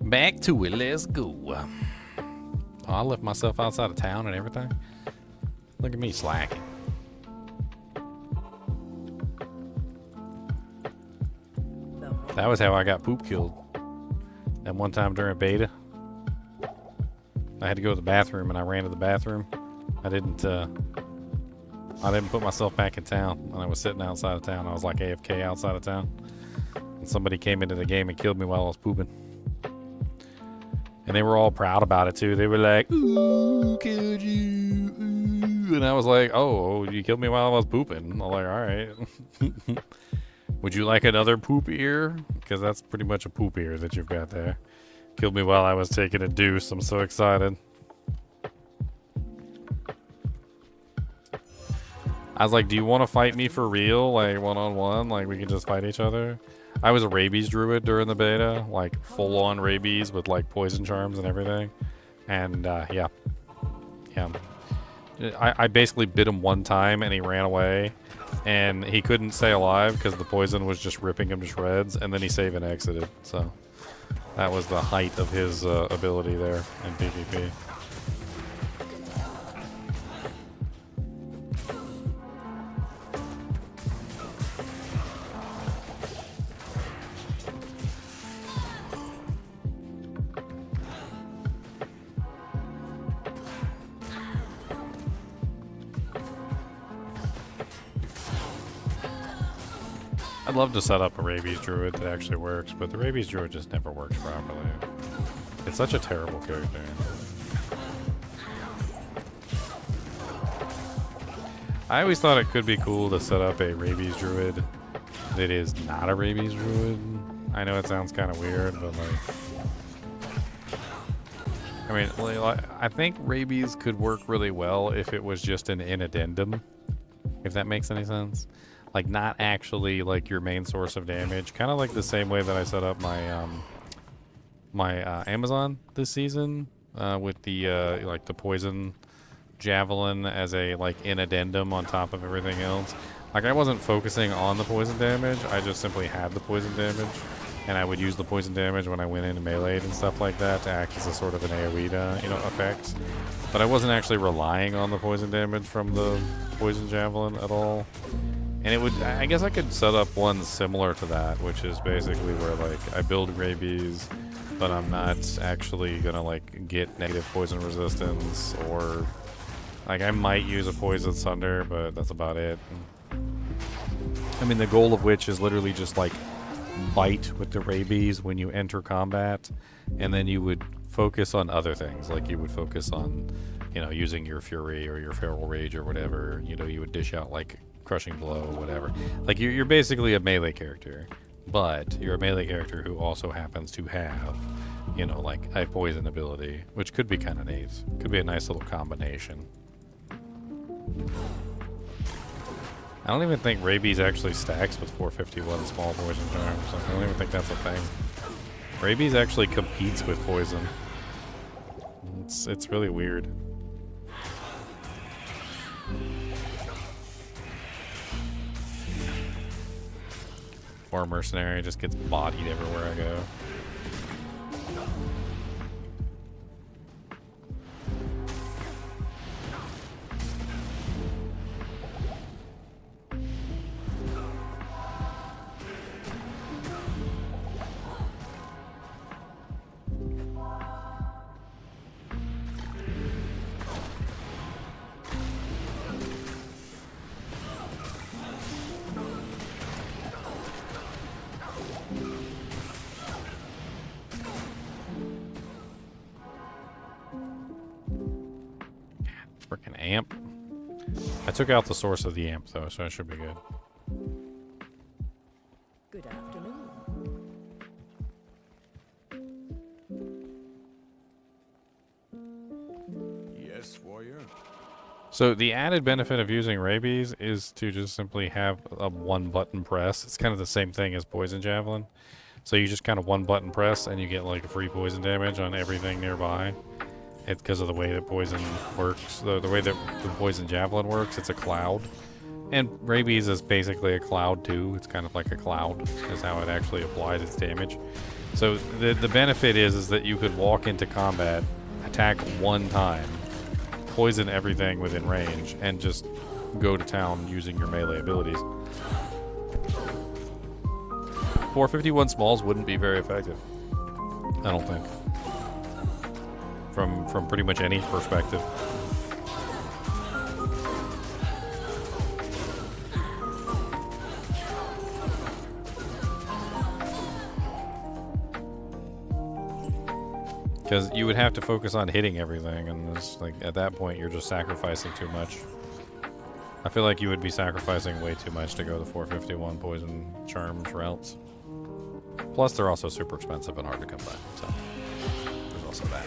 Back to it. Let's go. Oh, I left myself outside of town and everything. Look at me slacking. That was how I got poop killed. That one time during beta, I had to go to the bathroom and I ran to the bathroom. I didn't put myself back in town, and I was sitting outside of town. I was like AFK outside of town, and somebody came into the game and killed me while I was pooping. And they were all proud about it too. They were like, "Ooh, killed you!" Ooh. And I was like, "Oh, you killed me while I was pooping." I'm like, "All right." Would you like another poop ear? Because that's pretty much a poop ear that you've got there. Killed me while I was taking a deuce. I'm so excited. I was like, do you want to fight me for real? Like, one-on-one? Like, we can just fight each other? I was a rabies druid during the beta. Like, full-on rabies with, like, poison charms and everything. And, yeah. Yeah. I basically bit him one time and he ran away. And he couldn't stay alive because the poison was just ripping him to shreds. And then he saved and exited. So, that was the height of his ability there in PvP. I'd love to set up a rabies druid that actually works, but the rabies druid just never works properly. It's such a terrible character. I always thought it could be cool to set up a rabies druid that is not a rabies druid. I know it sounds kind of weird, but like... I mean, like, I think rabies could work really well if it was just an addendum, if that makes any sense. Like, not actually, like, your main source of damage. Kind of like the same way that I set up my, Amazon this season, with the, like, the poison javelin as a, like, an addendum on top of everything else. Like, I wasn't focusing on the poison damage, I just simply had the poison damage. And I would use the poison damage when I went into melee and stuff like that to act as a sort of an AoE, effect. But I wasn't actually relying on the poison damage from the poison javelin at all. And it would, I guess I could set up one similar to that, which is basically where, like, I build rabies, but I'm not actually gonna, like, get negative poison resistance, or, like, I might use a poison thunder, but that's about it. I mean, the goal of which is literally just, like, bite with the rabies when you enter combat, and then you would focus on other things, like you would focus on, using your fury or your feral rage or whatever. You would dish out, like, crushing blow or whatever. Like, you're basically a melee character, but you're a melee character who also happens to have, like, a poison ability, which could be kind of neat. Could be a nice little combination. I don't even think rabies actually stacks with 451 small poison charms. I don't even think that's a thing. Rabies actually competes with poison. It's really weird. Or mercenary just gets bodied everywhere I go. Frickin' amp. I took out the source of the amp though, so it should be good. Good afternoon. Yes, warrior. So the added benefit of using rabies is to just simply have a one button press. It's kind of the same thing as poison javelin. So you just kind of one button press and you get like a free poison damage on everything nearby. It's because of the way that poison works, the way that the poison javelin works. It's a cloud, and rabies is basically a cloud too. It's kind of like a cloud is how it actually applies its damage. So the benefit is that you could walk into combat, attack one time, poison everything within range, and just go to town using your melee abilities. 451 smalls wouldn't be very effective, I don't think. From pretty much any perspective. Because you would have to focus on hitting everything, and it's like at that point you're just sacrificing too much. I feel like you would be sacrificing way too much to go the 451 poison charms routes. Plus, they're also super expensive and hard to come by, so there's also that.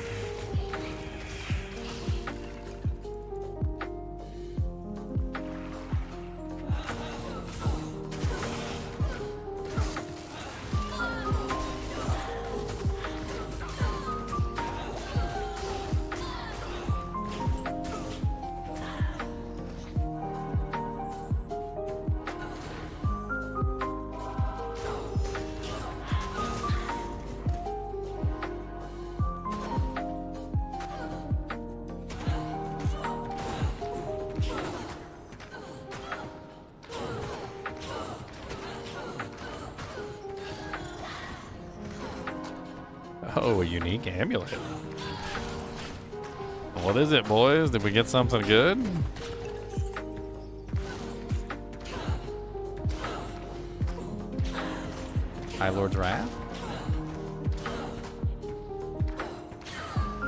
Oh, a unique amulet. What is it, boys? Did we get something good? High Lord's Wrath?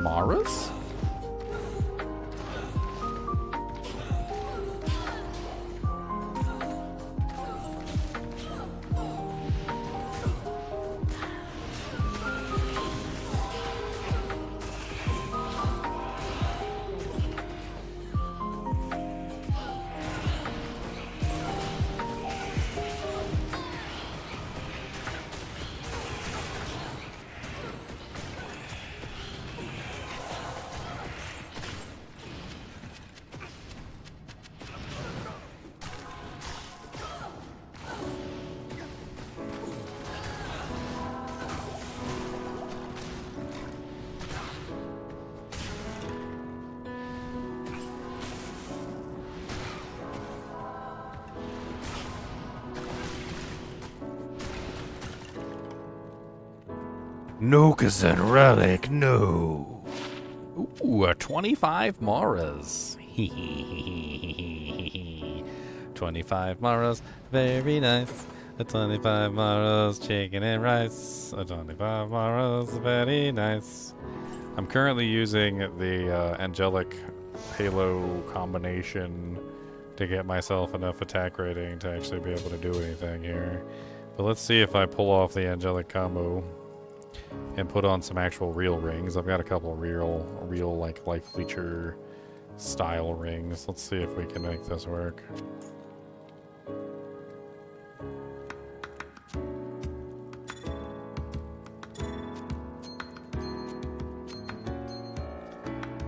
Mara's? Nokazan relic, no. Ooh, a 25 Maras. 25 Maras, very nice. A 25 Maras, chicken and rice. A 25 Maras, very nice. I'm currently using the angelic halo combination to get myself enough attack rating to actually be able to do anything here. But let's see if I pull off the angelic combo and put on some actual real rings. I've got a couple of real like life leecher style rings. Let's see if we can make this work.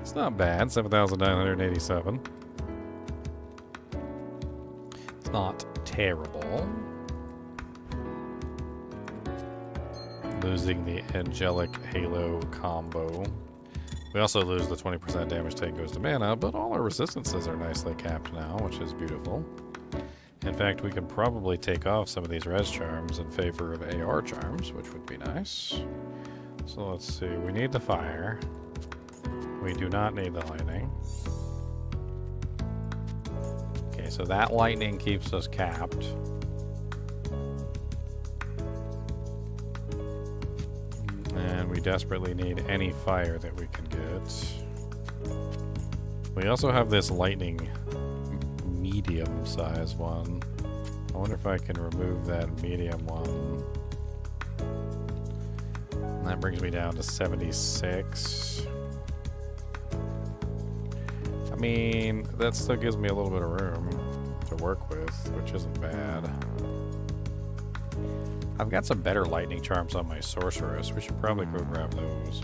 It's not bad, 7,987. It's not terrible. Losing the angelic halo combo. We also lose the 20% damage take goes to mana, but all our resistances are nicely capped now, which is beautiful. In fact, we can probably take off some of these res charms in favor of AR charms, which would be nice. So let's see, we need the fire. We do not need the lightning. Okay, so that lightning keeps us capped. And we desperately need any fire that we can get. We also have this lightning medium-sized one. I wonder if I can remove that medium one. And that brings me down to 76. I mean, that still gives me a little bit of room to work with, which isn't bad. I've got some better lightning charms on my sorceress. We should probably go grab those.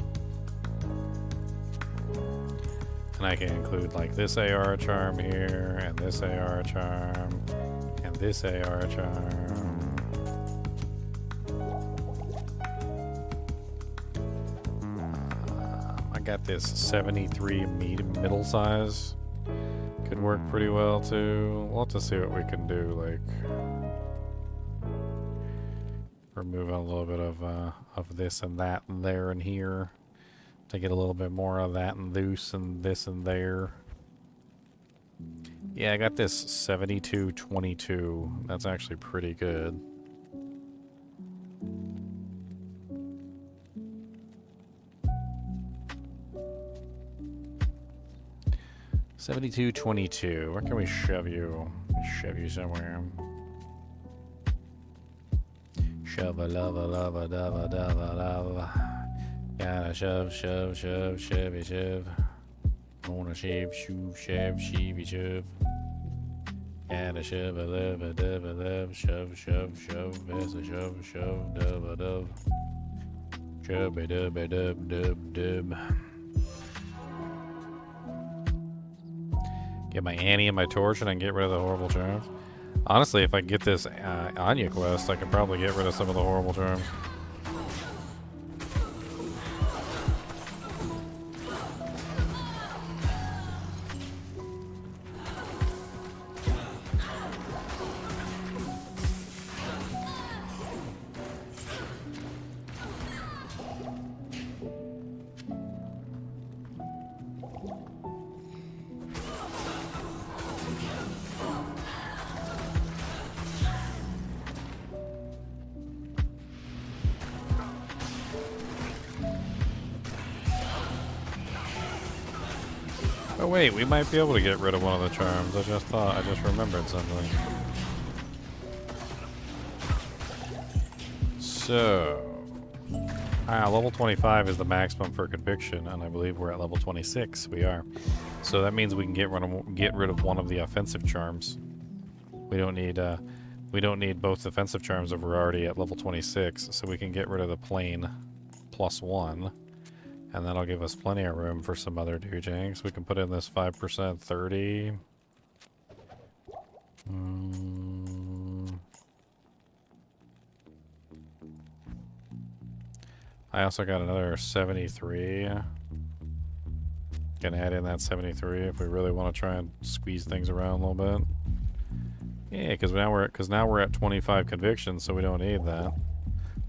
And I can include like this AR charm here, and this AR charm, and this AR charm. got this 73 middle size. Could work pretty well too. We'll have to see what we can do. Like remove a little bit of this and that and there and here to get a little bit more of that and this and there. Yeah, I got this 7222. That's actually pretty good. $72.22. Where can we shove you? Shove you somewhere. Shove a love a love a dove a dove a love. Gotta shove, shove, shove, shovey shove. Wanna shave, shove, shove, sheevy shove. Gotta shove a love a dove a love. Shove, shove, shove, best a shove, shove, dove a dove. Shove a dub a dub dub dub. Get my Annie and my torch and I can get rid of the horrible charms. Honestly, if I get this Anya quest, I could probably get rid of some of the horrible charms. Oh wait, we might be able to get rid of one of the charms. I just remembered something. So, level 25 is the maximum for conviction, and I believe we're at level 26. We are. So that means we can get rid of one of the offensive charms. We don't need both offensive charms if we're already at level 26, so we can get rid of the plain +1. And that'll give us plenty of room for some other doojangs. We can put in this 5% 30. I also got another 73. Can add in that 73 if we really want to try and squeeze things around a little bit. Yeah, because now we're at 25 convictions, so we don't need that.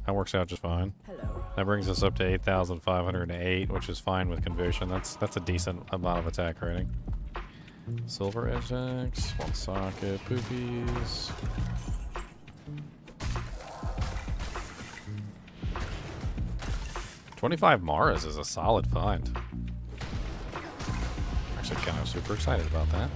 That works out just fine. Hello. That brings us up to 8,508, which is fine with conviction. That's a decent amount of attack rating. Silver Ajax, one socket, poopies. $25 Maras is a solid find. Actually, kind of super excited about that.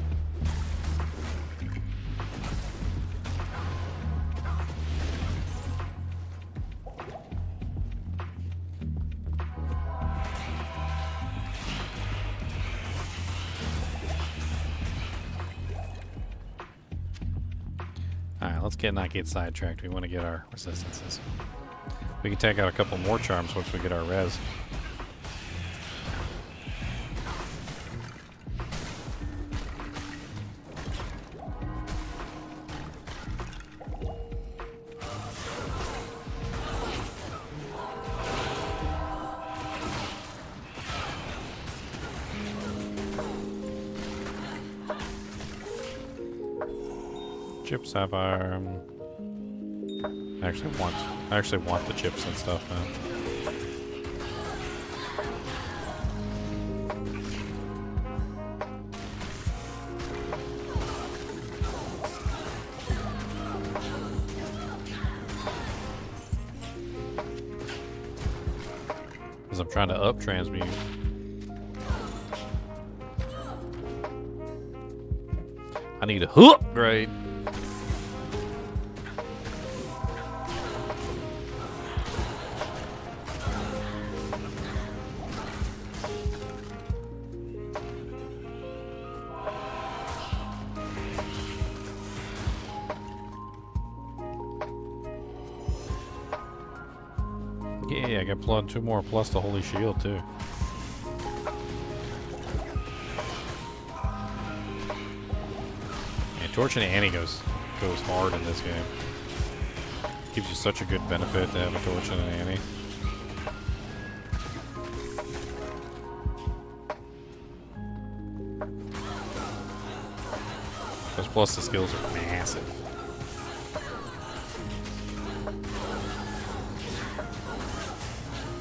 Alright, let's not get sidetracked. We want to get our resistances. We can take out a couple more charms once we get our res. Chip Sapphire. I actually want the chips and stuff now. Because I'm trying to up transmute. I need a upgrade. Yeah, I got 2 more plus the Holy Shield too. Yeah, Torch and Annie goes hard in this game. Gives you such a good benefit to have a Torch and an Annie. Plus the skills are massive.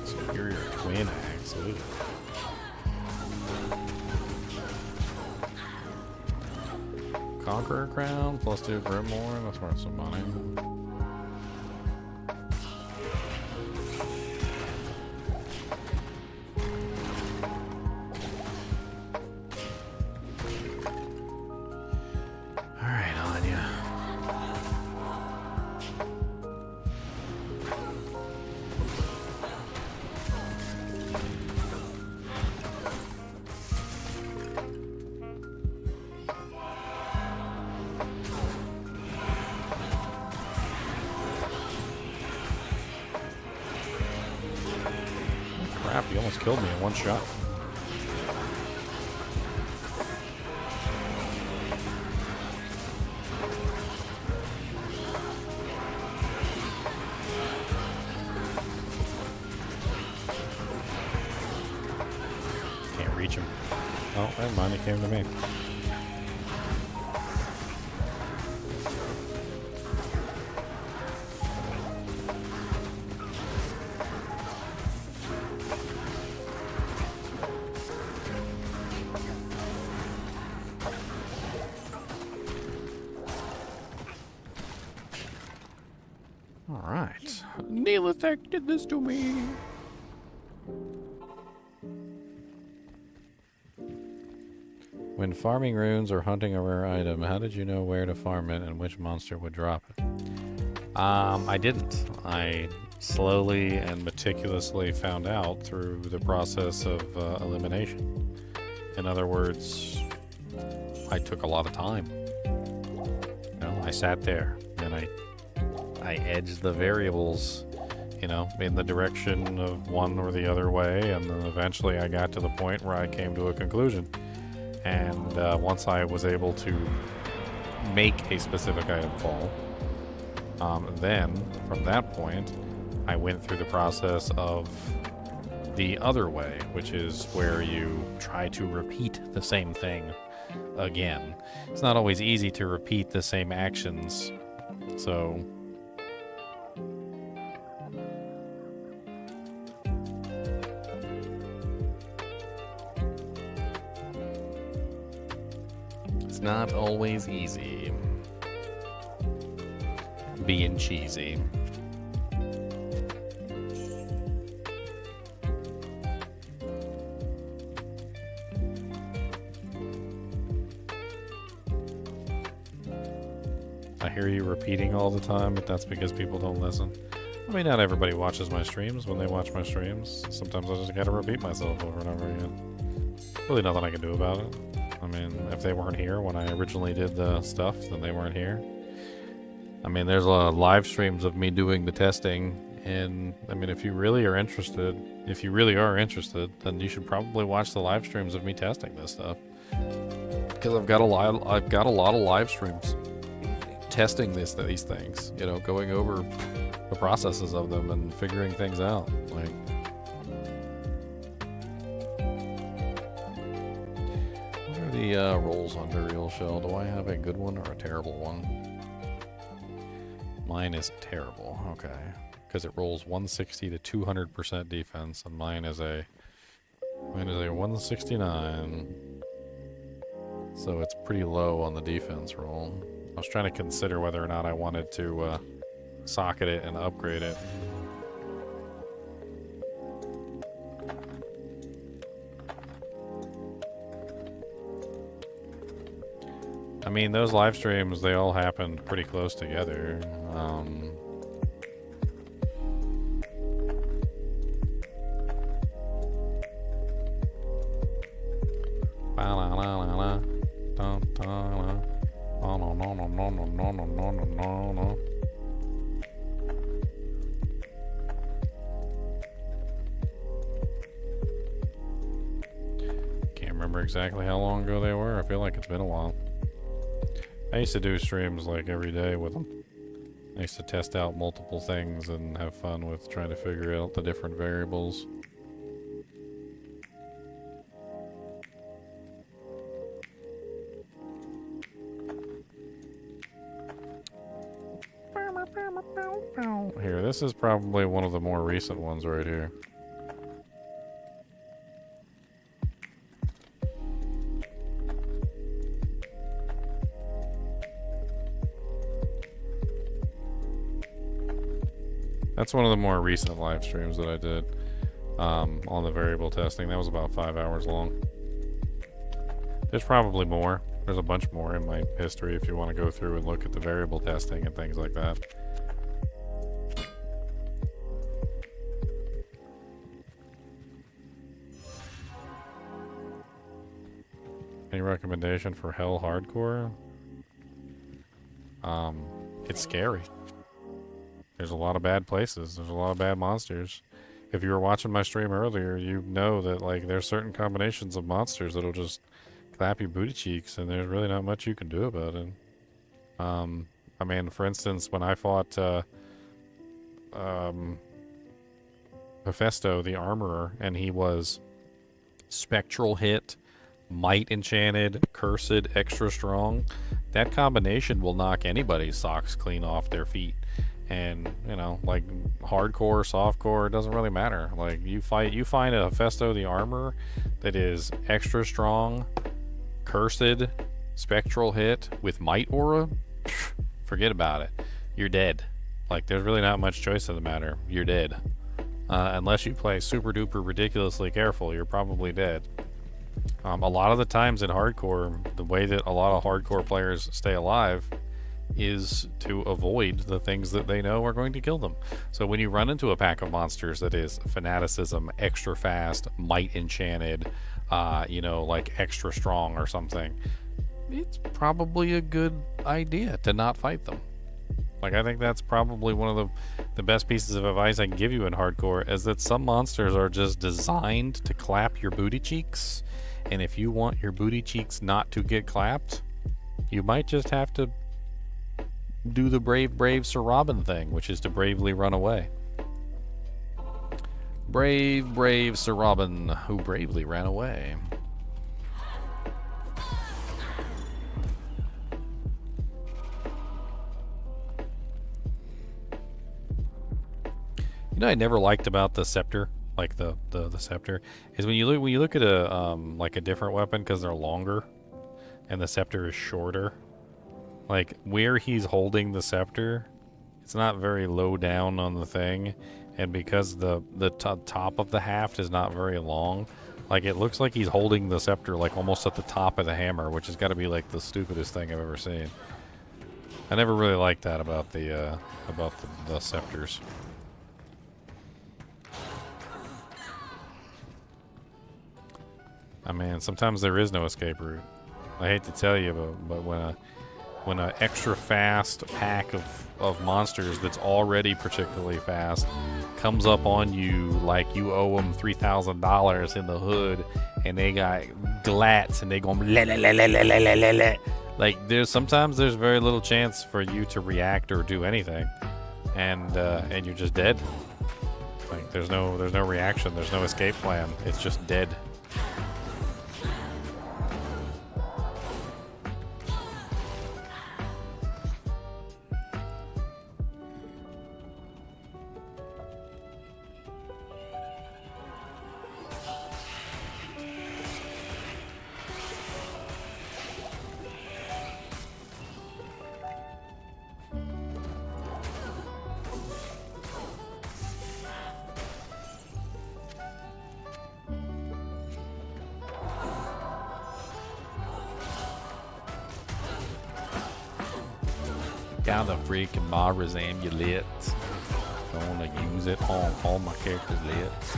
Superior twin axe. Ooh. Conqueror crown plus 2 Grimoire. That's worth some money. Alright, Anya. Crap, you almost killed me in one shot. Can't reach him. Oh, never mind, he came to me. Alright. Neelithek did this to me. When farming runes or hunting a rare item, how did you know where to farm it and which monster would drop it? I didn't. I slowly and meticulously found out through the process of elimination. In other words, I took a lot of time. You know, I sat there and I edged the variables, you know, in the direction of one or the other way, and then eventually I got to the point where I came to a conclusion. And once I was able to make a specific item fall, then from that point, I went through the process of the other way, which is where you try to repeat the same thing again. It's not always easy to repeat the same actions, so... It's not always easy being cheesy. I hear you repeating all the time, but that's because people don't listen. I mean, not everybody watches my streams. When they watch my streams, sometimes I just gotta repeat myself over and over again. Really nothing I can do about it. I mean, if they weren't here when I originally did the stuff, then they weren't here. I mean, there's a lot of live streams of me doing the testing, and I mean, if you really are interested, then you should probably watch the live streams of me testing this stuff. Because I've got a lot of live streams testing these things, you know, going over the processes of them and figuring things out. Like, what are the rolls on Duriel Shell? Do I have a good one or a terrible one? Mine is terrible. Okay, because it rolls 160 to 200% defense, and mine is a 169. So it's pretty low on the defense roll. I was trying to consider whether or not I wanted to socket it and upgrade it. I mean, those live streams, they all happened pretty close together. Can't remember exactly how long ago they were. I feel like it's been a while. I used to do streams like every day with them. I used to test out multiple things and have fun with trying to figure out the different variables. Here, this is probably one of the more recent ones right here. That's one of the more recent live streams that I did on the variable testing. That was about 5 hours long. There's probably more. There's a bunch more in my history if you want to go through and look at the variable testing and things like that. Any recommendation for Hell Hardcore? It's scary. There's a lot of bad places. There's a lot of bad monsters. If you were watching my stream earlier, you know that like there's certain combinations of monsters that'll just clap your booty cheeks, and there's really not much you can do about it. I mean, for instance, when I fought Hephaestus, the armorer, and he was spectral hit, might enchanted, cursed, extra strong, that combination will knock anybody's socks clean off their feet. And, you know, like, hardcore, softcore, it doesn't really matter. Like, you find a Hephaestus the armor that is extra strong, cursed, spectral hit, with might aura, forget about it. You're dead. Like, there's really not much choice in the matter. You're dead. Unless you play super duper ridiculously careful, you're probably dead. A lot of the times in hardcore, the way that a lot of hardcore players stay alive is to avoid the things that they know are going to kill them. So when you run into a pack of monsters that is fanaticism, extra fast, might enchanted, you know, like extra strong or something, it's probably a good idea to not fight them. Like, I think that's probably one of the best pieces of advice I can give you in hardcore, is that some monsters are just designed to clap your booty cheeks, and if you want your booty cheeks not to get clapped, you might just have to do the brave Sir Robin thing, which is to bravely run away. Brave Sir Robin, who bravely ran away. You know, I never liked about the scepter, like the scepter, is when you look at a like a different weapon, because they're longer, and the scepter is shorter. Like, where he's holding the scepter, it's not very low down on the thing, and because the top of the haft is not very long, like, it looks like he's holding the scepter, like, almost at the top of the hammer, which has got to be, like, the stupidest thing I've ever seen. I never really liked that about the scepters. I mean, sometimes there is no escape route. I hate to tell you, but when an extra fast pack of monsters that's already particularly fast comes up on you like you owe them $3,000 in the hood, and they got glats and they go like, sometimes there's very little chance for you to react or do anything, and you're just dead. Like, there's no reaction, there's no escape plan. It's just dead. Got a freaking Mara's amulet. Gonna use it on all my characters' lips.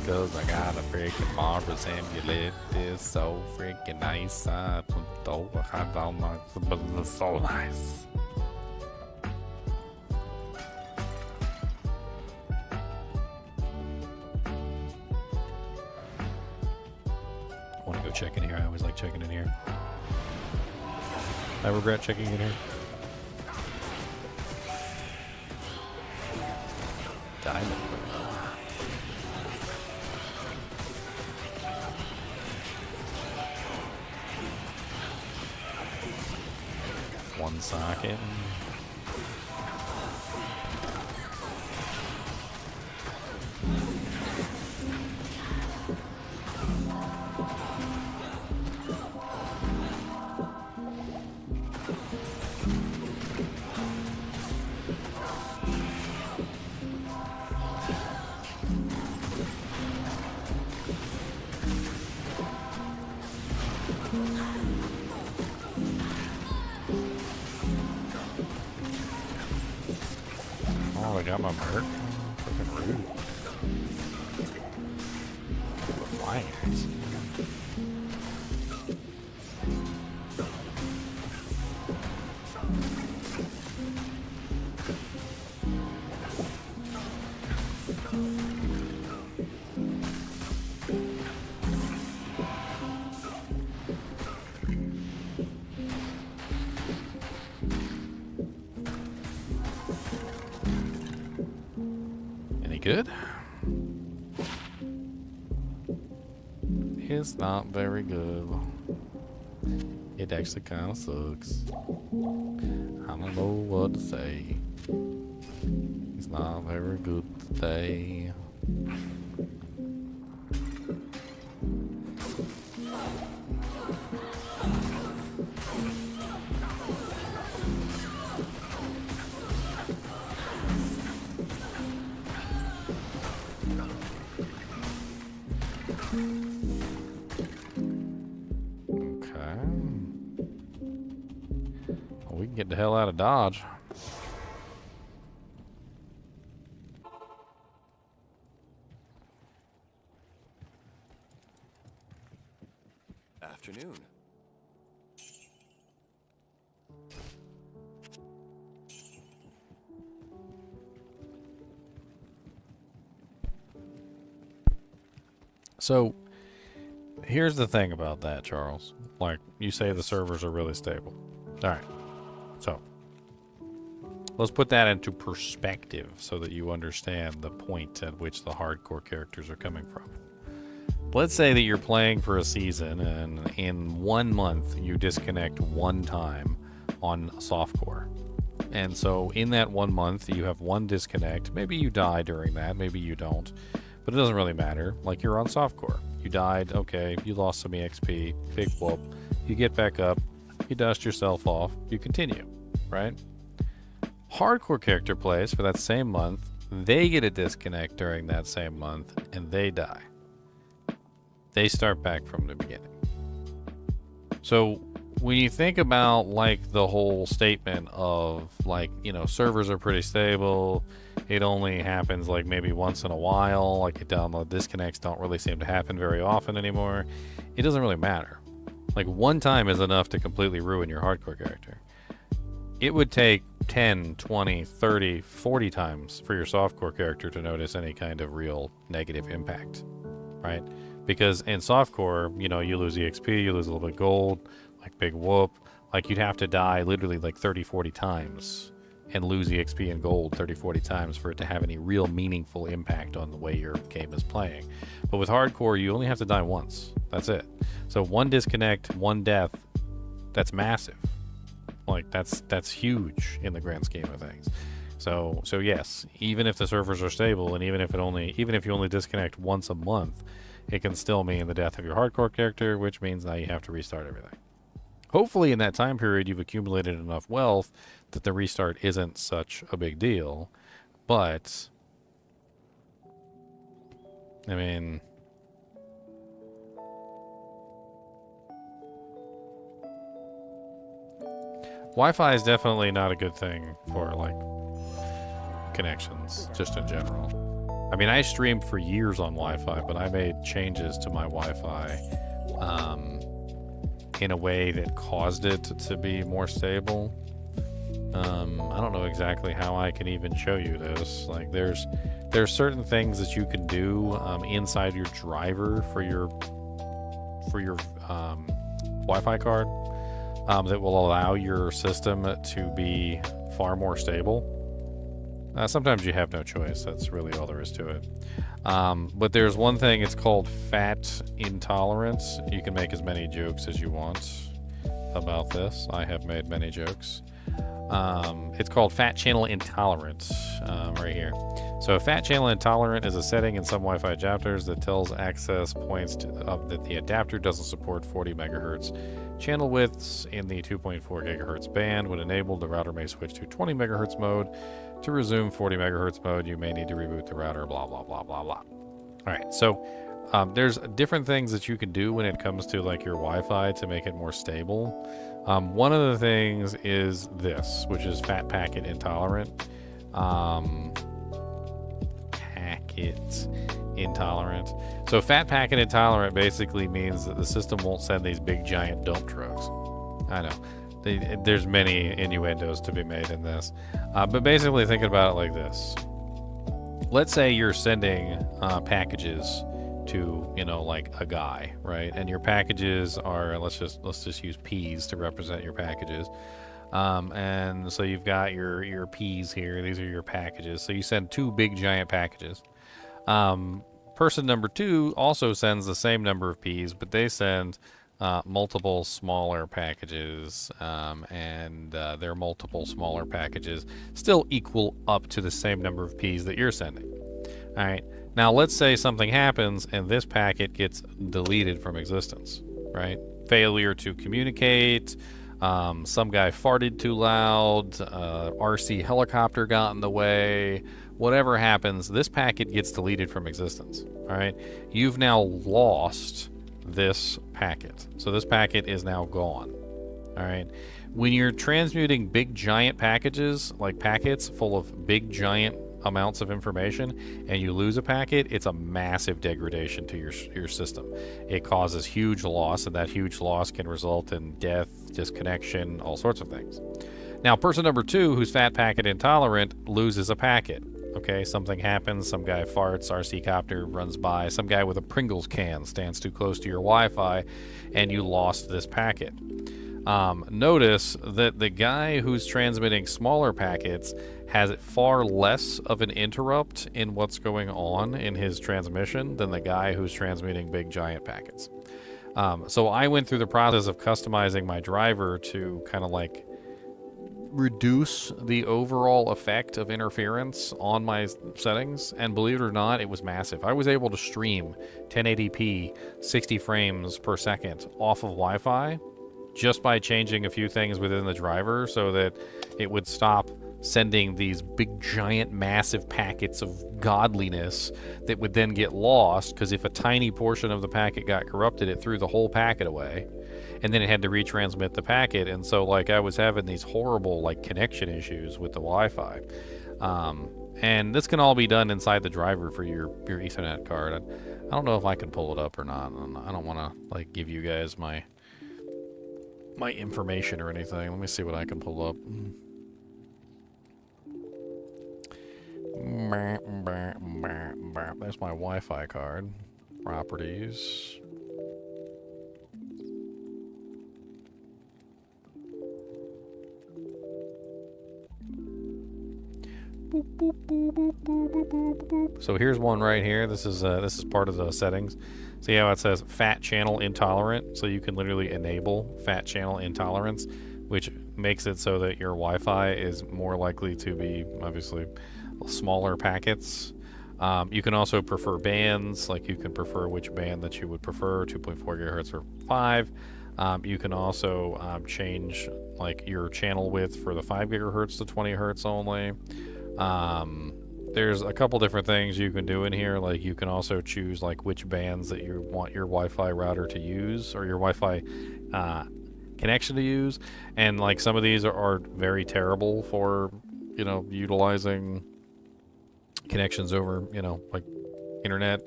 Cause I got a freaking Mara's amulet. It's so freaking nice. I don't know, but it's so nice. I wanna go check in here. I always like checking in here. I regret checking in here. Diamond. One socket. Oh, I got my mark. Freaking rude. Flying axe. Any good? It's not very good. It actually kind of sucks. I don't know what to say. It's not very good today. We can get the hell out of Dodge. Afternoon. So, here's the thing about that, Charles. Like, you say the servers are really stable. Alright. So, let's put that into perspective so that you understand the point at which the hardcore characters are coming from. Let's say that you're playing for a season and in 1 month you disconnect one time on softcore. And so in that 1 month you have one disconnect. Maybe you die during that, maybe you don't. But it doesn't really matter. Like, you're on softcore. You died, okay, you lost some EXP, big whoop. You get back up, you dust yourself off, you continue, right? Hardcore character plays for that same month, they get a disconnect during that same month, and they die. They start back from the beginning. So when you think about, like, the whole statement of, like, you know, servers are pretty stable, it only happens, like, maybe once in a while, like, download disconnects don't really seem to happen very often anymore, it doesn't really matter. Like, one time is enough to completely ruin your hardcore character. It would take 10, 20, 30, 40 times for your softcore character to notice any kind of real negative impact, right? Because in softcore, you know, you lose EXP, you lose a little bit of gold, like, big whoop. Like, you'd have to die literally like 30, 40 times and lose EXP and gold 30, 40 times for it to have any real meaningful impact on the way your game is playing. But with hardcore, you only have to die once. That's it. So one disconnect, one death, that's massive. Like, that's huge in the grand scheme of things. So yes, even if the servers are stable and even if you only disconnect once a month, it can still mean the death of your hardcore character, which means now you have to restart everything. Hopefully in that time period you've accumulated enough wealth that the restart isn't such a big deal. But I mean, Wi-Fi is definitely not a good thing for, like, connections, just in general. I mean, I streamed for years on Wi-Fi, but I made changes to my Wi-Fi in a way that caused it to be more stable. I don't know exactly how I can even show you this. Like, there's certain things that you can do inside your driver for your Wi-Fi card that will allow your system to be far more stable. Sometimes you have no choice. That's really all there is to it. But there's one thing, it's called fat intolerance. You can make as many jokes as you want about this. I have made many jokes. It's called fat channel intolerance right here. So fat channel intolerant is a setting in some Wi-Fi adapters that tells access points that the adapter doesn't support 40 megahertz channel widths in the 2.4 gigahertz band. When enabled, the router may switch to 20 megahertz mode. To resume 40 megahertz mode, you may need to reboot the router, blah, blah, blah, blah, blah. All right, so there's different things that you can do when it comes to, like, your Wi-Fi to make it more stable. One of the things is this, which is fat packet intolerant. Packet intolerant. So fat packet intolerant basically means that the system won't send these big giant dump trucks. I know. There's many innuendos to be made in this. But basically thinking about it like this. Let's say you're sending packages to, you know, like a guy, right? And your packages are, let's just use P's to represent your packages. And so you've got your P's here. These are your packages. So you send 2 big giant packages. Person number 2 also sends the same number of P's, but they send multiple smaller packages, and their multiple smaller packages still equal up to the same number of P's that you're sending. All right. Now let's say something happens and this packet gets deleted from existence, right? Failure to communicate. Some guy farted too loud. RC helicopter got in the way. Whatever happens, this packet gets deleted from existence. All right. You've now lost this packet. So this packet is now gone. All right. When you're transmuting big giant packages, like packets full of big giant amounts of information, and you lose a packet, it's a massive degradation to your system. It causes huge loss, and that huge loss can result in death, disconnection, all sorts of things. Now, person number 2, who's fat packet intolerant, loses a packet. Okay, something happens, some guy farts, RC copter runs by, some guy with a Pringles can stands too close to your Wi-Fi, and you lost this packet. Notice that the guy who's transmitting smaller packets has far less of an interrupt in what's going on in his transmission than the guy who's transmitting big giant packets. So I went through the process of customizing my driver to kind of like reduce the overall effect of interference on my settings, and believe it or not, it was massive. I was able to stream 1080p 60 frames per second off of Wi-Fi just by changing a few things within the driver so that it would stop sending these big giant massive packets of godliness that would then get lost, because if a tiny portion of the packet got corrupted, it threw the whole packet away, and then it had to retransmit the packet. And so like I was having these horrible like connection issues with the Wi-Fi, and this can all be done inside the driver for your Ethernet card. I don't know if I can pull it up or not. I don't want to like give you guys my information or anything. Let me see what I can pull up. There's my Wi-Fi card. Properties. So here's one right here. This is part of the settings. See how it says fat channel intolerant? So you can literally enable fat channel intolerance, which makes it so that your Wi-Fi is more likely to be obviously smaller packets. You can also prefer bands, like you can prefer which band that you would prefer, 2.4 gigahertz or 5. You can also change like your channel width for the 5 gigahertz to 20 hertz only. There's a couple different things you can do in here. Like you can also choose like which bands that you want your Wi-Fi router to use, or your Wi-Fi connection to use. And like some of these are very terrible for, you know, utilizing connections over, you know, like internet.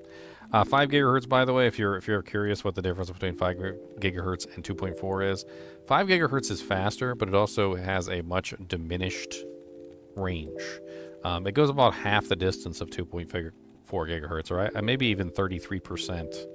5 gigahertz, by the way, if you're curious what the difference between 5 gigahertz and 2.4 is, 5 gigahertz is faster, but it also has a much diminished range. It goes about half the distance of 2.4 gigahertz, or maybe even 33%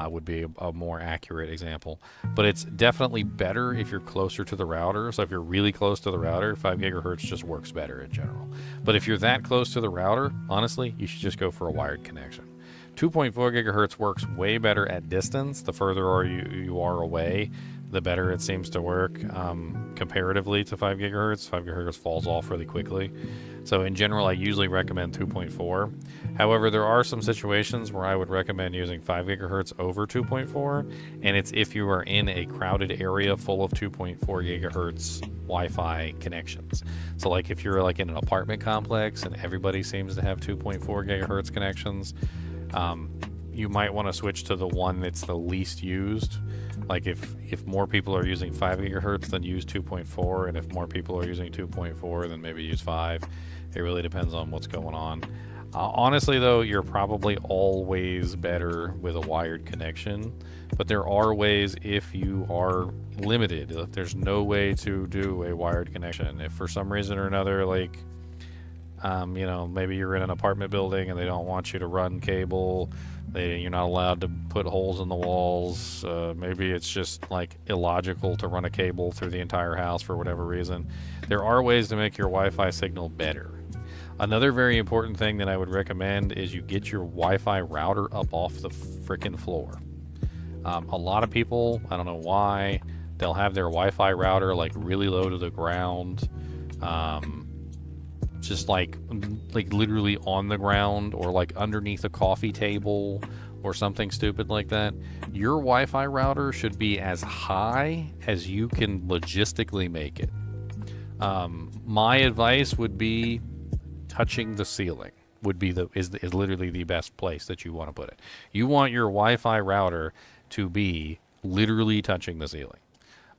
would be a more accurate example. But it's definitely better if you're closer to the router. So if you're really close to the router, 5 gigahertz just works better in general. But if you're that close to the router, honestly, you should just go for a wired connection. 2.4 gigahertz works way better at distance. The further you are away, the better it seems to work comparatively to 5 gigahertz. 5 gigahertz falls off really quickly. So in general, I usually recommend 2.4. However, there are some situations where I would recommend using 5 gigahertz over 2.4, and it's if you are in a crowded area full of 2.4 gigahertz Wi-Fi connections. So like if you're like in an apartment complex and everybody seems to have 2.4 gigahertz connections, you might want to switch to the one that's the least used. Like if more people are using 5 gigahertz, then use 2.4, and if more people are using 2.4, then maybe use 5. It really depends on what's going on. Honestly, though, you're probably always better with a wired connection, but there are ways if you are limited. If there's no way to do a wired connection, if for some reason or another, like, you know, maybe you're in an apartment building and they don't want you to run cable, you're not allowed to put holes in the walls, maybe it's just like illogical to run a cable through the entire house for whatever reason. There are ways to make your Wi-Fi signal better. Another very important thing that I would recommend is you get your Wi-Fi router up off the frickin' floor. A lot of people, I don't know why, they'll have their Wi-Fi router like really low to the ground, just like literally on the ground, or like underneath a coffee table or something stupid like that. Your Wi-Fi router should be as high as you can logistically make it. My advice would be touching the ceiling would be is literally the best place that you want to put it. You want your Wi-Fi router to be literally touching the ceiling.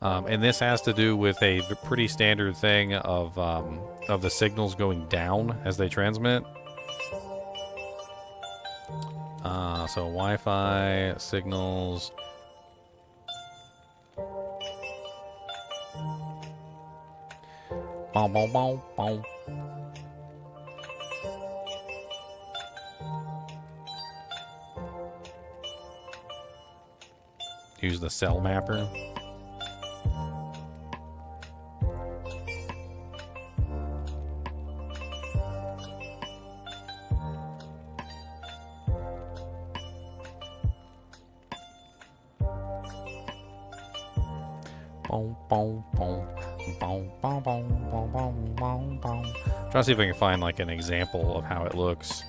And this has to do with a pretty standard thing of the signals going down as they transmit. So Wi-Fi signals. Boom, boom, boom, boom. Use the cell mapper. Try to see if I can find like an example of how it looks.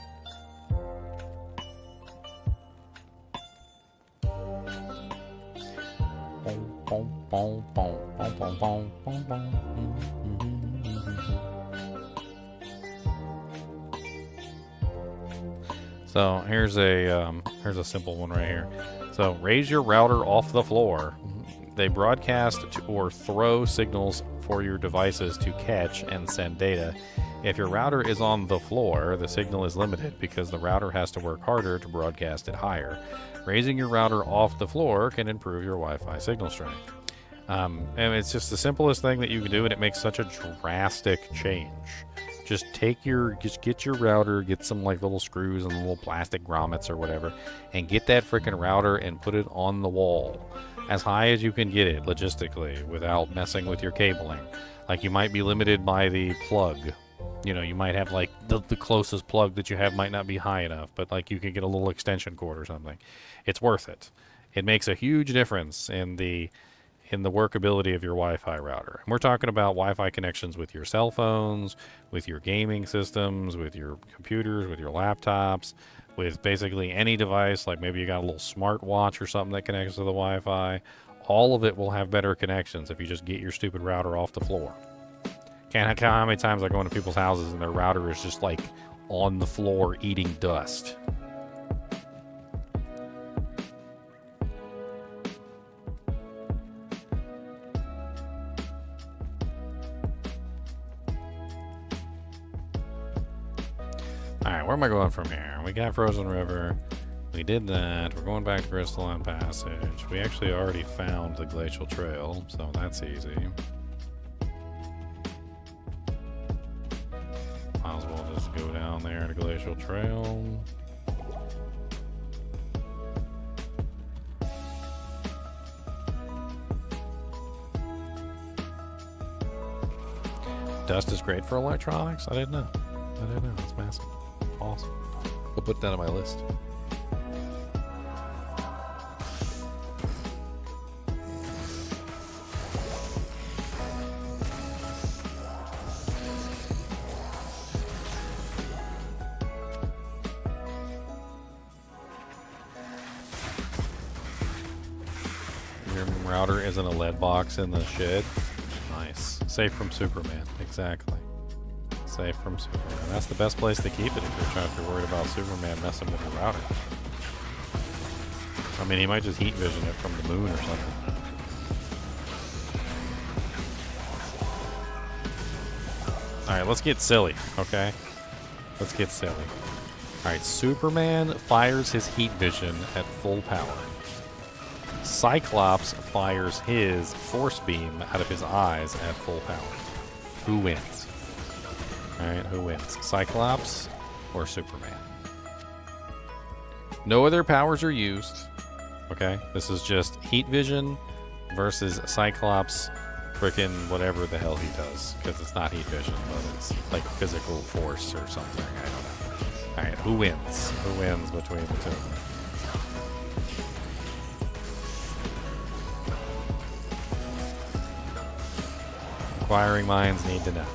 So here's a simple one right here. So raise your router off the floor. They broadcast or throw signals for your devices to catch and send data. If your router is on the floor, the signal is limited because the router has to work harder to broadcast it higher. Raising your router off the floor can improve your Wi-Fi signal strength. And it's just the simplest thing that you can do, and it makes such a drastic change. Just get your router, get some like little screws and little plastic grommets or whatever, and get that freaking router and put it on the wall as high as you can get it logistically without messing with your cabling. Like, you might be limited by the plug. You know, you might have like the closest plug that you have might not be high enough, but like you could get a little extension cord or something. It's worth it. It makes a huge difference in the workability of your Wi-Fi router. And we're talking about Wi-Fi connections with your cell phones, with your gaming systems, with your computers, with your laptops, with basically any device. Like maybe you got a little smartwatch or something that connects to the Wi-Fi. All of it will have better connections if you just get your stupid router off the floor. Can't count how many times I go into people's houses and their router is just like on the floor eating dust. Alright, where am I going from here? We got Frozen River. We did that. We're going back to Crystalline Passage. We actually already found the Glacial Trail, so that's easy. Might as well just go down there to Glacial Trail. Dust is great for electronics? I didn't know. It's massive. Awesome. I'll put that on my list. Your router isn't a lead box in the shed. Nice. Safe from Superman. Exactly. Safe from Superman. That's the best place to keep it if you're worried about Superman messing with your router. I mean, he might just heat vision it from the moon or something. Alright, let's get silly, okay? Let's get silly. Alright, Superman fires his heat vision at full power. Cyclops fires his force beam out of his eyes at full power. Who wins? Alright, who wins? Cyclops or Superman? No other powers are used. Okay, this is just heat vision versus Cyclops frickin' whatever the hell he does. Because it's not heat vision, but it's like physical force or something. I don't know. Alright, who wins? Who wins between the two? Inquiring minds need to know.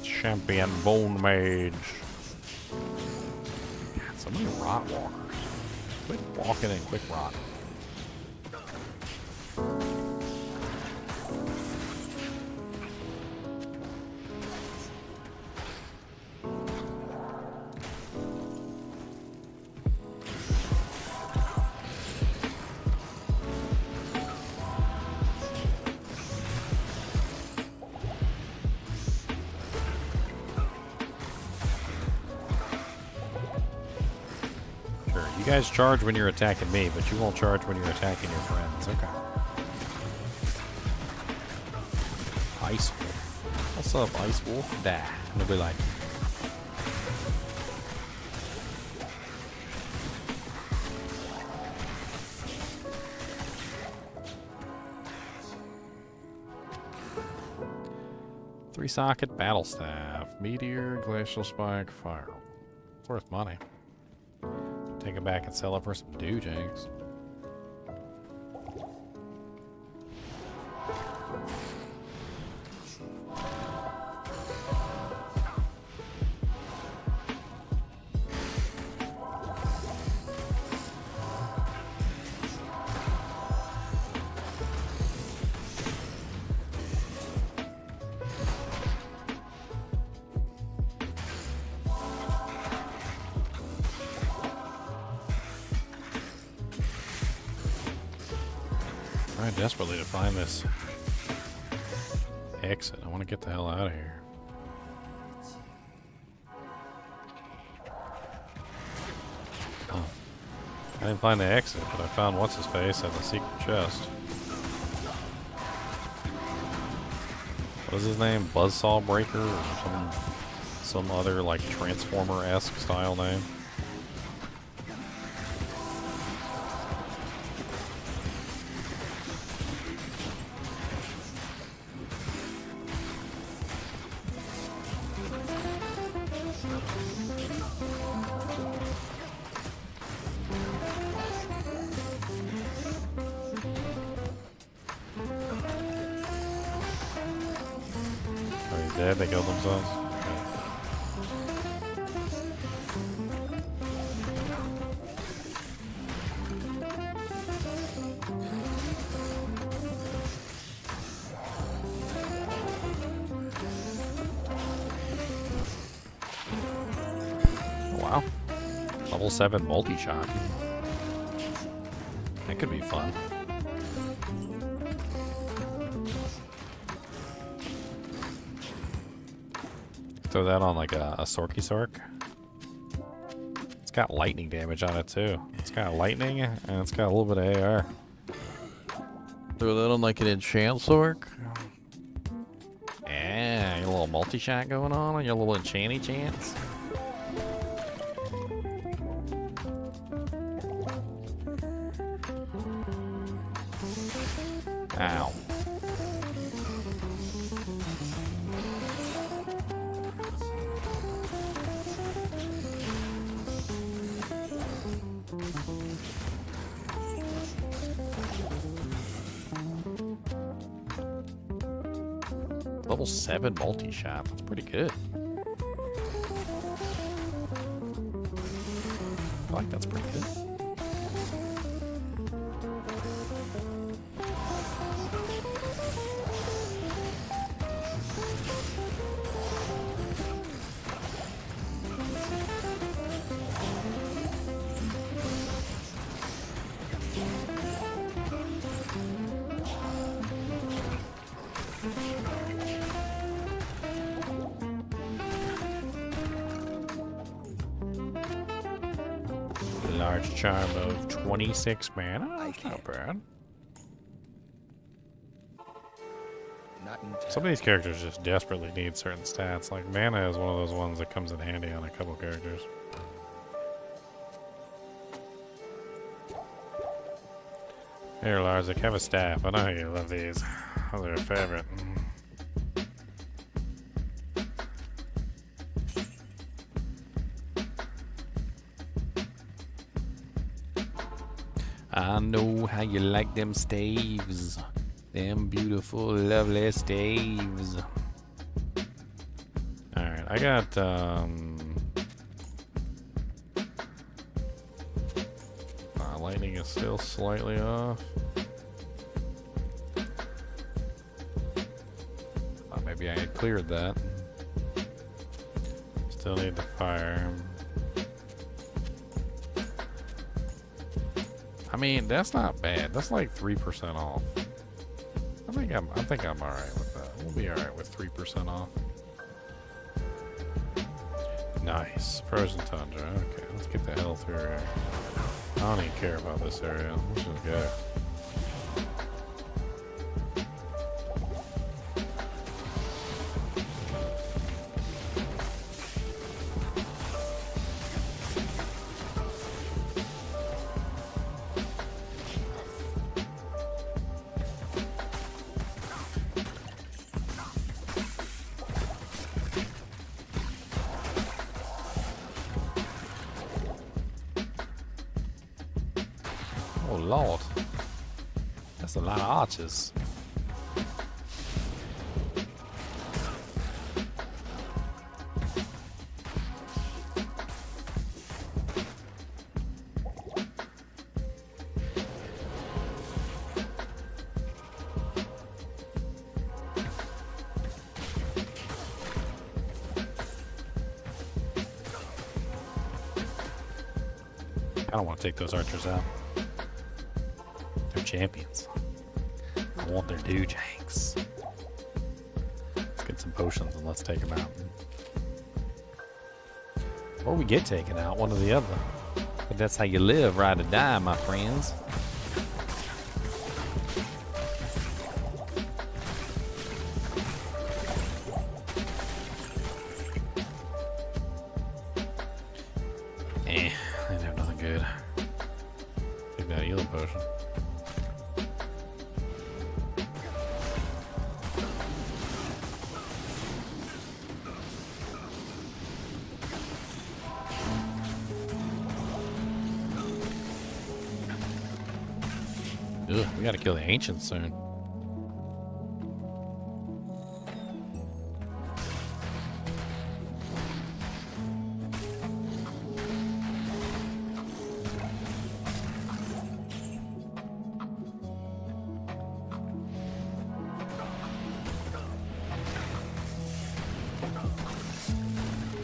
Champion Bone Mage. God, so many rot walkers. Quit walking and quick rot. You guys charge when you're attacking me, but you won't charge when you're attacking your friends. Okay. Ice Wolf. What's up, Ice Wolf? Die. They'll be like... Three-socket battle staff. Meteor, glacial spike, fire. It's worth money. Take it back and sell it for some doojags. Trying desperately to find this exit. I want to get the hell out of here. Oh. I didn't find the exit, but I found what's his face at the secret chest. What is his name? Buzzsaw Breaker or some other like Transformer-esque style name? Dead? They killed themselves? Okay. Oh, wow. Level 7 multi-shot. That could be fun. Throw that on like a Sorky Sork. It's got lightning damage on it too. It's got lightning and it's got a little bit of AR. Throw that on like an enchant sork. Yeah, your little multi-shot going on your little enchanty chance. Ow. Level 7 multi-shot. That's pretty good. I like that's pretty good. Large charm of 26 mana. I That's not can't. bad. Not in Some of these characters just desperately need certain stats. Like mana is one of those ones that comes in handy on a couple characters. Here, Larzik, have a staff. I know you love these. Those are your favorite. I know how you like them staves. Them beautiful, lovely staves. Alright, I got, lightning is still slightly off. Maybe I had cleared that. Still need the fire. I mean, that's not bad. That's like 3% off. I think I'm alright with that. We'll be alright with 3% off. Nice. Frozen tundra. Okay, let's get the hell through here. I don't even care about this area. Let's just go. Oh lord. That's a lot of archers. I don't want to take those archers out. They're champions. I want their doojanks. Let's get some potions and let's take them out. Or we get taken out, one or the other. But that's how you live, ride or die, my friends. I didn't have nothing good. Take that healing potion. Ugh, we gotta kill the ancients soon.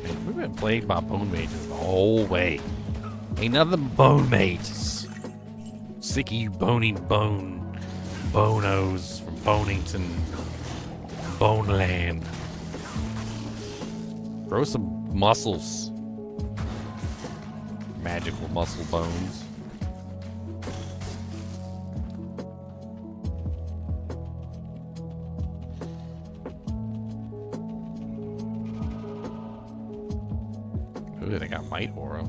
Man, we've been plagued by bone mages the whole way. Ain't nothing but bone mages. Sick of you boning bonos from Bonington, Boneland. Throw some muscles. Magical muscle bones. Ooh, they got Might Aura.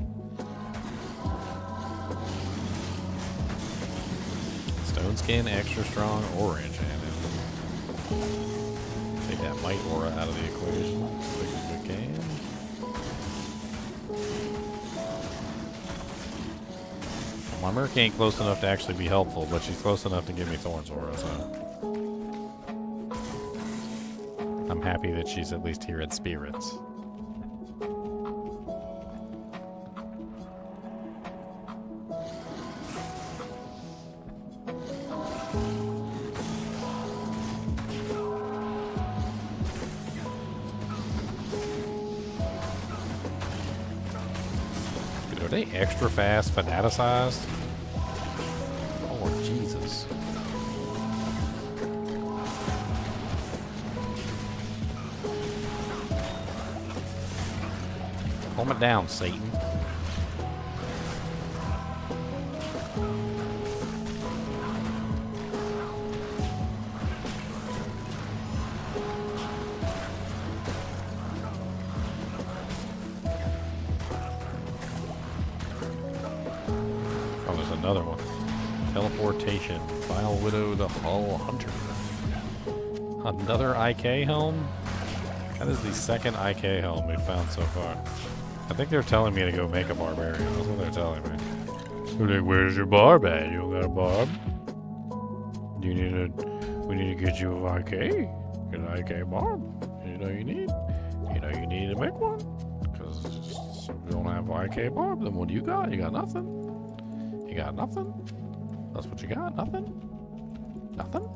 Stone skin, extra strong, or enchanted. Take that Might Aura out of the equation as quick as we can. My Merc ain't close enough to actually be helpful, but she's close enough to give me Thorn's Aura, so. I'm happy that she's at least here in spirits. Dude, are they extra fast fanaticized? Oh, Jesus. Calm it down, Satan. Oh, there's another one. Teleportation. Vile Widow, the Hull Hunter. Another IK helm? That is the second IK helm we've found so far. I think they're telling me to go make a barbarian. That's what they're telling me. They're like, where's your barb at? You don't got a barb? We need to get you an IK. Get an IK barb. You know you need. You know you need to make one. Because if you don't have an IK barb, then what do you got? You got nothing. You got nothing. That's what you got. Nothing. Nothing.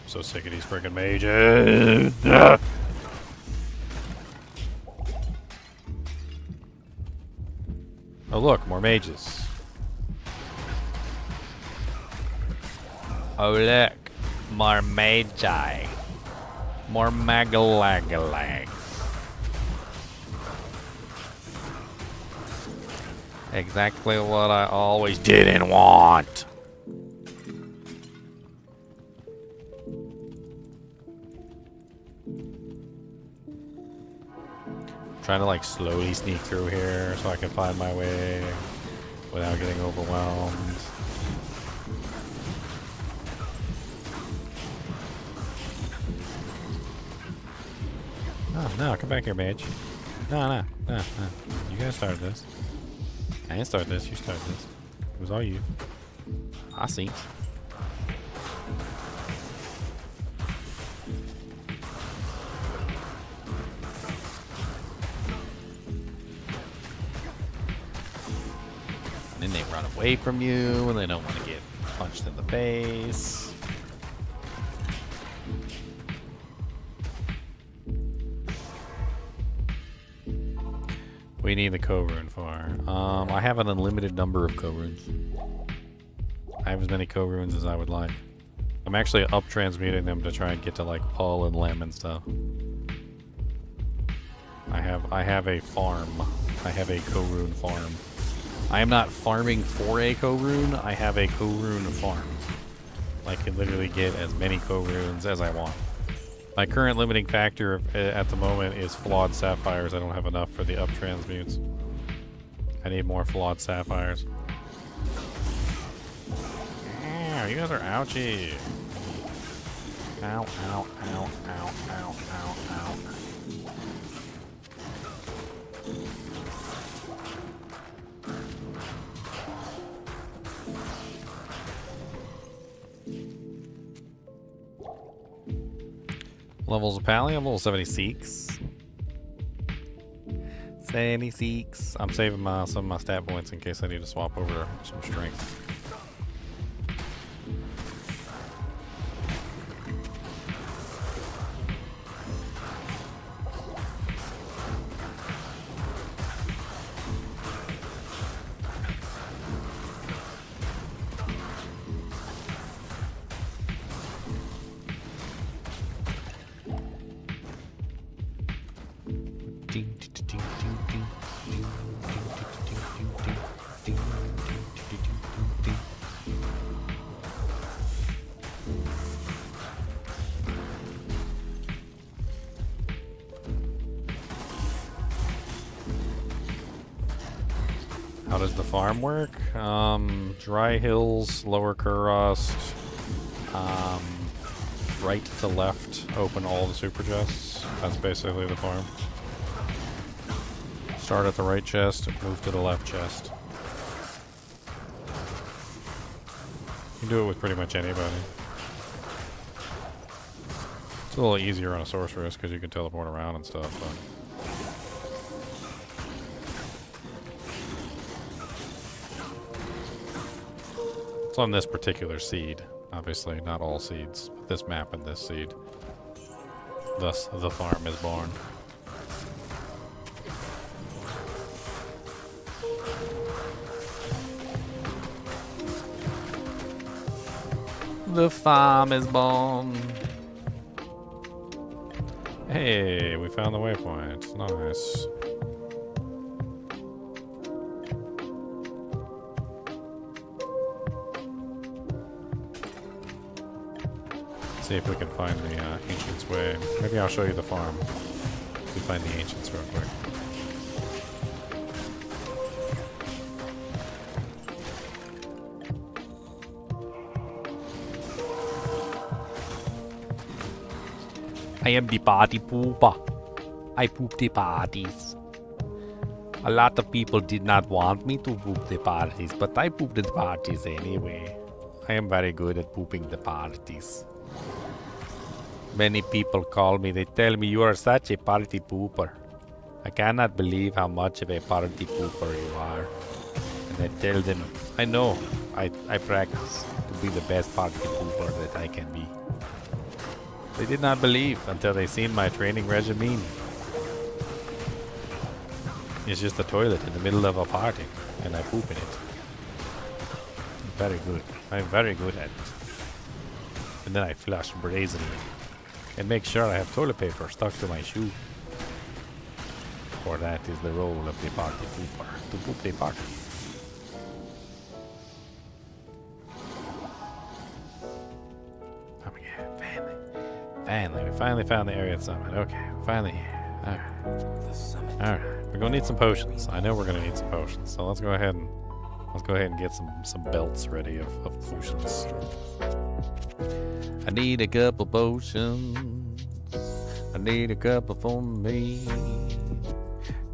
So sick of these freaking mages. Oh look, more mages. Oh look, more magi. More magalagalag. Exactly what I always didn't want. Trying to like slowly sneak through here so I can find my way without getting overwhelmed. Oh, no, come back here, mage. No. You guys started this. I didn't start this, you started this. It was all you. I see. And they run away from you and they don't want to get punched in the face. We need the co-rune for. I have an unlimited number of co-runes. I have as many co-runes as I would like. I'm actually up transmuting them to try and get to like Pull and Lem and stuff. I have a farm. I have a co-rune farm. I am not farming for a co-rune, I have a co-rune farm. I can literally get as many co-runes as I want. My current limiting factor at the moment is flawed sapphires. I don't have enough for the up transmutes. I need more flawed sapphires. Ow, you guys are ouchy. Ow, ow, ow, ow, ow, ow, ow. Levels of Pally, I'm level 76. 76. I'm saving some of my stat points in case I need to swap over some strength. How does the farm work? Dry hills, lower Kurost, right to left, open all the super chests. That's basically the farm. Start at the right chest, move to the left chest. You can do it with pretty much anybody. It's a little easier on a sorceress because you can teleport around and stuff, but it's on this particular seed. Obviously, not all seeds, but this map and this seed. Thus, the farm is born. The farm is born. Hey, we found the waypoint. Nice. See if we can find the Ancient's Way. Maybe I'll show you the farm. We find the Ancients real quick. I am the party pooper. I poop the parties. A lot of people did not want me to poop the parties, but I pooped the parties anyway. I am very good at pooping the parties. Many people call me, they tell me you are such a party pooper. I cannot believe how much of a party pooper you are. And I tell them, I know, I practice to be the best party pooper that I can be. They did not believe until they seen my training regimen. It's just a toilet in the middle of a party, and I poop in it. Very good. I'm very good at it. And then I flush brazenly. And make sure I have toilet paper stuck to my shoe. For that is the role of the party pooper, to poop the party. Oh yeah, finally. Finally, we finally found the area summit. Okay, finally here. Alright. Alright. We're gonna need some potions. I know we're gonna need some potions. So let's go ahead and get some belts ready of potions. I need a couple potions. I need a couple for me.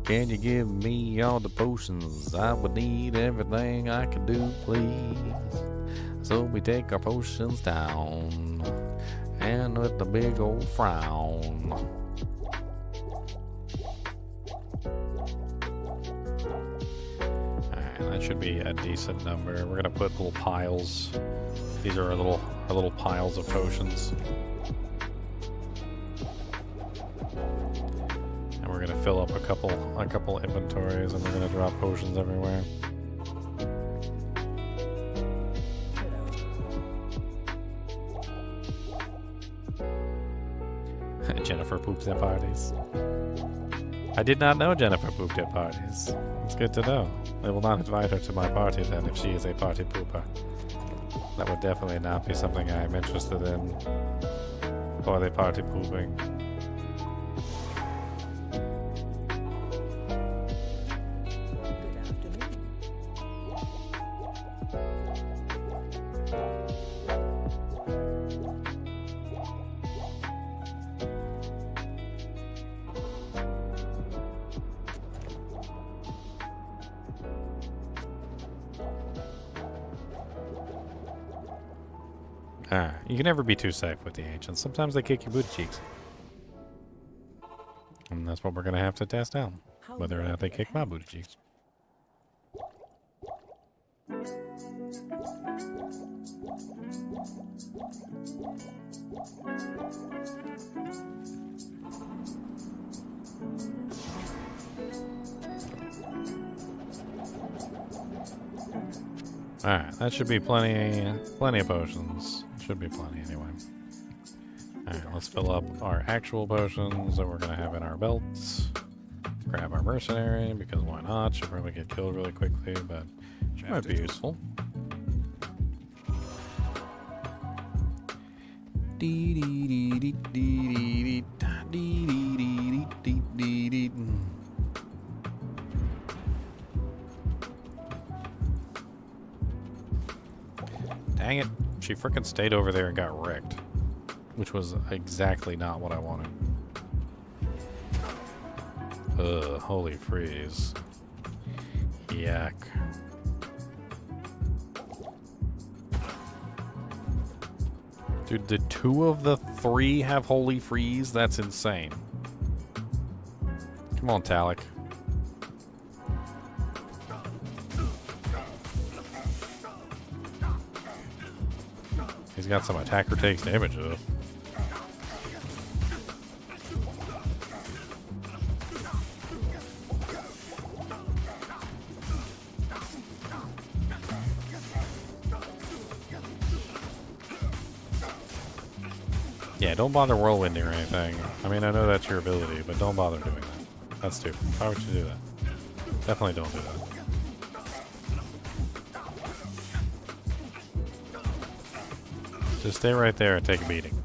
Can you give me all the potions? I would need everything I can do, please. So we take our potions down, and with a big old frown. Alright, that should be a decent number. We're gonna put little piles. These are our little piles of potions. And we're gonna fill up a couple inventories, and we're gonna drop potions everywhere. Jennifer poops at parties. I did not know Jennifer pooped at parties. It's good to know. I will not invite her to my party then if she is a party pooper. That would definitely not be something I am interested in. For the party pooping. You can never be too safe with the ancients. Sometimes they kick your booty cheeks. And that's what we're going to have to test out. Whether or not they kick my booty cheeks. Alright, that should be plenty of potions. Should be plenty anyway. Alright, let's fill up our actual potions that we're going to have in our belts. Grab our mercenary, because why not? She'll probably get killed really quickly, but she might be useful. Dang it. she frickin' stayed over there and got wrecked. Which was exactly not what I wanted. Ugh, holy freeze. Yuck. Dude, did 2 of the 3 have holy freeze? That's insane. Come on, Talik. He's got some attacker takes damage though. Yeah, don't bother whirlwinding or anything. I mean, I know that's your ability, but don't bother doing that. That's stupid. Why would you do that? Definitely don't do that. Just stay right there and take a beating.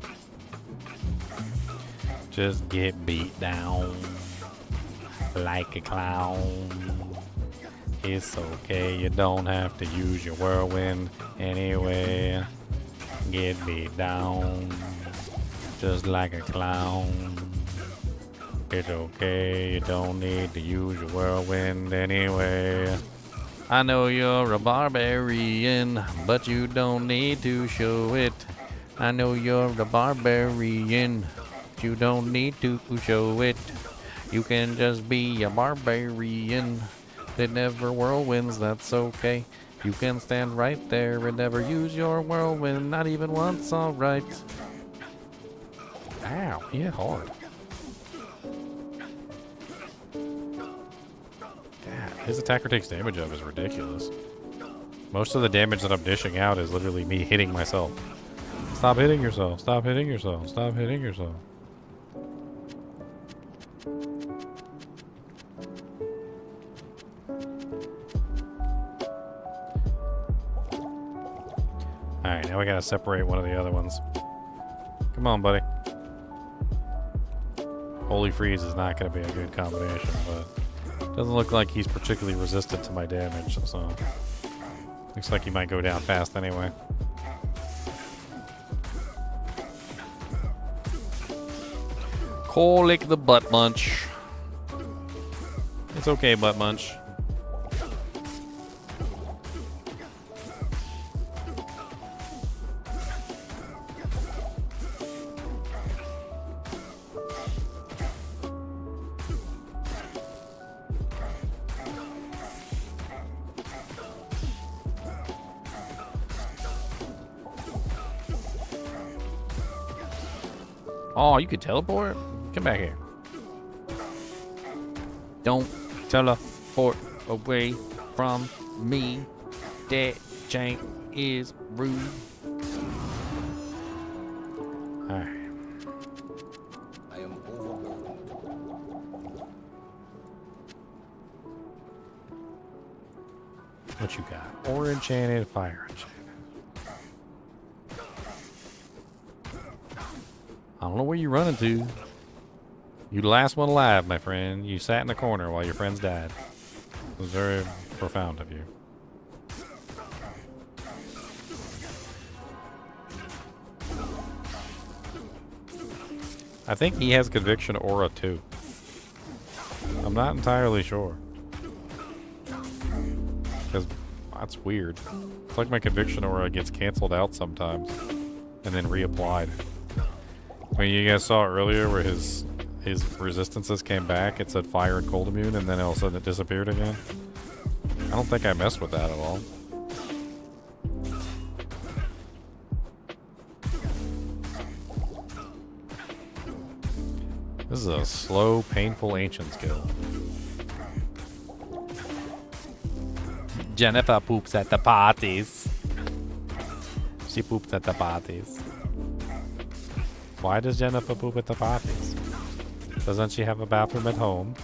Just get beat down like a clown. It's okay, you don't have to use your whirlwind anyway. Get beat down just like a clown. It's okay, you don't need to use your whirlwind anyway. I know you're a barbarian, but you don't need to show it. I know you're a barbarian, but you don't need to show it. You can just be a barbarian that never whirlwinds, that's okay. You can stand right there and never use your whirlwind, not even once, alright. Ow, he hit hard. God, his attacker takes damage of is ridiculous. Most of the damage that I'm dishing out is literally me hitting myself. Stop hitting yourself, stop hitting yourself, stop hitting yourself. Alright, now we gotta separate one of the other ones. Come on, buddy. Holy Freeze is not gonna be a good combination, but doesn't look like he's particularly resistant to my damage, so looks like he might go down fast anyway. Colic the butt munch. It's okay, butt munch. Oh, you could teleport? Come back here. Don't teleport away from me. That jank is rude. Alright. I am overwhelmed. What you got? Or enchanted, fire enchanted. I don't know where you're running to. You the last one alive, my friend. You sat in the corner while your friends died. It was very profound of you. I think he has Conviction Aura too. I'm not entirely sure. Because that's weird. It's like my Conviction Aura gets canceled out sometimes and then reapplied. I mean, you guys saw earlier where his resistances came back. It said fire and cold immune, and then all of a sudden it disappeared again. I don't think I messed with that at all. This is a slow, painful ancient skill. Jennifer poops at the parties. She poops at the parties. Why does Jennifer poop at the parties? Doesn't she have a bathroom at home?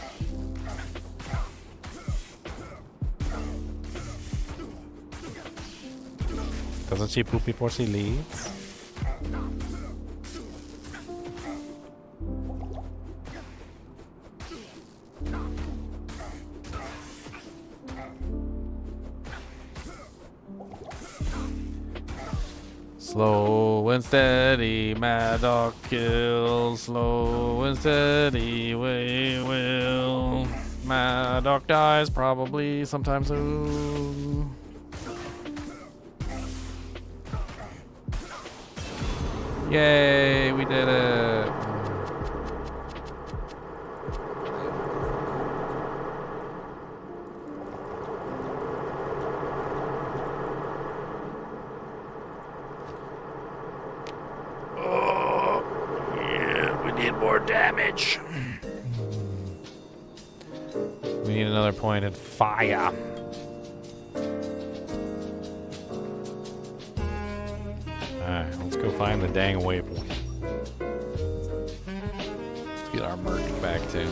Doesn't she poop before she leaves? Slow and steady, Mad Dog kills. Slow and steady, we will. Mad Dog dies probably sometime soon. Yay, we did it. More damage. We need another point in fire. Alright, let's go find the dang waypoint. Let's get our merch back too.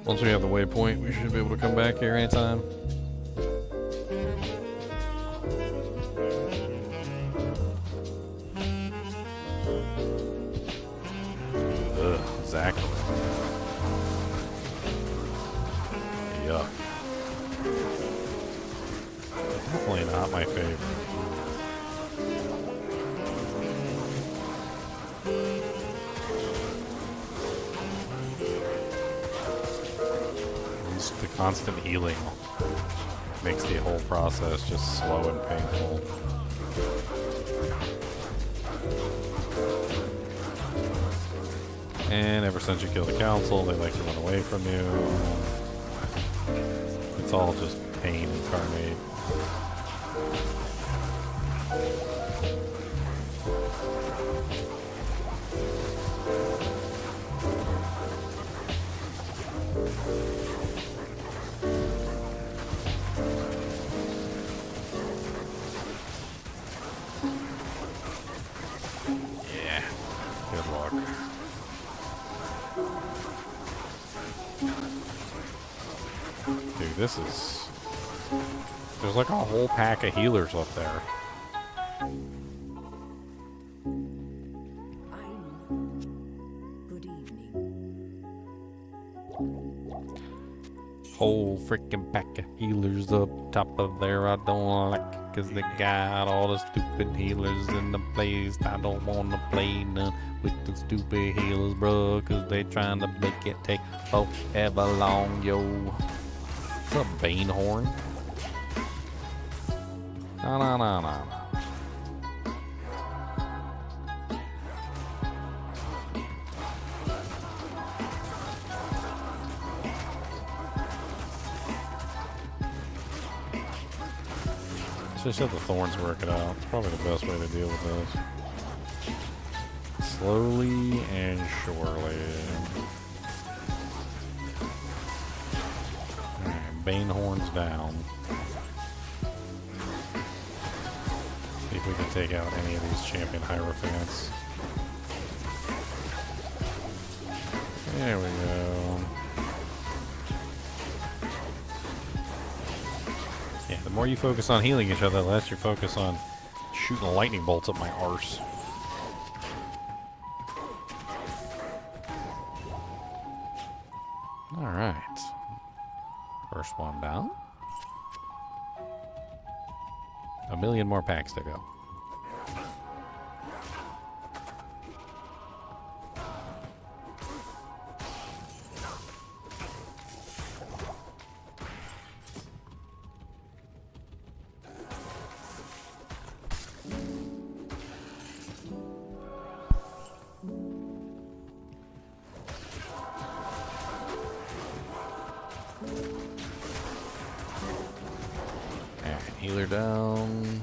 Once we have the waypoint, we should be able to come back here anytime. Ugh, exactly. Yuck. Definitely not my favorite. The constant healing makes the whole process just slow and painful. And ever since you kill the council, they like to run away from you. It's all just pain incarnate. Yeah, good luck. Dude, this is... There's like a whole pack of healers up there. Good evening. Whole freaking pack of healers up top of there. I don't like it cause they got all the stupid healers in the place. I don't wanna play none with the stupid healers, bro, cause they trying to make it take forever long, yo. What's up, Banehorn? No. Just let the thorns work it out. It's probably the best way to deal with this. Slowly and surely. Alright, Banehorn's down. See if we can take out any of these champion hierophants. There we go. Yeah, the more you focus on healing each other, the less you focus on shooting lightning bolts up my arse. Alright. First one down. A million more packs to go. Healer down.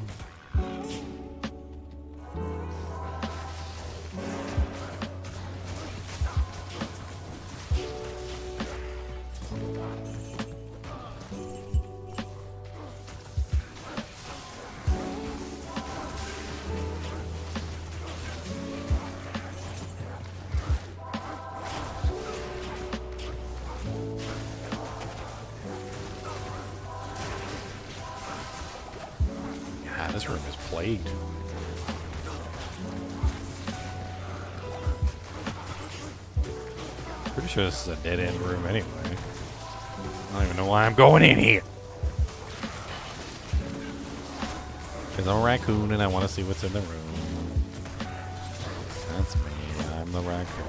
This room is plagued. Pretty sure this is a dead end room anyway. I don't even know why I'm going in here. Because I'm a raccoon and I want to see what's in the room. That's me. I'm the raccoon.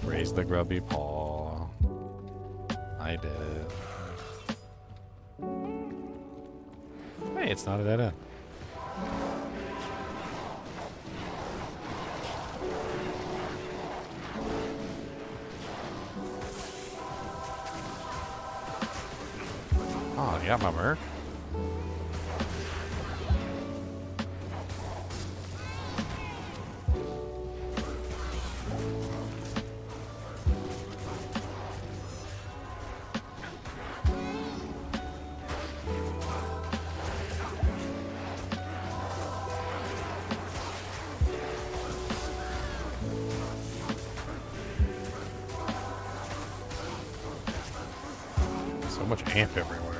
Raise the grubby paw. I did it. Hey, it's not a dead end. Oh, you got my merc? So much amp everywhere.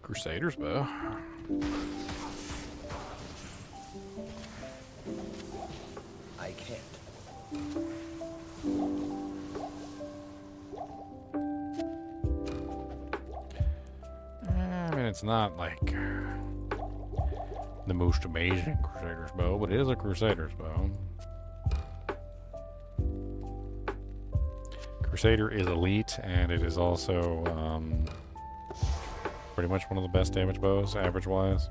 Crusader's bow. I can't. I mean, it's not like the most amazing Crusader's bow, but it is a Crusader's bow. Crusader is elite, and it is also pretty much one of the best damage bows, average-wise.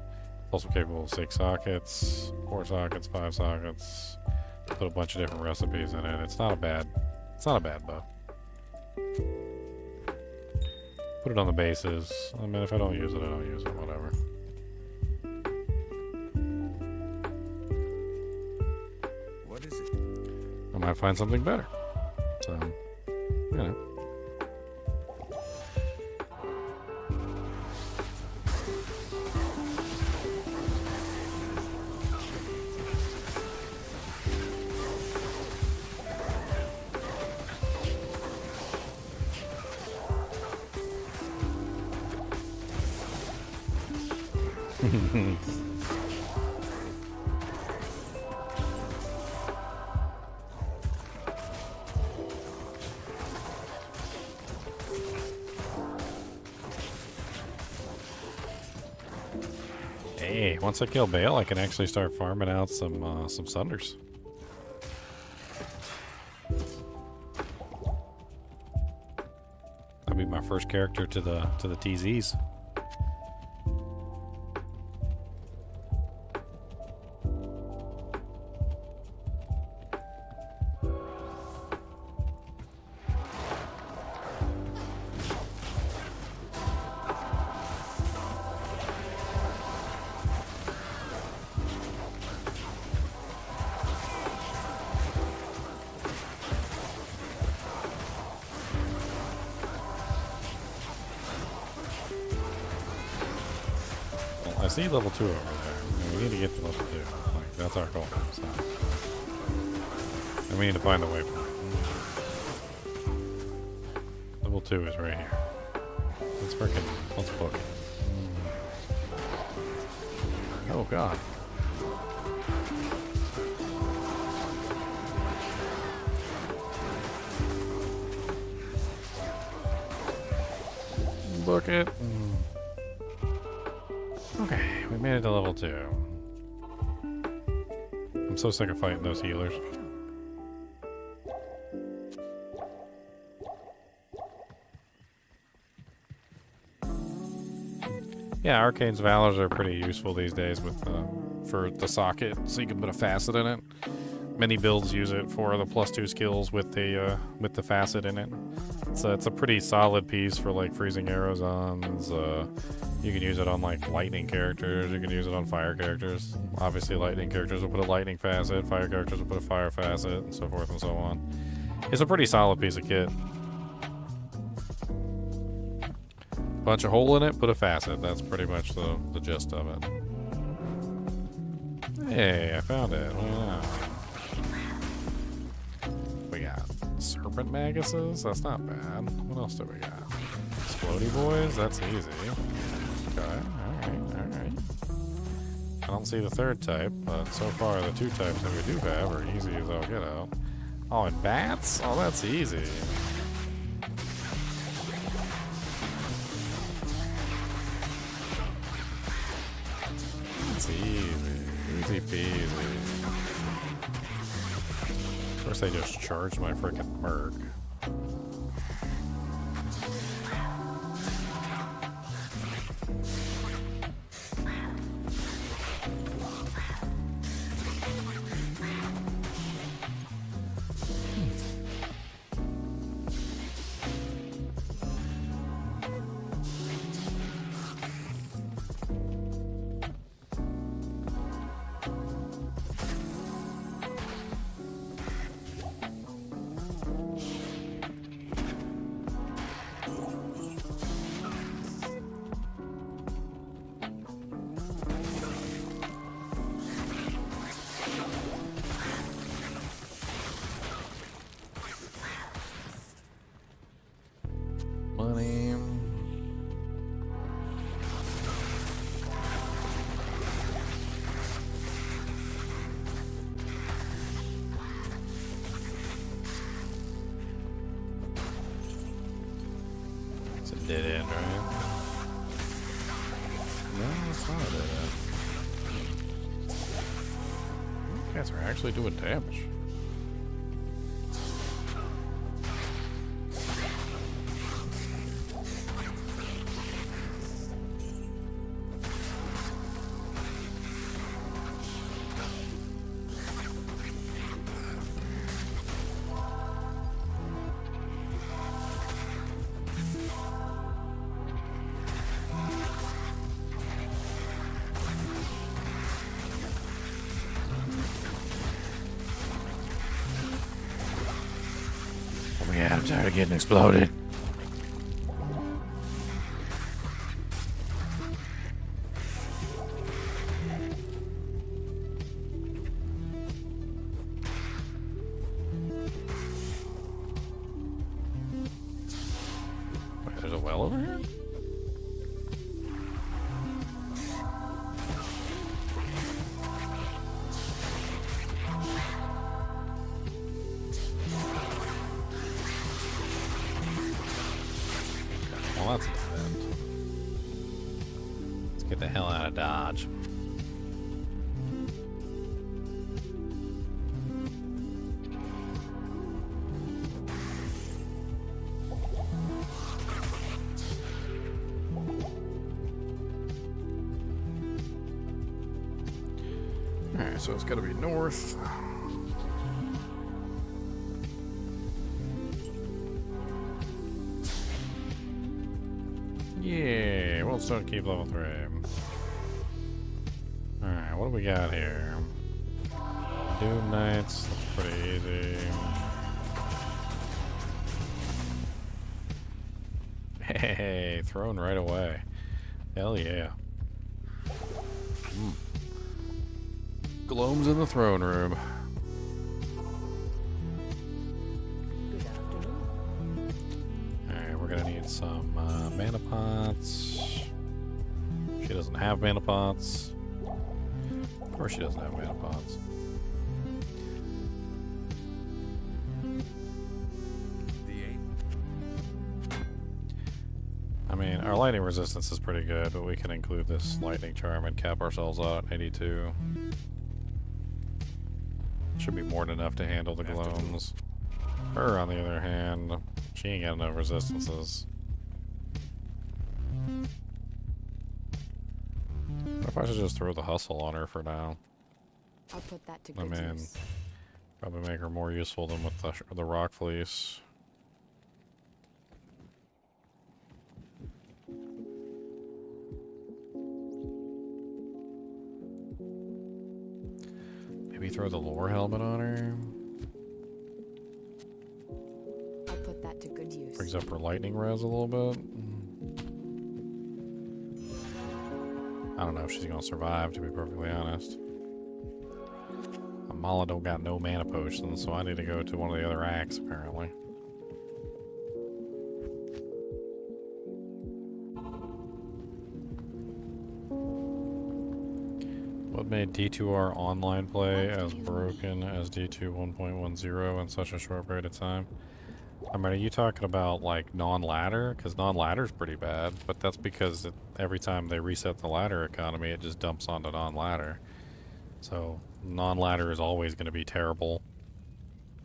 Also capable of 6 sockets, 4 sockets, 5 sockets. Put a bunch of different recipes in it. It's not a bad bow. Put it on the bases. I mean, if I don't use it, I don't use it. Whatever. What is it? I might find something better. So, you know. Hey, once I kill Bale, I can actually start farming out some Sunders. That'll be my first character to the TZs. I see level 2 over there. We need to get to level 2. Like, that's our goal. So. And we need to find the waypoint. Level 2 is right here. Let's book it. Oh god. Book it. Okay, we made it to level 2. I'm so sick of fighting those healers. Yeah, Arcane's Valors are pretty useful these days with for the socket, so you can put a facet in it. Many builds use it for the +2 skills with the facet in it. It's a pretty solid piece for like freezing arrows on. You can use it on like lightning characters. You can use it on fire characters. Obviously, lightning characters will put a lightning facet. Fire characters will put a fire facet, and so forth and so on. It's a pretty solid piece of kit. Punch a hole in it, put a facet. That's pretty much the gist of it. Hey, I found it. Wow. Serpent Maguses? That's not bad. What else do we got? Explodey Boys? That's easy. Okay, alright. I don't see the third type, but so far the two types that we do have are easy as all get out. Oh, and bats? Oh, that's easy. It's easy. Easy peasy. Of course, I just charged my frickin' merc. Money. It's a dead end, right? No, it's not a dead end. You guys are actually doing damage. Yeah, I'm tired of getting exploded. Wait, there's a well over here? Well, that's a dead end. Let's get the hell out of Dodge. Alright, so it's gotta be north. Yeah, well, still keep level 3. Alright, what do we got here? Doom Knights, that's pretty easy. Hey, thrown right away. Hell yeah. Gloam's in the throne room. Good afternoon. Alright, we're gonna need some mana pots. She doesn't have mana pots. Of course she doesn't have mana pots. I mean, our lightning resistance is pretty good, but we can include this lightning charm and cap ourselves out at 82. Should be more than enough to handle the gloams. Her, on the other hand, she ain't got enough resistances. What if I should just throw the hustle on her for now? I'll put that to I good mean, use. probably make her more useful than with the rock fleece. Maybe throw the lore helmet on her. I'll put that to good use. Brings up her lightning res a little bit. I don't know if she's gonna survive, to be perfectly honest. I Mala don't got no mana potions, so I need to go to one of the other acts, apparently. What made D2R online play as broken as D2 1.10 in such a short period of time? I mean, are you talking about, like, non-ladder? Because non-ladder's pretty bad, but that's because every time they reset the ladder economy, it just dumps onto non-ladder. So, non-ladder is always going to be terrible,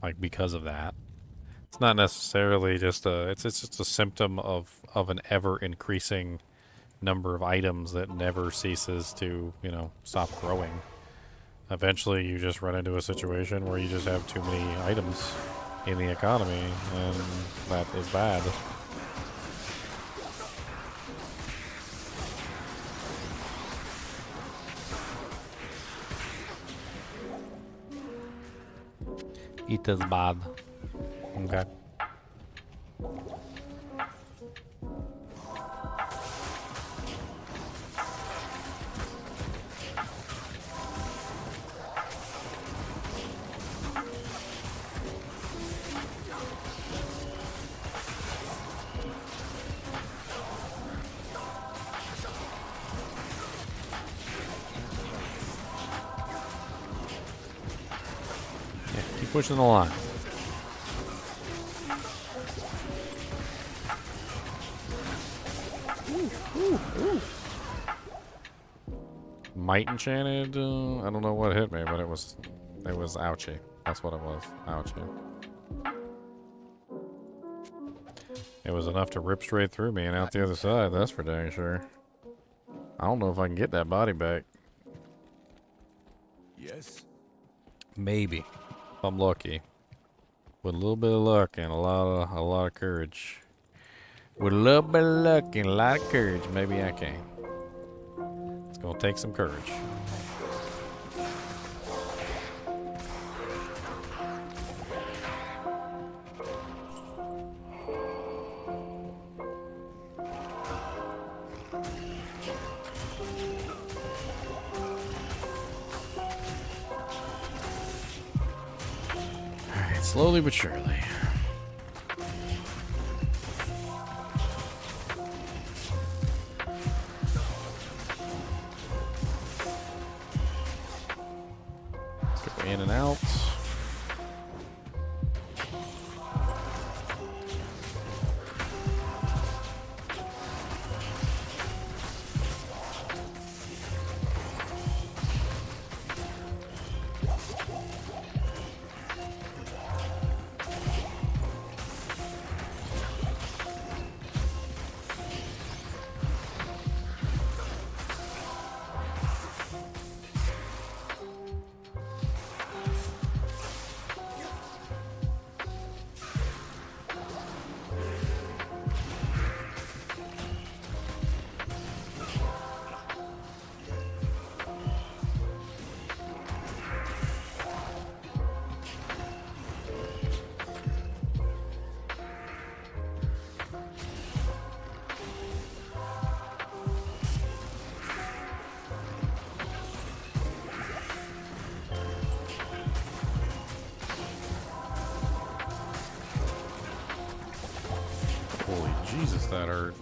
like, because of that. It's not necessarily just a... It's just a symptom of an ever-increasing number of items that never ceases to, you know, stop growing. Eventually, you just run into a situation where you just have too many items in the economy, and that is bad. It is bad. Okay. Keep pushing the line. Might enchanted. I don't know what hit me, but it was ouchy. That's what it was. Ouchy. It was enough to rip straight through me and out the other side. That's for dang sure. I don't know if I can get that body back. Yes. Maybe. If I'm lucky. With a little bit of luck and a lot of courage. With a little bit of luck and a lot of courage, maybe I can. It's gonna take some courage. Alright, slowly but surely. In and out. Holy Jesus, that hurt.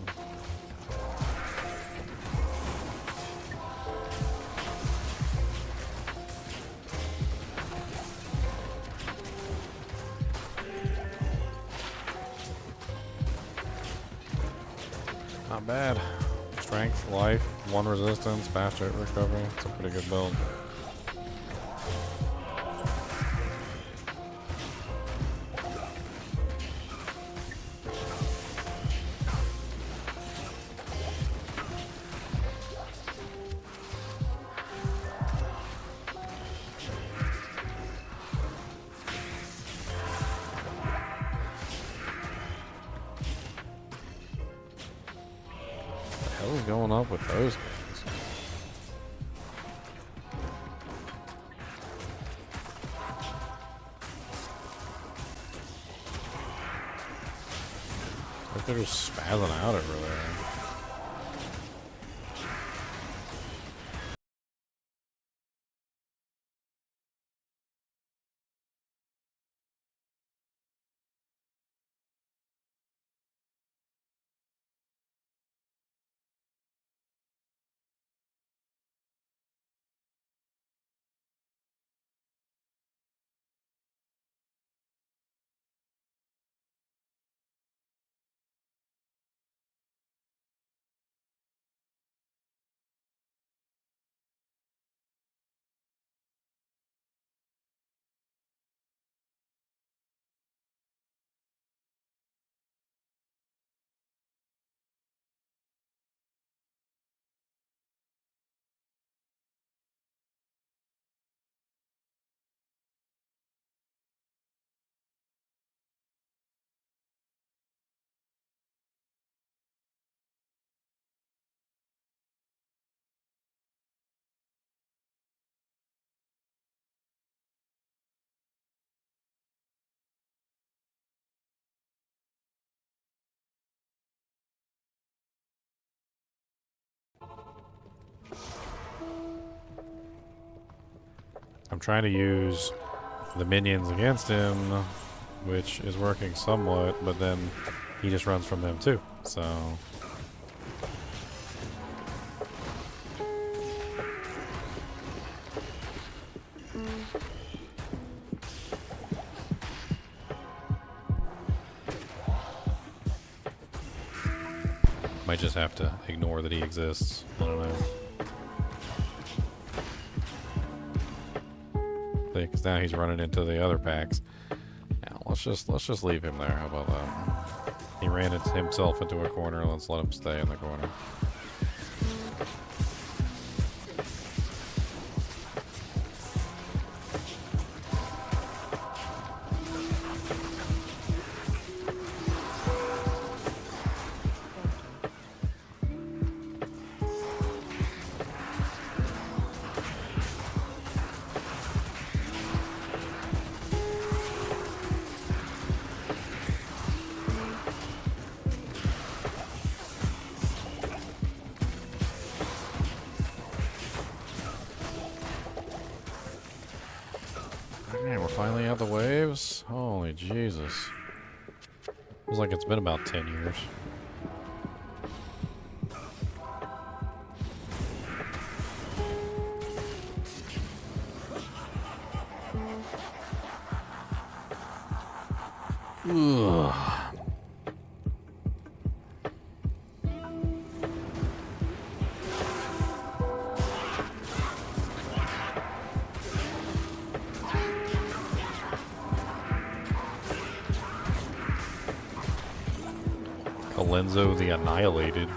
Not bad. Strength, life, 1 resistance, fast hit recovery. It's a pretty good build. What the hell is going up with those guys? Like they're just spazzing out over there. I'm trying to use the minions against him, which is working somewhat, but then he just runs from them too. So might just have to ignore that he exists. I don't know. Because now he's running into the other packs. Now let's just leave him there. How about that? He ran himself into a corner. Let's let him stay in the corner. Man, we're finally out the waves. Holy Jesus. Feels like it's been about 10 years. Ugh. Lenzo the Annihilated.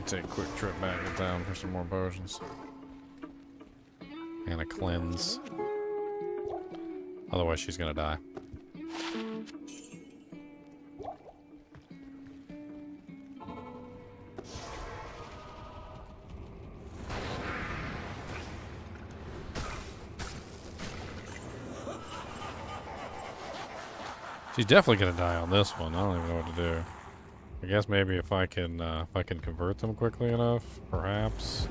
Take a quick trip back to town for some more potions. And a cleanse. Otherwise she's gonna die. She's definitely gonna die on this one. I don't even know what to do. I guess maybe if I can convert them quickly enough, perhaps.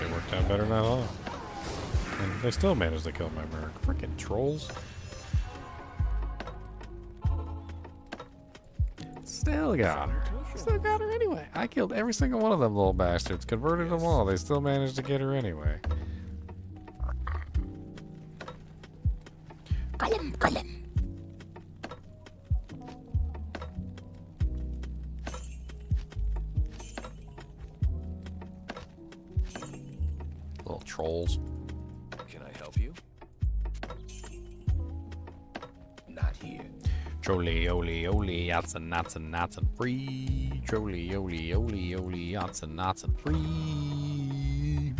It worked out better than I thought. And they still managed to kill my merc. Freaking trolls. Still got her. Still got her anyway. I killed every single one of them little bastards. Converted them all. They still managed to get her anyway. Gollum. Little trolls. Can I help you? Not here. Trolley, oli, yachts and knots and knots and free. Trolley, oli, yachts and knots and free.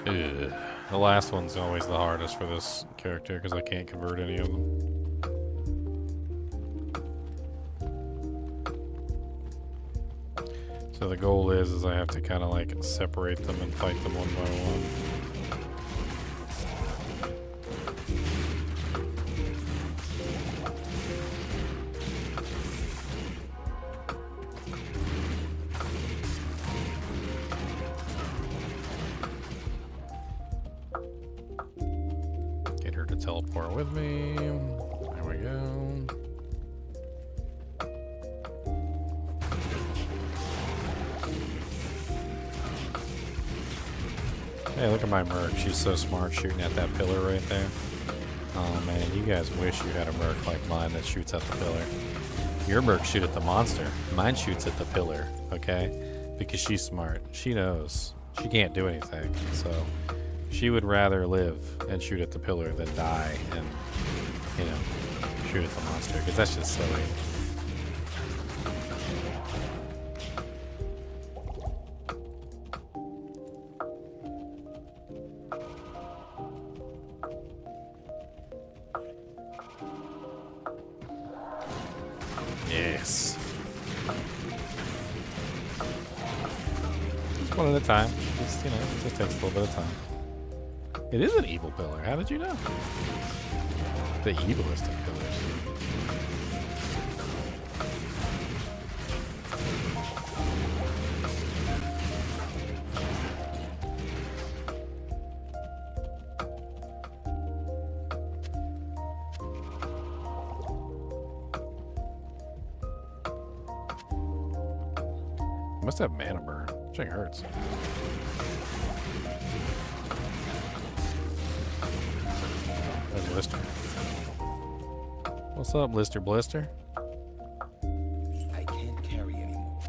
Ugh. The last one's always the hardest for this character because I can't convert any of them. So the goal is I have to kind of like separate them and fight them one by one. Get her to teleport with me. There we go. Hey, look at my merc. She's so smart shooting at that pillar right there. Oh man, you guys wish you had a merc like mine that shoots at the pillar. Your merc shoot at the monster. Mine shoots at the pillar, okay? Because she's smart. She knows. She can't do anything. So she would rather live and shoot at the pillar than die and, you know, shoot at the monster. Because that's just silly. Yes. Just one at a time. Just, you know, it just takes a little bit of time. It is an evil pillar. How did you know? The evilest of pillars. Must have mana burn. Which thing hurts. There's Lister. What's up, Lister Blister? I can't carry anymore.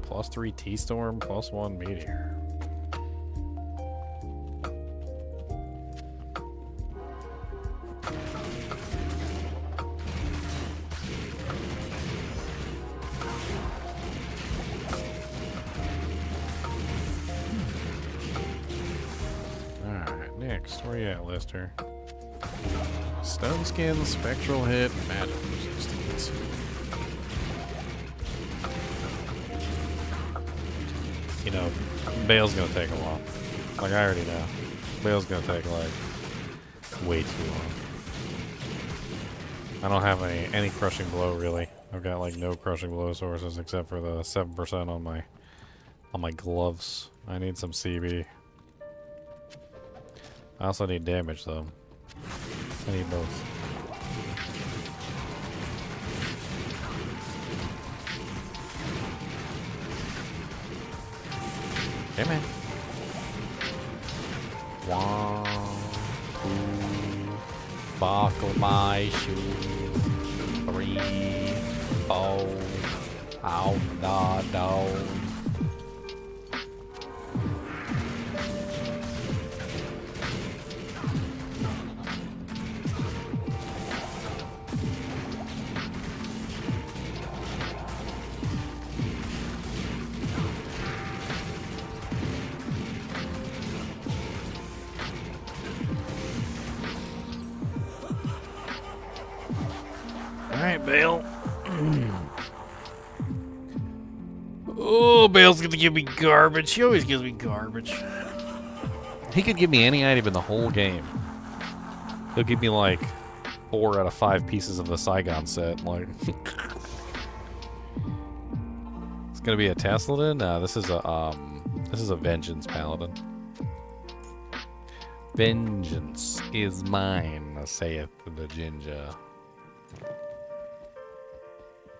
+3 T-Storm, +1 Meteor. Alright, next. Where you at, Lister? Stone Skin, Spectral Hit, Magic Resistance. You know, Bale's gonna take a while. Like, I already know. Bale's gonna take, like, way too long. I don't have any Crushing Blow, really. I've got, like, no Crushing Blow sources except for the 7% on my gloves. I need some CB. I also need damage, though. I need both. Come in. 1, 2, buckle my shoe. 3, 4, out the door. Alright, Bale. Oh, Bale's gonna give me garbage. He always gives me garbage. He could give me any item in the whole game. He'll give me like 4 out of 5 pieces of the Saigon set. Like, it's gonna be a Tesladin? No, this is a Vengeance Paladin. Vengeance is mine, saith the ginger.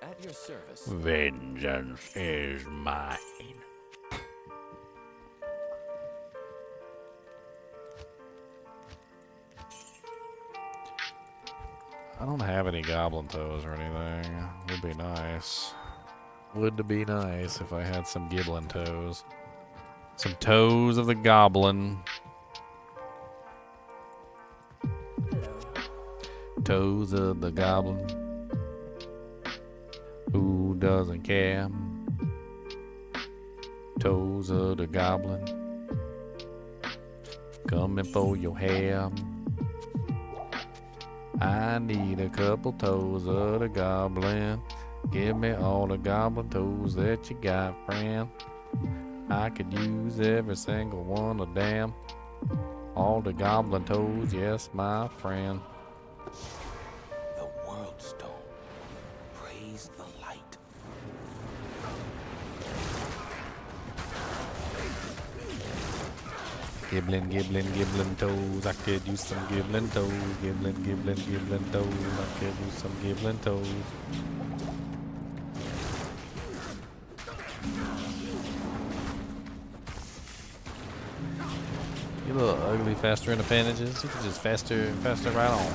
At your service. Vengeance is mine. I don't have any goblin toes or anything. Would be nice. Would be nice if I had some giblin toes. Some toes of the goblin. Toes of the goblin. Who doesn't care? Toes of the goblin. Coming for your hair. I need a couple toes of the goblin. Give me all the goblin toes that you got, friend. I could use every single one of them. All the goblin toes, yes, my friend. The world stone. Praise the light. Giblin, giblin, giblin toes. I could use some giblin toes. Giblin, giblin, giblin toes. I could use some giblin toes. You little ugly faster in appendages. You can just faster right on.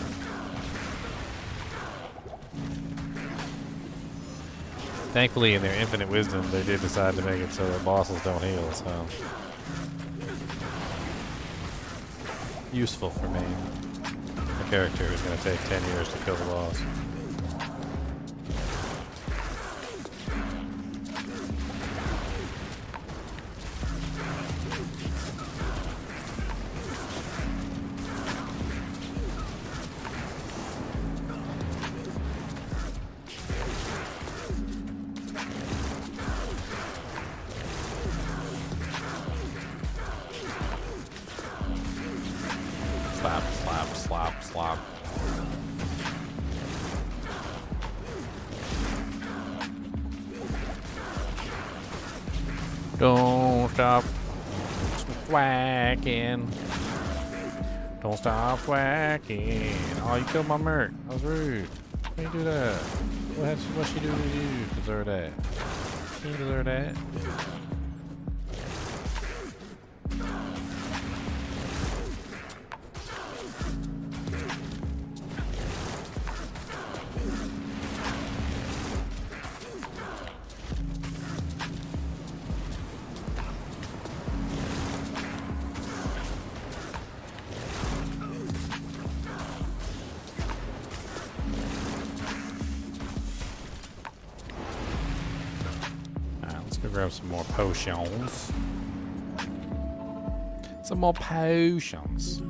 Thankfully, in their infinite wisdom, they did decide to make it so that bosses don't heal, so... useful for me. A character who's going to take 10 years to kill the boss. Slap, slap, slap, slap. Don't stop whacking. Don't stop whacking. Oh, you killed my merc. That was rude. Why you do that? What'd she do to you? Deserve that. You deserve that. Go grab some more potions. Some more potions.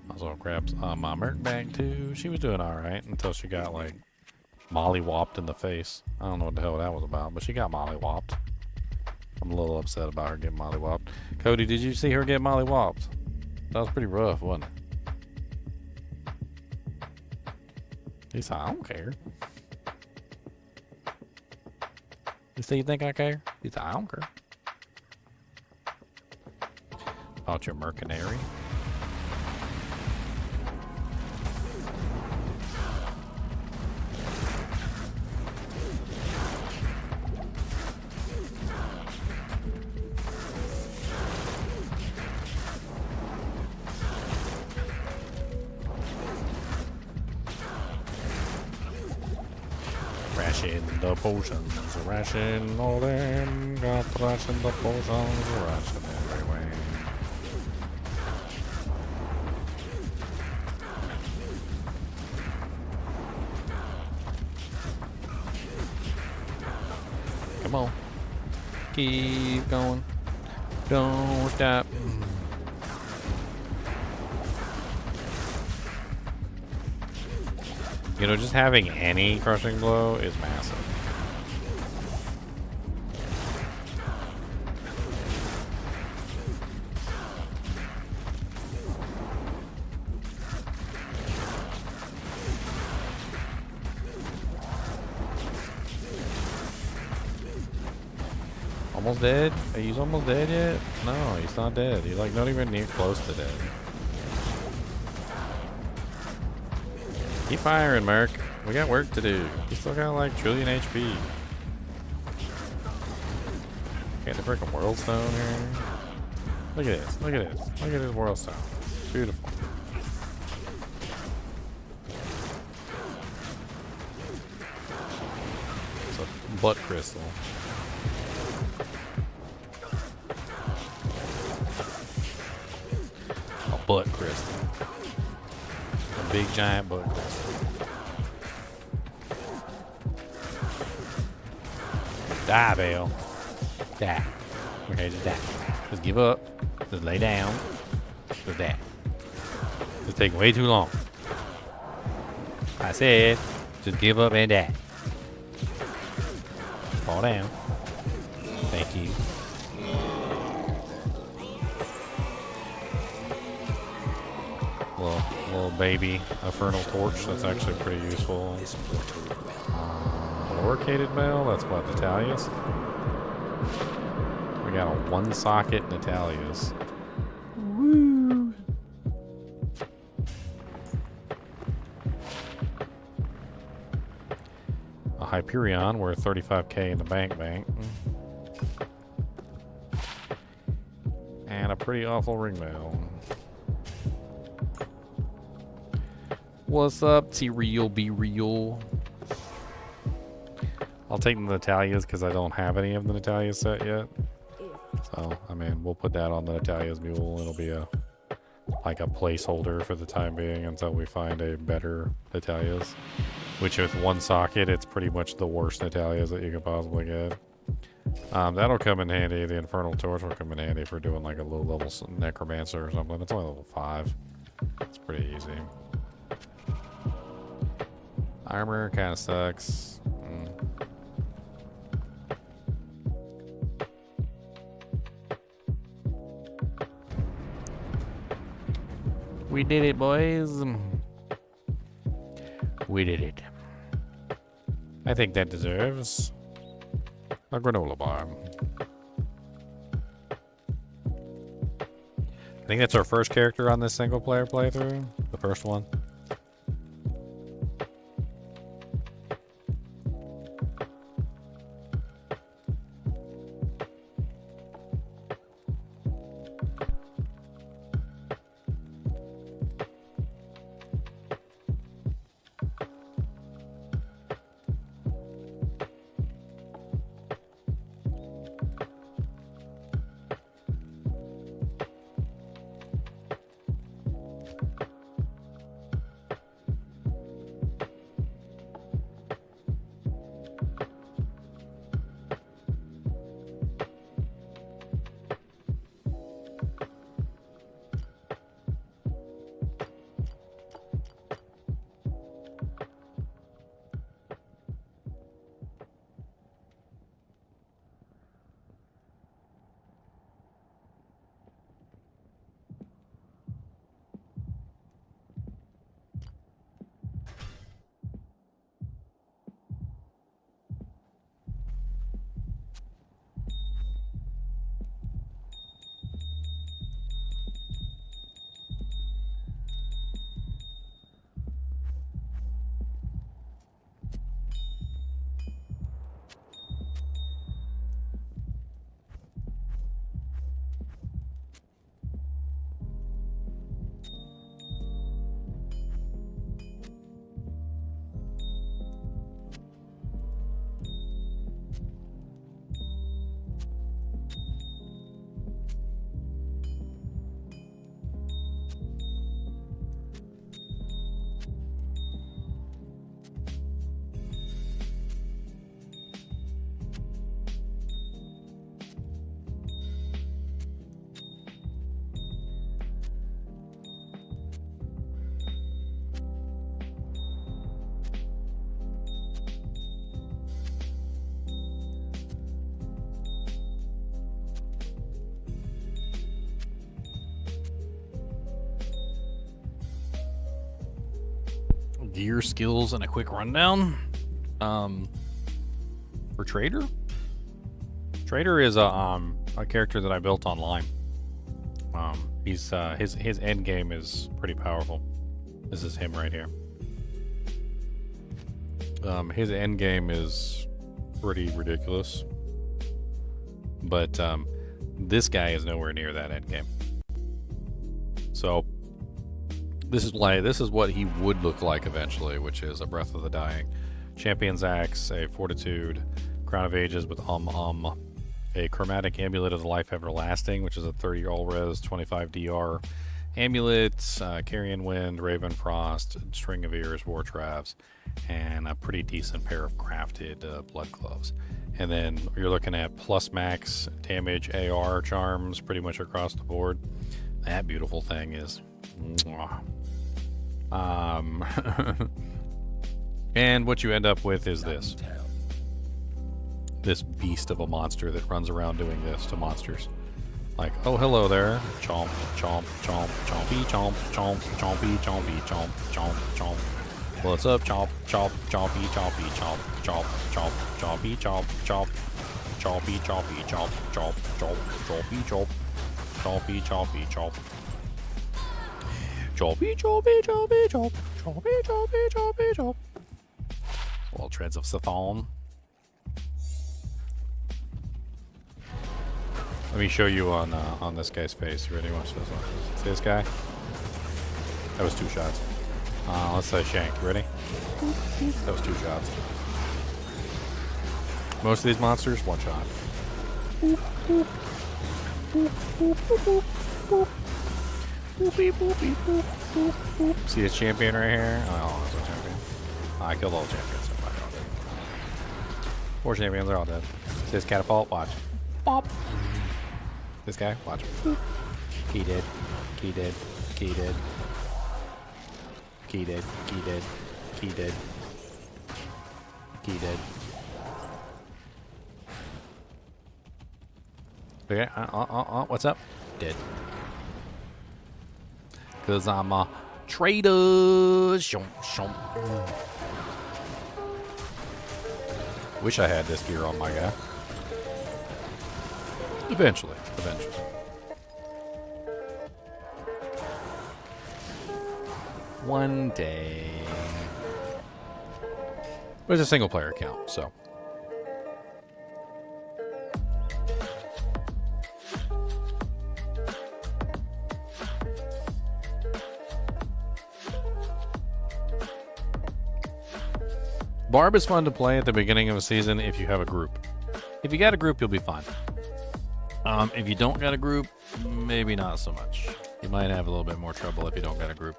Might as well grab my merc bag too. She was doing alright until she got like mollywopped in the face. I don't know what the hell that was about, but she got mollywopped. I'm a little upset about her getting mollywopped. Cody, did you see her get mollywopped? That was pretty rough, wasn't it? He said, I don't care. You say you think I care? He said, I don't care. About your mercenary. Ration the potions, ration all them, got to ration the potions, ration everywhere. Come on. Keep going. Don't stop. You know, just having any crushing blow is massive. Almost dead? Are you almost dead yet? No, he's not dead. He's like not even near close to dead. Keep firing, Merc. We got work to do. We still got like trillion HP. Got the freaking world stone here. Look at this. Look at this. Look at this world stone. Beautiful. It's a butt crystal. A butt crystal. A big giant butt crystal. Die, Belle. Die. Okay, just die. Just give up. Just lay down. Just die. It's taking way too long. I said, just give up and die. Fall down. Thank you. Little baby infernal torch. That's actually pretty useful. Loricated bell. That's what Natalia's. We got a one socket Natalia's. Woo! A Hyperion. We're 35k in the bank. And a pretty awful ring bell. What's up, T-Real, be real? I'll take the Natalia's because I don't have any of the Natalia's set yet. So, I mean, we'll put that on the Natalia's Mule. It'll be like a placeholder for the time being until we find a better Natalia's. Which with one socket, it's pretty much the worst Natalia's that you could possibly get. That'll come in handy. The Infernal Torch will come in handy for doing like a low level Necromancer or something. It's only level 5. It's pretty easy. Armor kind of sucks. We did it, boys. We did it. I think that deserves a granola bar. I think that's our first character on this single player playthrough. The first one. Gear, skills, and a quick rundown. For Trader? Trader is a character that I built online. He's his end game is pretty powerful. This is him right here. His end game is pretty ridiculous, but this guy is nowhere near that end game. So this is what he would look like eventually, which is a Breath of the Dying, Champion's Axe, a Fortitude, Crown of Ages with a Chromatic Amulet of the Life Everlasting, which is a 30 all res, 25 DR, amulets, Carrion Wind, Raven Frost, String of Ears, War Traps, and a pretty decent pair of crafted blood gloves. And then you're looking at plus max damage AR charms pretty much across the board. That beautiful thing is mwah. And what you end up with is this beast of a monster that runs around doing this to monsters. Like, oh, hello there. Chomp, chomp, chomp, chompy, chomp, chomp, chompy, chompy, chomp, chomp, chomp. What's up, chomp, chomp, chompy, chompy, chomp, chomp, chomp, chompy, chomp, chomp, chompy, chompy, chomp, chomp, chomp, chompy, chomp, chompy, chompy, chomp. Chompy, chompy, chompy, chomp, chompy, chompy, chompy, chomp. Little treads of Sathon. Let me show you on this guy's face. You ready? Watch this one. See this guy? That was 2 shots. Let's say Shank. You ready? That was 2 shots. Most of these monsters, 1 shot. See this champion right here? Oh, that's a champion. I killed all the champions. So they're all dead. 4 champions are all dead. See this catapult? Watch. Bop. This guy, watch. Key dead. Key dead. Key dead. Key dead. Key dead. Key dead. Key dead. Okay. What's up? Dead. Cause I'm a traitor. Shomp, shomp. Wish I had this gear on my guy. Eventually. One day. But it's a single player account, so. Barb is fun to play at the beginning of a season if you have a group. If you got a group, you'll be fine. If you don't got a group, maybe not so much. You might have a little bit more trouble if you don't got a group.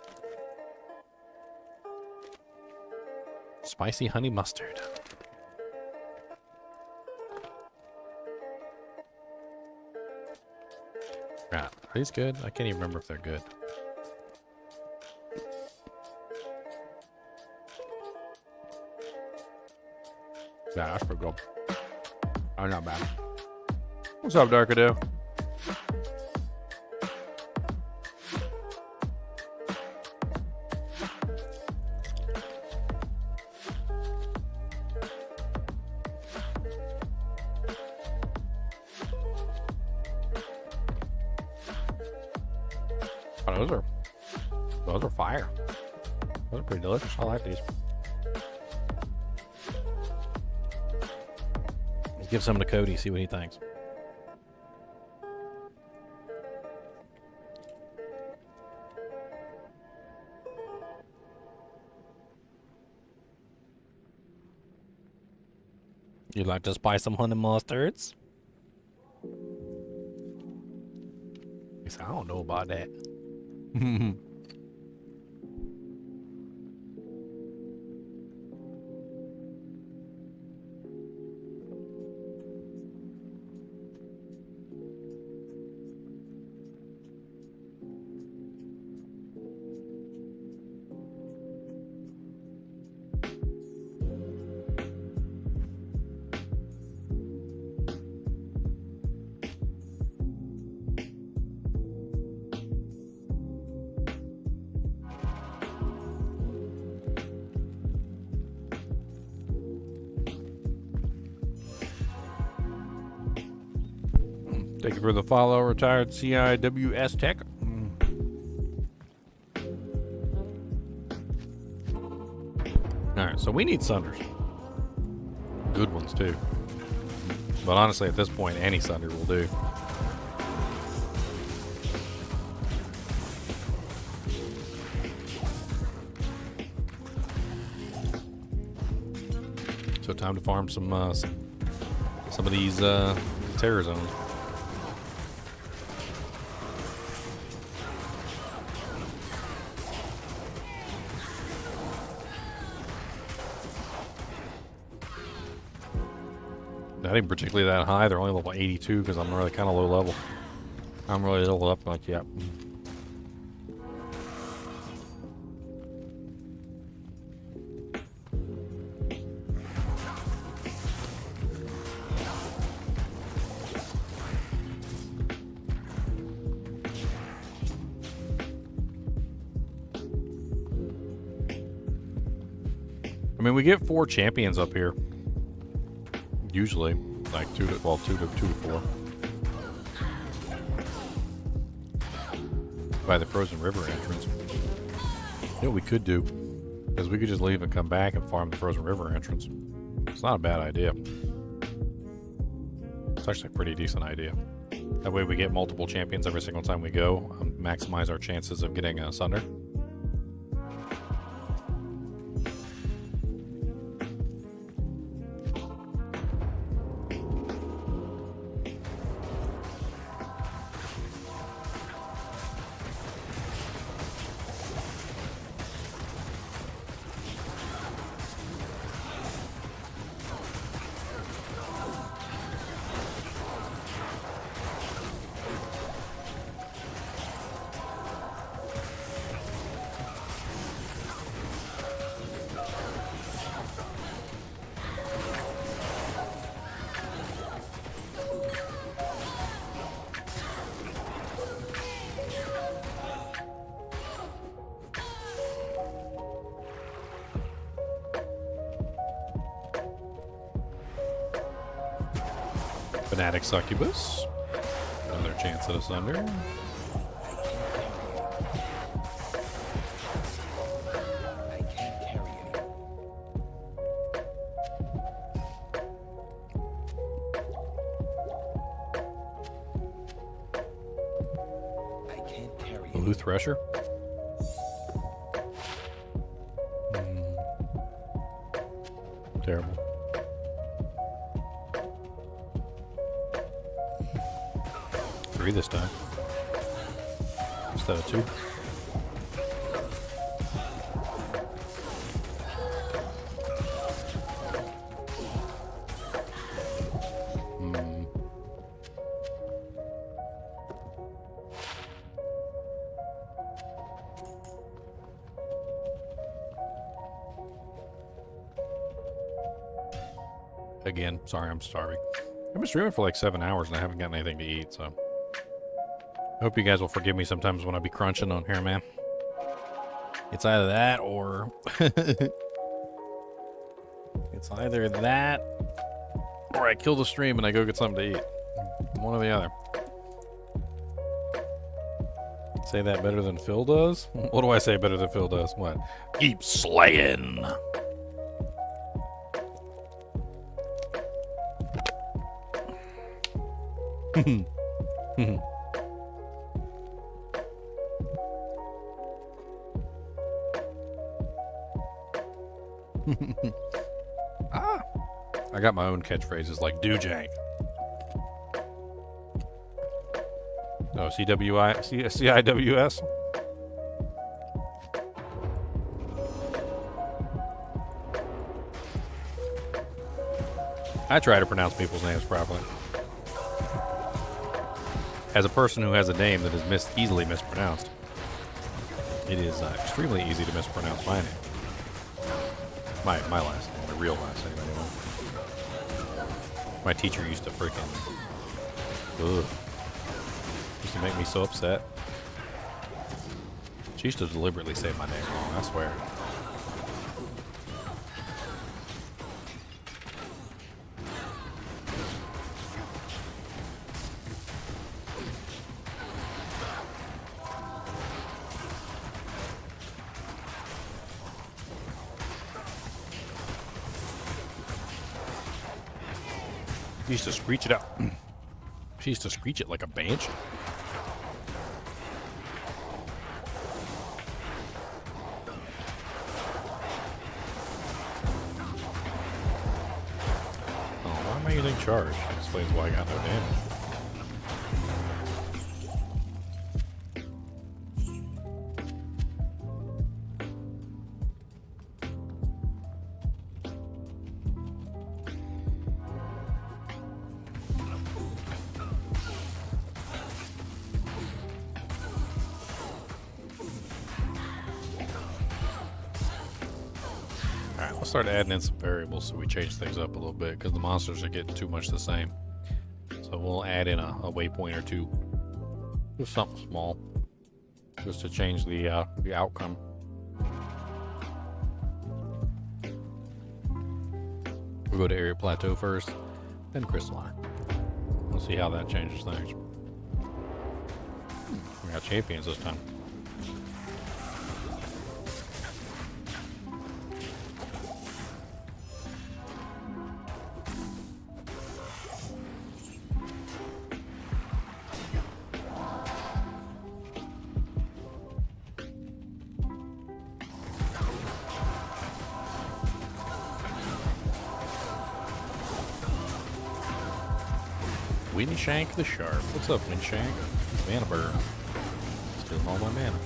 Spicy honey mustard. Right. Are these good? I can't even remember if they're good. Yeah, that's pretty good. Oh, not bad. What's up, Darkado? Oh, those are fire. Those are pretty delicious. I like these. Let's give some to Cody, see what he thinks. You'd like to spice some honey mustards? He said, I don't know about that. Thank you for the follow, retired CIWS Tech. Alright, so we need Sunders. Good ones, too. But honestly, at this point, any Sunder will do. So time to farm some of these terror zones. Not even particularly that high. They're only level 82 because I'm really kind of low level. I'm really leveled up like, yep. I mean, we get 4 champions up here. Usually. Like 2 to 4. By the frozen river entrance. You know what we could do? Is we could just leave and come back and farm the frozen river entrance. It's not a bad idea. It's actually a pretty decent idea. That way we get multiple champions every single time we go. Maximize our chances of getting a Sunder. Fanatic Succubus. Another chance at a Sunder. I can't carry anymore. I can't carry Blue anymore. Thresher. Terrible. Three this time. Instead of 2. Again, sorry, I'm starving. I've been streaming for like 7 hours and I haven't gotten anything to eat, so. Hope you guys will forgive me sometimes when I be crunching on here, man. It's either that or... it's either that or I kill the stream and I go get something to eat. One or the other. Say that better than Phil does? What do I say better than Phil does? What? Keep slaying! Ah! I got my own catchphrases like do jank. Oh, CIWS? I try to pronounce people's names properly. As a person who has a name that is easily mispronounced, it is extremely easy to mispronounce my name. My last name, my real last name, anyway. My teacher used to freaking... Ugh. Used to make me so upset. She used to deliberately say my name wrong, I swear. She used to screech it out. She used to screech it like a banshee. Oh, why am I using charge? That explains why I got no damage. start adding in some variables so we change things up a little bit because the monsters are getting too much the same. So we'll add in a waypoint or two. Just something small. Just to change the outcome. We'll go to area plateau first, then crystalline. We'll see how that changes things. We got champions this time. Windshank the Sharp. What's up, Windshank? Mana burn. Stealing all my mana.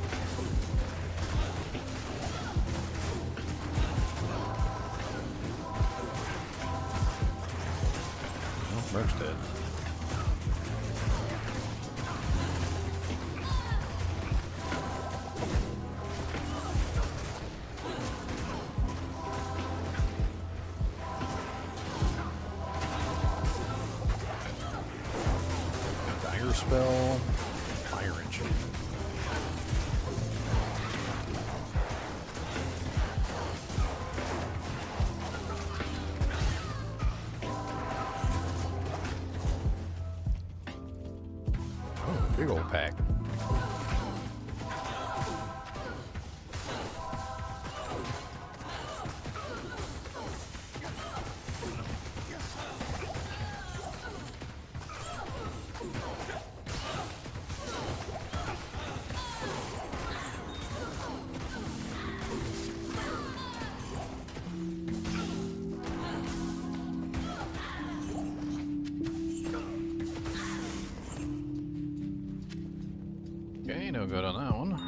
Oh, Merc's dead. Spell, fire engine. Oh, big old pack. Okay, no good on that one.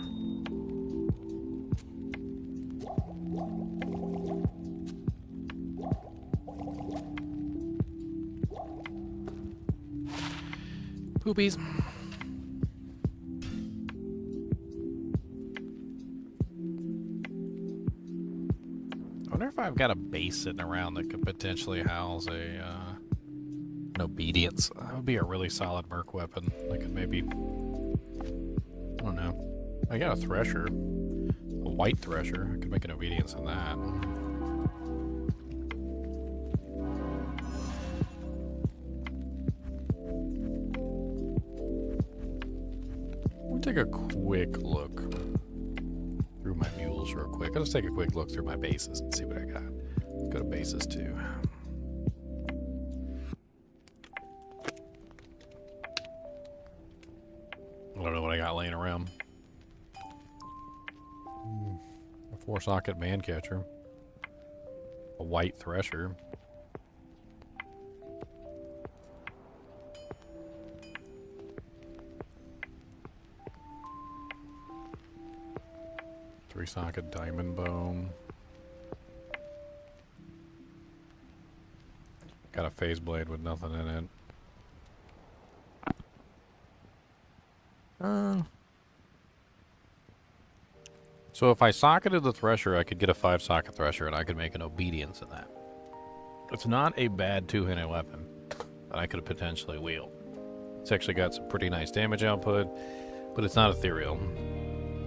Poopies. I wonder if I've got a base sitting around that could potentially house an obedience. That would be a really solid merc weapon. I could maybe... I don't know. I got a thresher. A white thresher. I could make an obedience on that. We'll take a quick look through my mules real quick. I'll just take a quick look through my bases and see what I got. Let's go to bases too. I don't know what I got laying around. A 4-socket man catcher. A white thresher. Three-socket diamond bone. Got a phase blade with nothing in it. So if I socketed the thresher, I could get a 5-socket thresher, and I could make an obedience in that. It's not a bad two-handed weapon that I could potentially wield. It's actually got some pretty nice damage output, but it's not ethereal,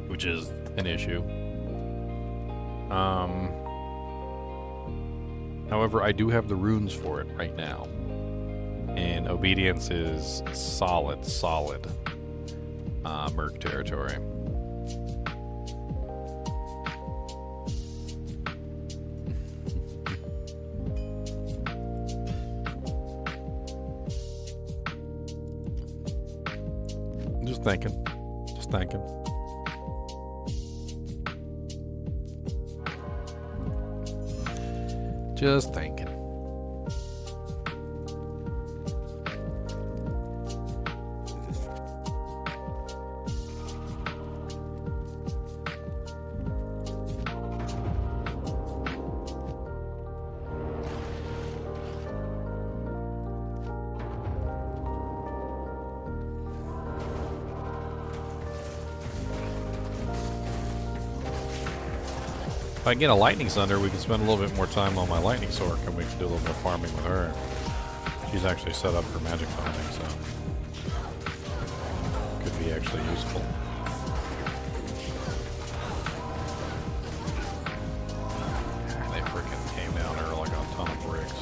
which is an issue. However, I do have the runes for it right now, and obedience is solid merc territory. Just thinking. Just thinking. If I get a lightning thunder, we can spend a little bit more time on my lightning sword, and we can do a little bit of farming with her. She's actually set up for magic farming, so could be actually useful. They freaking came down there like a ton of bricks.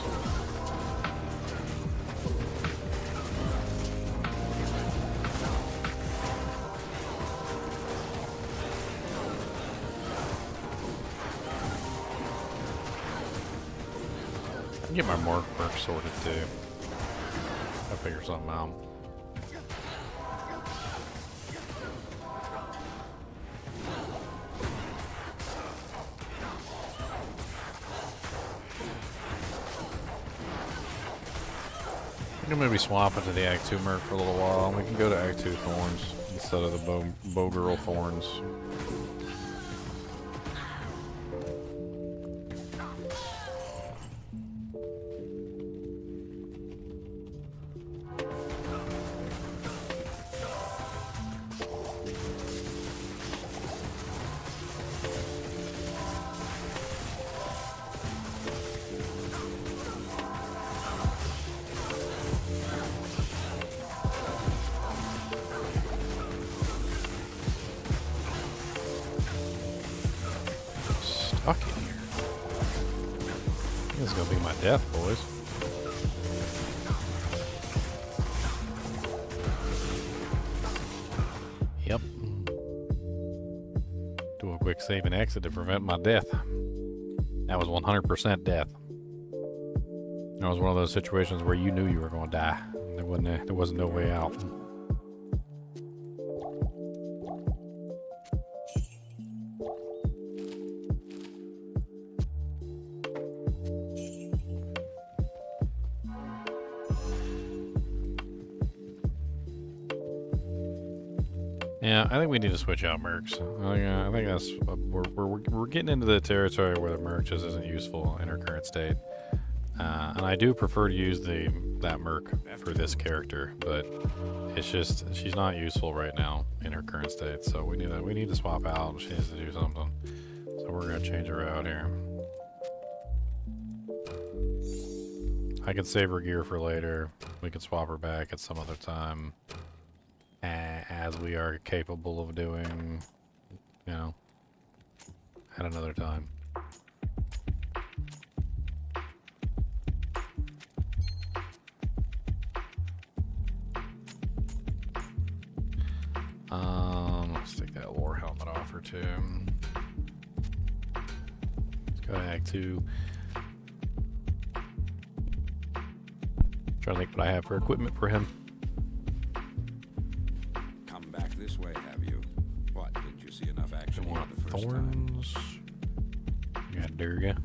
I can get my merc sorted too. I'll figure something out. I can maybe swap into the Act 2 merc for a little while. We can go to Act 2 thorns instead of the bow girl thorns. Stuck in here. This is gonna be my death, boys. Yep. Do a quick save and exit to prevent my death. That was 100% death. That was one of those situations where you knew you were going to die. There wasn't no way out. Yeah, I think we need to switch out mercs. I think that's we're getting into the territory where the merc just isn't useful in her current state, and I do prefer to use that merc for this character, but it's just she's not useful right now in her current state. So we need to swap out. She needs to do something. So we're gonna change her out here. I can save her gear for later. We can swap her back at some other time. As we are capable of doing, you know, at another time. Let's take that lore helmet off her too. Let's go to Act 2. Trying to think what I have for equipment for him. This way, have you? What, didn't you see enough action We here want the first time? thorns. We got Durga.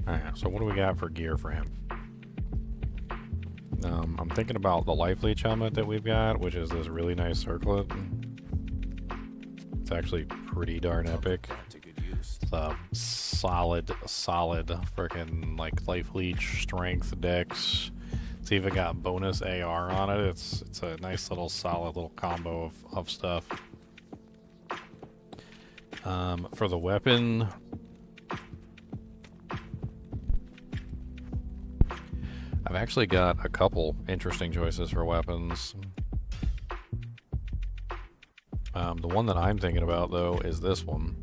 Alright, so what do we got for gear for him? I'm thinking about the life leech helmet that we've got, which is this really nice circlet. It's actually pretty darn epic. It's a solid freaking like life leech, strength, dex. It's even got bonus AR on it. It's a nice little solid little combo of stuff. For the weapon, I've actually got a couple interesting choices for weapons. The one that I'm thinking about though is this one.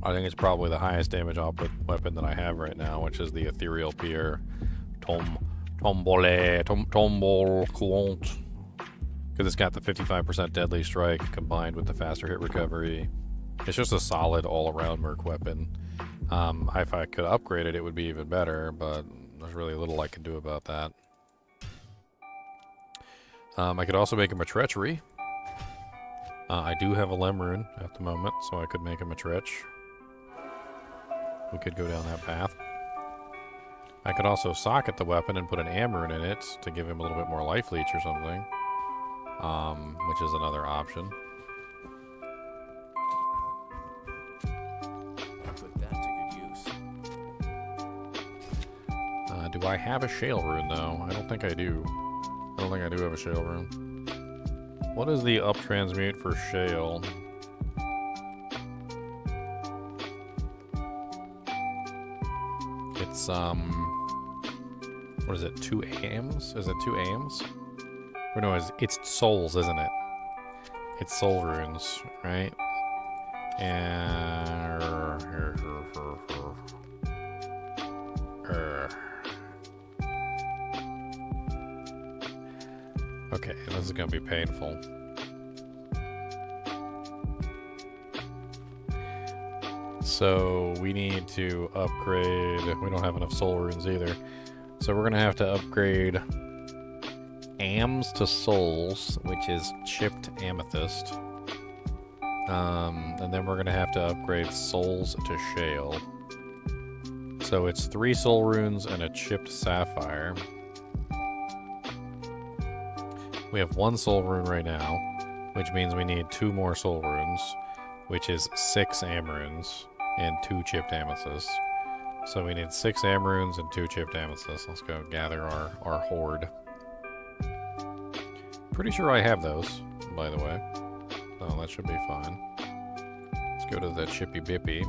I think it's probably the highest damage output weapon that I have right now, which is the Ethereal Pierre Tombole Coulont, because it's got the 55% deadly strike combined with the faster hit recovery. It's just a solid all-around merc weapon. If I could upgrade it, it would be even better, but there's really little I can do about that. I could also make him a treachery. I do have a Lemrune at the moment, so I could make him a Tretch. We could go down that path. I could also socket the weapon and put an Amrune in it to give him a little bit more life leech or something, which is another option. I'll put that to good use. Do I have a Shale Rune though? I don't think I do. I don't think I do have a Shale Rune. What is the up transmute for Shale? it's what is it? 2 AMs? Is it 2 AMs? Or no, it's souls, isn't it? It's soul runes, right? And okay, this is gonna be painful. So we need to upgrade. We don't have enough soul runes either. So we're gonna have to upgrade AMs to souls, which is chipped amethyst. And then we're gonna have to upgrade souls to shale. So it's 3 soul runes and a chipped sapphire. We have 1 soul rune right now, which means we need 2 more soul runes, which is 6 am runes and 2 chipped amethysts. So we need 6 am runes and 2 chipped amethysts. Let's go gather our horde. Pretty sure I have those, by the way. So that should be fine. Let's go to the chippy bippy.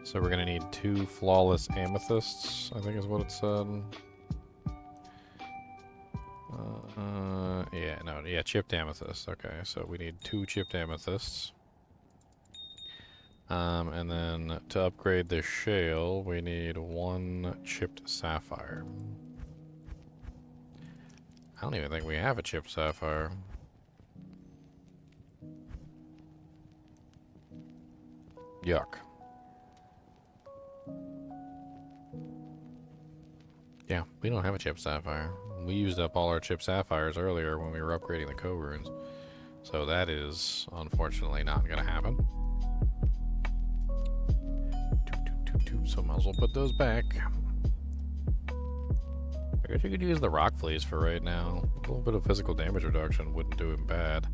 So we're gonna need 2 flawless amethysts, I think is what it said. Yeah, chipped amethysts. Okay, so we need 2 chipped amethysts. And then to upgrade the shale, we need 1 chipped sapphire. I don't even think we have a chipped sapphire. Yuck. Yeah, we don't have a chipped sapphire. We used up all our chipped sapphires earlier when we were upgrading the co-runes. So that is unfortunately not going to happen. So might as well put those back. I guess you could use the rock fleece for right now. A little bit of physical damage reduction wouldn't do him bad.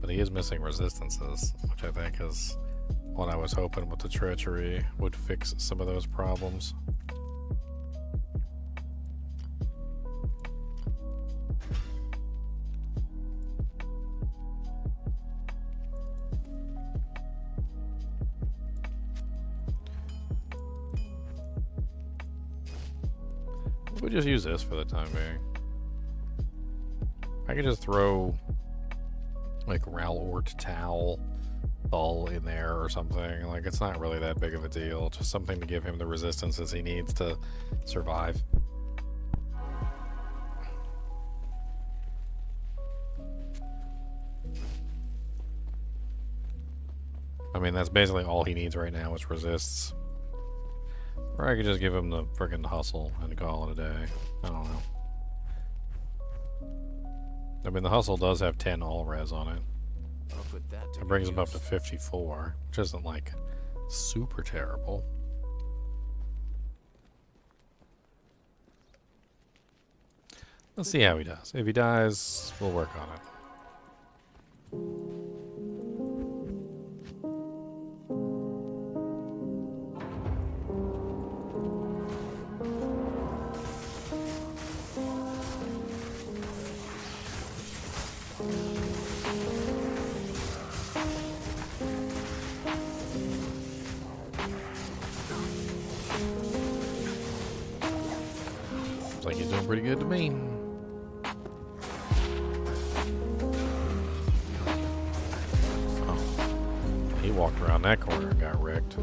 But he is missing resistances, which I think is what I was hoping with the treachery would fix some of those problems. We'll just use this for the time being. I could just throw like Ralort Towel all in there or something. Like, it's not really that big of a deal. Just something to give him the resistances he needs to survive. I mean, that's basically all he needs right now is resists. Or I could just give him the friggin' hustle and call it a day. I don't know. I mean, the hustle does have 10 all res on it. I'll put that to It brings good him up to use. 54, which isn't like super terrible. Let's see how he does. If he dies, we'll work on it. Looks like he's doing pretty good to me. Oh. He walked around that corner and got wrecked.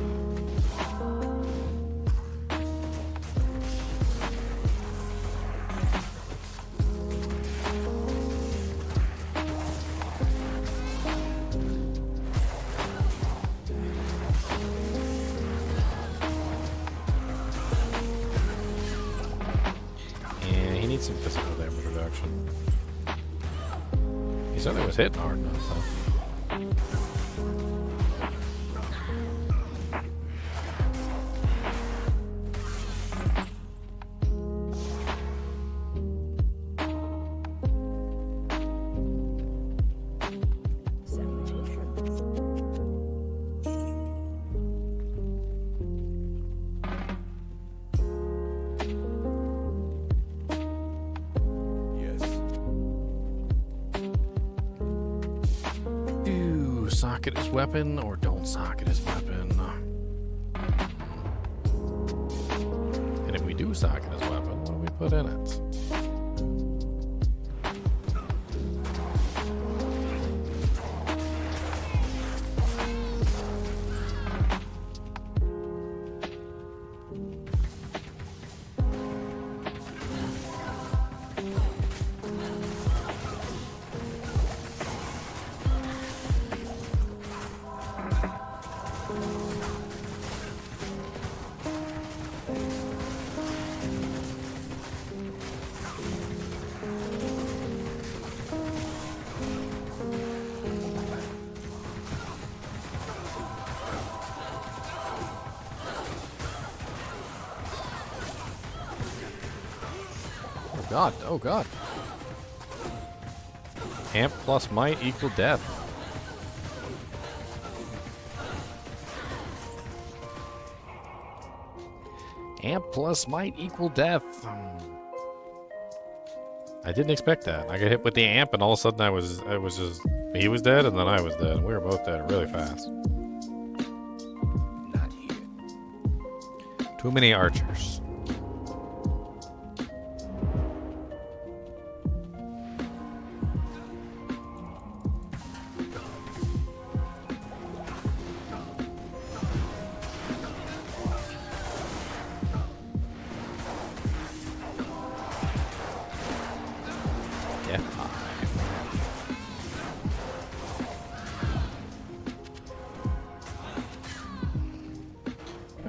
Some physical damage reduction. He certainly was hitting hard enough, though. Socket his weapon or don't socket his weapon. socket as weapon. What do we put in it? God, oh god. Amp plus might equal death. Amp plus might equal death. I didn't expect that. I got hit with the amp and all of a sudden he was dead and then I was dead. We were both dead really fast. Not here. Too many archers.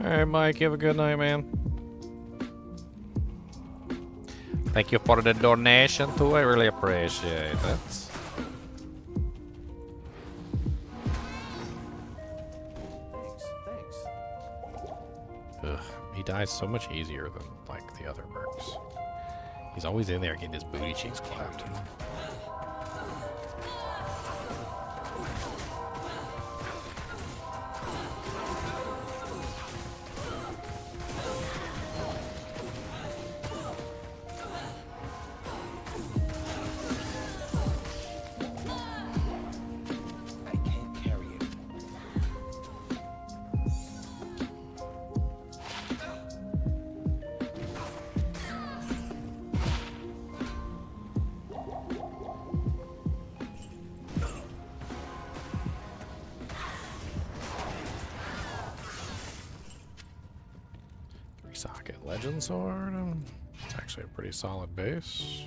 Alright, Mike, you have a good night, man. Thank you for the donation, too. I really appreciate it. Thanks. Ugh, he dies so much easier than, like, the other mercs. He's always in there getting his booty cheeks clapped. I can't carry it. Socket Legend Sword. It's actually a pretty solid base.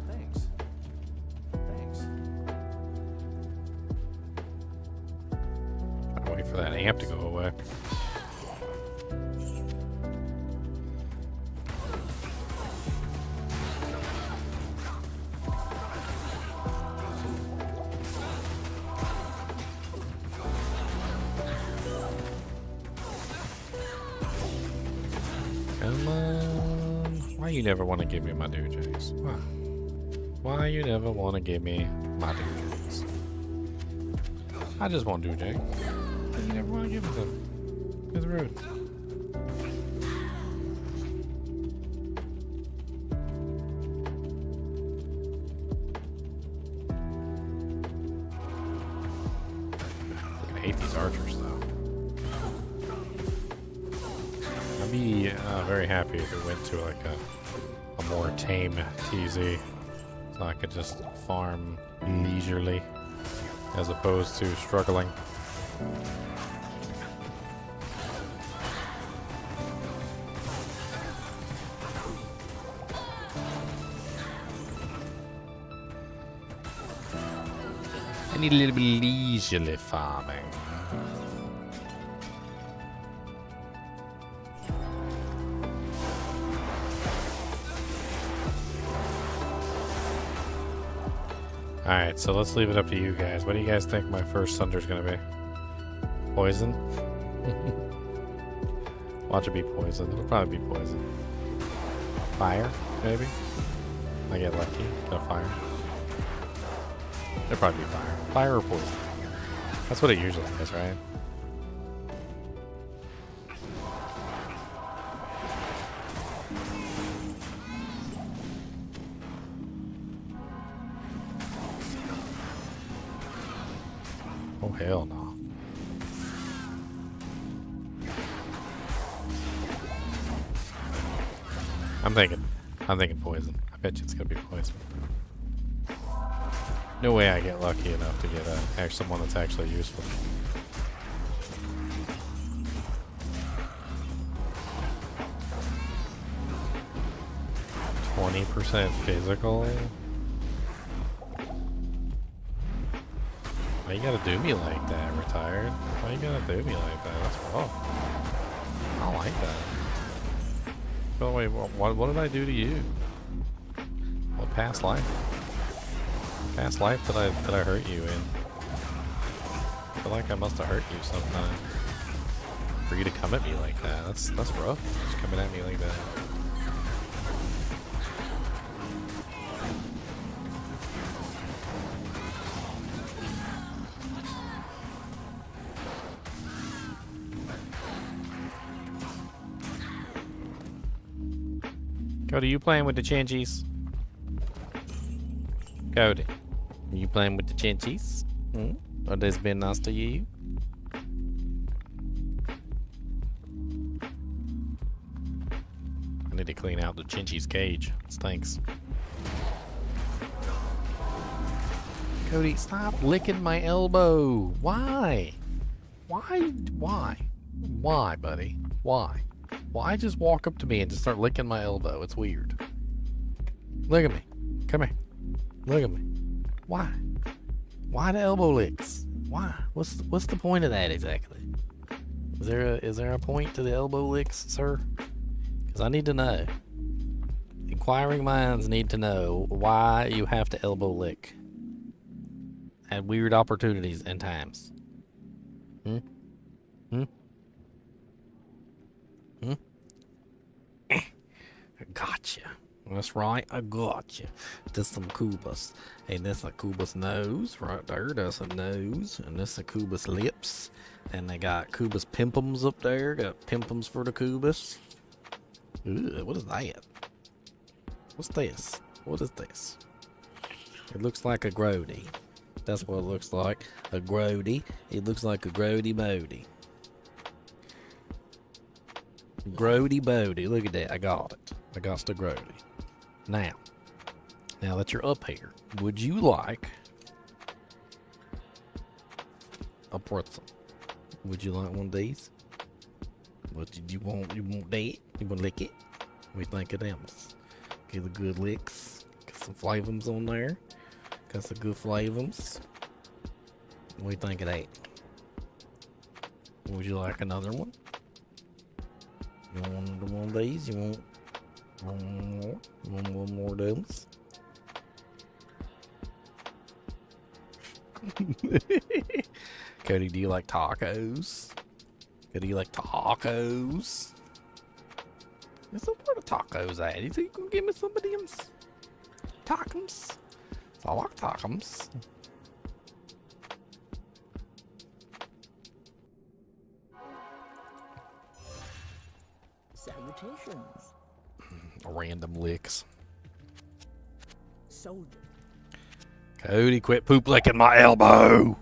Thanks. Thanks. I'll wait for that amp to go away. Come on. Why you never want to give me my DJs? Why you never want to give me my DJs? I just want DJ. But you never want to give me them. It's rude. I hate these archers, though. I'd be very happy if it went to like a more tame TZ, so I could just farm leisurely as opposed to struggling. I need a little bit of leisurely farming. Alright, so let's leave it up to you guys. What do you guys think my first thunder's gonna be? Poison? Watch it be poison. It'll probably be poison. Fire, maybe? I get lucky. Get a fire. It'll probably be fire. Fire or poison. That's what it usually is, right? Oh hell no. I'm thinking poison. I bet you it's gonna be poison. No way I get lucky enough to get someone that's actually useful. 20% physical? Why you gotta do me like that, retired? Why you gotta do me like that? That's wrong. I don't like that. By the way, what did I do to you? What past life? Past life did I hurt you in? I feel like I must have hurt you sometime. For you to come at me like that, that's rough. Just coming at me like that. Cody, you playing with the Chinchies? Cody, are you playing with the Chinchies? Hmm? Or they been nice to you? I need to clean out the Chinchies cage. Stinks. Cody, stop licking my elbow. Why? Why, buddy? Why? Why just walk up to me and just start licking my elbow? It's weird. Look at me. Come here. Look at me. Why? Why the elbow licks? Why? What's the point of that exactly? Is there a point to the elbow licks, sir? Because I need to know. Inquiring minds need to know why you have to elbow lick at weird opportunities and times. Hmm? Hmm? Hmm? I gotcha. That's right, I gotcha. This some Kubas. And that's a Kubas nose right there. That's a nose. And this a Kubas lips. And they got Kubas pimpums up there. Got pimpums for the Kubas. Ooh, what is that? What's this? What is this? It looks like a grody. That's what it looks like. A grody. It looks like a grody mody. Grody Bodie. Look at that. I got it. I got the grody. Now that you're up here, would you like a pretzel? Would you like one of these? What did you want? You want that? You want to lick it? What do you think of them? Get the good licks. Got some flavors on there. Got some good flavors. What do you think of that? Would you like another one? You want one of these? You want one more? You want one more of those? Cody, do you like tacos? Cody, you like tacos? Where's the tacos at? You think you can give me some of them? Tacos? I like tacos. Salutations. Random licks. Soldier. Cody, quit poop licking my elbow.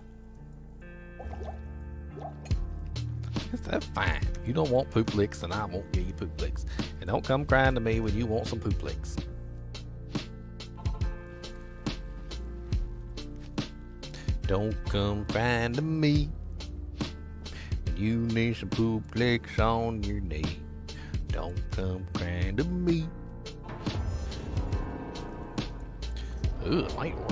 That's fine. If you don't want poop licks, then I won't give you poop licks. And don't come crying to me when you want some poop licks. Don't come crying to me when you need some poop licks on your knee. Don't come crying to me. Ooh, it might work.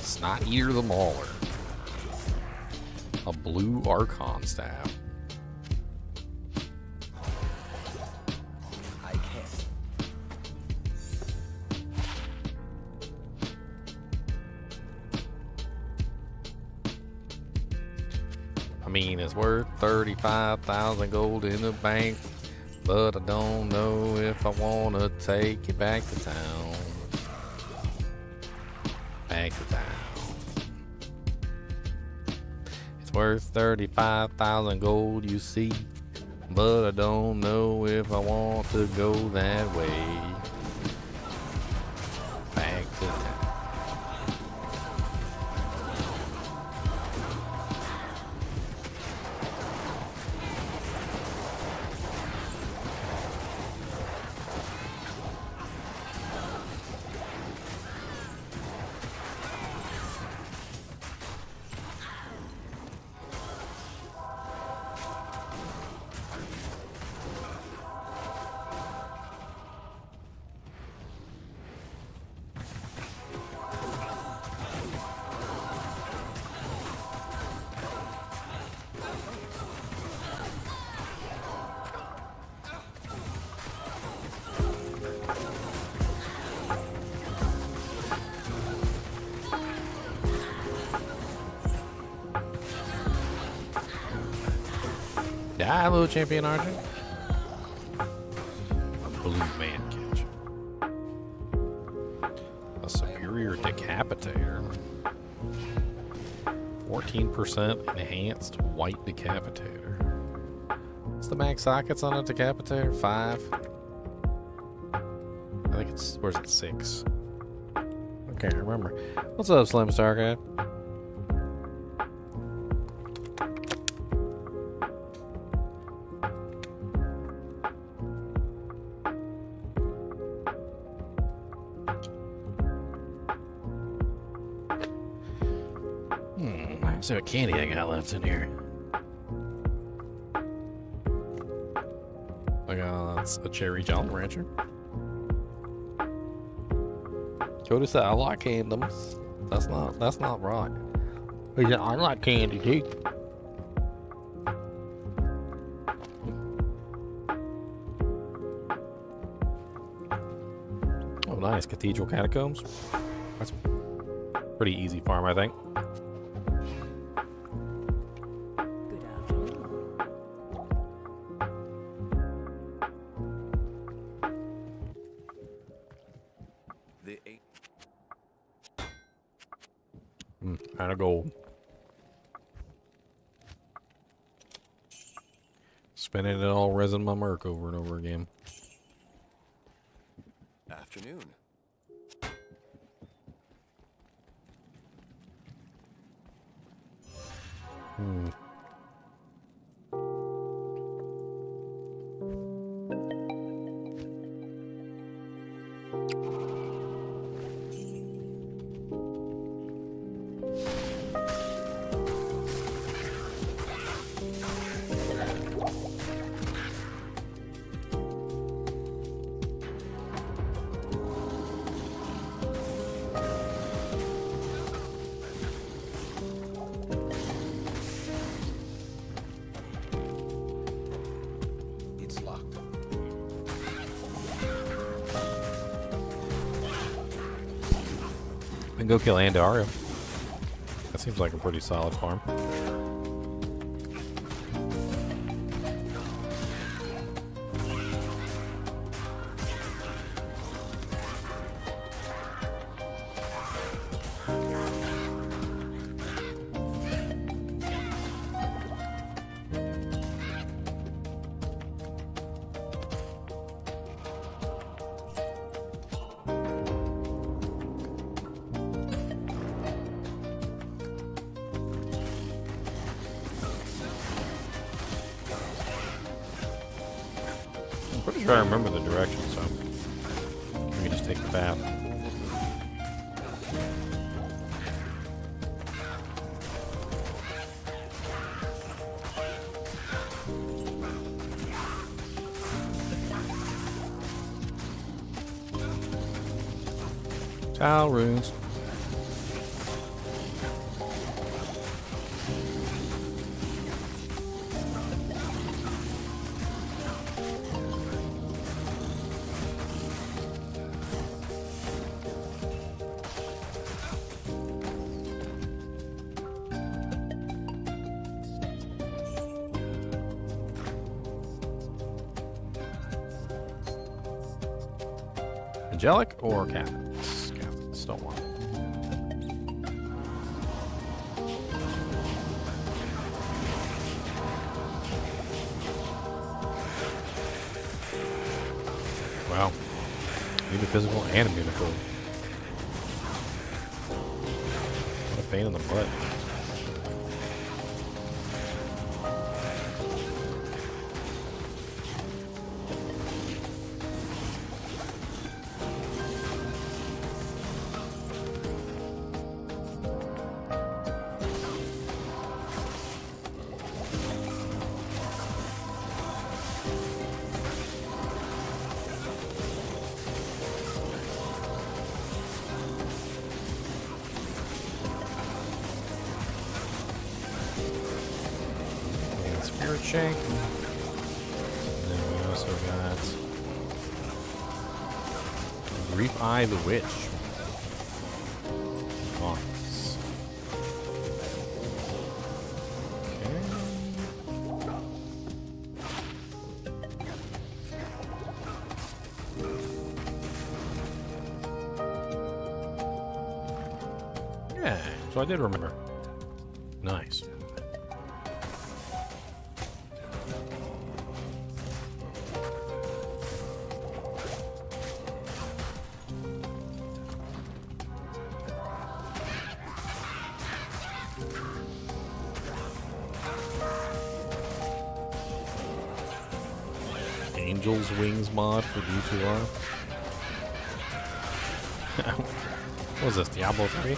Snot Eater the Mauler. A blue Archon staff. I can't. I mean, it's worth 35,000 gold in the bank, but I don't know if I want to take it back to town. Back to town. It's worth 35,000 gold, you see. But I don't know if I want to go that way. Back to town. Diablo champion Archer. A blue man catch. A superior decapitator. 14% enhanced white decapitator. What's the max sockets on a decapitator? 5? I think it's, where's it, 6? I can't remember. What's up, Slim Star Guy? Let's see what candy I got left in here. I got that's a cherry Jolly Rancher. Cody said I like candies. That's not right. He said I like candy too. Oh, nice Cathedral Catacombs. That's a pretty easy farm, I think. Good afternoon. The eight. And a gold. Spinning it all resin my merc over and over again. Afternoon. It's locked. We can go kill Andario. That seems like a pretty solid farm. Pretty sure I remember the direction, so we can just take the path. Tile runes. Angelic or Catholics? Catholics don't want it. Wow. Immune to physical and immune to cold. What a pain in the butt. Spirit Shank. And then we also got Reef Eye the Witch. Nice. Okay. Yeah, so I did remember. Nice. Angel's Wings mod for D2R. What was this, Diablo 3?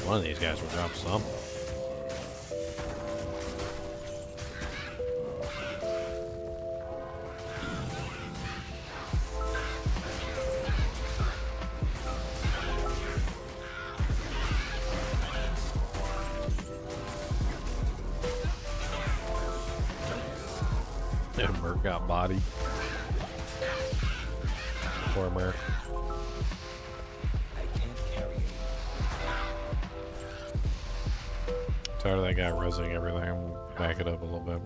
One of these guys will drop some. Merc got body. Poor Merc. Tired of that guy resing everything. I'm gonna back it up a little bit.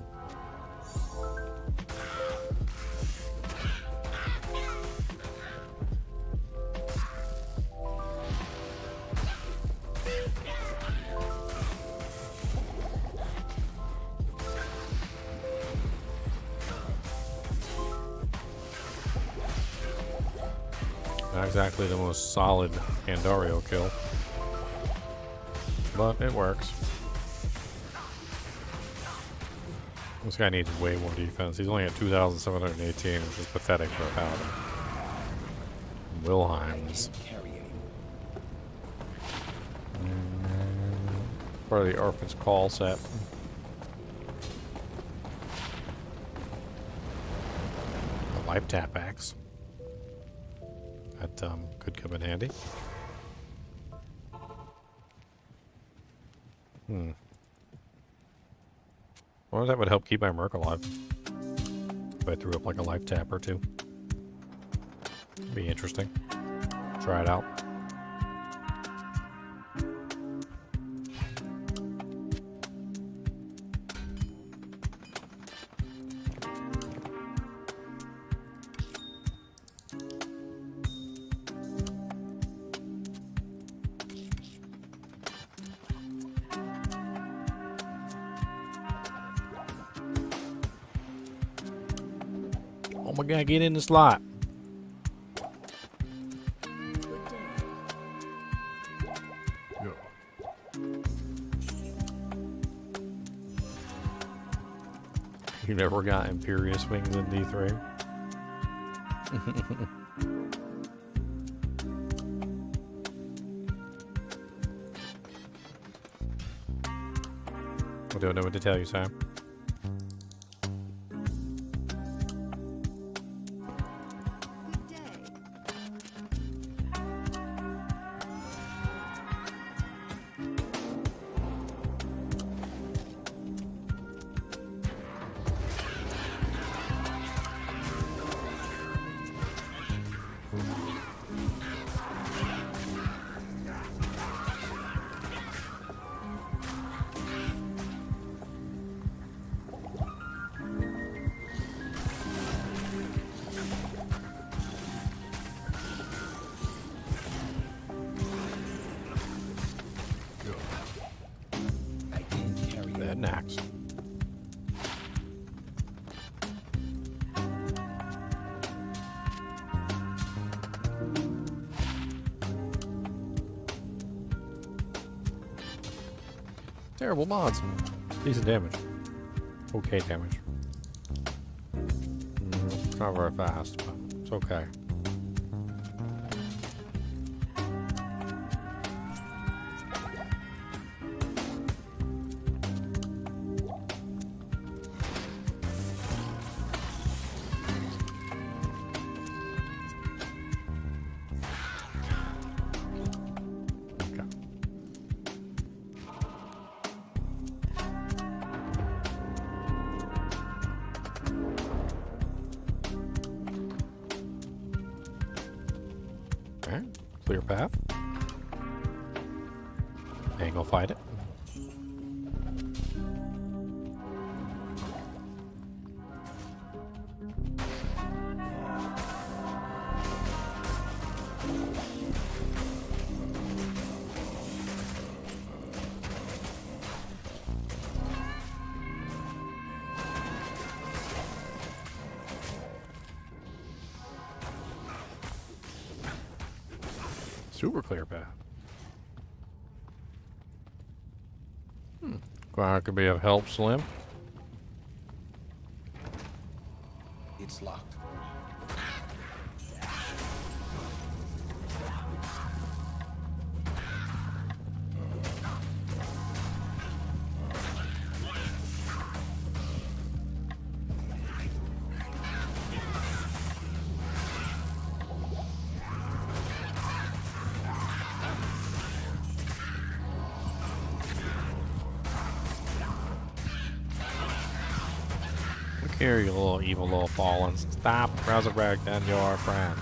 Not exactly the most solid Andario kill, but it works. This guy needs way more defense. He's only at 2,718, which is pathetic for a paladin. Wilhelm's. Part of the Orphan's Call set. A life tap axe. That could come in handy. I wonder if that would help keep my Merc alive. If I threw up like a life tap or two. Be interesting. Try it out. Oh my god, get in the slot. You never got Imperious Wings in D3? I don't know what to tell you, Sam. Terrible mods. Decent damage. Okay damage. It's not very fast, but it's okay. Alright, clear path. Ain't gonna fight it. Super clear path. Glad could be of help, Slim. It's locked. Look here, you little evil little fallens. Stop resurrecting your friends.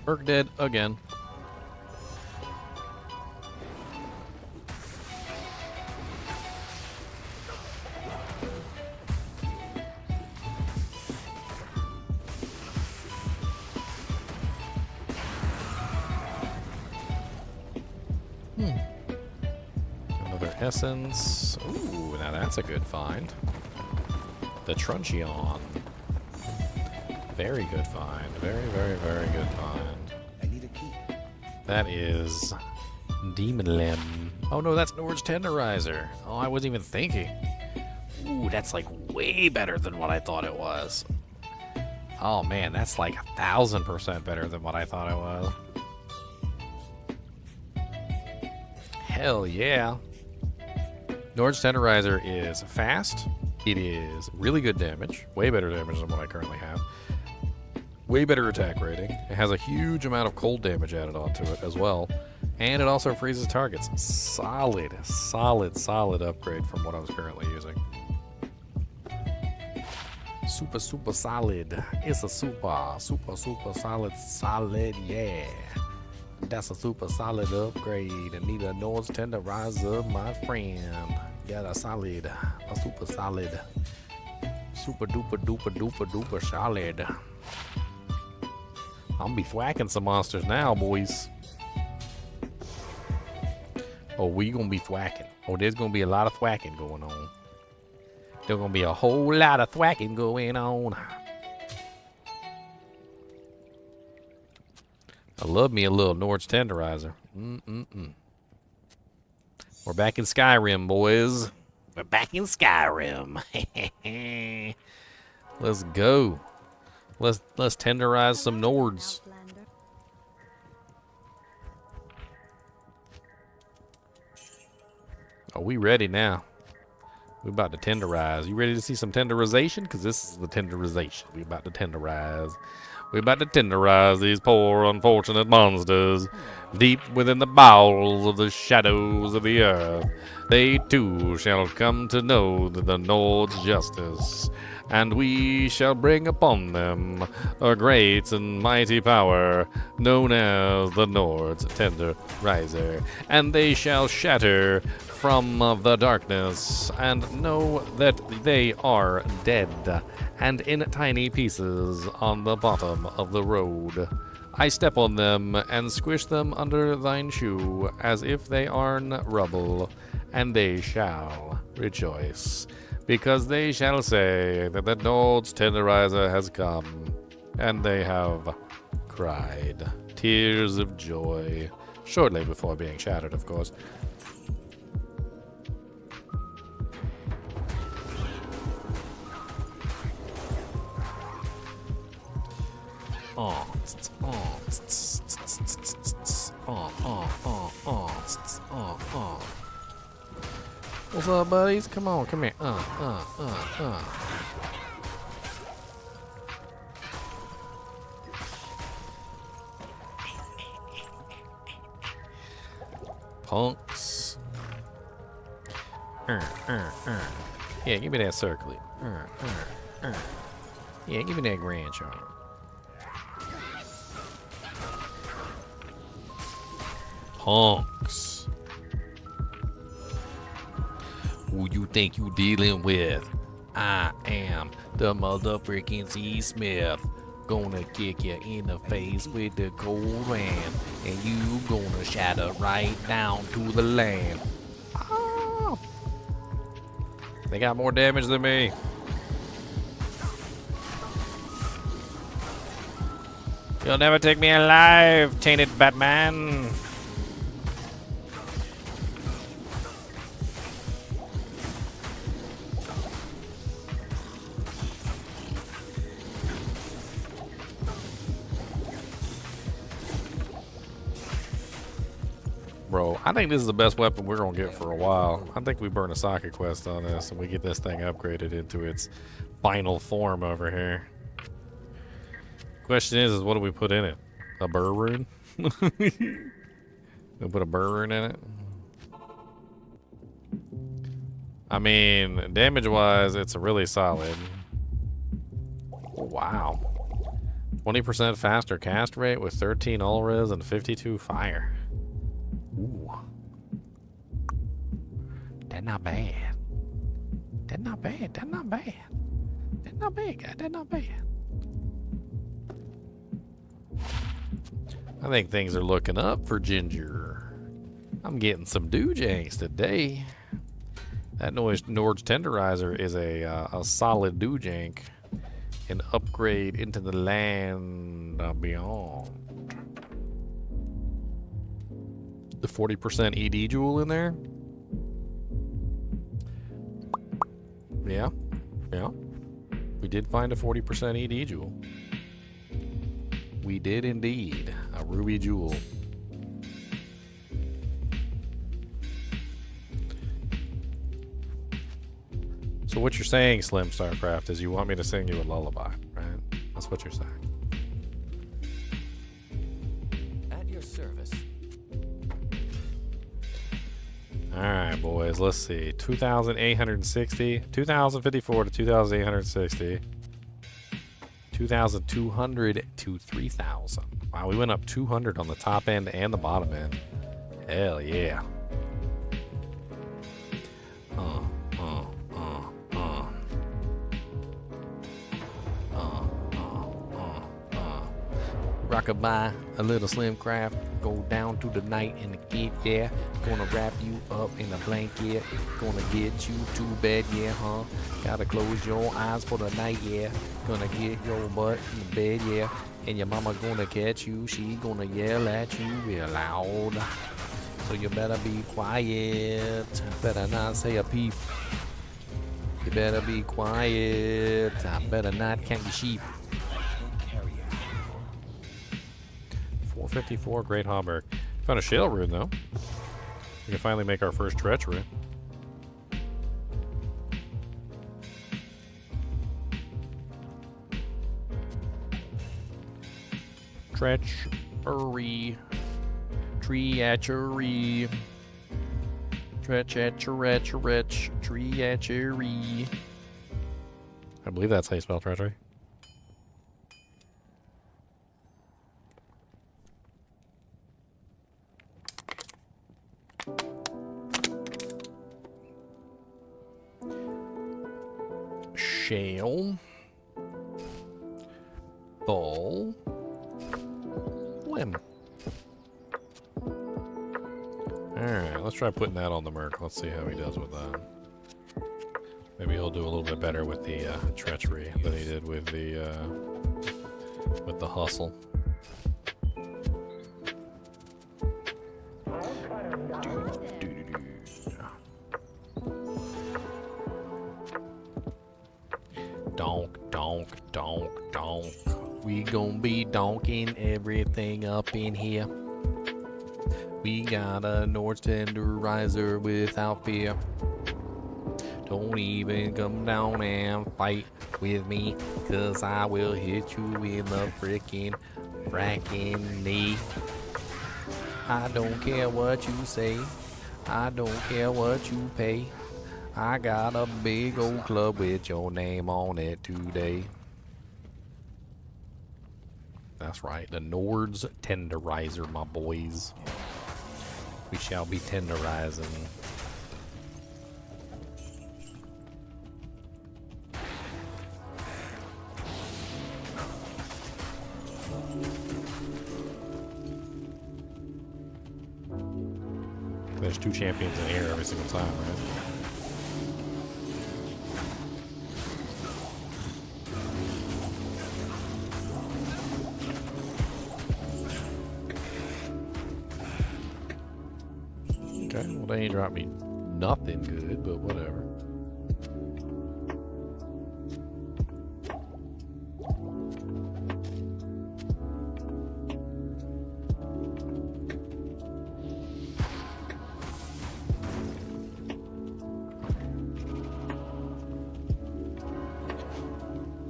Merc dead again. Another essence. Ooh, now that's a good find. The Truncheon. Very good find. Very, very, very good find. I need a key. That is Demon Limb. Oh no, that's Nord's Tenderizer. Oh, I wasn't even thinking. Ooh, that's like way better than what I thought it was. Oh man, that's like 1,000% better than what I thought it was. Hell yeah. Nord's Tenderizer is fast. It is really good damage. Way better damage than what I currently have. Way better attack rating. It has a huge amount of cold damage added onto it as well. And it also freezes targets. Solid, solid, solid upgrade from what I was currently using. Super, super solid. It's a super, super, super solid, yeah. That's a super solid upgrade. I need a Nord's Tenderizer, my friend. Got a solid, a super solid. Super duper duper duper duper solid. I'm be thwacking some monsters now, boys. Oh, we gonna be thwacking. Oh, there's gonna be a lot of thwacking going on. There's gonna be a whole lot of thwacking going on. I love me a little Nord's Tenderizer. We're back in Skyrim, boys. We're back in Skyrim. Let's go. Let's tenderize some Nords. Outlander. Are we ready now? We about to tenderize. You ready to see some tenderization? Because this is the tenderization. We about to tenderize. We about to tenderize these poor unfortunate monsters deep within the bowels of the shadows of the earth. They too shall come to know the Lord's justice, and we shall bring upon them a great and mighty power known as the Lord's Tenderizer, and they shall shatter from the darkness and know that they are dead and in tiny pieces on the bottom of the road. I step on them and squish them under thine shoe as if they are rubble, and they shall rejoice, because they shall say that the Lord's Tenderizer has come, and they have cried tears of joy, shortly before being shattered, of course. What's up, buddies? Come on, come here. Punks. Yeah, give me that circlet. Yeah, give me that grand charm. Punks. Who you think you dealing with? I am the motherfucking C. Smith. Gonna kick you in the face with the cold ram, and you gonna shatter right down to the land. Ah. They got more damage than me. You'll never take me alive, tainted Batman. Bro, I think this is the best weapon we're gonna get for a while. I think we burn a socket quest on this and we get this thing upgraded into its final form over here. Question is what do we put in it? A burr rune? We'll put a burr rune in it? I mean, damage-wise, it's a really solid. Wow. 20% faster cast rate with 13 all-res and 52 fire. Ooh. That's not bad. That's not bad. That's not bad. That's not bad, guy. That's not bad. I think things are looking up for Ginger. I'm getting some doojanks today. That Nord's Tenderizer is a solid doojank. An upgrade into the land beyond. The 40% ED jewel in there? Yeah. Yeah. We did find a 40% ED jewel. We did indeed. A ruby jewel. So what you're saying, Slim Starcraft, is you want me to sing you a lullaby, right? That's what you're saying. At your service. Alright, boys, let's see. 2,860, 2,054 to 2,860. 2,200 to 3,000. Wow, we went up 200 on the top end and the bottom end. Hell yeah. Rockabye, a little Slim Craft. Go down to the night in the kid, yeah. Gonna wrap you up in a blanket. Gonna get you to bed, yeah, huh? Gotta close your eyes for the night, yeah. Gonna get your butt in the bed, yeah. And your mama gonna catch you. She gonna yell at you real loud. So you better be quiet. Better not say a peep. You better be quiet. I better not count your sheep. 454, Great Hauberk. Found a shale rune though. We can finally make our first stretch rune. Treachery. Treachery. Treachery. I believe that's how you spell treachery. Shale. Ball. Limb. Alright, let's try putting that on the Merc. Let's see how he does with that. Maybe he'll do a little bit better with the treachery than he did with the hustle. Donk. We gon' be donking everything up in here. We got a North Tenderizer without fear. Don't even come down and fight with me, 'cause I will hit you in the frickin' knee. I don't care what you say, I don't care what you pay. I got a big old club with your name on it today. That's right, the Nord's Tenderizer, my boys. We shall be tenderizing. There's 2 champions in here every single time, right? Okay, well they ain't dropped me nothing good, but whatever.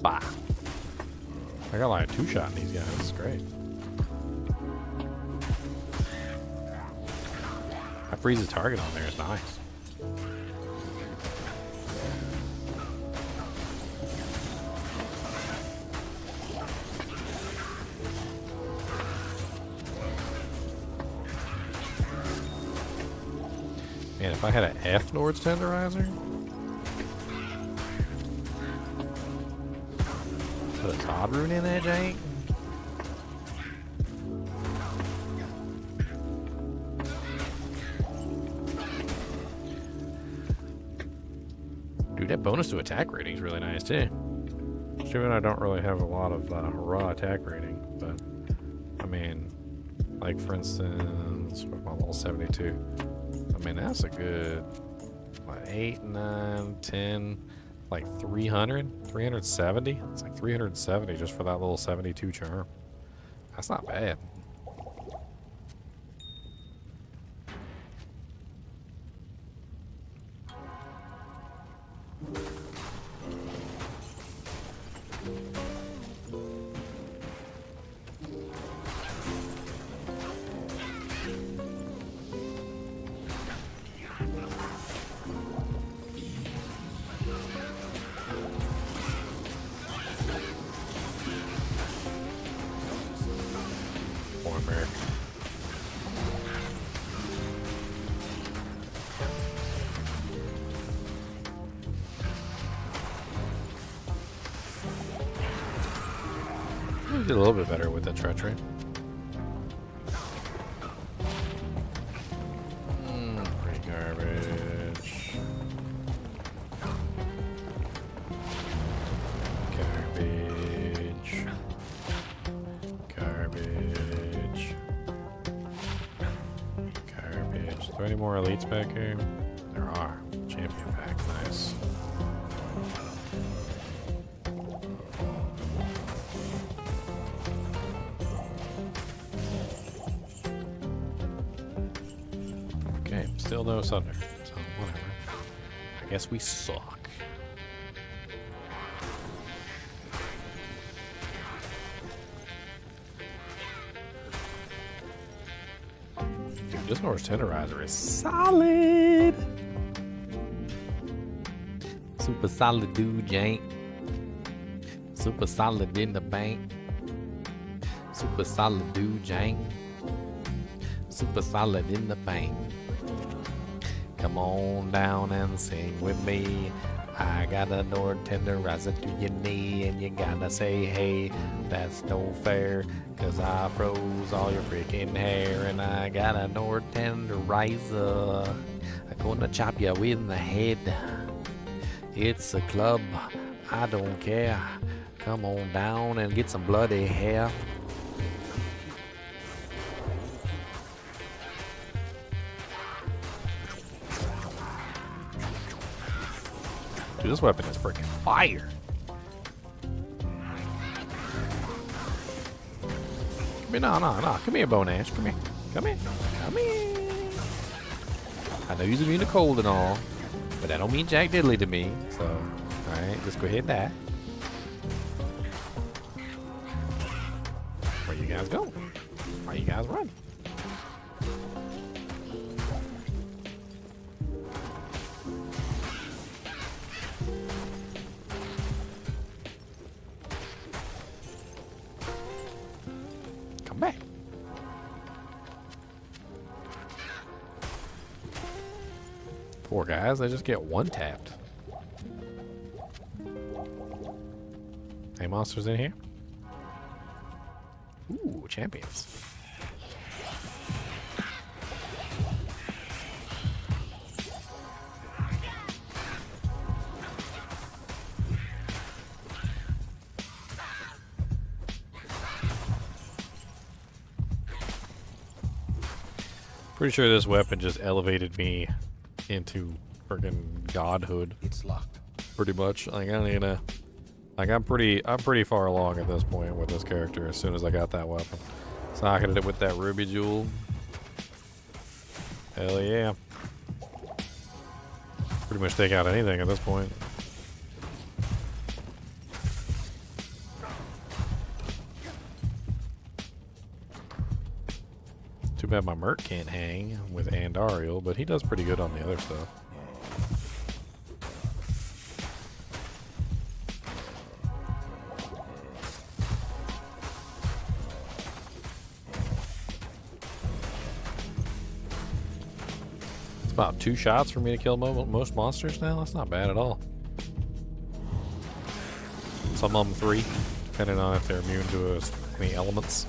Bah. I got like a 2-shot in these guys. It's great. I freeze the target on there. It's nice. Man, if I had an F Nord's Tenderizer, put a Todd Rune in that jank. Dude, that bonus to attack rating is really nice too. Even I don't really have a lot of raw attack rating, but I mean, like for instance, with my level 72, I mean that's a good, what, 8, 9, 10, like 300, 370. It's like 370 just for that little 72 charm. That's not bad. Did a little bit better with the treachery. Pretty garbage. Garbage. Garbage. Garbage. Are there any more elites back here? There are. Champion pack, nice. Still no thunder, so whatever. I guess we suck. This Norse Tenderizer is solid. Super solid dude, Jank. Super solid in the bank. Super solid dude, Jank. Super solid in the bank. Come on down and sing with me. I got a Nord Tenderizer to your knee, and you gotta say, hey, that's no fair, 'cause I froze all your freaking hair, and I got a Nord Tenderizer. I'm gonna chop you in the head. It's a club, I don't care. Come on down and get some bloody hair. Dude, this weapon is freaking fire. Come here, no. Come here, Bone Ash. Come here. Come here. Come here. I know you're immune to cold and all, but that don't mean jack diddly to me. So, alright, just go ahead and die. Where you guys go? Why you guys run? Come back. Poor guys, they just get one tapped. Any monsters in here? Ooh, champions. Pretty sure this weapon just elevated me into friggin' godhood. It's locked. Pretty much. Like, I don't even know. Like, I'm pretty far along at this point with this character as soon as I got that weapon. Socketed it with that ruby jewel. Hell yeah. Pretty much take out anything at this point. Too bad my Merc can't hang with Andariel, but he does pretty good on the other stuff. It's about 2 shots for me to kill most monsters now. That's not bad at all. Some of them 3, depending on if they're immune to any elements.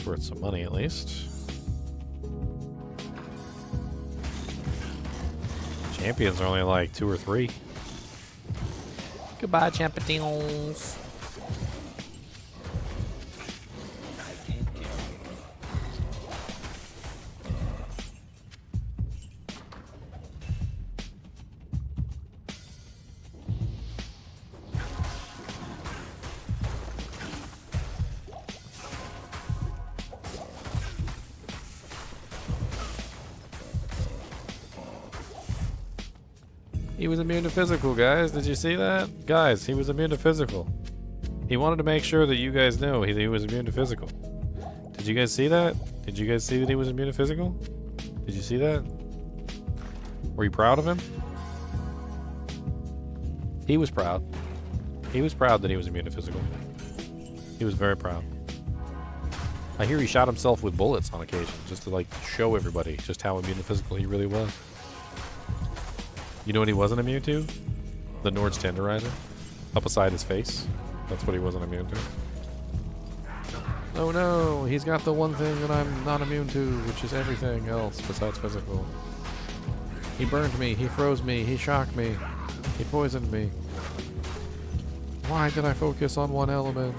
Worth some money at least. Champions are only like 2 or 3. Goodbye, champions. He was immune to physical, guys. Did you see that? Guys, he was immune to physical. He wanted to make sure that you guys knew he was immune to physical. Did you guys see that? Did you guys see that he was immune to physical? Did you see that? Were you proud of him? He was proud. He was proud that he was immune to physical. He was very proud. I hear he shot himself with bullets on occasion, just to like show everybody just how immune to physical he really was. You know what he wasn't immune to? The Nord's Tenderizer. Up beside his face. That's what he wasn't immune to. Oh no, he's got the one thing that I'm not immune to, which is everything else besides physical. He burned me, he froze me, he shocked me, he poisoned me. Why did I focus on one element?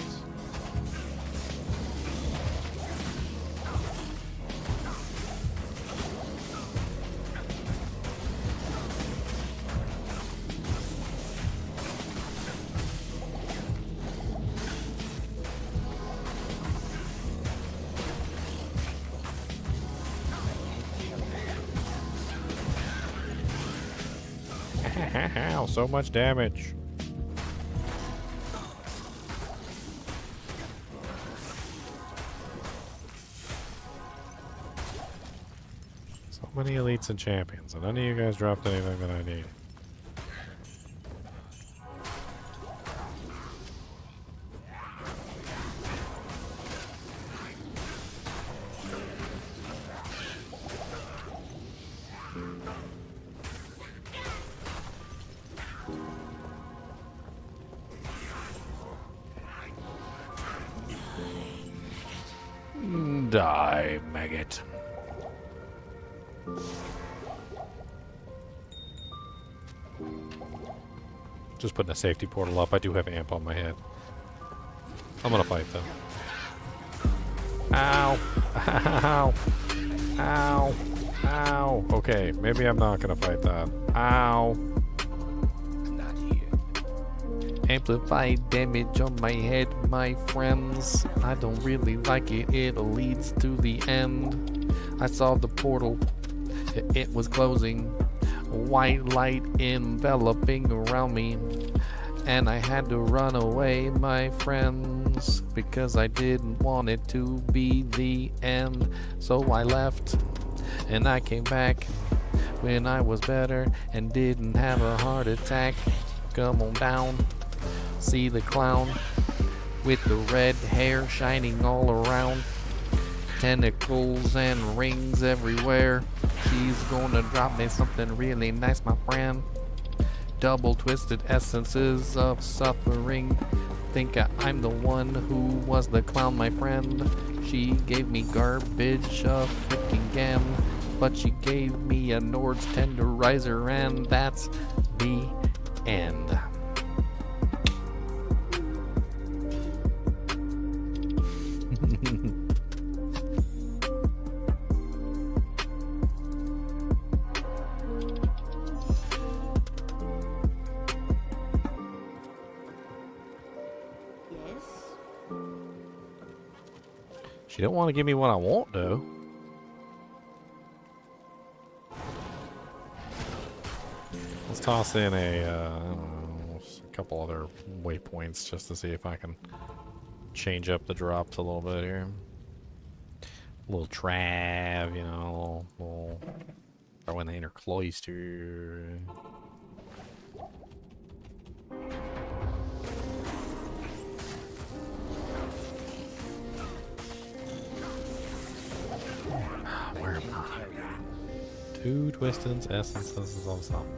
Ow, so much damage. many elites and champions, and none of you guys dropped anything that I need. Die, maggot. Just putting a safety portal up. I do have amp on my head. I'm gonna fight though. Ow! Ow! Ow! Ow! Okay, maybe I'm not gonna fight that. Ow! Not here. Amplified damage on my head, my friends. I don't really like it. It leads to the end. I saw the portal. It was closing. White light enveloping around me. And I had to run away, my friends, because I didn't want it to be the end. So I left, and I came back when I was better and didn't have a heart attack. Come on down, see the clown with the red hair shining all around. Tentacles and rings everywhere. She's gonna drop me something really nice, my friend. Double twisted essences of suffering. Think I'm the one who was the clown, my friend. She gave me garbage of freaking gem, but she gave me a Nord's Tenderizer, and that's the end. Yes? She don't want to give me what I want, though. Let's toss in a, I don't know, a couple other waypoints just to see if I can change up the drops a little bit here. A little trav, you know, a little throw in the inner cloister. Where am I? 2 twisted essences of something.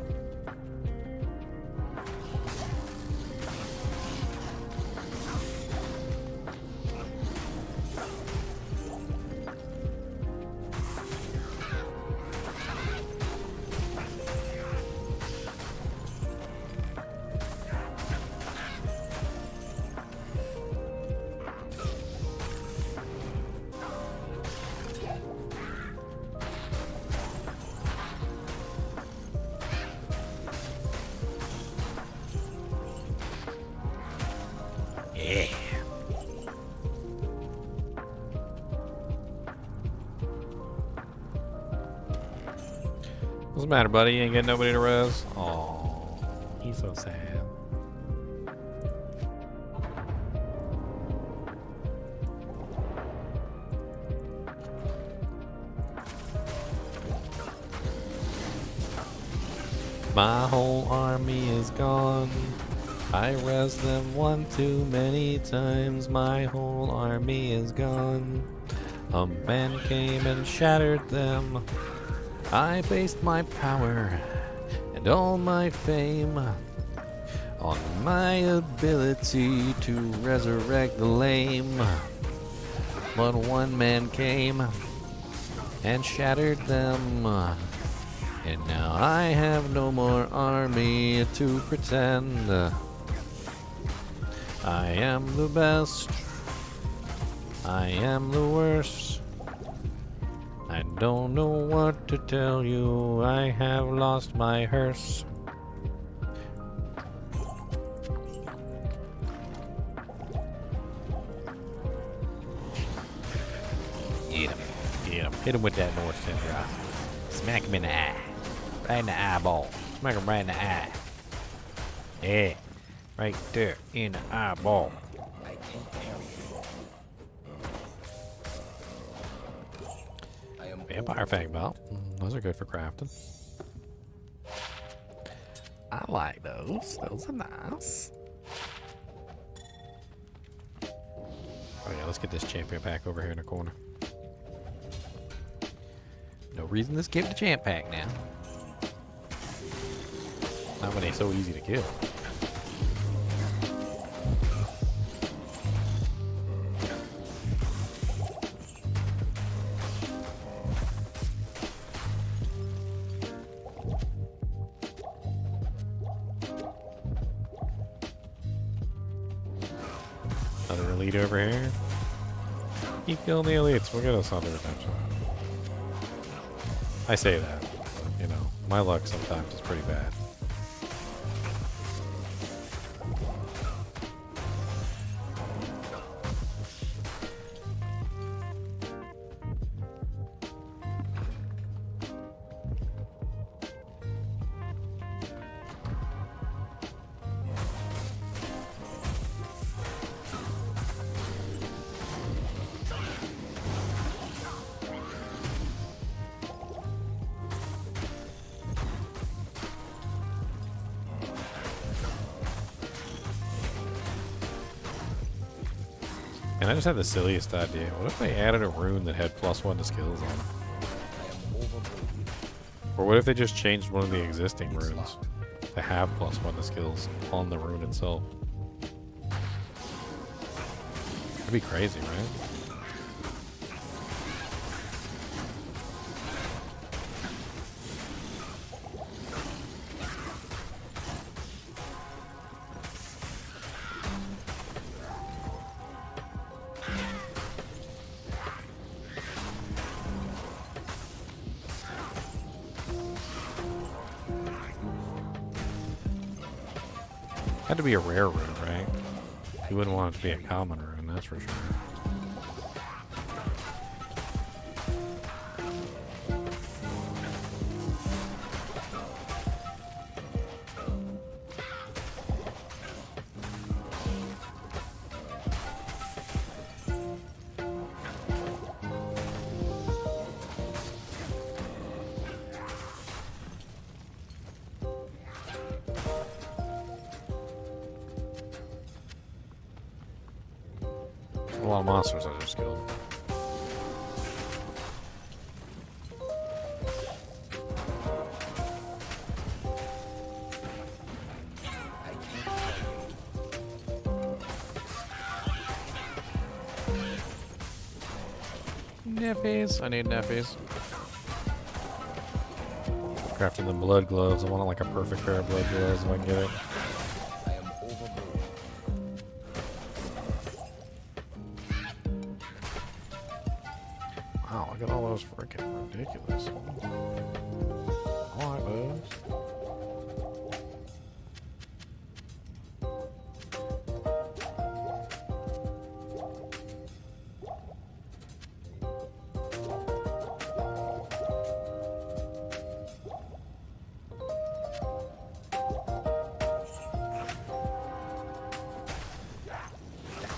What's the matter, buddy? You ain't getting nobody to res? Oh, he's so sad. My whole army is gone. I res them one too many times. My whole army is gone. A man came and shattered them. I based my power and all my fame on my ability to resurrect the lame. But one man came and shattered them, and now I have no more army to pretend. I am the best, I am the worst. I don't know what to tell you, I have lost my hearse. Get him, get him. Hit him with that North Tenderizer. Smack him in the eye. Right in the eyeball. Smack him right in the eye. Yeah, right there in the eyeball. I can carry it. I am Vampire Fang Belt. Those are good for crafting. I like those. Those are nice. Oh yeah, let's get this champion pack over here in the corner. No reason to skip the champ pack now. Not when they're so easy to kill. Another elite over here. Keep killing the elites. We'll get us on the redemption. I say that, but, you know, my luck sometimes is pretty bad. And I just had the silliest idea. What if they added a rune that had +1 to skills on it? Or what if they just changed one of the existing runes to have +1 to skills on the rune itself? That'd be crazy, right? Had to be a rare rune, right? You wouldn't want it to be a common rune, that's for sure. A lot of monsters I just killed. Neffies. I need neffies. Crafting the blood gloves. I want like a perfect pair of blood gloves if I can get it. I am overboard. Wow, look at all those freaking ridiculous. I like those.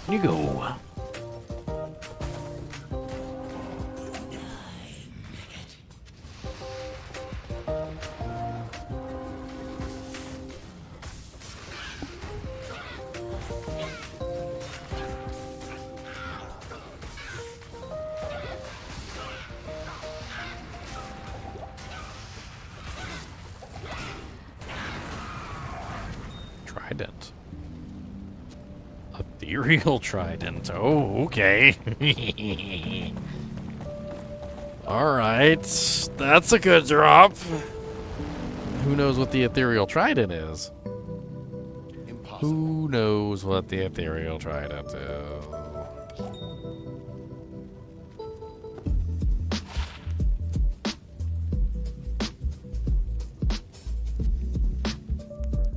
You go. Trident. Ethereal trident. Oh, okay. Alright. That's a good drop. Who knows what the ethereal trident is? Impossible. Who knows what the ethereal trident is?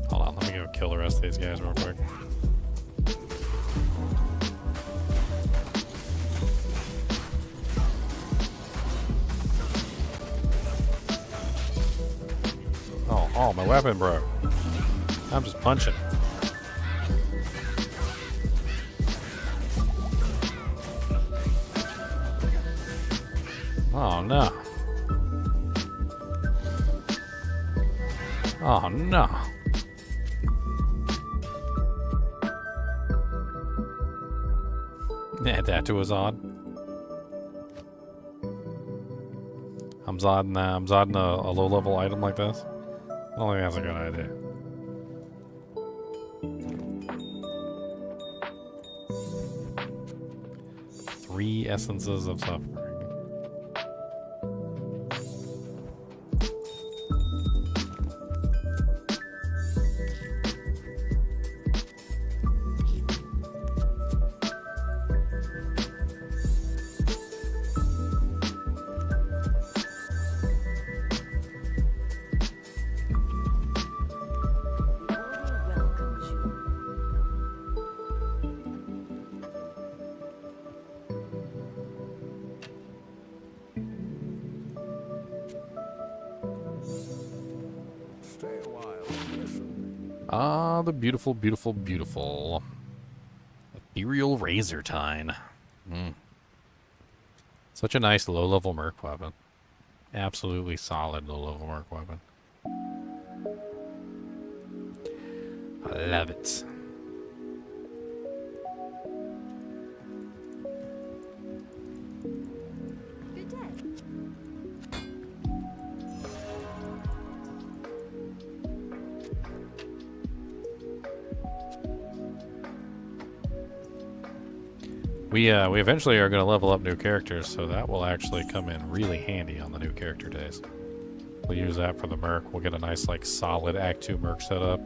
Hold on, let me go kill the rest of these guys real quick. Oh, my weapon broke. I'm just punching. Oh no. Oh no. Add that to a Zod. I'm zodding a low-level item like this. I don't think that's a good idea. Three essences of suffering. welcomes you. Stay a while and listen. Ah, the beautiful, beautiful, beautiful. Ethereal Razortine. Such a nice low-level merc weapon. Absolutely solid low-level merc weapon. I love it. Good day. We eventually are going to level up new characters, so that will actually come in really handy on the new character days. We'll use that for the merc. We'll get a nice, like, solid Act 2 merc setup.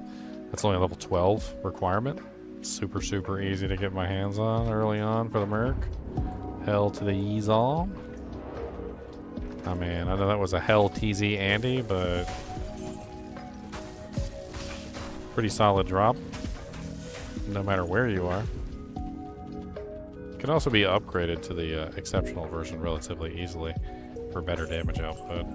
That's only a level 12 requirement. Super, super easy to get my hands on early on for the merc. Hell to the Yeezall. I mean, I know that was a Hell TZ Andy, but pretty solid drop, no matter where you are. Can also be upgraded to the exceptional version relatively easily for better damage output.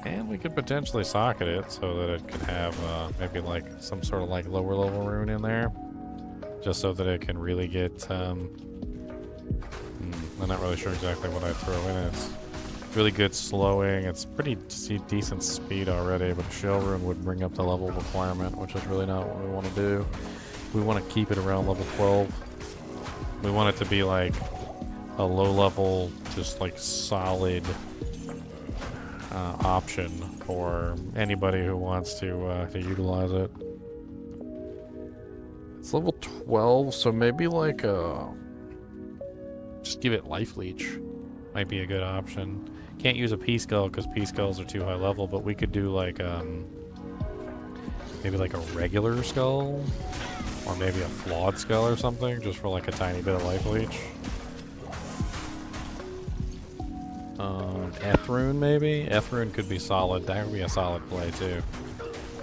And we could potentially socket it so that it could have maybe like some sort of like lower level rune in there. Just so that it can really get, I'm not really sure exactly what I'd throw in it. It's really good slowing. It's pretty decent speed already, but a shell rune would bring up the level requirement, which is really not what we want to do. We want to keep it around level 12. We want it to be like a low level, just like solid option for anybody who wants to utilize it. It's level 12, so maybe like Just give it life leech. Might be a good option. Can't use a P skull because P skulls are too high level, but we could do like maybe like a regular skull. Or maybe a flawed skull or something, just for like a tiny bit of life leech. Ethrune maybe? Ethrune could be solid. That would be a solid play too.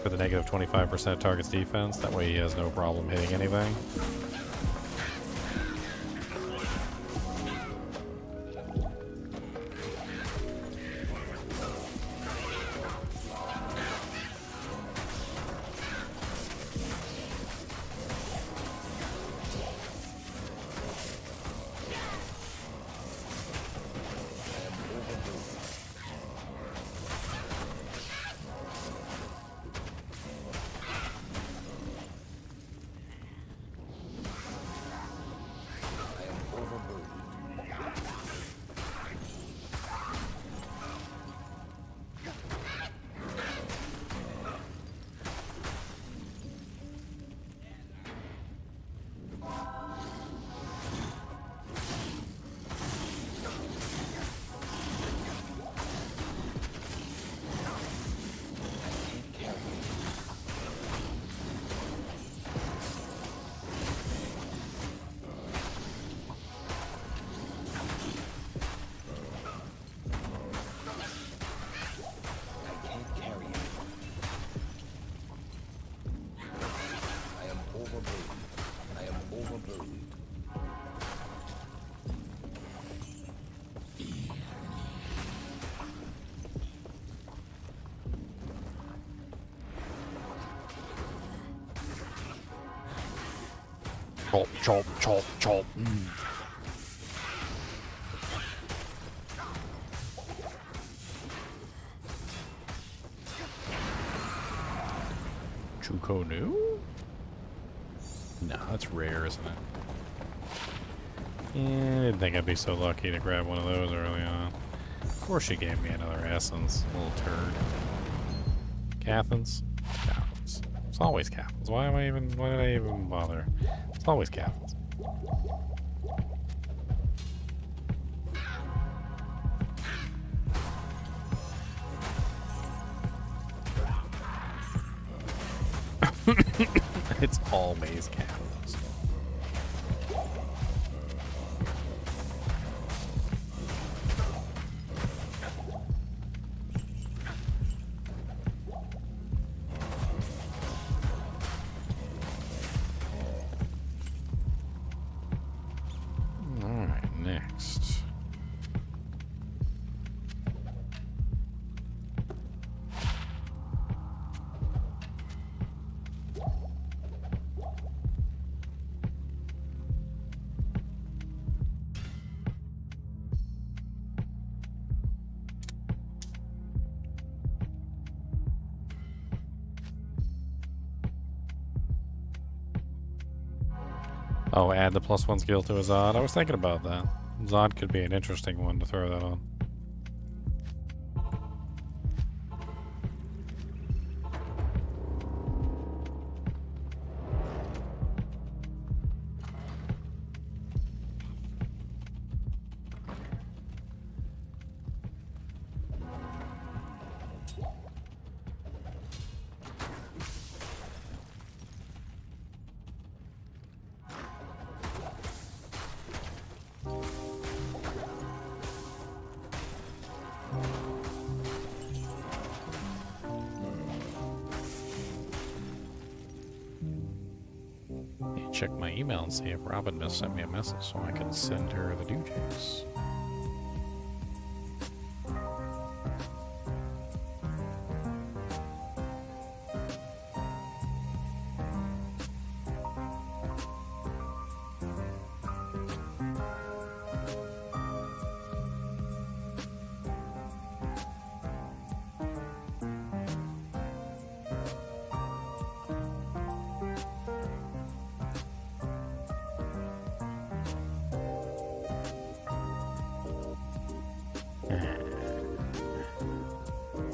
For the negative 25% target's defense. That way he has no problem hitting anything. chop, chop, chop, chop. Chuko new? No, that's rare, isn't it? Yeah, I didn't think I'd be so lucky to grab one of those early on. Of course she gave me another essence, little turd. Cathans? Cathans. It's always Cathans. Why did I even bother? It's always Cathans. It's always Cathans. Alright, next. Oh, add the +1 skill to a Zod. I was thinking about that. Zod could be an interesting one to throw that on. Check my email and see if Robin just sent me a message so I can send her the doojays.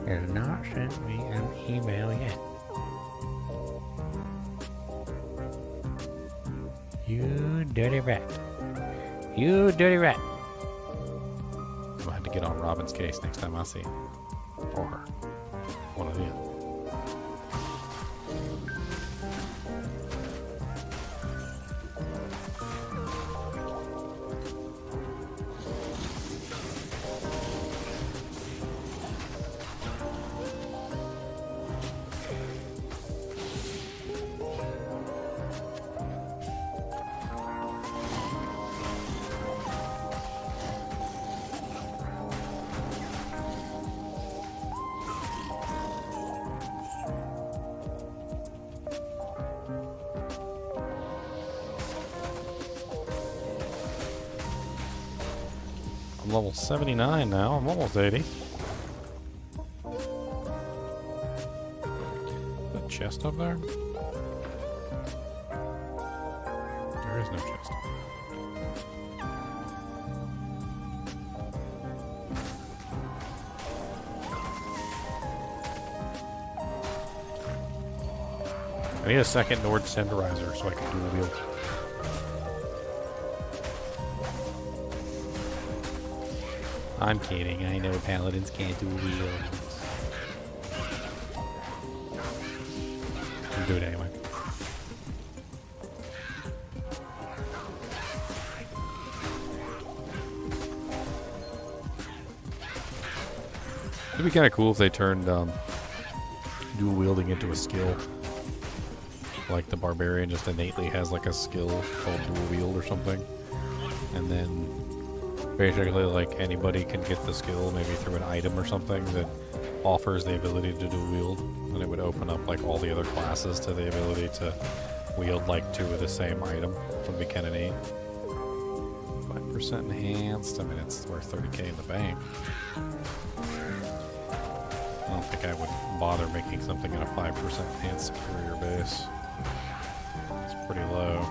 Has not sent me an email yet. You dirty rat. You dirty rat. I'm gonna have to get on Robin's case next time I see him. Or her. One of them. I'm level 79 now. I'm almost 80. The chest up there? There is no chest. I need a second Nord Tenderizer so I can dual wield. I'm kidding. I know paladins can't do wields. I'll do it anyway. It'd be kind of cool if they turned dual wielding into a skill. Like the barbarian just innately has like a skill called dual wield or something. And then basically, like, anybody can get the skill maybe through an item or something that offers the ability to dual wield, and it would open up, like, all the other classes to the ability to wield, like, two of the same item. Would be kind of neat. 5% enhanced. I mean, it's worth 30k in the bank. I don't think I would bother making something at a 5% enhanced superior base. It's pretty low.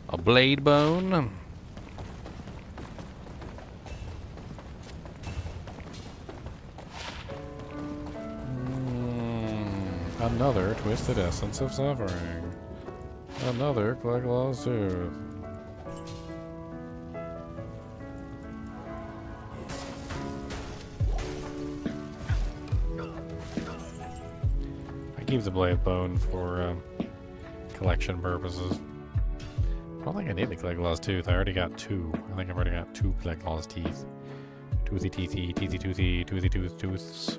A blade bone. Another twisted essence of suffering. Another Cleglaws tooth. I keep the blade bone for collection purposes. I don't think I need the Cleglaws tooth. I already got 2. I think I've already got 2 Cleglaws teeth. Toothy teethy, teethy toothy, toothy tooths.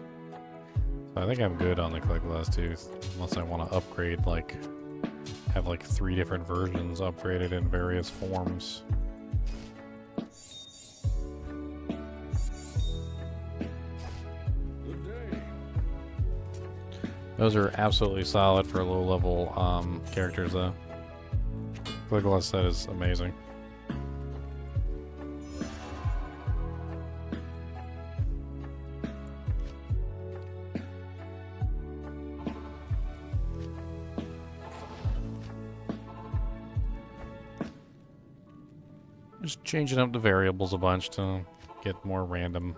So I think I'm good on the Cleglaws tooth. Unless I want to upgrade, like, have like 3 different versions upgraded in various forms. Those are absolutely solid for low level characters though. Cleglaws set is amazing. Just changing up the variables a bunch to get more random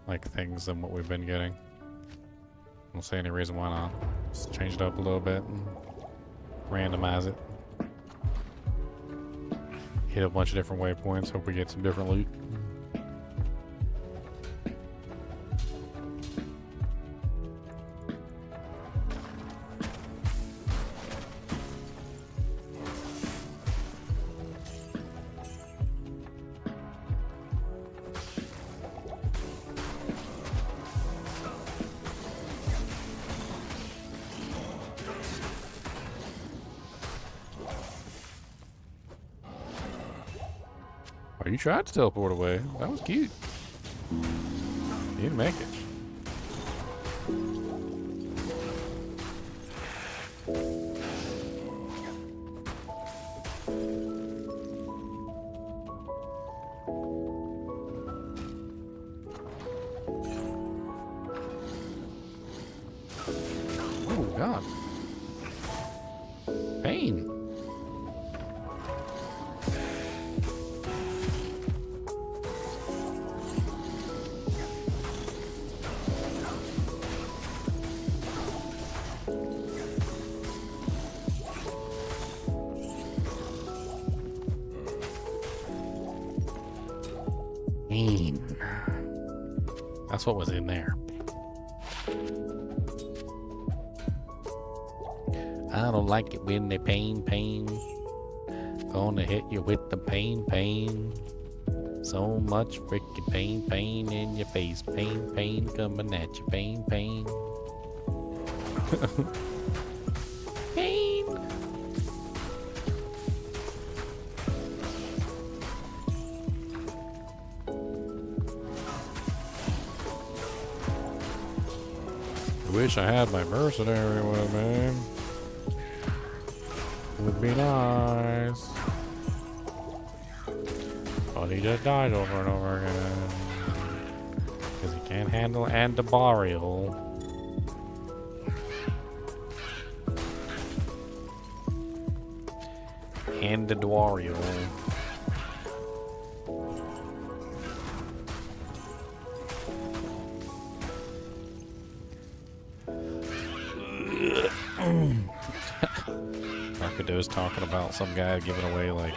like things than what we've been getting. I don't see any reason why not. Just change it up a little bit and randomize it. Hit a bunch of different waypoints, hope we get some different loot. Oh, you tried to teleport away. That was cute. You didn't make it. Oh, God. Pain. That's what was in there. I don't like it when they pain. Gonna hit you with the pain. So much freaking pain in your face. Pain coming at you. Pain. Pain. I wish I had my mercenary with me. Would be nice. But he just dies over and over again. Because he can't handle Andabarial. Andadwarial. videos talking about some guy giving away like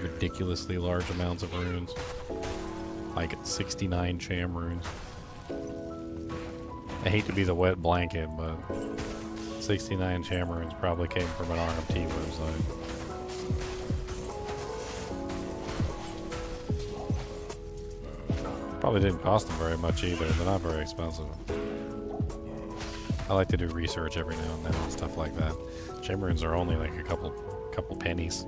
ridiculously large amounts of runes. Like 69 sham runes. I hate to be the wet blanket, but 69 sham runes probably came from an RMT website. Probably didn't cost them very much either. They're not very expensive. I like to do research every now and then and stuff like that. Sham runes are only like a couple pennies.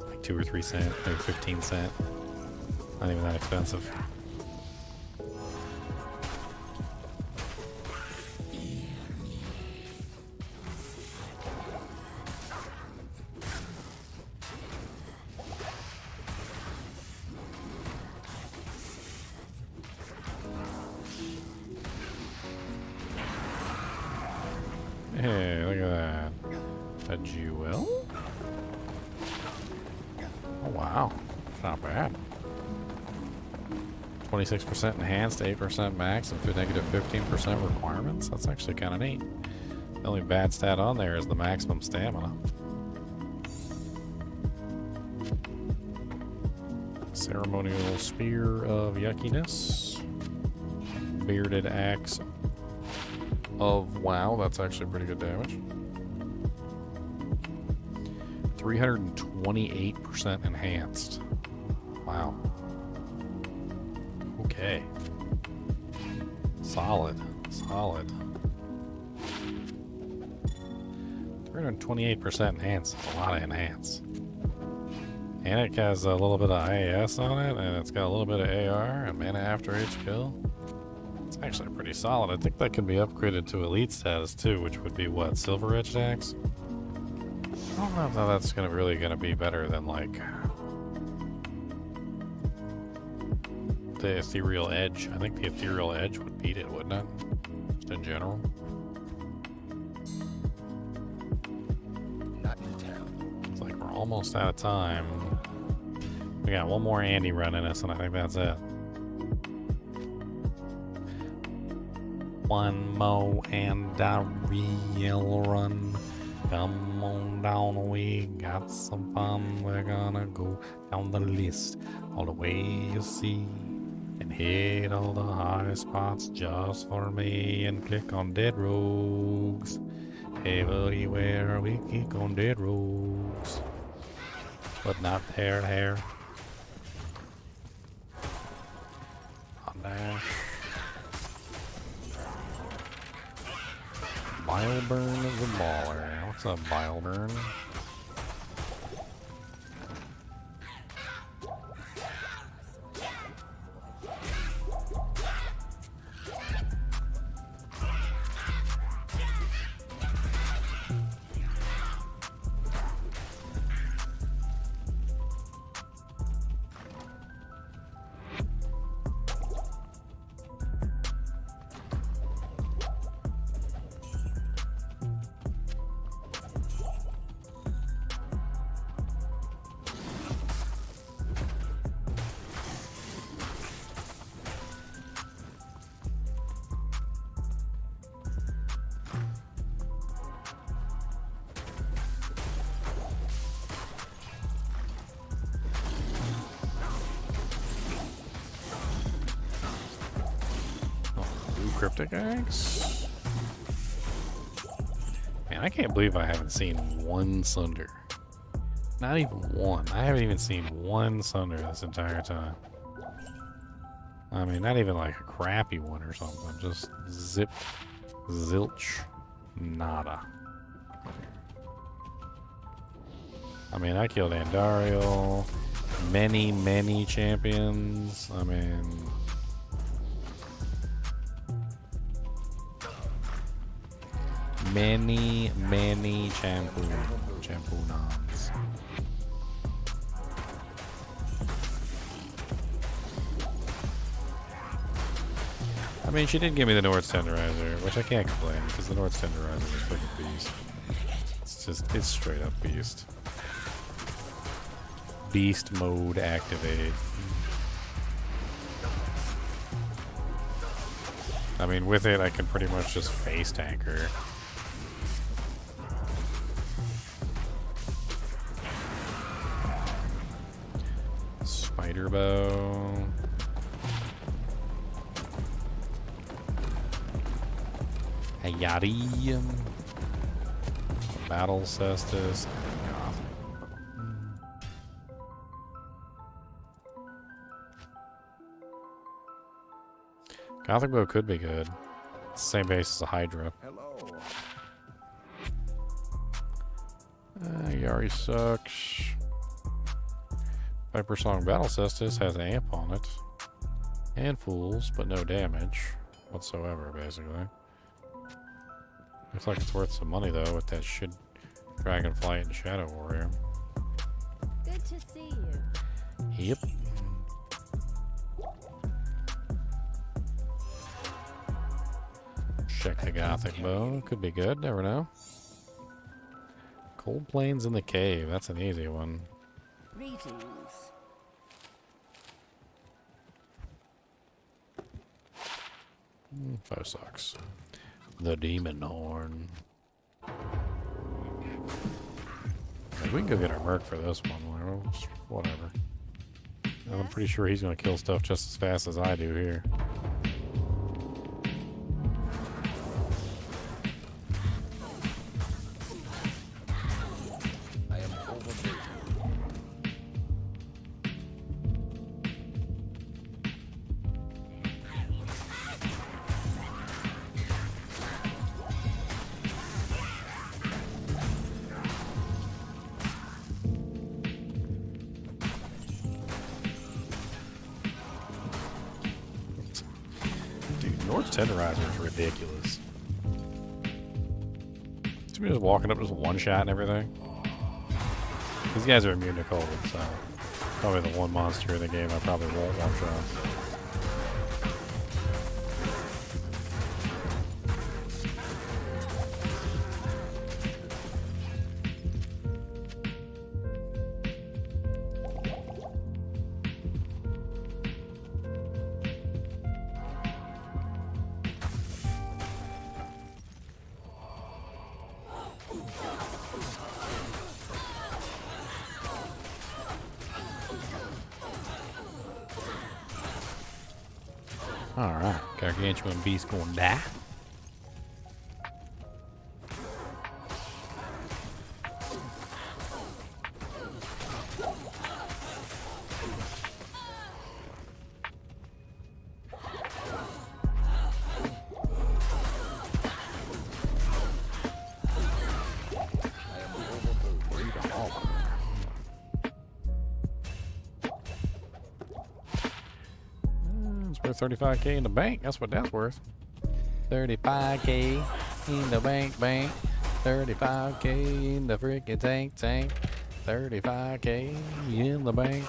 Like 2 or 3 cents, maybe 15 cents. Not even that expensive. Hey, look at that. A jewel? Oh wow. Not bad. 26% enhanced, 8% max, and negative 15% requirements? That's actually kind of neat. The only bad stat on there is the maximum stamina. Ceremonial Spear of Yuckiness. Bearded Axe of wow, that's actually pretty good damage. 328% enhanced. Wow. Okay. Solid. Solid. 328% enhanced. That's a lot of enhance. And it has a little bit of IAS on it, and it's got a little bit of AR and mana after each kill. It's actually pretty solid. I think that can be upgraded to elite status too, which would be what, Silver Edged Axe? I don't know if that's really gonna be better than like the Ethereal Edge. I think the Ethereal Edge would beat it, wouldn't it? Just in general. Not in town. It's like we're almost out of time. We got one more Andy running us, and I think that's it. One more and a real run. Come on down, we got some fun. We're gonna go down the list all the way you see, and hit all the high spots just for me, and click on dead rogues. Everywhere we click on dead rogues, but not there. On there. Bileburn is a baller. What's up, Bileburn? Cryptic Axe? Man, I can't believe I haven't seen one Sunder. Not even one. I haven't even seen one Sunder this entire time. I mean, not even like a crappy one or something. Just zip, zilch, nada. I mean, I killed Andariel. Many champions. I mean... Many champoonons. I mean, she did give me the Nord's Tenderizer, which I can't complain, because the Nord's Tenderizer is freaking beast. It's straight up beast. Beast mode activated. I mean, with it, I can pretty much just face tank her. Spider bow. A yachty. Battle cestus. Gothic bow could be good. It's the same base as a Hydra. Hello. Yari sucks. Viper Song Battle Cestus has an amp on it. And fools, but no damage whatsoever, basically. Looks like it's worth some money, though, with that shit Dragonflight and Shadow Warrior. Good to see you. Yep. Check the Gothic bow. Could be good, never know. Cold Plains in the Cave. That's an easy one. Greetings. Foe sucks. The Demon Horn. Like, we can go get our Merc for this one. Whatever. I'm pretty sure he's going to kill stuff just as fast as I do here. I am overburdened. Dude, North Tenderizer is ridiculous. To me, just walking up, just one shot and everything. These guys are immune to cold, so probably the one monster in the game I probably won't one shot. Alright, Gargantuan Beast gonna die. Worth 35k in the bank. That's what that's worth. 35k in the bank. 35k in the freaking tank. 35k in the bank.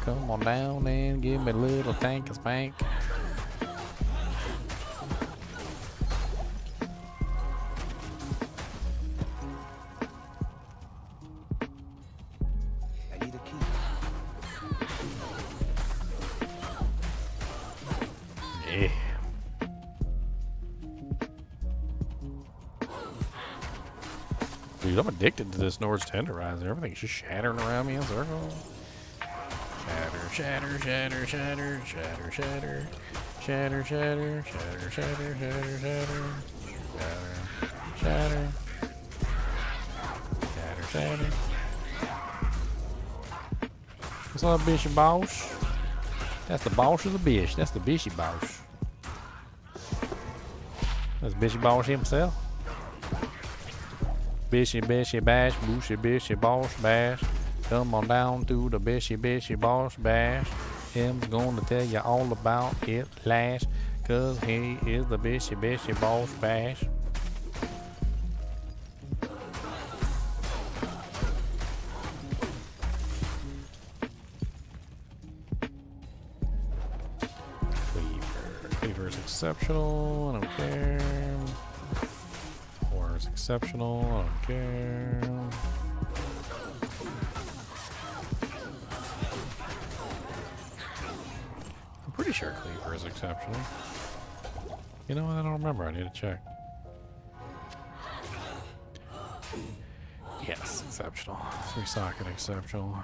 Come on down and give me a little tank and spank. I need a key. Yeah. Dude, I'm addicted to this Nord's Tenderizer. Everything's just shattering around me in circles. Shatter, shatter, shatter, shatter, shatter, shatter, shatter, shatter, shatter, shatter, shatter, shatter, shatter, shatter, shatter. What's up, Bishy Boss? That's the boss of the bish. That's the Bishy Boss. That's Bishy Boss himself. Bishy, bishy, bash, booshy, bishy, boss, bash. Come on down to the bishy, bishy, boss, bash. Him's gonna tell you all about it last. Cause he is the bishy, bishy, boss, bash. Cleaver is exceptional. I don't care. Horror is exceptional. I don't care. I'm pretty sure Cleaver is exceptional. You know what? I don't remember. I need to check. Yes, exceptional. 3 socket exceptional.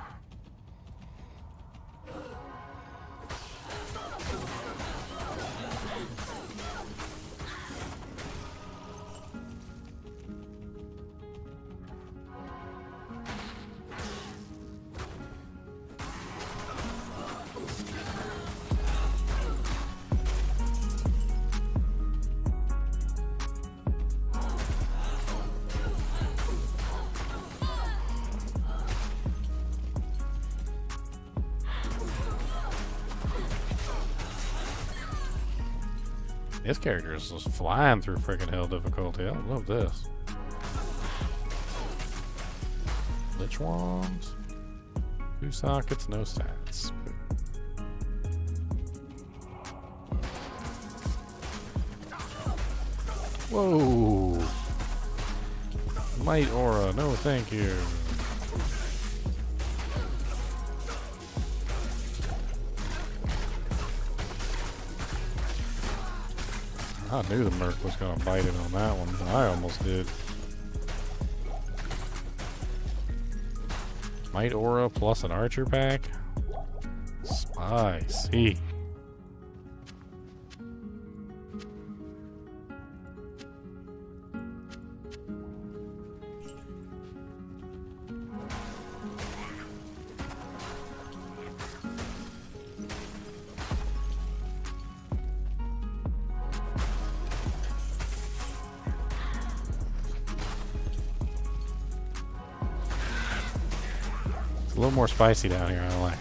This character is just flying through freaking hell difficulty. I love this. Lich wands. 2 sockets, no stats. Whoa! Might aura, no thank you. I knew the Merc was gonna bite it on that one. I almost did. Might aura plus an archer pack? Spicy. A little more spicy down here, I like.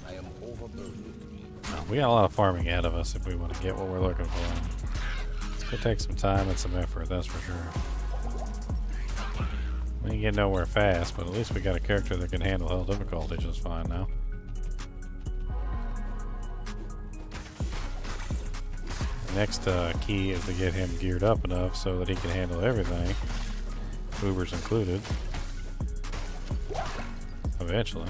I am overburdened. We got a lot of farming ahead of us if we want to get what we're looking for. It's gonna take some time and some effort, that's for sure. We ain't get nowhere fast, but at least we got a character that can handle hell difficulty just fine now. Next key is to get him geared up enough so that he can handle everything, Ubers included, eventually.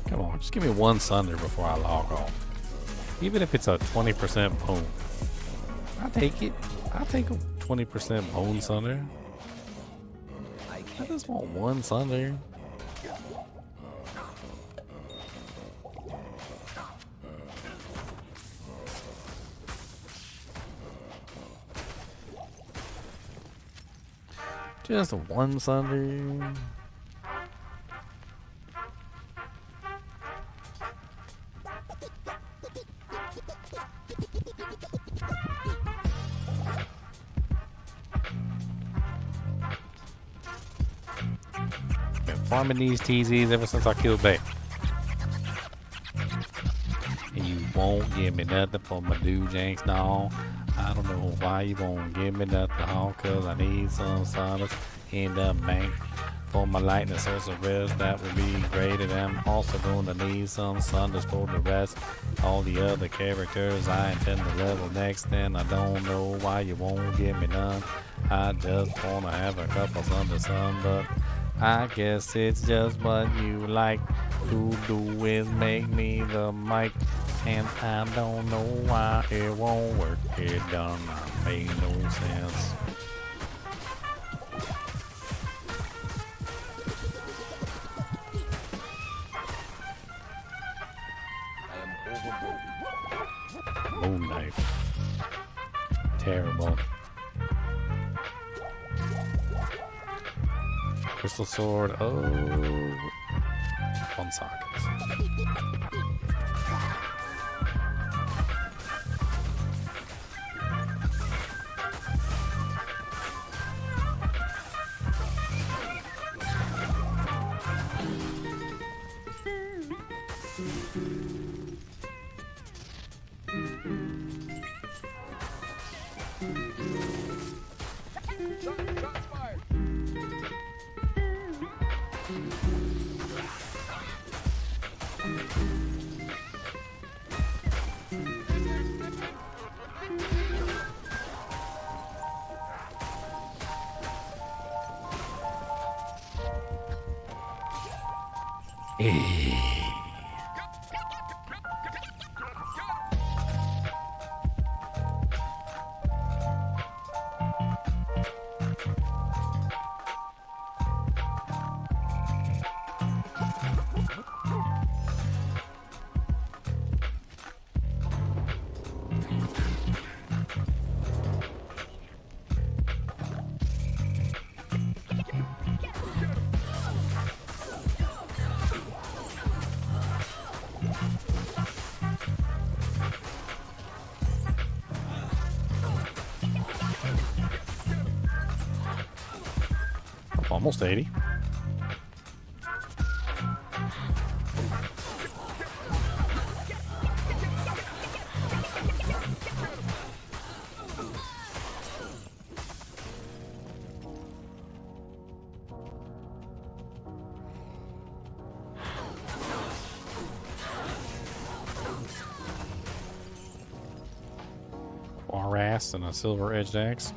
Come on, just give me one Sunder before I log off. Even if it's a 20% bone. I'll take it. I'll take a 20% bone Sunder. I just want one Sunder. Just one Sunder. Been farming these TZs ever since I killed Bay. And you won't give me nothing for my dude Janks, no. I don't know why you won't give me nothing, all cause I need some solace in the bank. For my lightning source of rest, that would be great. And I'm also gonna need some sunders for the rest. All the other characters I intend to level next, and I don't know why you won't give me none. I just wanna have a couple sunders, but I guess it's just what you like to do is make me the mic. And I don't know why it won't work. It done not make no sense. Moon knife. Terrible. Crystal sword. Oh, one socket. Almost 80. Quaras and a silver edged axe.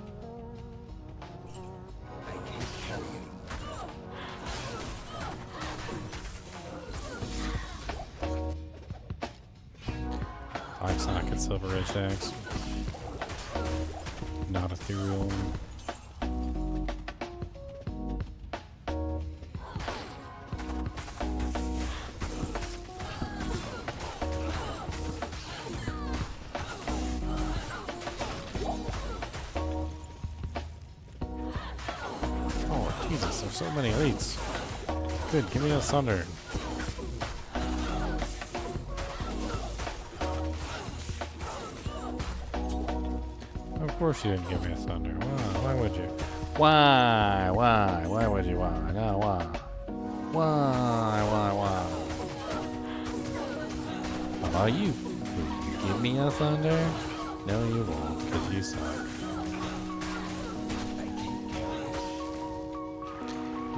Silver edge axe. Not ethereal. Oh, Jesus, there's so many elites. Good, give me a thunder. Of course you didn't give me a thunder. Why would you? Why would you? Why? No, why? Why? How about you? Will you give me a thunder? No, you won't, because you suck.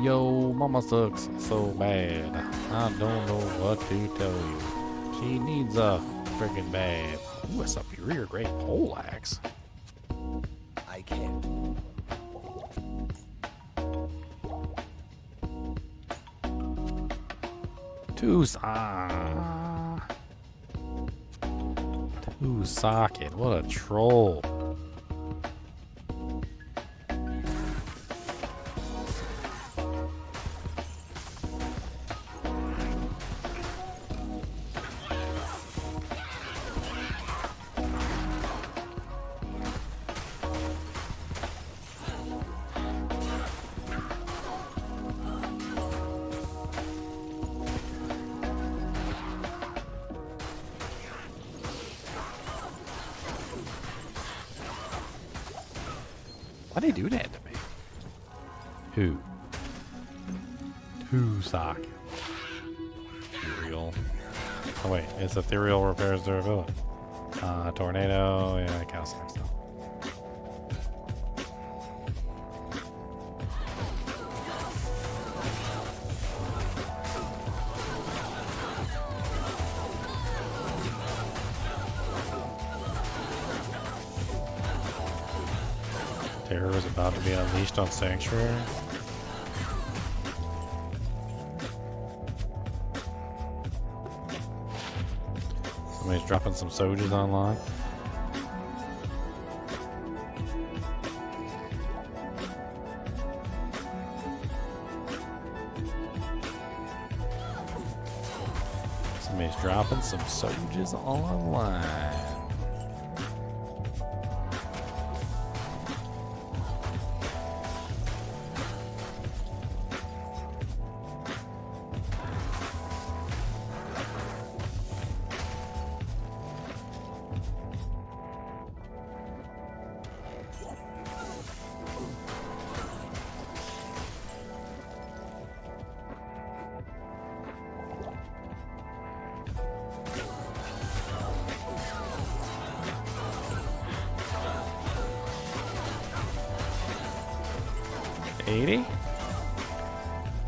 Yo, mama sucks so bad. I don't know what to tell you. She needs a friggin' bad. Ooh, a superior grade pole axe. I can't. Two socket. What a troll. Why'd they do that to me? Who? Two socket. Ethereal. Oh wait, it's ethereal repairs durability. Tornado, yeah, that kind of sucks though. Terror is about to be unleashed on Sanctuary. Somebody's dropping some soldiers online. Somebody's dropping some soldiers online.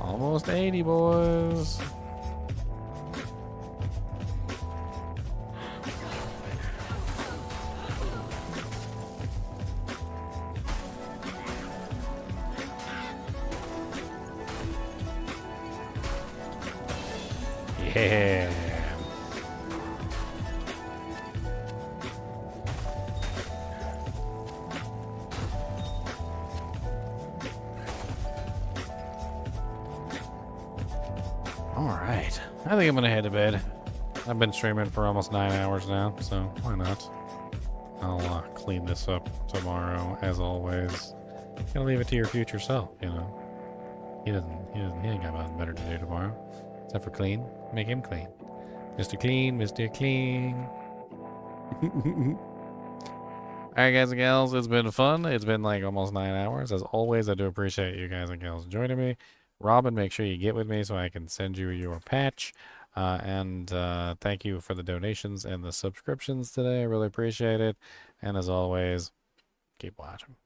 Almost 80, boys. Yeah. Alright. I think I'm gonna head to bed. I've been streaming for almost 9 hours now, so why not? I'll clean this up tomorrow, as always. Gonna leave it to your future self, you know. He ain't got nothing better to do tomorrow. Except for clean. Make him clean. Mr. Clean, Mr. Clean. Alright, guys and gals, it's been fun. It's been like almost 9 hours. As always, I do appreciate you guys and gals joining me. Robin, make sure you get with me so I can send you your patch. And thank you for the donations and the subscriptions today. I really appreciate it. And as always, keep watching.